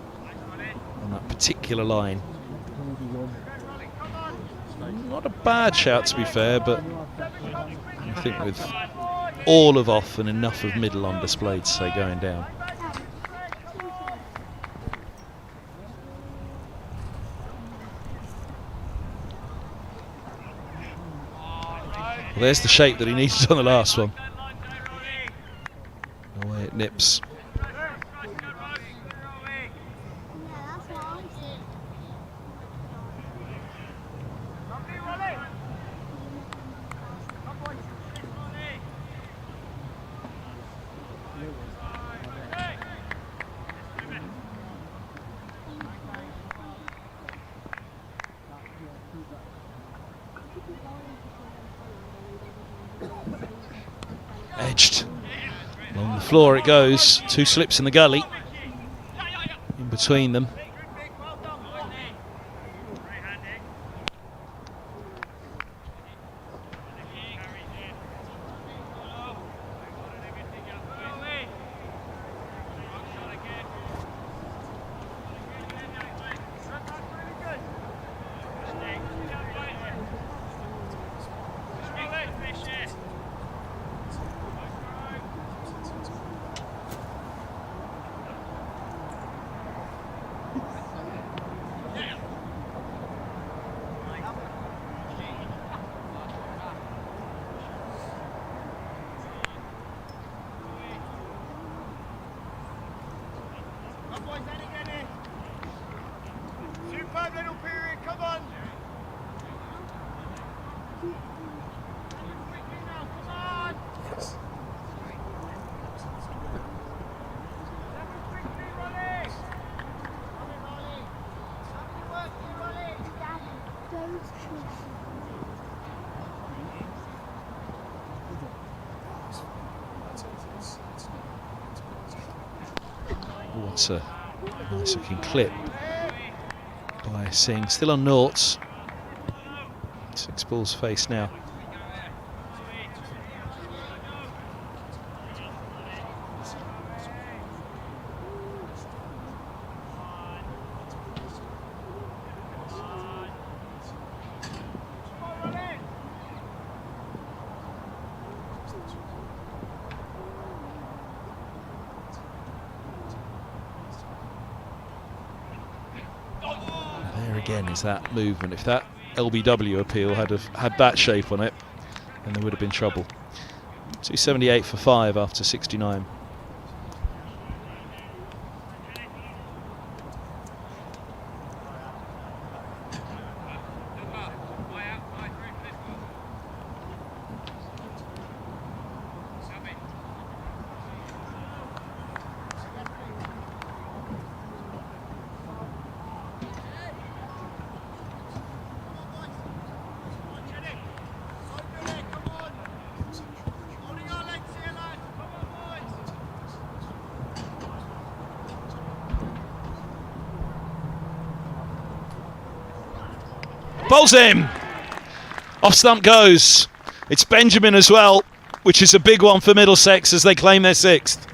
on that particular line. Not a bad shout, to be fair, but I think with all of off and enough of middle on display to say going down. Well, there's the shape that he needed on the last one. Away it nips. Edged. Along the floor it goes. 2 slips in the gully. In between them. Superb little period, come on! What's a nice looking clip by Singh, still on noughts. 6 balls face now. Again, is that movement. If that LBW appeal had that shape on it, then there would have been trouble. 278 for 5 after 69. Bowls him. Off stump goes. It's Benjamin as well, which is a big one for Middlesex as they claim their 6th.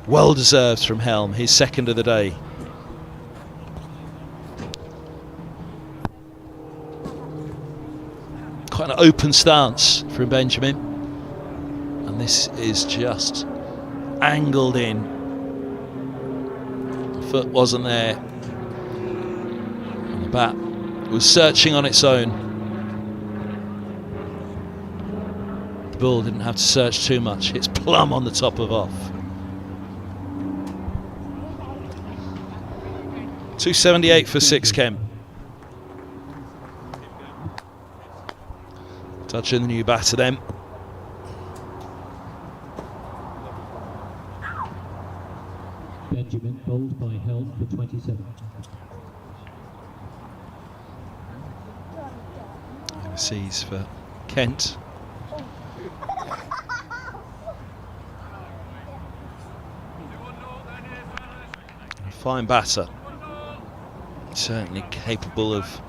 Well deserved from Helm, his 2nd of the day. Quite an open stance from Benjamin. And this is just angled in. The foot wasn't there. And the bat was searching on its own. The ball didn't have to search too much. It's plumb on the top of off. 278 for 6, Kem. Touching the new batter then. Benjamin bowled by Helm for 27. Overseas for Kent. A fine batter. Certainly capable of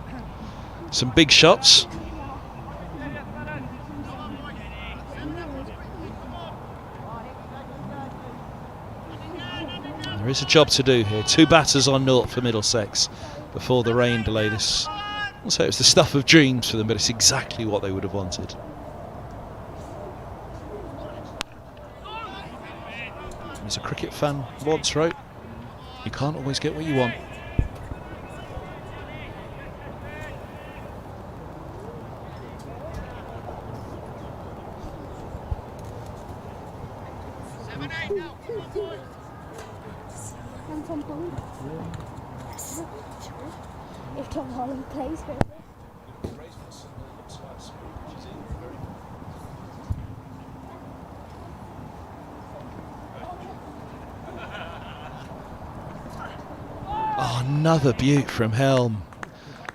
some big shots. There is a job to do here. 2 batters on naught for Middlesex before the rain delay. This, I'll say it's the stuff of dreams for them, but it's exactly what they would have wanted. As a cricket fan once wrote, you can't always get what you want. If Tom Holland plays for Oh, another beaut from Helm.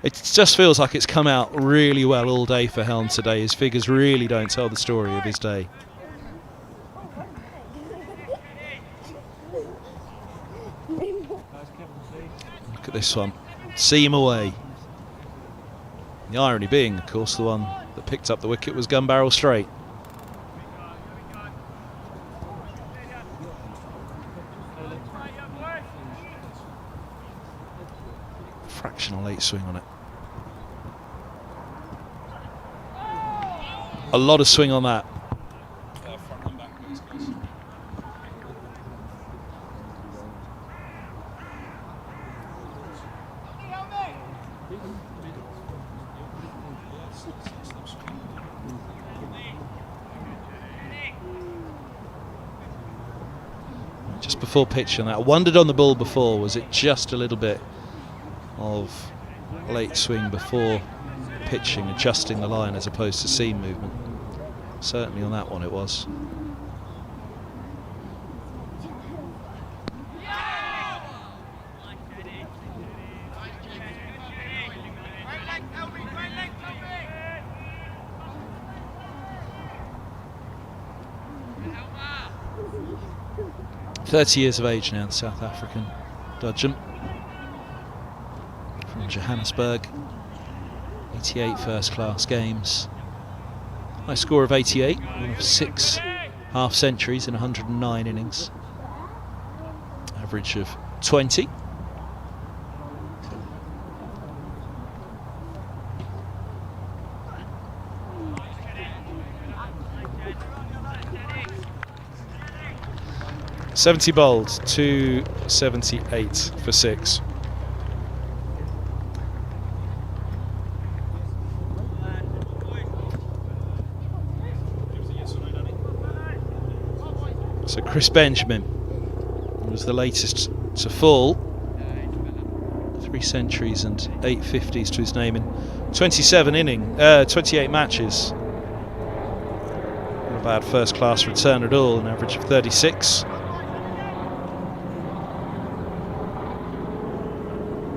It just feels like it's come out really well all day for Helm today. His figures really don't tell the story of his day. Look at this one. Seam away. The irony being, of course, the one that picked up the wicket was gun barrel straight. Fractional late swing on it. A lot of swing on that. Just before pitch on that. I wondered on the ball before, was it just a little bit of late swing before pitching, adjusting the line as opposed to seam movement? Certainly on that one it was. "30 years of age now, the South African dudgeon from Johannesburg. 88 first-class games. High score of 88, one of 6 half-centuries in 109 innings. Average of 20. "70 bowled, 278 for 6. So Chris Benjamin was the latest to fall. 3 centuries and 8 50s to his name in 28 matches. Not a bad first-class return at all, an average of 36.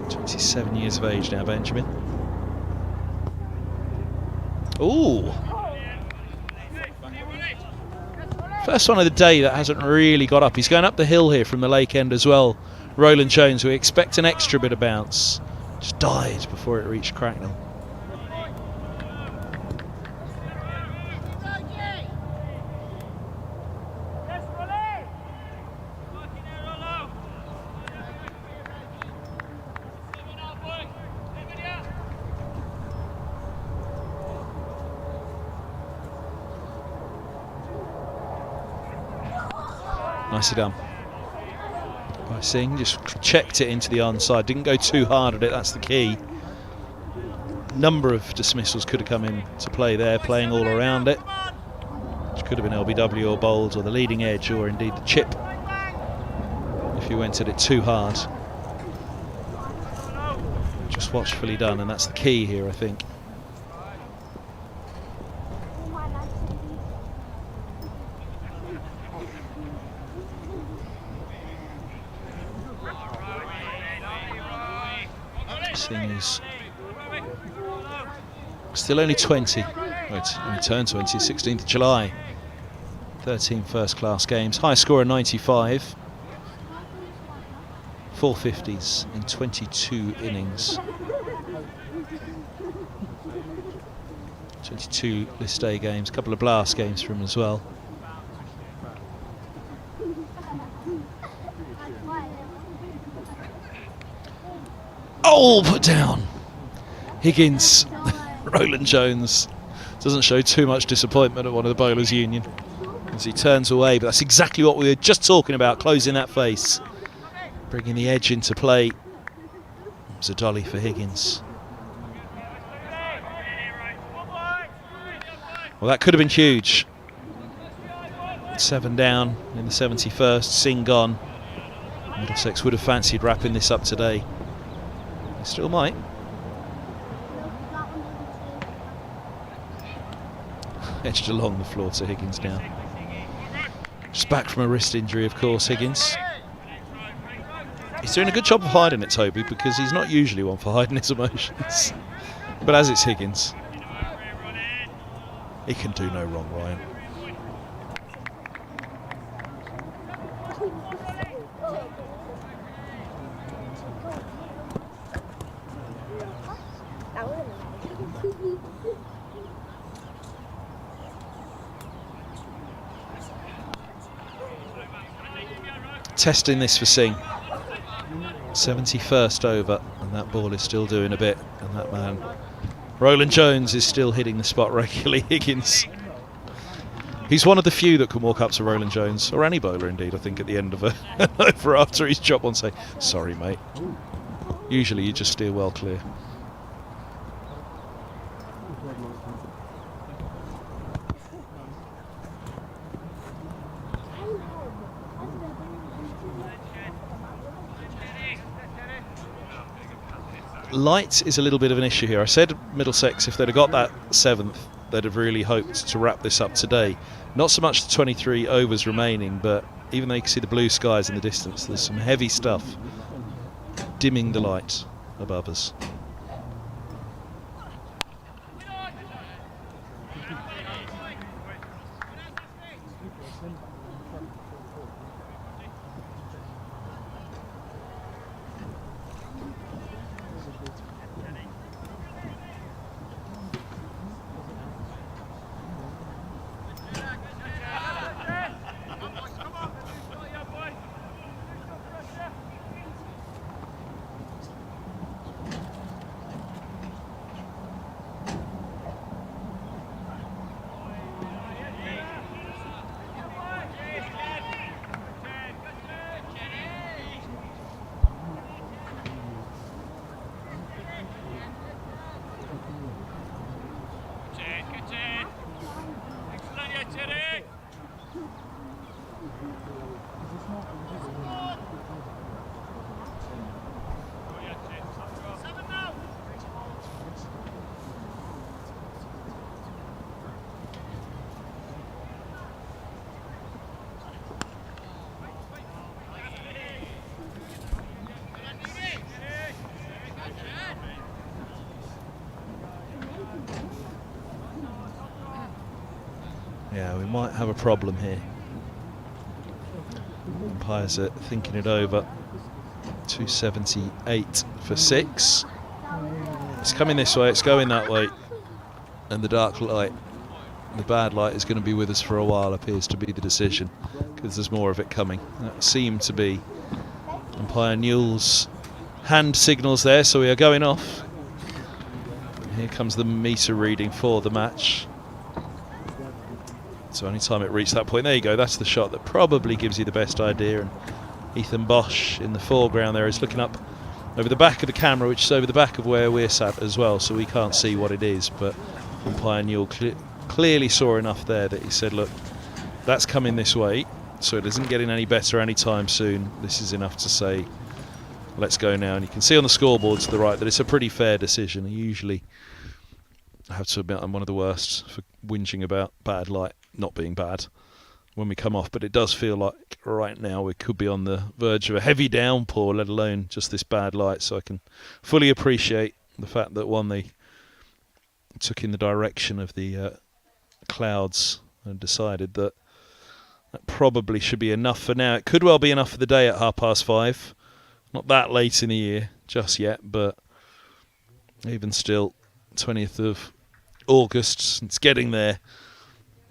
27 years of age now, Benjamin. Ooh! First one of the day that hasn't really got up. He's going up the hill here from the lake end as well, Roland Jones, we expect an extra bit of bounce, just died before it reached Cracknell. Nicely done by Singh, just checked it into the onside, didn't go too hard at it, that's the key. Number of dismissals could have come into play there, playing all around it, which could have been LBW or bowls or the leading edge or indeed the chip if you went at it too hard. Just watchfully done, and that's the key here, I think. Singh still only 20. Well, it's only turned 20, 16th of July. 13 first-class games. High score of 95. 450s in 22 innings. 22 list A games. A couple of blast games for him as well. Oh, put down. Higgins. Roland Jones doesn't show too much disappointment at one of the bowlers' union as he turns away, but that's exactly what we were just talking about, closing that face, bringing the edge into play. It was a dolly for Higgins. Well, that could have been huge. 7 down in the 71st, Singh gone. Middlesex would have fancied wrapping this up today. Still might. Edged along the floor to Higgins now. Just back from a wrist injury, of course, Higgins. He's doing a good job of hiding it, Toby, because he's not usually one for hiding his emotions. But as it's Higgins, he can do no wrong, Ryan. Testing this for Singh. 71st over, and that ball is still doing a bit, and that man Roland Jones is still hitting the spot regularly. Higgins, he's one of the few that can walk up to Roland Jones, or any bowler indeed, I think, at the end of an over after he's dropped one, say, sorry mate. Usually you just steer well clear. Light is a little bit of an issue here. I said Middlesex, if they'd have got that 7th, they'd have really hoped to wrap this up today. Not so much the 23 overs remaining, but even though you can see the blue skies in the distance, there's some heavy stuff dimming the light above us. Yeah, we might have a problem here. Umpires are thinking it over. 278 for 6. It's coming this way, it's going that way, and the dark light, the bad light, is going to be with us for a while, appears to be the decision, because there's more of it coming. That seemed to be umpire Newell's hand signals there, so we are going off. Here comes the meter reading for the match. So any time it reached that point, there you go, that's the shot that probably gives you the best idea. And Ethan Bosch in the foreground there is looking up over the back of the camera, which is over the back of where we're sat as well, so we can't see what it is, but umpire Newell clearly saw enough there that he said, look, that's coming this way, so it isn't getting any better anytime soon. This is enough to say, let's go now. And you can see on the scoreboard to the right that it's a pretty fair decision. Usually, I have to admit, I'm one of the worst for whinging about bad light not being bad when we come off, but it does feel like right now we could be on the verge of a heavy downpour, let alone just this bad light. So I can fully appreciate the fact that, one, they took in the direction of the clouds and decided that probably should be enough for now. It could well be enough for the day at 5:30. Not that late in the year just yet, but even still, 20th of August, it's getting there.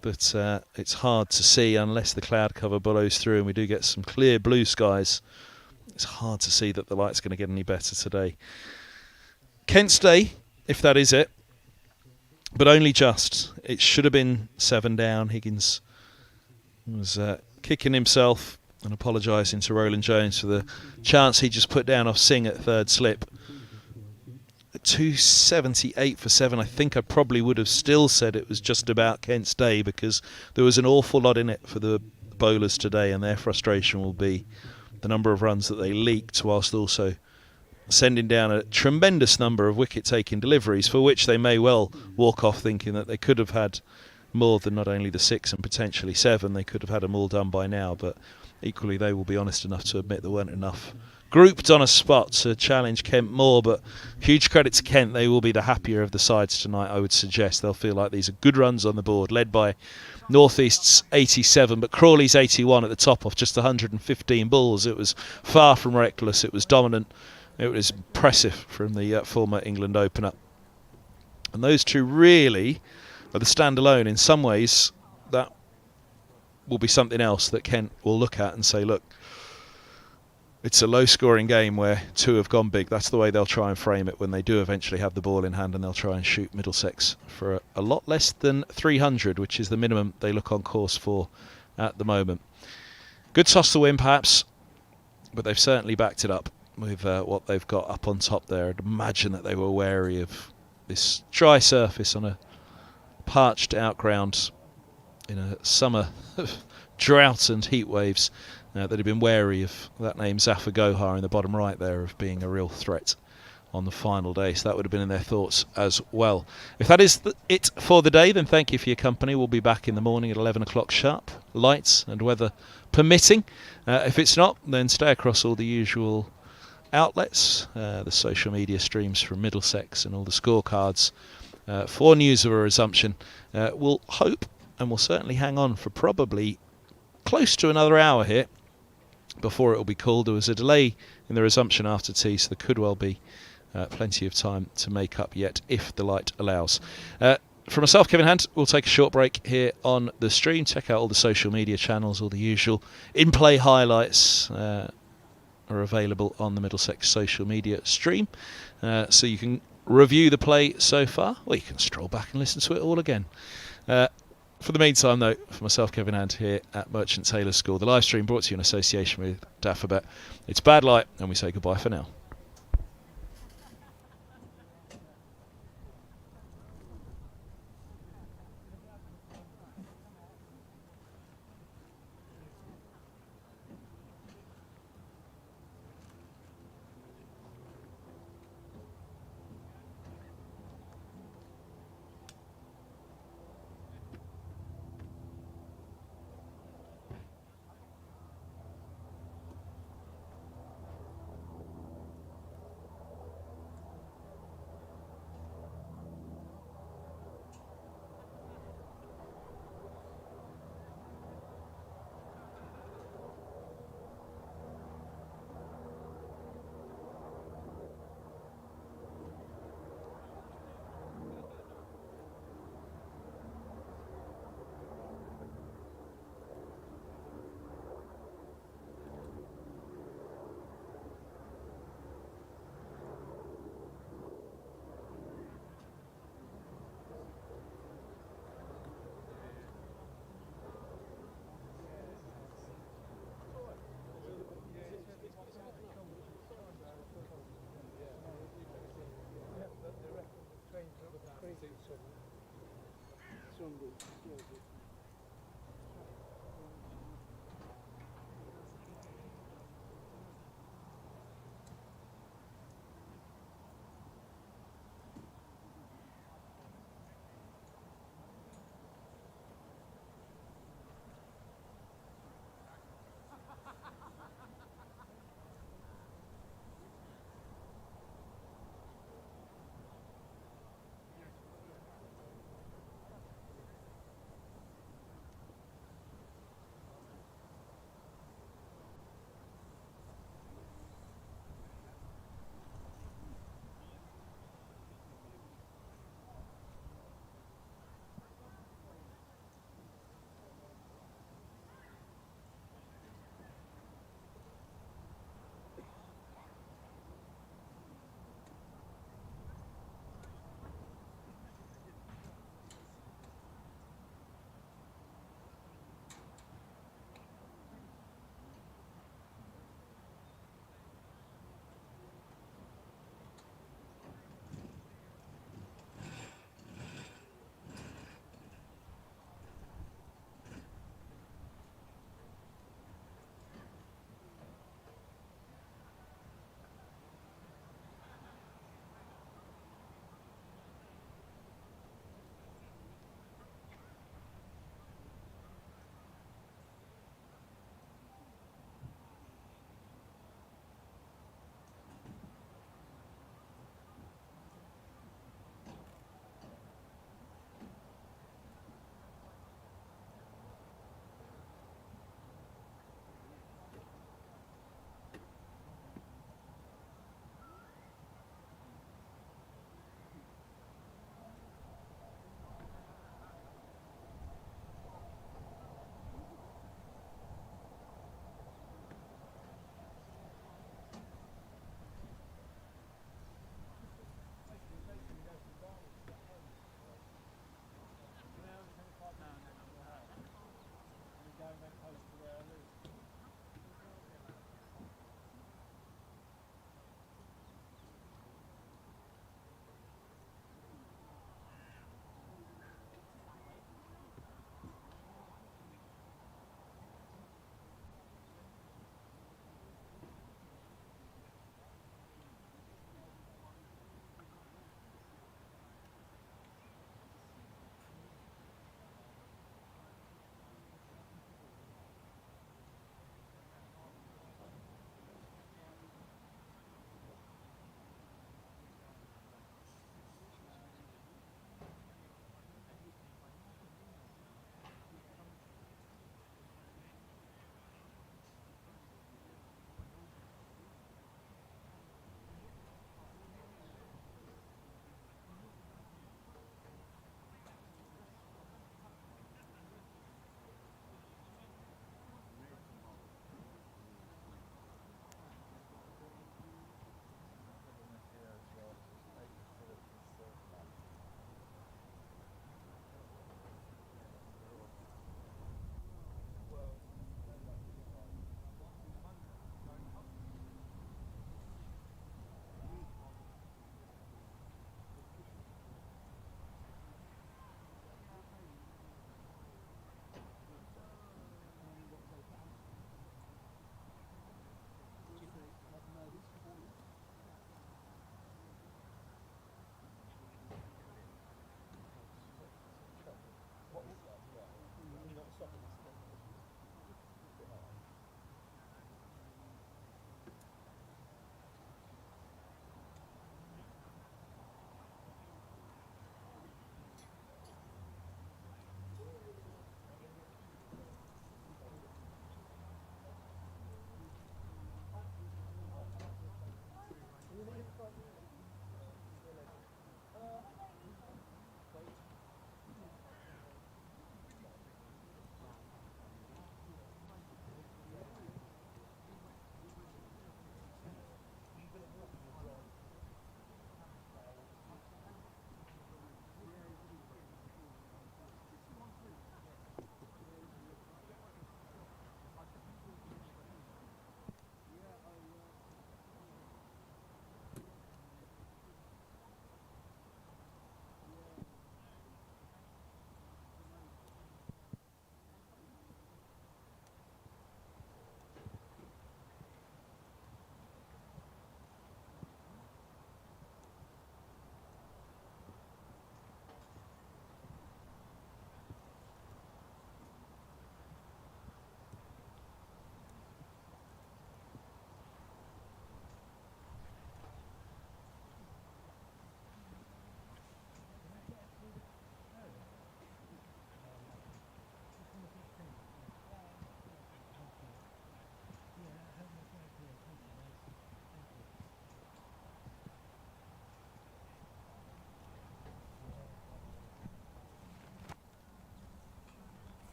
But it's hard to see unless the cloud cover blows through and we do get some clear blue skies. It's hard to see that the light's going to get any better today. Kent's Day, if that is it, but only just. It should have been 7 down. Higgins was kicking himself and apologising to Roland Jones for the chance he just put down off Singh at third slip. At 278 for 7, I think I probably would have still said it was just about Kent's Day, because there was an awful lot in it for the bowlers today, and their frustration will be the number of runs that they leaked, whilst also sending down a tremendous number of wicket-taking deliveries, for which they may well walk off thinking that they could have had more than not only the 6 and potentially 7. They could have had them all done by now, but equally they will be honest enough to admit there weren't enough grouped on a spot to challenge Kent more. But huge credit to Kent, they will be the happier of the sides tonight, I would suggest. They'll feel like these are good runs on the board, led by North East's 87, but Crawley's 81 at the top off just 115 balls. It was far from reckless, it was dominant, it was impressive from the former England opener. And those two really are the standalone. In some ways, that will be something else that Kent will look at and say, look, it's a low-scoring game where 2 have gone big. That's the way they'll try and frame it when they do eventually have the ball in hand, and they'll try and shoot Middlesex for a lot less than 300, which is the minimum they look on course for at the moment. Good toss to win, perhaps, but they've certainly backed it up with what they've got up on top there. I'd imagine that they were wary of this dry surface on a parched outground in a summer of drought and heat waves. They'd have been wary of that name Zafar Gohar in the bottom right there of being a real threat on the final day, so that would have been in their thoughts as well. If that is it for the day, then thank you for your company. We'll be back in the morning at 11 o'clock sharp, lights and weather permitting. If it's not, then stay across all the usual outlets, the social media streams from Middlesex and all the scorecards for news of a resumption. We'll hope and we'll certainly hang on for probably close to another hour here before it will be called. There was a delay in the resumption after tea, so there could well be plenty of time to make up yet if the light allows. From myself, Kevin Hunt, we'll take a short break here on the stream. Check out all the social media channels, all the usual in-play highlights are available on the Middlesex social media stream, so you can review the play so far, or you can stroll back and listen to it all again. For the meantime, though, for myself, Kevin Hand, here at Merchant Taylors' School, the live stream brought to you in association with Daffabet. It's bad light, and we say goodbye for now.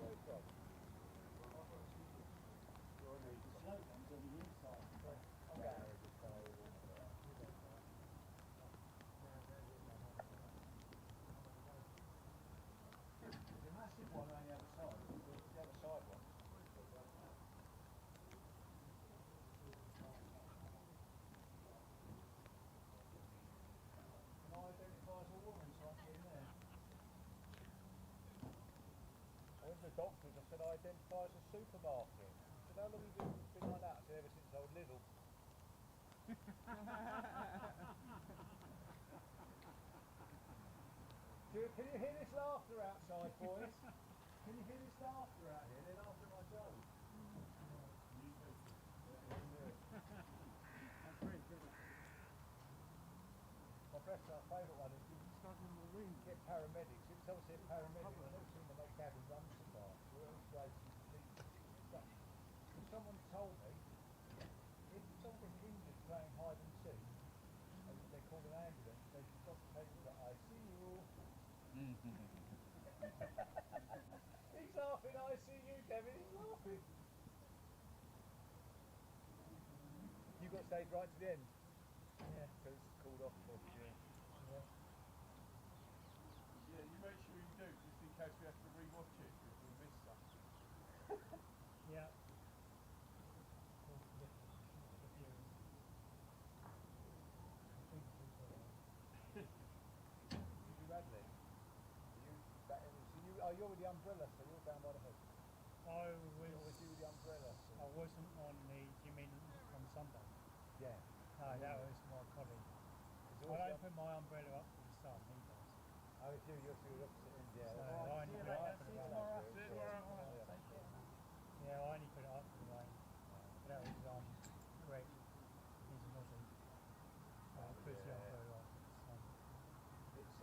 I went to the doctors, I said I identify as a supermarket. I said, how long have you been like that? I said, ever since I was little. Can you hear this laughter outside, boys? Can you hear this laughter out here? They're laughing at my joke. That's very good. My best, our favourite one is you get paramedics. It's obviously a paramedic. I've never seen them make Gavin run so fast. Someone told me if someone's injured playing hide and seek and they call an ambulance, they should stop the people that I see you. He's laughing, I see you, Kevin, he's laughing. You've got to stay right to the end. Yeah, because it's called off for yeah. Yeah, you make sure you do, just in case we have to re-watch it if we miss stuff. Yeah. You Radley? You're with the umbrella, so you're down by the hook. I was you with the umbrella. I wasn't on the. You mean on Sunday? Yeah. No, that was my colleague. I don't put my umbrella up for the sun. He does. Oh, it's you. You're the opposite end. Yeah. So Right. I only put it up for the rain. See you tomorrow. Yeah, I only put it up for the rain. That was Greg. He's an Aussie. Puts it up very well. It's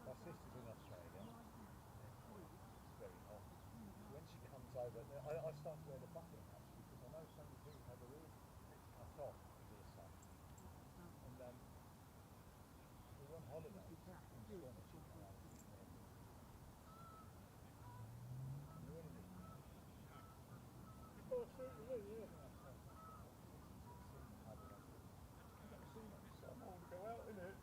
my sister's in Australia. It's very hot. When she comes over, I start to wear the bucket hats because I know so many people have their ears cut off because of the sun. And we were on holiday in Scotland. Oh, certainly, yeah. So I want to go out in it.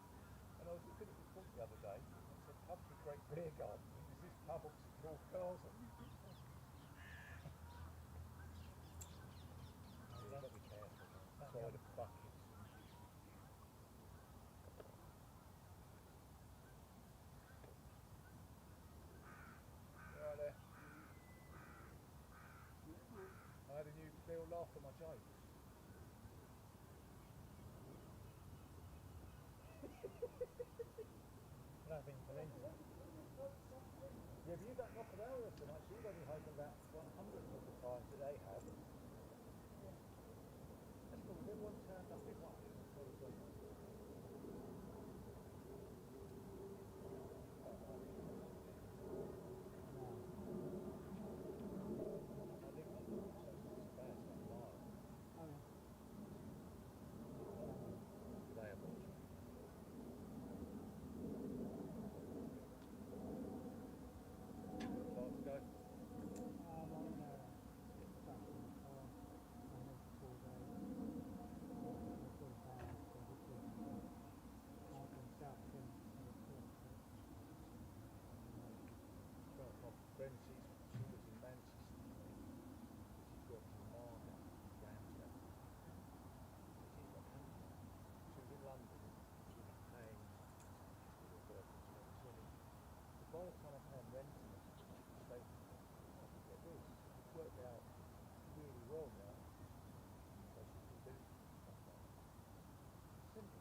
And I was looking at this book the other day, and it said pubs with great beer gardens. Is this pub opposite North Carlton? You've got to be careful. Sorry, the buckets. Right there. I had a new Bill laugh at my jokes. I don't think you believe it. Yeah, but you don't knock around with so much. You've only taken about 100 of the times that they have. That's cool. Everyone turned up in one. Friend, she was in Manchester. She's worked in Margate, Ramsgate. She's got cancer. She was in London. She was paying. But by the time I found renting, they get this. It's worked out really well now. So she can do stuff like that. Simple.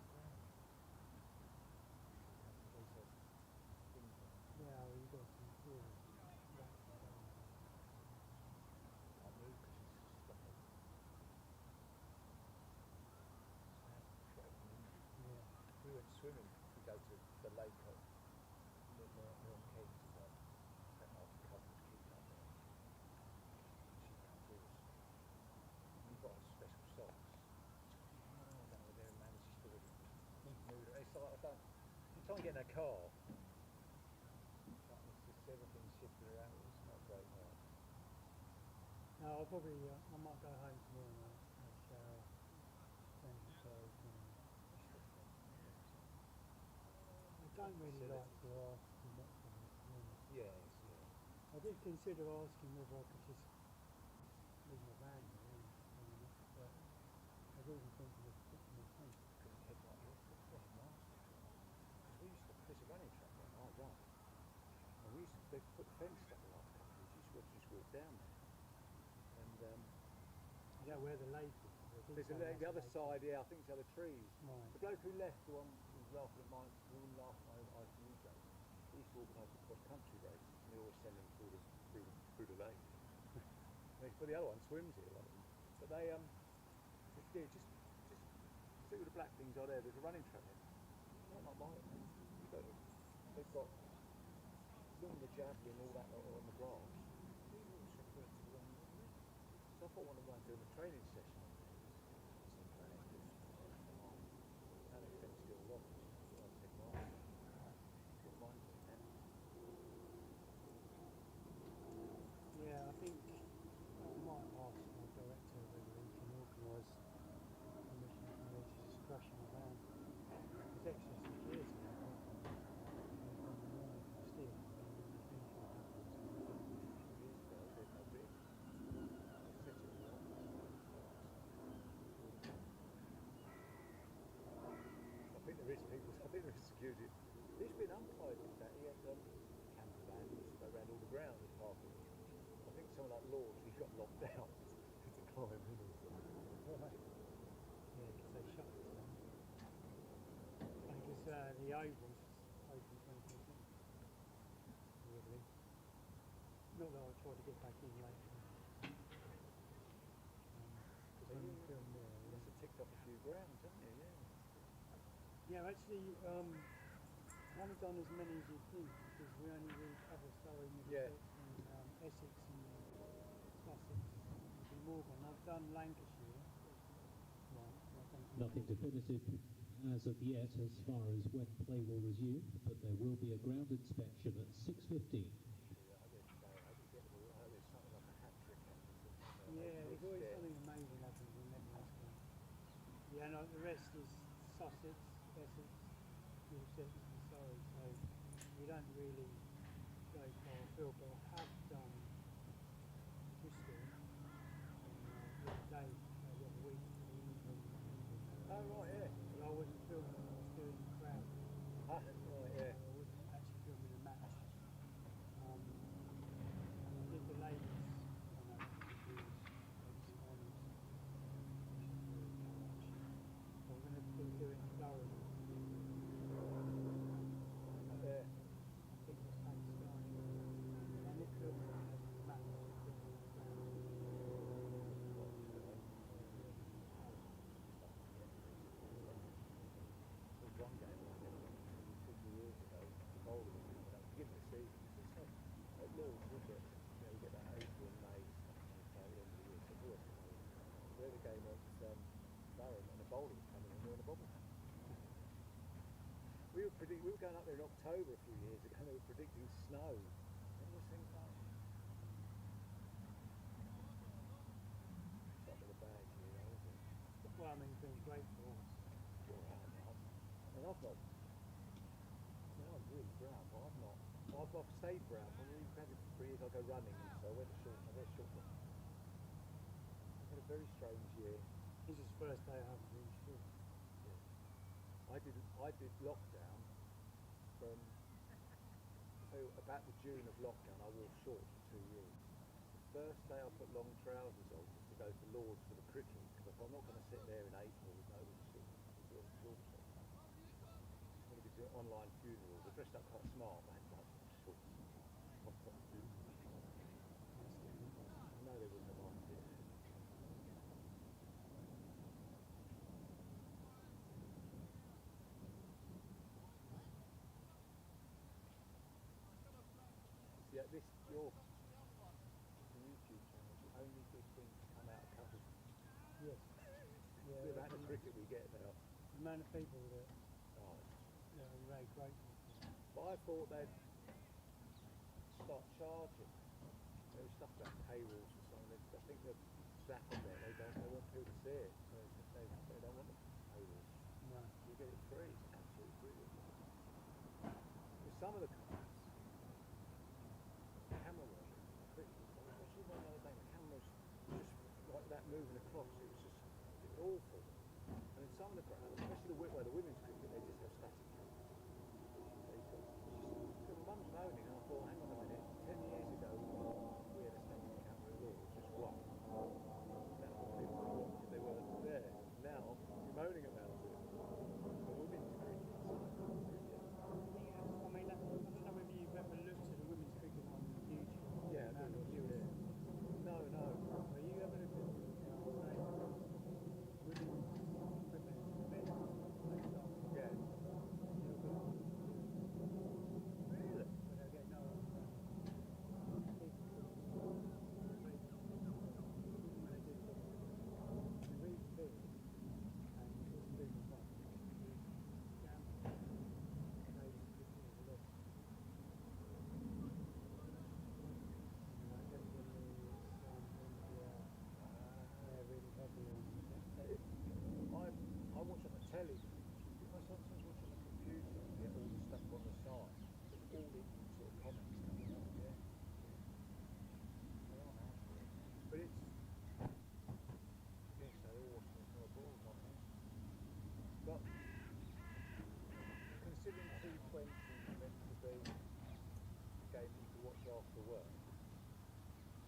Yeah, well, you've got some tools. We went swimming. We go to the lake at Milton Keynes. Spent half the couple of keys up there. She comes with us. We've got special socks. Down there in Manchester. It's like I don't. You try and get in a car. It's just everything's shifting around. No, I'll probably, I might go home tomorrow night, have a shower, change the clothes, and I don't really like to ask too much of it, to be honest. Yes, I did consider asking whether I could just leave my van there and hang it, but I was even thinking of putting my tent. Couldn't head like this, but it's nasty. We used to, there's a running track there, I run. And we used to, they put the fence up the last couple of years, you used to just walk down there. And is that where the lake is? there's the other side, yeah, I think it's the other trees. Right. The bloke who left, the one who was laughing at mine, who was laughing at my ITU days, he used to organise the cross-country races, and they always send them through the lake. But the other one swims here, one of them. But they, yeah, just see all the black things are there. There's a running track there. Not like mine. They've got the javelin, all that on the grass. So I thought one of them doing a training session. And it fenced it all off. Yeah, I think I might ask my director whether he can organise permission for me to just crash in my van. It's extra security now. Still, I think there is security. There's been umpires with that. He had camper van, he used to go around all the ground and parking. I think someone like Lord, he got locked out to climb in or something. right. Yeah, because they shut it down. I think it's the Oval's open 24/7. Weirdly. Not that I'll try to get back in later. So you must have ticked up a few grounds, haven't you? Yeah. Yeah, actually, I haven't done as many as you think because we only really cover Surrey, Middlesex, and Essex and Sussex and Morgan. I've done Lancashire. Nothing definitive as of yet as far as when play will resume, but there will be a ground inspection at 6:15. Yeah, there's always something amazing happens in Middlesex. Yeah, no, the rest is Sussex, Essex, Middlesex and Surrey, so we don't really go far afield, but I have done Bristol the other day, the other week. Oh right, yeah. But I wasn't filming, I was doing the crowd. Ah, right, yeah. I wasn't actually filming the match. I did the ladies, so we're going to do it in Durham. Yeah. I think it's Pakistan. And it feels like a match. One game, 50 years ago, the bowler was at the beginning of the season. At Lord's, we get that April and May stuff at the end of the year. So we had a game at Durham and the bowler was coming and we were in a bubble. We were going up there in October a few years ago and they were predicting snow. And you think, it's not with a bad year, is it? Well, I mean, it's been great for us. And I've not. I'm really brown, but I've not. I've stayed brown. When we've had it for 3 years, I go running, and so I wear short. I've had a very strange year. This is the first day I haven't been short. Yeah. I did lockdown from about the June of lockdown. I wore shorts for 2 years. The first day I put long trousers on was to go to Lord's for the cricket, because I'm not going to sit there in April with no shorts. When we do online funerals, I dressed up quite smart, but I had shorts. I know they wouldn't have liked it. Yeah, your YouTube channel is the only good thing to come out of coverage. Yes. Yeah, The amount of cricket we get now. The amount of people that are very grateful for. But I thought they'd start charging. There was stuff about paywalls or something. think the that on there, they want people to see it. So they don't want the paywall. No. You get it free. It's absolutely brilliant. With some of the cars, camera work, especially one other day, the cameras just like that moving across. It was just awful. And in some of the grounds, especially where the women's cricket, they just have static cameras. So my mum's moaning, and I thought, hang on a minute, 10 years ago we had a static camera in law, it was just one. Now people would watch if they weren't there. Now you're moaning about it. The women's cricket. I mean, I don't know whether you've ever looked at the women's cricket on YouTube. Yeah, no. Are you ever looked at Yeah. Really? I watch on the telly. I sometimes watch on the computer and get all the stuff on the side. There's all the sort of comments coming up, yeah. But it's yes, they're all watching it from abroad, not me. But considering 220 is meant to be a game you can watch after work,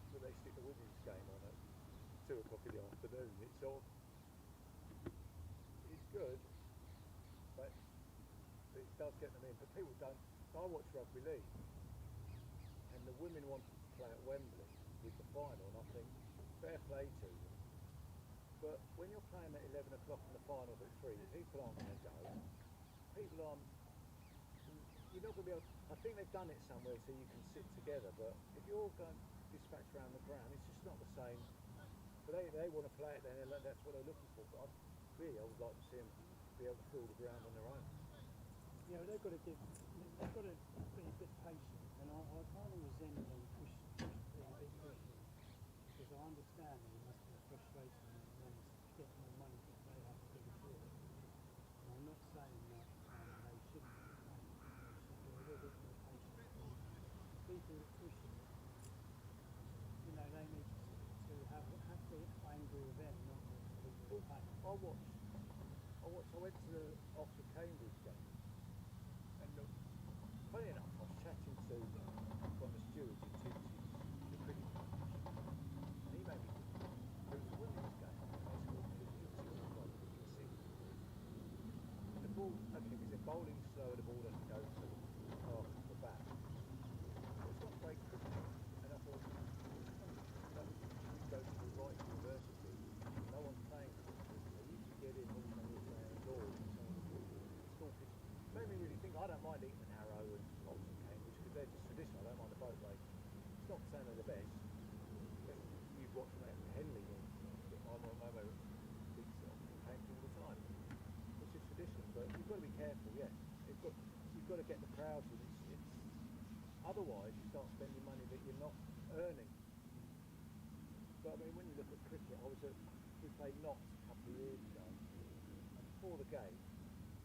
but they stick the women's game on at 2 o'clock in the afternoon, it's sort of it's good, but it does get them in. But people don't. I watch rugby league, and the women wanted to play at Wembley with the final, and I think fair play to them. But when you're playing at 11 o'clock and the final's at 3, people aren't going to go. People aren't. You're not going to be able. I think they've done it somewhere so you can sit together, but if you're going to dispatch around the ground, it's just not the same. But they want to play it then, that's what they're looking for. But I would like to see them be able to fill the ground on their own. Yeah, they've got to be a bit patient, and I kind of resent them being a bit pushy, because I understand that it must be frustrating and then to get more money that they have to do for it. And I'm not saying that they shouldn't be patient, they should be a little bit more patient. People that push it, they need to have the angry with them, not the people who pay. I went to the Oxford-Cambridge game, and funny enough, I was chatting to one of the stewards who teaches the cricket match, and he made me think there was a women's game, and they scored 56 and the ball, okay, because they're bowling slow, the ball doesn't go to the back. It's not great cricket, and I thought, you go to the right university, no one's playing for it. You can get in all the playing indoors and so on. It made me really think. I don't mind Eton and Harrow and Oxford Cambridge because they're just traditional. I don't mind the boat race. It's not saying they're the best. You've watched them at Henley or my beats Oxford Cambridge all the time. It's just tradition, but you've got to be careful. Yeah, you've got to get the crowds in. Otherwise, you start spending money that you're not earning. But I mean, when you look at cricket, we played Notts a couple of years ago, and before the game,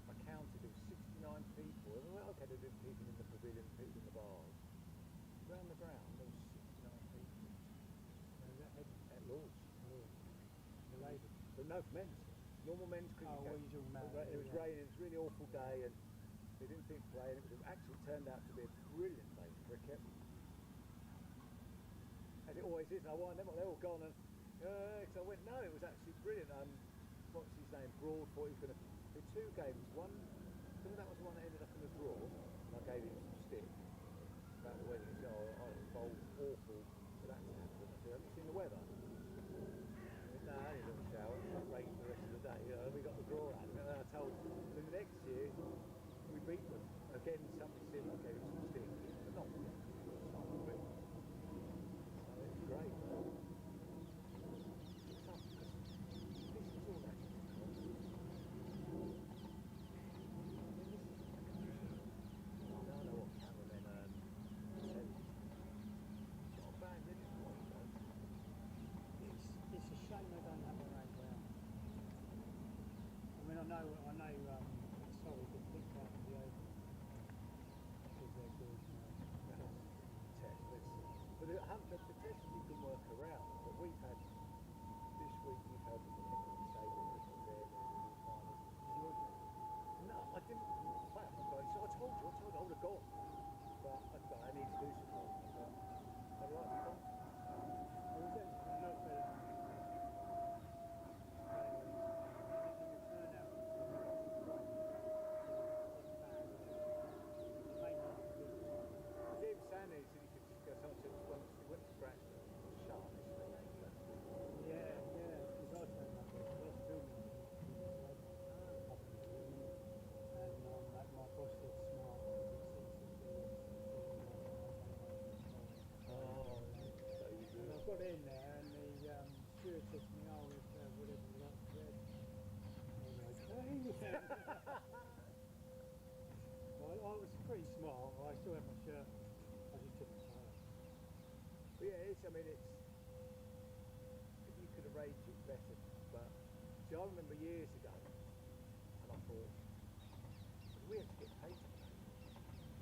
I counted there were 69 people. And well, okay, there were people in the pavilion, people in the bars. Around the ground, there was 69 people. At Lord's. The ladies. But no, for men's. Normal men's cricket. Oh, what are you talking about? It was raining, it was a really awful day, and they didn't think play, and it actually turned out to be a brilliant day for cricket. And it always is, and I wind them up, they're all gone, and so I went, no, it was actually brilliant. What's his name? Broad thought he was going to do 2 games. One, I think that was the one that ended up in a draw, and I gave him some stick about the weather. He said, I bowled awful for that to happen. I said, have you seen the weather? He said, no, only a little shower, it rained the rest of the day. We got the draw out, and then I told him, then the next year, we beat them. Again, something similar, I gave him some stick, but not great. Great. This is all that. I know what cameramen said. It's not bad, is it? sorry, the pick out of the open. Because they're good. Test, but the test you can work around. But we've had this week. You've had stable there. No, I didn't. Well, so I told you. I would have gone, but I need to do some more. But right, you gone? Well, then, not better. Dave Sandy said he could just go something he went to scratch sharp. Yeah, because I turned up there, I was filming and like my boss said smart and I got in there and the steward said to me, oh, if whatever you like to read. I was pretty smart, I still had my shirt, I just took my tie. But yeah, it's if you could arrange it better, but see, I remember years ago, and I thought, we have to get paid for that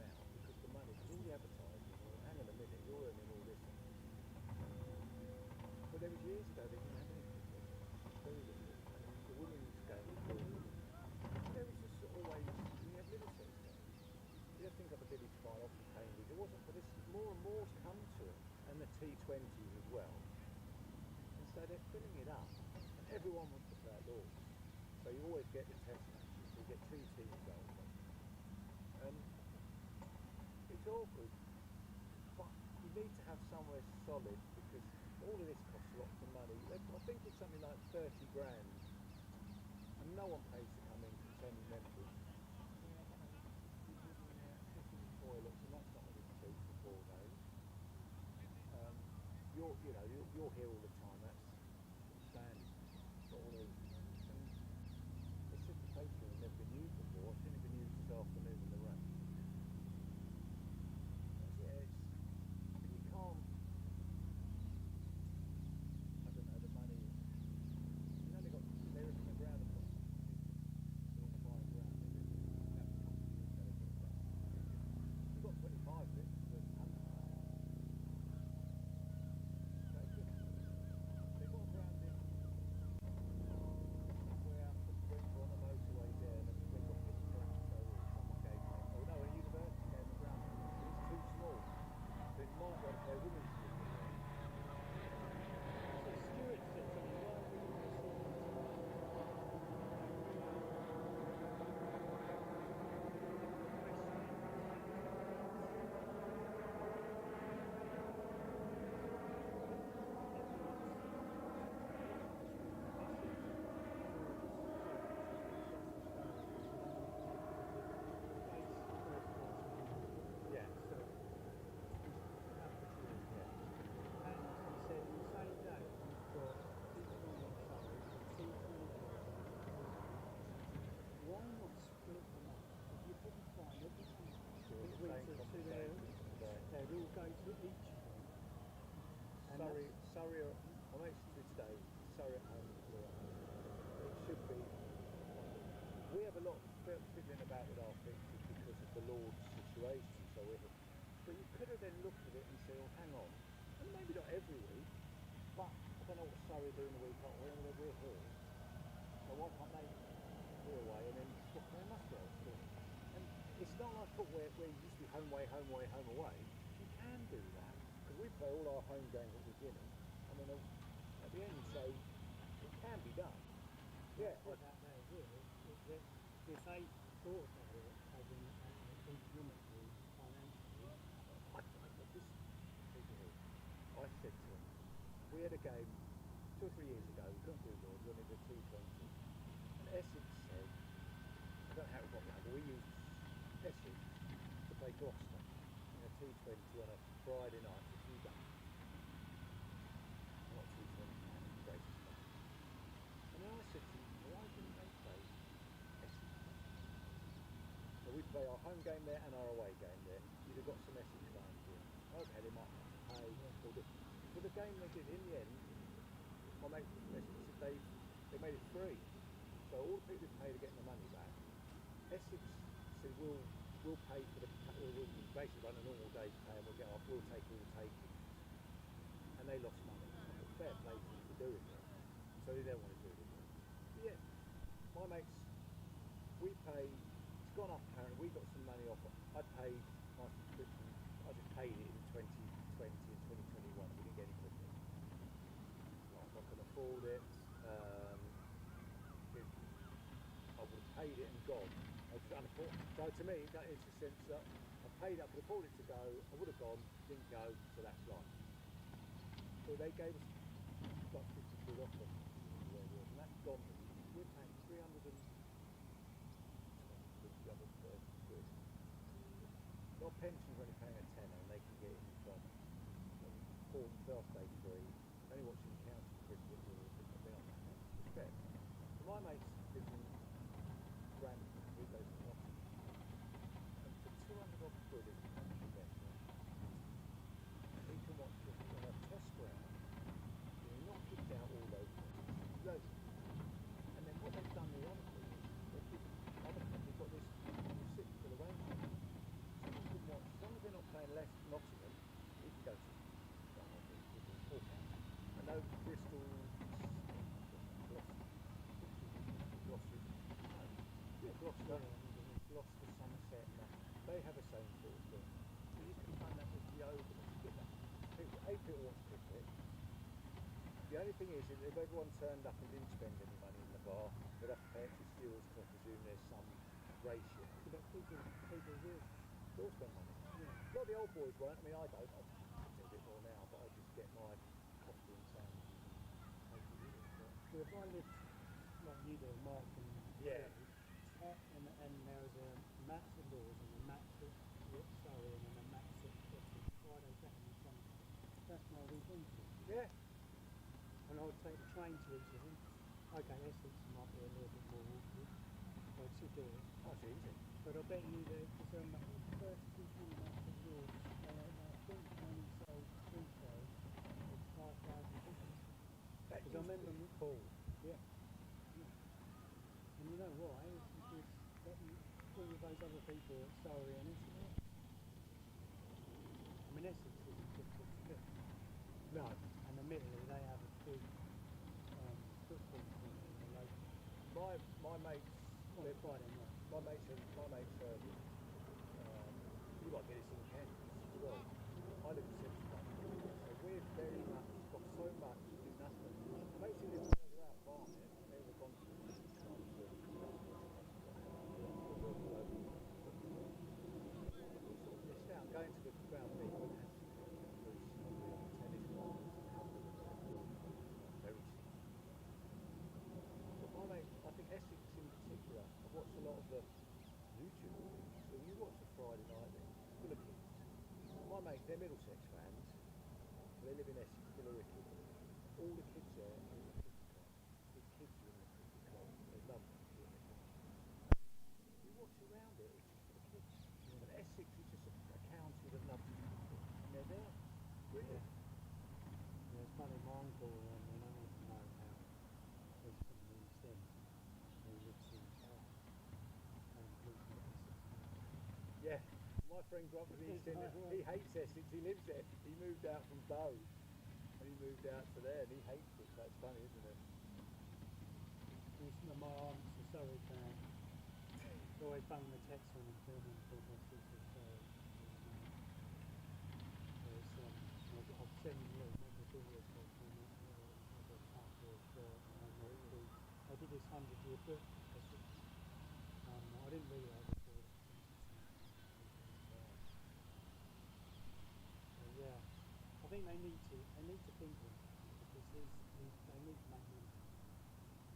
now, because the money, because all the advertising, hang on a minute, you're earning all this. But there was years ago, they didn't have anything. The women's game, there was just always, we had Middlesex there. You have things like the village file off the Cambridge, it wasn't, but this more and more's come to it, and the T20s as well. And so they're filling it up, and everyone wants to play at Lords. So you always get the test matches, so you get 2 teams going. And it's all good, but you need to have somewhere solid, because all of this costs lots of money. I think it's something like 30 grand, and no one pays to come in because it's only members. Toilets, and that's not going to be cheap for 4 days. You're here all the time. That's standard. All these. And it's just a place that's never been used before. I've seen it been used this afternoon in the rain. Yeah, but you can't. I don't know the money. You've only got there in the ground. You've got 25 bits, but they've got a ground in where we're on the motorway there, and they've got this ground, so someone gave me, oh no, a university gave me ground, it's too small, so it might want to play women's cricket there. So Stuart said to me, why are we going to see Surrey, I mentioned today, Surrey at home, it should be. We have a lot of fiddling about with our fixtures because of the Lord's situation, but you could have then looked at it and said, oh, hang on, and maybe not every week, but I don't know what Surrey do in the week, we're here, so why can't they away and then they must be able to do it. And it's not like football where you used to be home away, home away. You can do that, because we play all our home games at the beginning, and then at the end, so it can be done. Yeah. What that may do is that if they thought about it as an economically, financially, I said to them, we had a game 2 or 3 years ago, we couldn't do Lords, we only did T20, and Essex said, I don't know how it got that, but we used Essex to play Gloucester in a T20 on a Friday night for 2 days. Not T20, great stuff. And then I said to them, why didn't they play Essex? So we play our home game there and our away game there. You'd have got some Essex fans here. Okay, they might have to pay. But the game they did in the end, my mate said they made it free. So So all the people who paid are getting the money back. Essex said we'll pay for we'll basically run a normal day to pay and we'll take all the takings. And they lost money. Fair play to them for doing it. So they don't want to do it again. But yeah, my mates, it's gone up apparently, we got some money off. I paid my subscription, I just paid it in 2020 and 2021, we didn't get any quicker. Like, I can afford it, I would have paid it and gone. I was unaffordable. So to me, that is the sense that I paid, I could afford it to go, I would have gone, didn't go, so that's life. So they gave us like 50 quid off them, and that's gone. We're paying 300 and our pensions are only paying a tenner and they can get in from first day free, only watching county cricket or something like that. It's fair. So my mates lives in Brandon, he goes to Rothesay. And for 200 odd quid is country better. He can watch us on a test ground. You're not kicked out all those things. And then what they've done the other thing is other companies got this reciprocal arrangement. Someone can watch, as long as they're not playing less Nottingham, you can go to four counties. I know Bristol, Gloucester, Somerset, and that, they have the same sort of thing. So you can find that with the open, you get that. People watch cricket. The only thing is, if everyone turned up and didn't spend any money in the bar, they'd have to pay extra steals because I presume there's some ratio. But people will. They all spend money. Yeah. A lot of the old boys won't. I mean, I don't. I do a bit more now, but I just get my coffee and sandwich. So if I lived like you do, Mark and yeah, and there was a match at Lords and a match at Surrey and then a match at Friday, Saturday, Sunday. That's my weekend. Yeah. And I would take the train to each of them. Okay, Essex might be a little bit more awkward, but I'd still do it. Oh, it's easy. But I bet you that because the first two tournaments of Lords, I think only sold 3 shows of 5,000 tickets. Because I remember Paul. Yeah. And you know why? It's because all of those other people at Surrey and Essex. I mean, Essex isn't just a fit. No. And admittedly, they have a big football team in the local. My mates. Well, Friday night. My mates you might get this in Kent as well. I live in Simpson, so we're very much got so much to do nothing. Mates who live further out Barnet, they were gone to missed out going to the ground big and tennis balls and very cheap. But my mate, I think Essex in particular, I've watched a lot of the YouTube things. So you watch the Friday night thing, full of kids. My mate, they're Middlesex fans, so they live in Essex, Billericay. All the kids there are in the cricket club. The kids are in the cricket club. They love the cricket club. You watch around it, it's just for the kids. But Essex is just a county that loves cricket. And they're there. Really? Yeah, it's funny, my uncle, I don't even know how he's from the East End. He lives in South. Yeah, my friend grew up in the East End. He hates Essex. He lives there. He moved out from Bow, and he moved out to there, and he hates it. That's funny, isn't it? My aunt's a Surrey fan. He's always banging the text on and filming for my sister Surrey. I've seen little videos of them as a couple of they did this 100-year book. I didn't realise it before. Yeah, I think they need to think of it because they need to make money,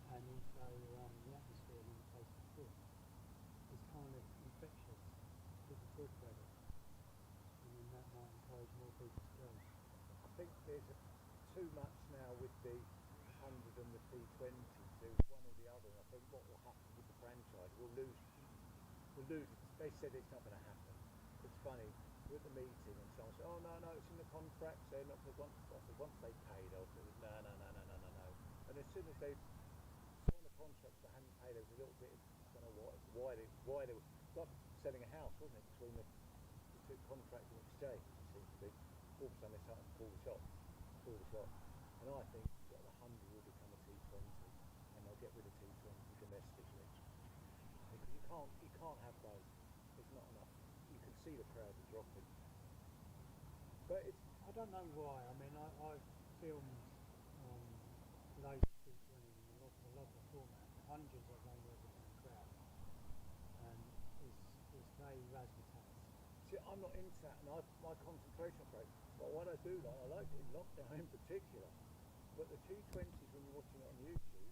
and also the atmosphere in the place is good. It's kind of infectious. People talk about it, and then that might encourage more people to go. I think there's too much now with the 100 and the T20. There's one or the other. I think what will happen with the franchise, we'll lose. They said it's not going to happen. It's funny. We're at the meeting and someone said, "Oh no, it's in the contract." They're not. Once they pay, they'll do it. No. And as soon as they sign a contracts that hadn't paid. There was a little bit, I don't know why they were like selling a house, wasn't it, between the two contract and exchange, it seems to be. All of a sudden they started to call the shots. And I think that the 100 will become a T20 and they'll get rid of T20 domestically. Because you can't have both. There's not enough. You can see the crowds are dropping. But it's, I don't know why. I mean, I've filmed loads of T20s and I love the format. Hundreds of them were the crowd. And it's very razzmatazz. see, I'm not into that, and my concentration breaks. But what I do like, I like it in lockdown in particular. But the T20s, when you're watching it on YouTube,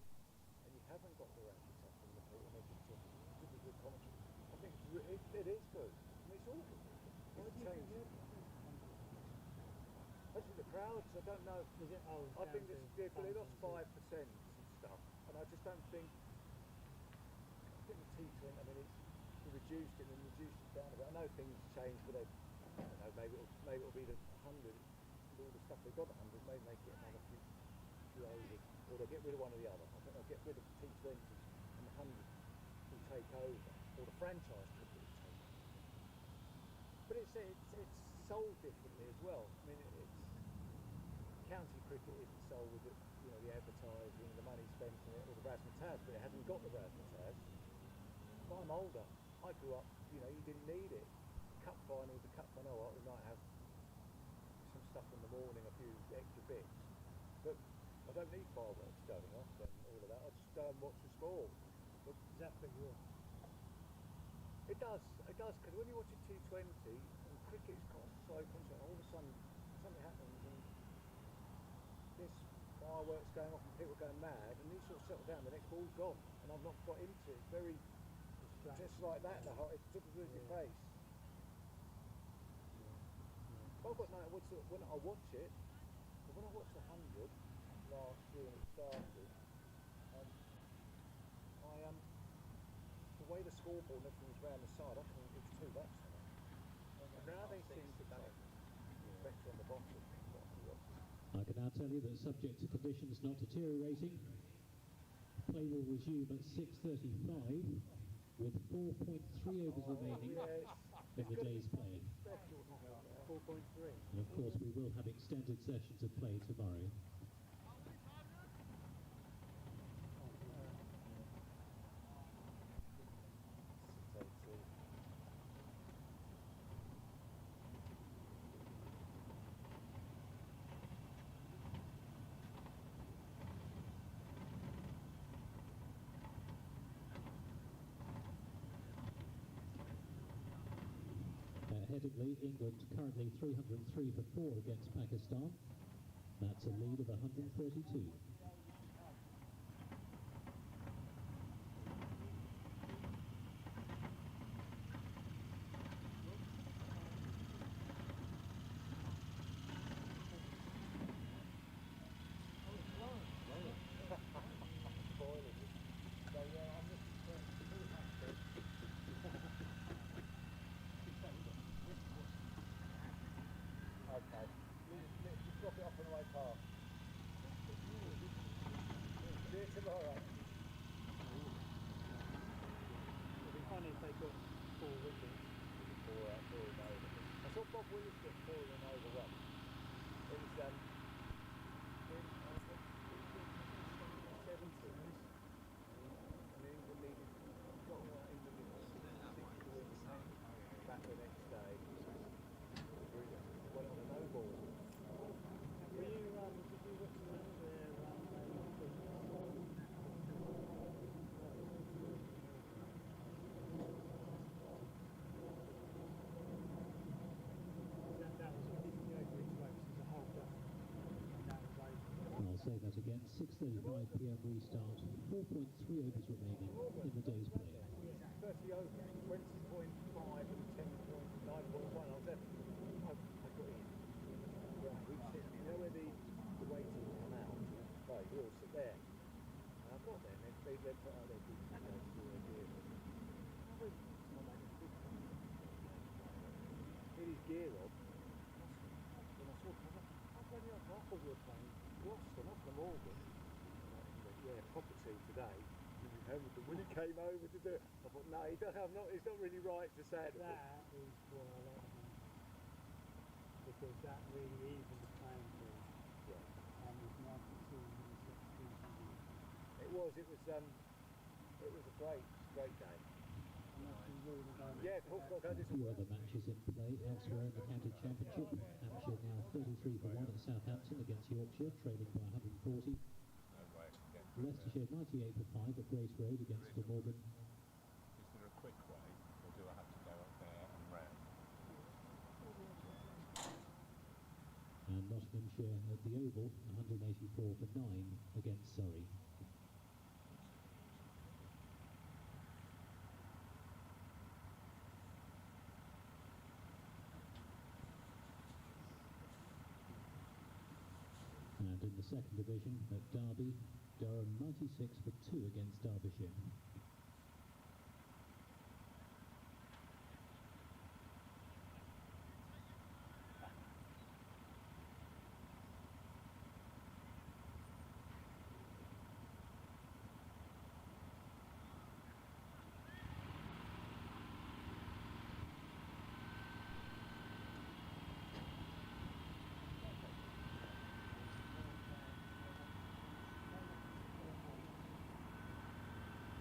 and you haven't got the razzmatazz from the people, and they're just talking good commentary, I think it is good. I mean, it's awful. It's changed. Actually, the crowds, I don't know. Is it old? I think they lost 5% and stuff, and I just don't think. I think the T20. I mean, it's reduced it and reduced it down a bit. I know things change, but they, I don't know. Maybe it'll be the 100. All the stuff they've got at 100 may make it another few over, or they'll get rid of one or the other. I think they'll get rid of the T20s and the 100 will take over, or the franchise will take over. But it's sold differently as well. I mean, it's county cricket isn't sold with the advertising, the money spent on it, or the razzmatazz, but it hasn't got the razzmatazz. But I'm older. I grew up, you didn't need it. Cup finals, the cup final, we might have some stuff in the morning, a few extra bits. But I don't need fireworks going off and all of that. I just watch the sport. But does that put you off? It does, because when you watch a T20 and cricket's got so concentrated, all of a sudden something happens and this fireworks going off and people going mad, and these sort of settle down, the next ball's gone, and I've not got into it. It's very, just like that, it's typical of your face. I've got no, when I watch it, but when I watched the 100 last year when it started, the way the scoreboard and everything was round the side, I think it was too much for me. And now they seem to be better on the bottom. I can now tell you that subject to conditions not deteriorating, play will resume at 6:35 with 4.3 overs remaining in the day's play. 4.3. And of course we will have extended sessions of play tomorrow. Headingley, England currently 303 for 4 against Pakistan. That's a lead of 132. Okay. Just drop it off on the way past. See you tomorrow. It'd be funny if they got 4 wickets. Four and over. I saw Bob Willis get 4 and over one. It was in 70s. And England needed, England needed 60 wins back the next day. Went on a no ball. Were you, did you watch that was a 50 over each way, which is a whole day. That was over. I'll say that again, 6:35 p.m. restart, 4.3 overs remaining in the day's play. 30 over, 20.5 and 10.9.1. I was there. I got in. Right, we sit, you know where the waiting come out? Right, we all sit there. And I got there and they put out their big hit his gear on. And I saw I thought we were playing Gloucester, not the Morgan. Yeah, proper team today. And Hamilton, when he came over to do it, I thought, no, it's not really right to say it. That is what I like because that really evens the playing field. Yeah. And it's nice to see Middlesex do something. It was a great game. Yeah, of course, A few other matches in play elsewhere in the county championship. Hampshire now 33 for 1 at Southampton against Yorkshire, trailing by 140. Leicestershire 98 for 5 at Grace Road against Glamorgan. Is there a quick way, or do I have to go up there and round? And Nottinghamshire at the Oval 184 for 9 against Surrey. And in the second division at Derby, Durham 96 for 2 against Derbyshire.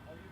Oh, you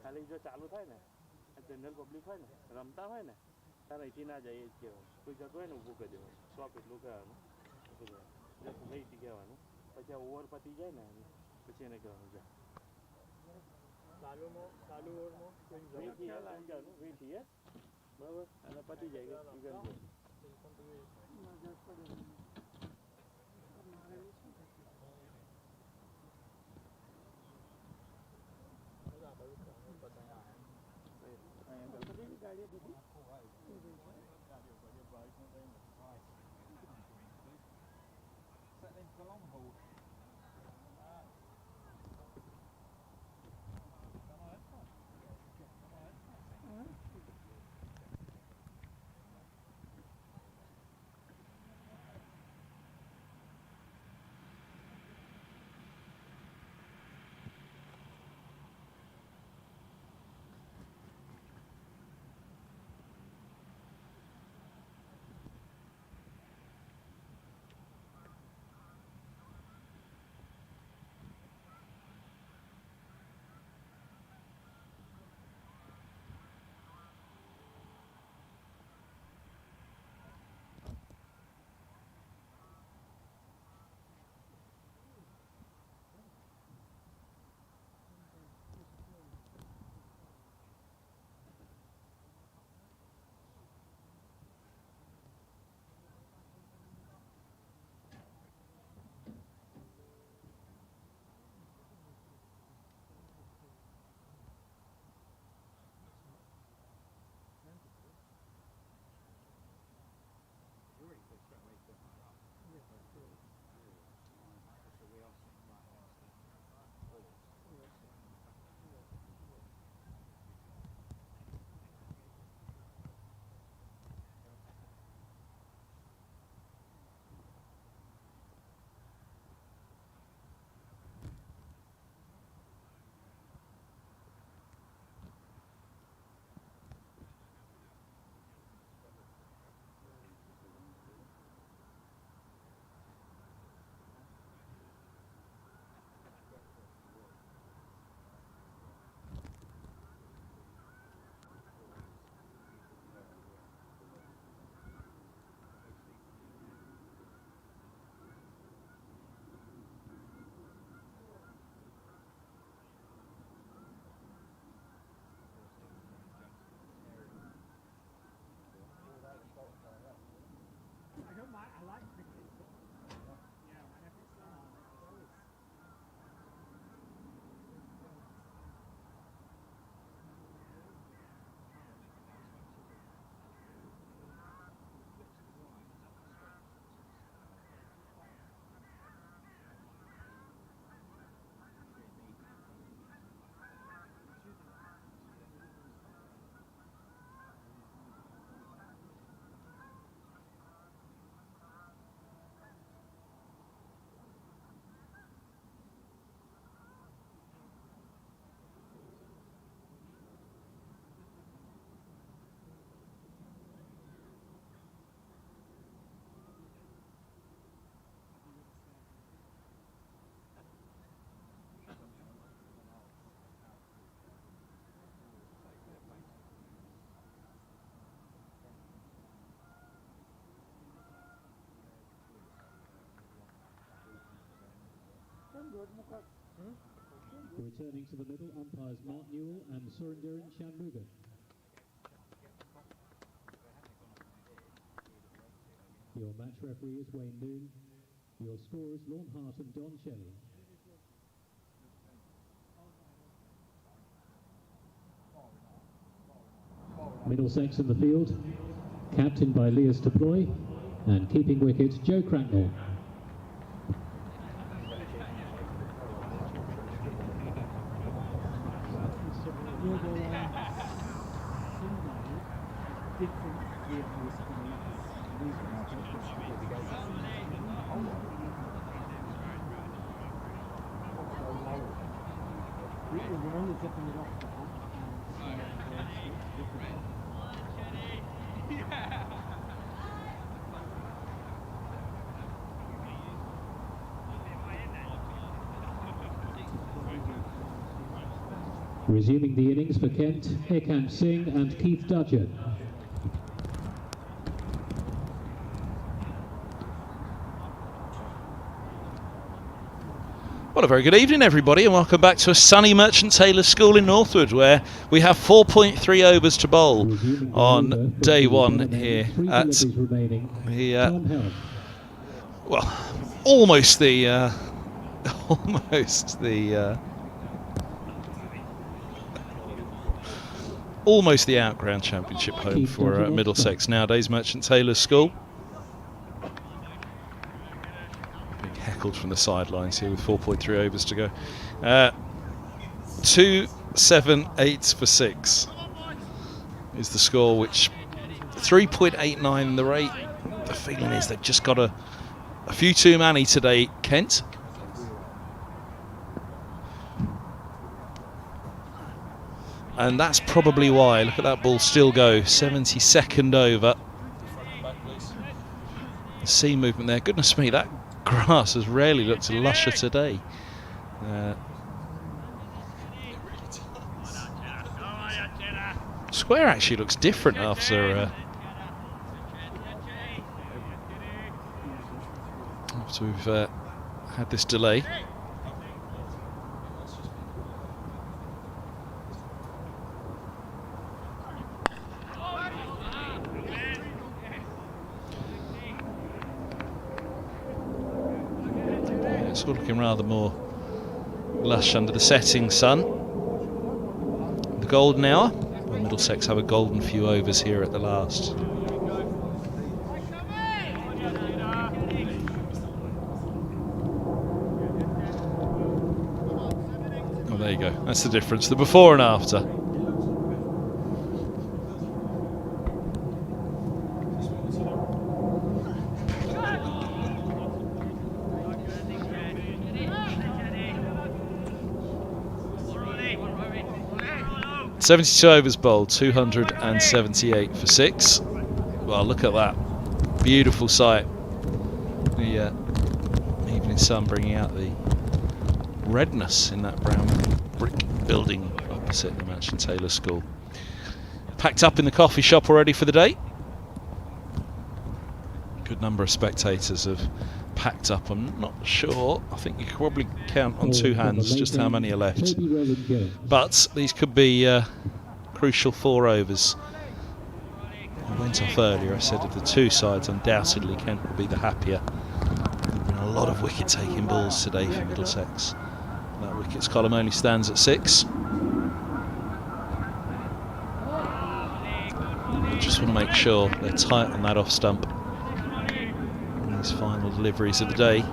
ખાલી જો ચાલુ થાય ને general public હોય ને રમતા હોય ને તારે અહીંથી ના જાય એ જ કહેવાનું કોઈ જતો હોય ને ઊભું કરી દેવાનું સ્ટોપ એટલું કહેવાનું અહીંથી કહેવાનું પછી આ ઓવર પતી જાય ને પછી એને કહેવાનું જા ચાલુ ઓવરમાં વેટ હિયર બરાબર અને પતી જાય Returning to the middle, umpires Mark Newell and Surinder Shanmuga. Your match referee is Wayne Noon. Your scorers Lorne Hart and Don Shelley. Middlesex in the field, captained by Leas Deploy, and keeping wicket Joe Cracknell. Resuming the innings for Kent, Ekam Singh and Keith Dudgeon. Well, a very good evening, everybody, and welcome back to a sunny Merchant Taylors School in Northwood, where we have 4.3 overs to bowl on day one here at the, well, almost the Outground Championship home for Middlesex nowadays, Merchant Taylors School. Heckled from the sidelines here with 4.3 overs to go. 2, 7, 8 for 6 is the score, which 3.89 the rate. The feeling is they've just got a few too many today, Kent. And that's probably why. Look at that ball still go. 72nd over. The seam movement there. Goodness me, that grass has rarely looked lusher today. Square actually looks different after we've had this delay. It's all looking rather more lush under the setting sun. The golden hour. Well, Middlesex have a golden few overs here at the last. Oh, there you go. That's the difference. The before and after. .72 overs bowled, 278 for 6. Well, look at that. Beautiful sight. The evening sun bringing out the redness in that brown brick building opposite the Merchant Taylors School. Packed up in the coffee shop already for the day. Good number of spectators have packed up. I'm not sure. I think you could probably count on two hands just how many are left. But these could be crucial 4 overs. I went off earlier. I said of the two sides, undoubtedly Kent will be the happier. There have been a lot of wicket-taking balls today for Middlesex. That wickets column only stands at 6. Just want to make sure they're tight on that off stump. These final deliveries of the day.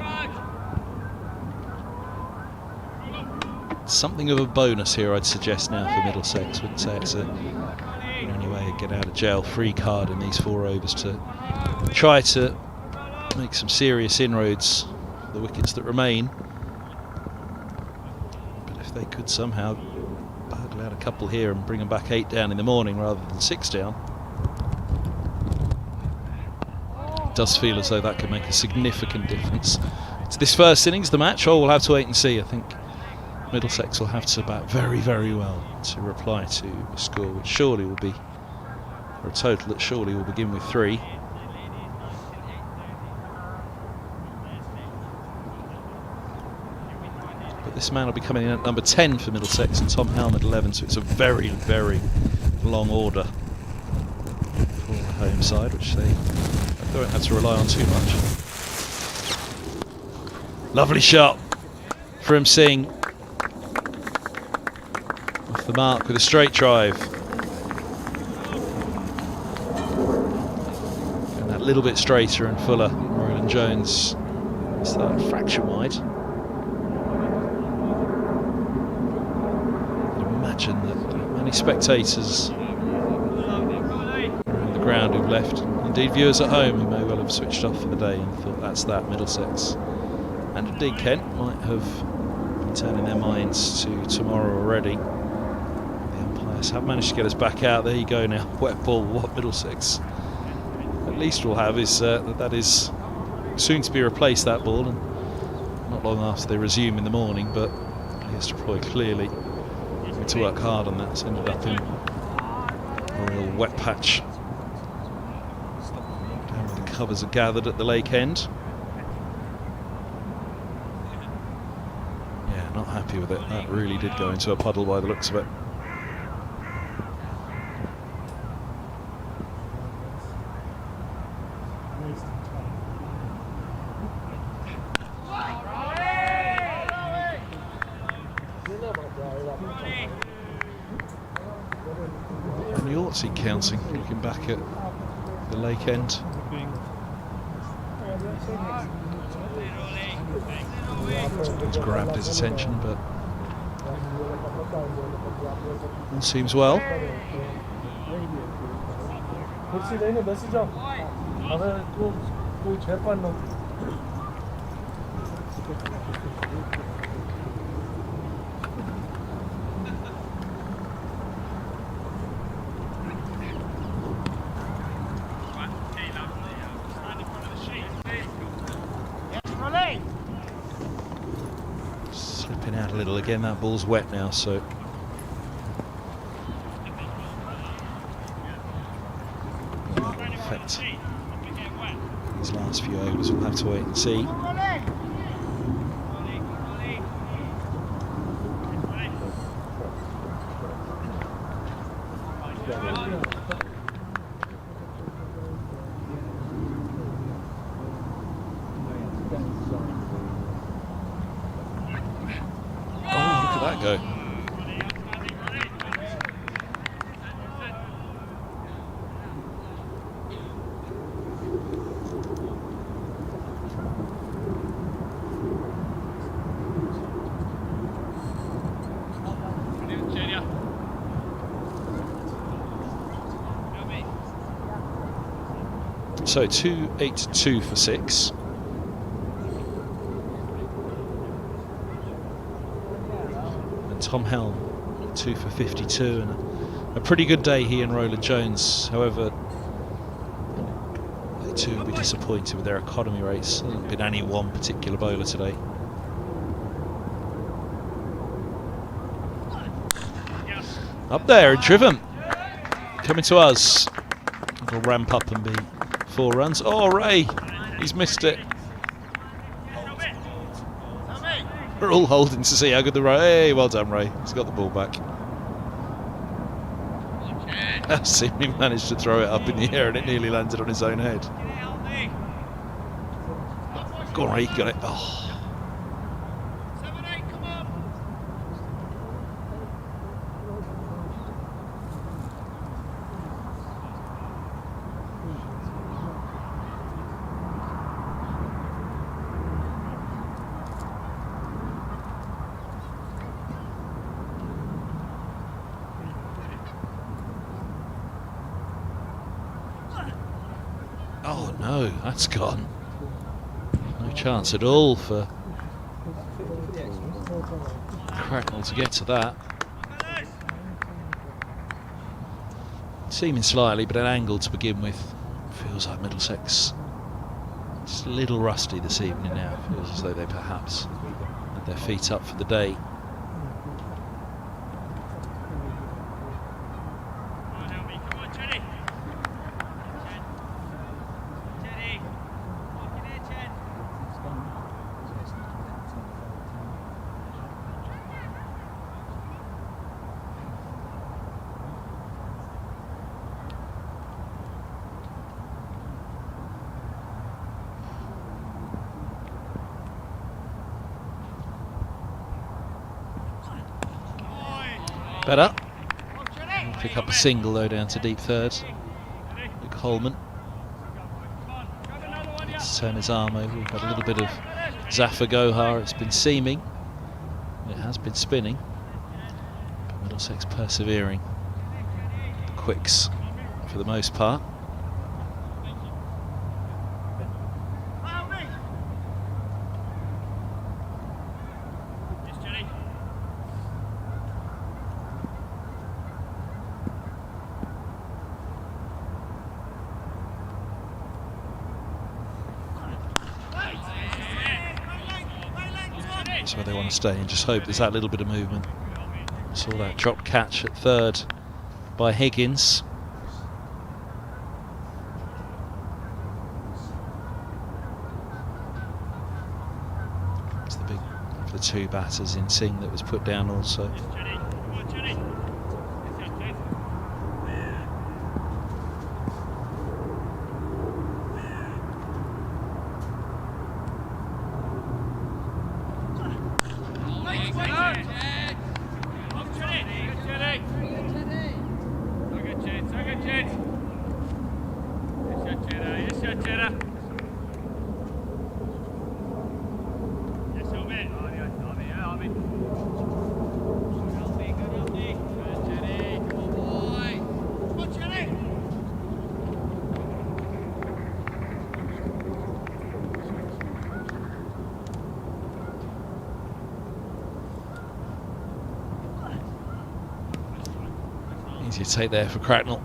Something of a bonus here, I'd suggest now for Middlesex. Wouldn't say it's in any way a get out of jail free card in these 4 overs to try to make some serious inroads for the wickets that remain. But if they could somehow hurdle out a couple here and bring them back 8 down in the morning rather than 6 down, does feel as though that could make a significant difference to this first innings of the match. Oh, we'll have to wait and see. I think Middlesex will have to bat very, very well to reply to a score which surely will be, or a total that surely will begin with 3. But this man will be coming in at number 10 for Middlesex and Tom Helm at 11, so it's a very, very long order for the home side, which they don't have to rely on too much. Lovely shot from Singh. Off the mark with a straight drive. And that little bit straighter and fuller. Roland Jones is that fraction wide. I'd imagine that many spectators around the ground who've left, indeed viewers at home who may well have switched off for the day and thought that's that Middlesex. And indeed Kent might have been turning their minds to tomorrow already. The umpires have managed to get us back out. There you go now, wet ball. What Middlesex at least will have is that is soon to be replaced, that ball, and not long after they resume in the morning, but he has to probably clearly having to work hard on that. It's ended up in a real wet patch. Down where the covers are gathered at the lake end. Yeah, not happy with it. That really did go into a puddle by the looks of it. Rothesay counting, looking back at the lake end. Something's grabbed his attention, but all seems well. Slipping out a little again. That ball's wet now, so affect these last few overs. We'll have to wait and see. Go. So 282 for 6. Tom Helm 2 for 52, and a pretty good day he and Roland Jones. However, they too will be disappointed with their economy rates. There hasn't been any one particular bowler today. Up there and driven, coming to us. It'll ramp up and be 4 runs. Oh, Ray, he's missed it. We're all holding to see how good the Ray. Hey, well done, Ray. He's got the ball back. I've seen him manage to throw it up in the air and it nearly landed on his own head. Go on, Ray, got it. Oh. Oh no, that's gone. No chance at all for Cracknell to get to that. Seeming slightly, but an angle to begin with. Feels like Middlesex just a little rusty this evening now. Feels as though they perhaps had their feet up for the day. Better. Pick up a single though down to deep third. Luke Holman. Let's turn his arm over. We've had a little bit of Zafar Gohar. It's been seaming. It has been spinning. But Middlesex persevering. The quicks for the most part. That's where they want to stay and just hope there's that little bit of movement. Saw that drop catch at third by Higgins. It's the big for the two batters in Singh that was put down also. Easy to take there for Cracknell.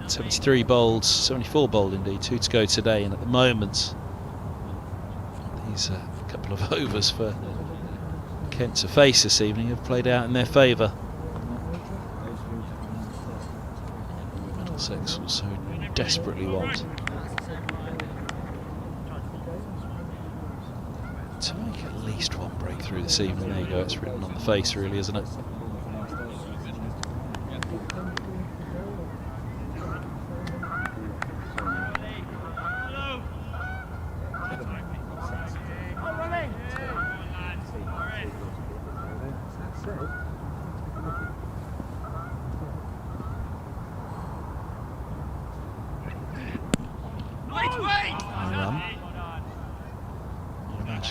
73 bowled, 74 bowled indeed, 2 to go today, and at the moment these couple of overs for Kent to face this evening have played out in their favour. Middlesex also desperately want to make at least one breakthrough this evening. There you go, it's written on the face really, isn't it?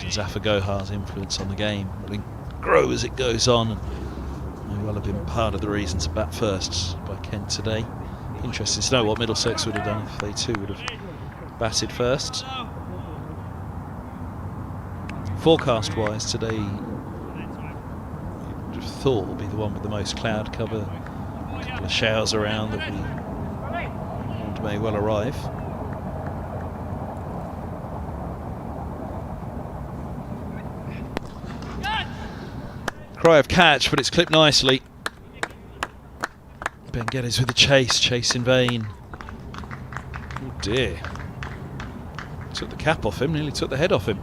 Zafar Gohar's influence on the game will grow as it goes on, and may well have been part of the reason to bat first by Kent today. Interested to know what Middlesex would have done if they too would have batted first. Forecast wise today, you would have thought will be the one with the most cloud cover, a couple of showers around that we may well arrive. Cry of catch, but it's clipped nicely. Ben Geddes with the chase in vain. Oh dear. Took the cap off him, nearly took the head off him.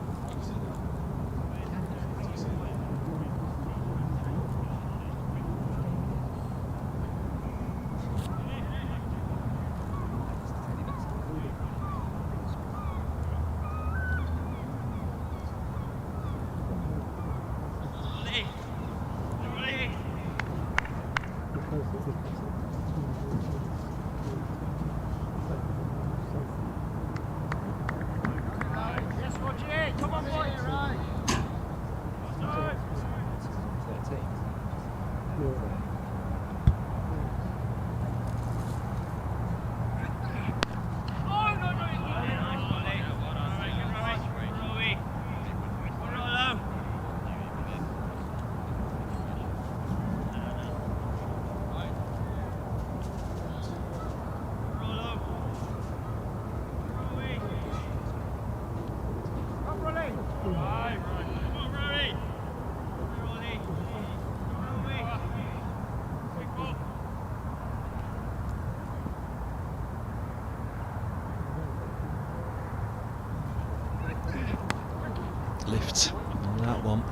Lift on that one,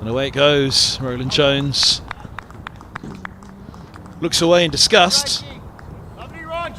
and away it goes. Roland Jones looks away in disgust. Lovely, Rog.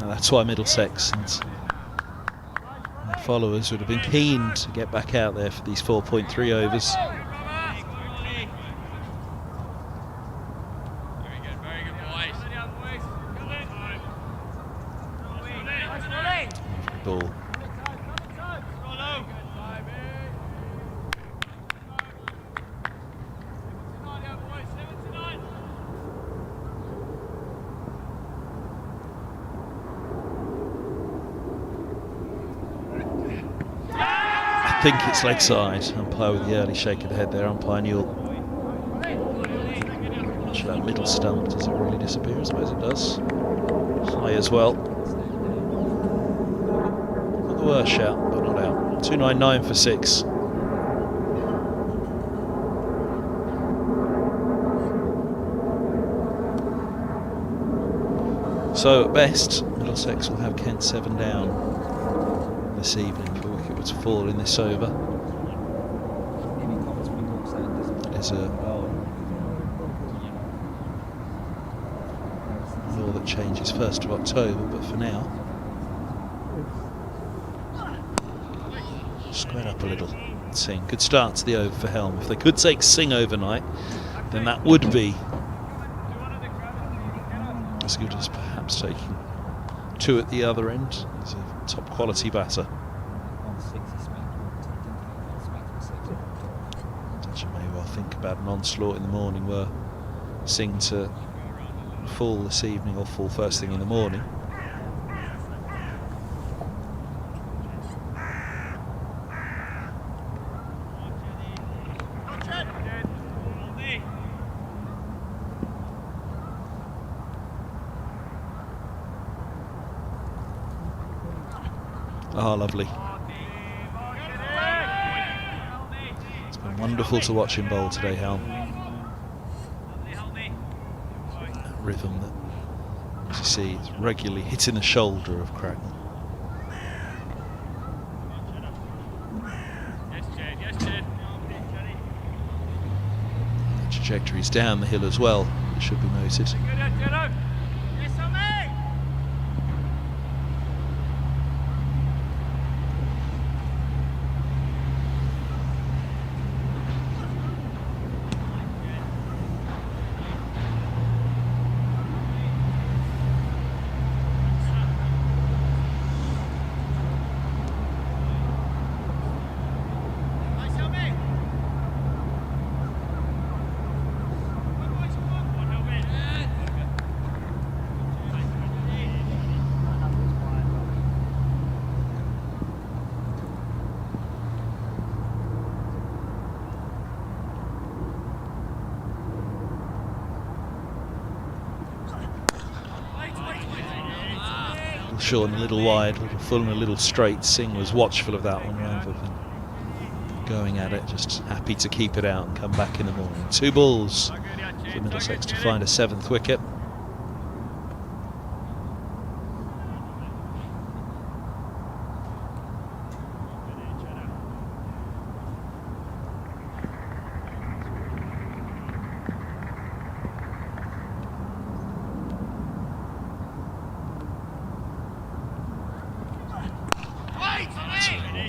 That's why Middlesex and their followers would have been keen to get back out there for these 4.3 overs. Ball think it's leg side. Umpire with the early shake of the head there, umpire Newell. Watch that middle stump, does it really disappear? I suppose it does. High as well. Not the worst shout, but not out. 299 for 6. So at best, Middlesex will have Kent 7 down this evening if a wicket were to fall in this over. It is a law that changes 1st of October, but for now, squared up a little. Singh, good start to the over for Helm. If they could take Singh overnight, then that would be as good as perhaps taking 2 at the other end. He's a top quality batter. You may well think about an onslaught in the morning were Singh to fall this evening or fall first thing in the morning. Ah, lovely. It's been wonderful to watch him bowl today, Helm. That rhythm that, as you see, is regularly hitting the shoulder of Cracknell. The trajectory's down the hill as well, it should be noted. Short and a little wide, a little full and a little straight. Singh was watchful of that one rather than going at it, just happy to keep it out and come back in the morning. 2 balls for Middlesex to find a 7th wicket.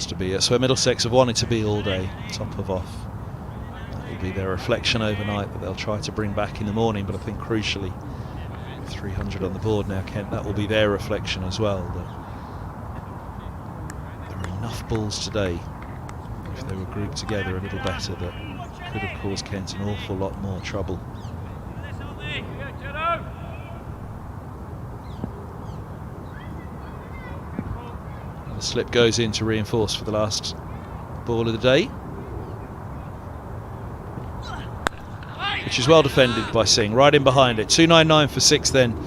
To be. That's where Middlesex have wanted to be all day, top of off. That will be their reflection overnight that they'll try to bring back in the morning, but I think crucially, with 300 on the board now, Kent, that will be their reflection as well. There are enough balls today, if they were grouped together a little better, that could have caused Kent an awful lot more trouble. The slip goes in to reinforce for the last ball of the day, which is well defended by Singh, right in behind it. 299 for 6 then.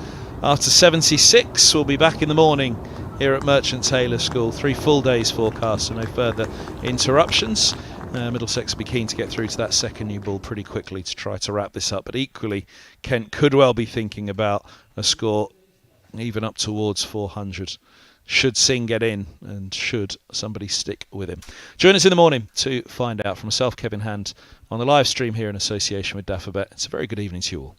After 76, we'll be back in the morning here at Merchant Taylor School. 3 full days forecast, so no further interruptions. Middlesex will be keen to get through to that second new ball pretty quickly to try to wrap this up, but equally Kent could well be thinking about a score even up towards 400. Should Singh get in, and should somebody stick with him. Join us in the morning to find out. From myself, Kevin Hand, on the live stream here in association with Daffabet. It's a very good evening to you all.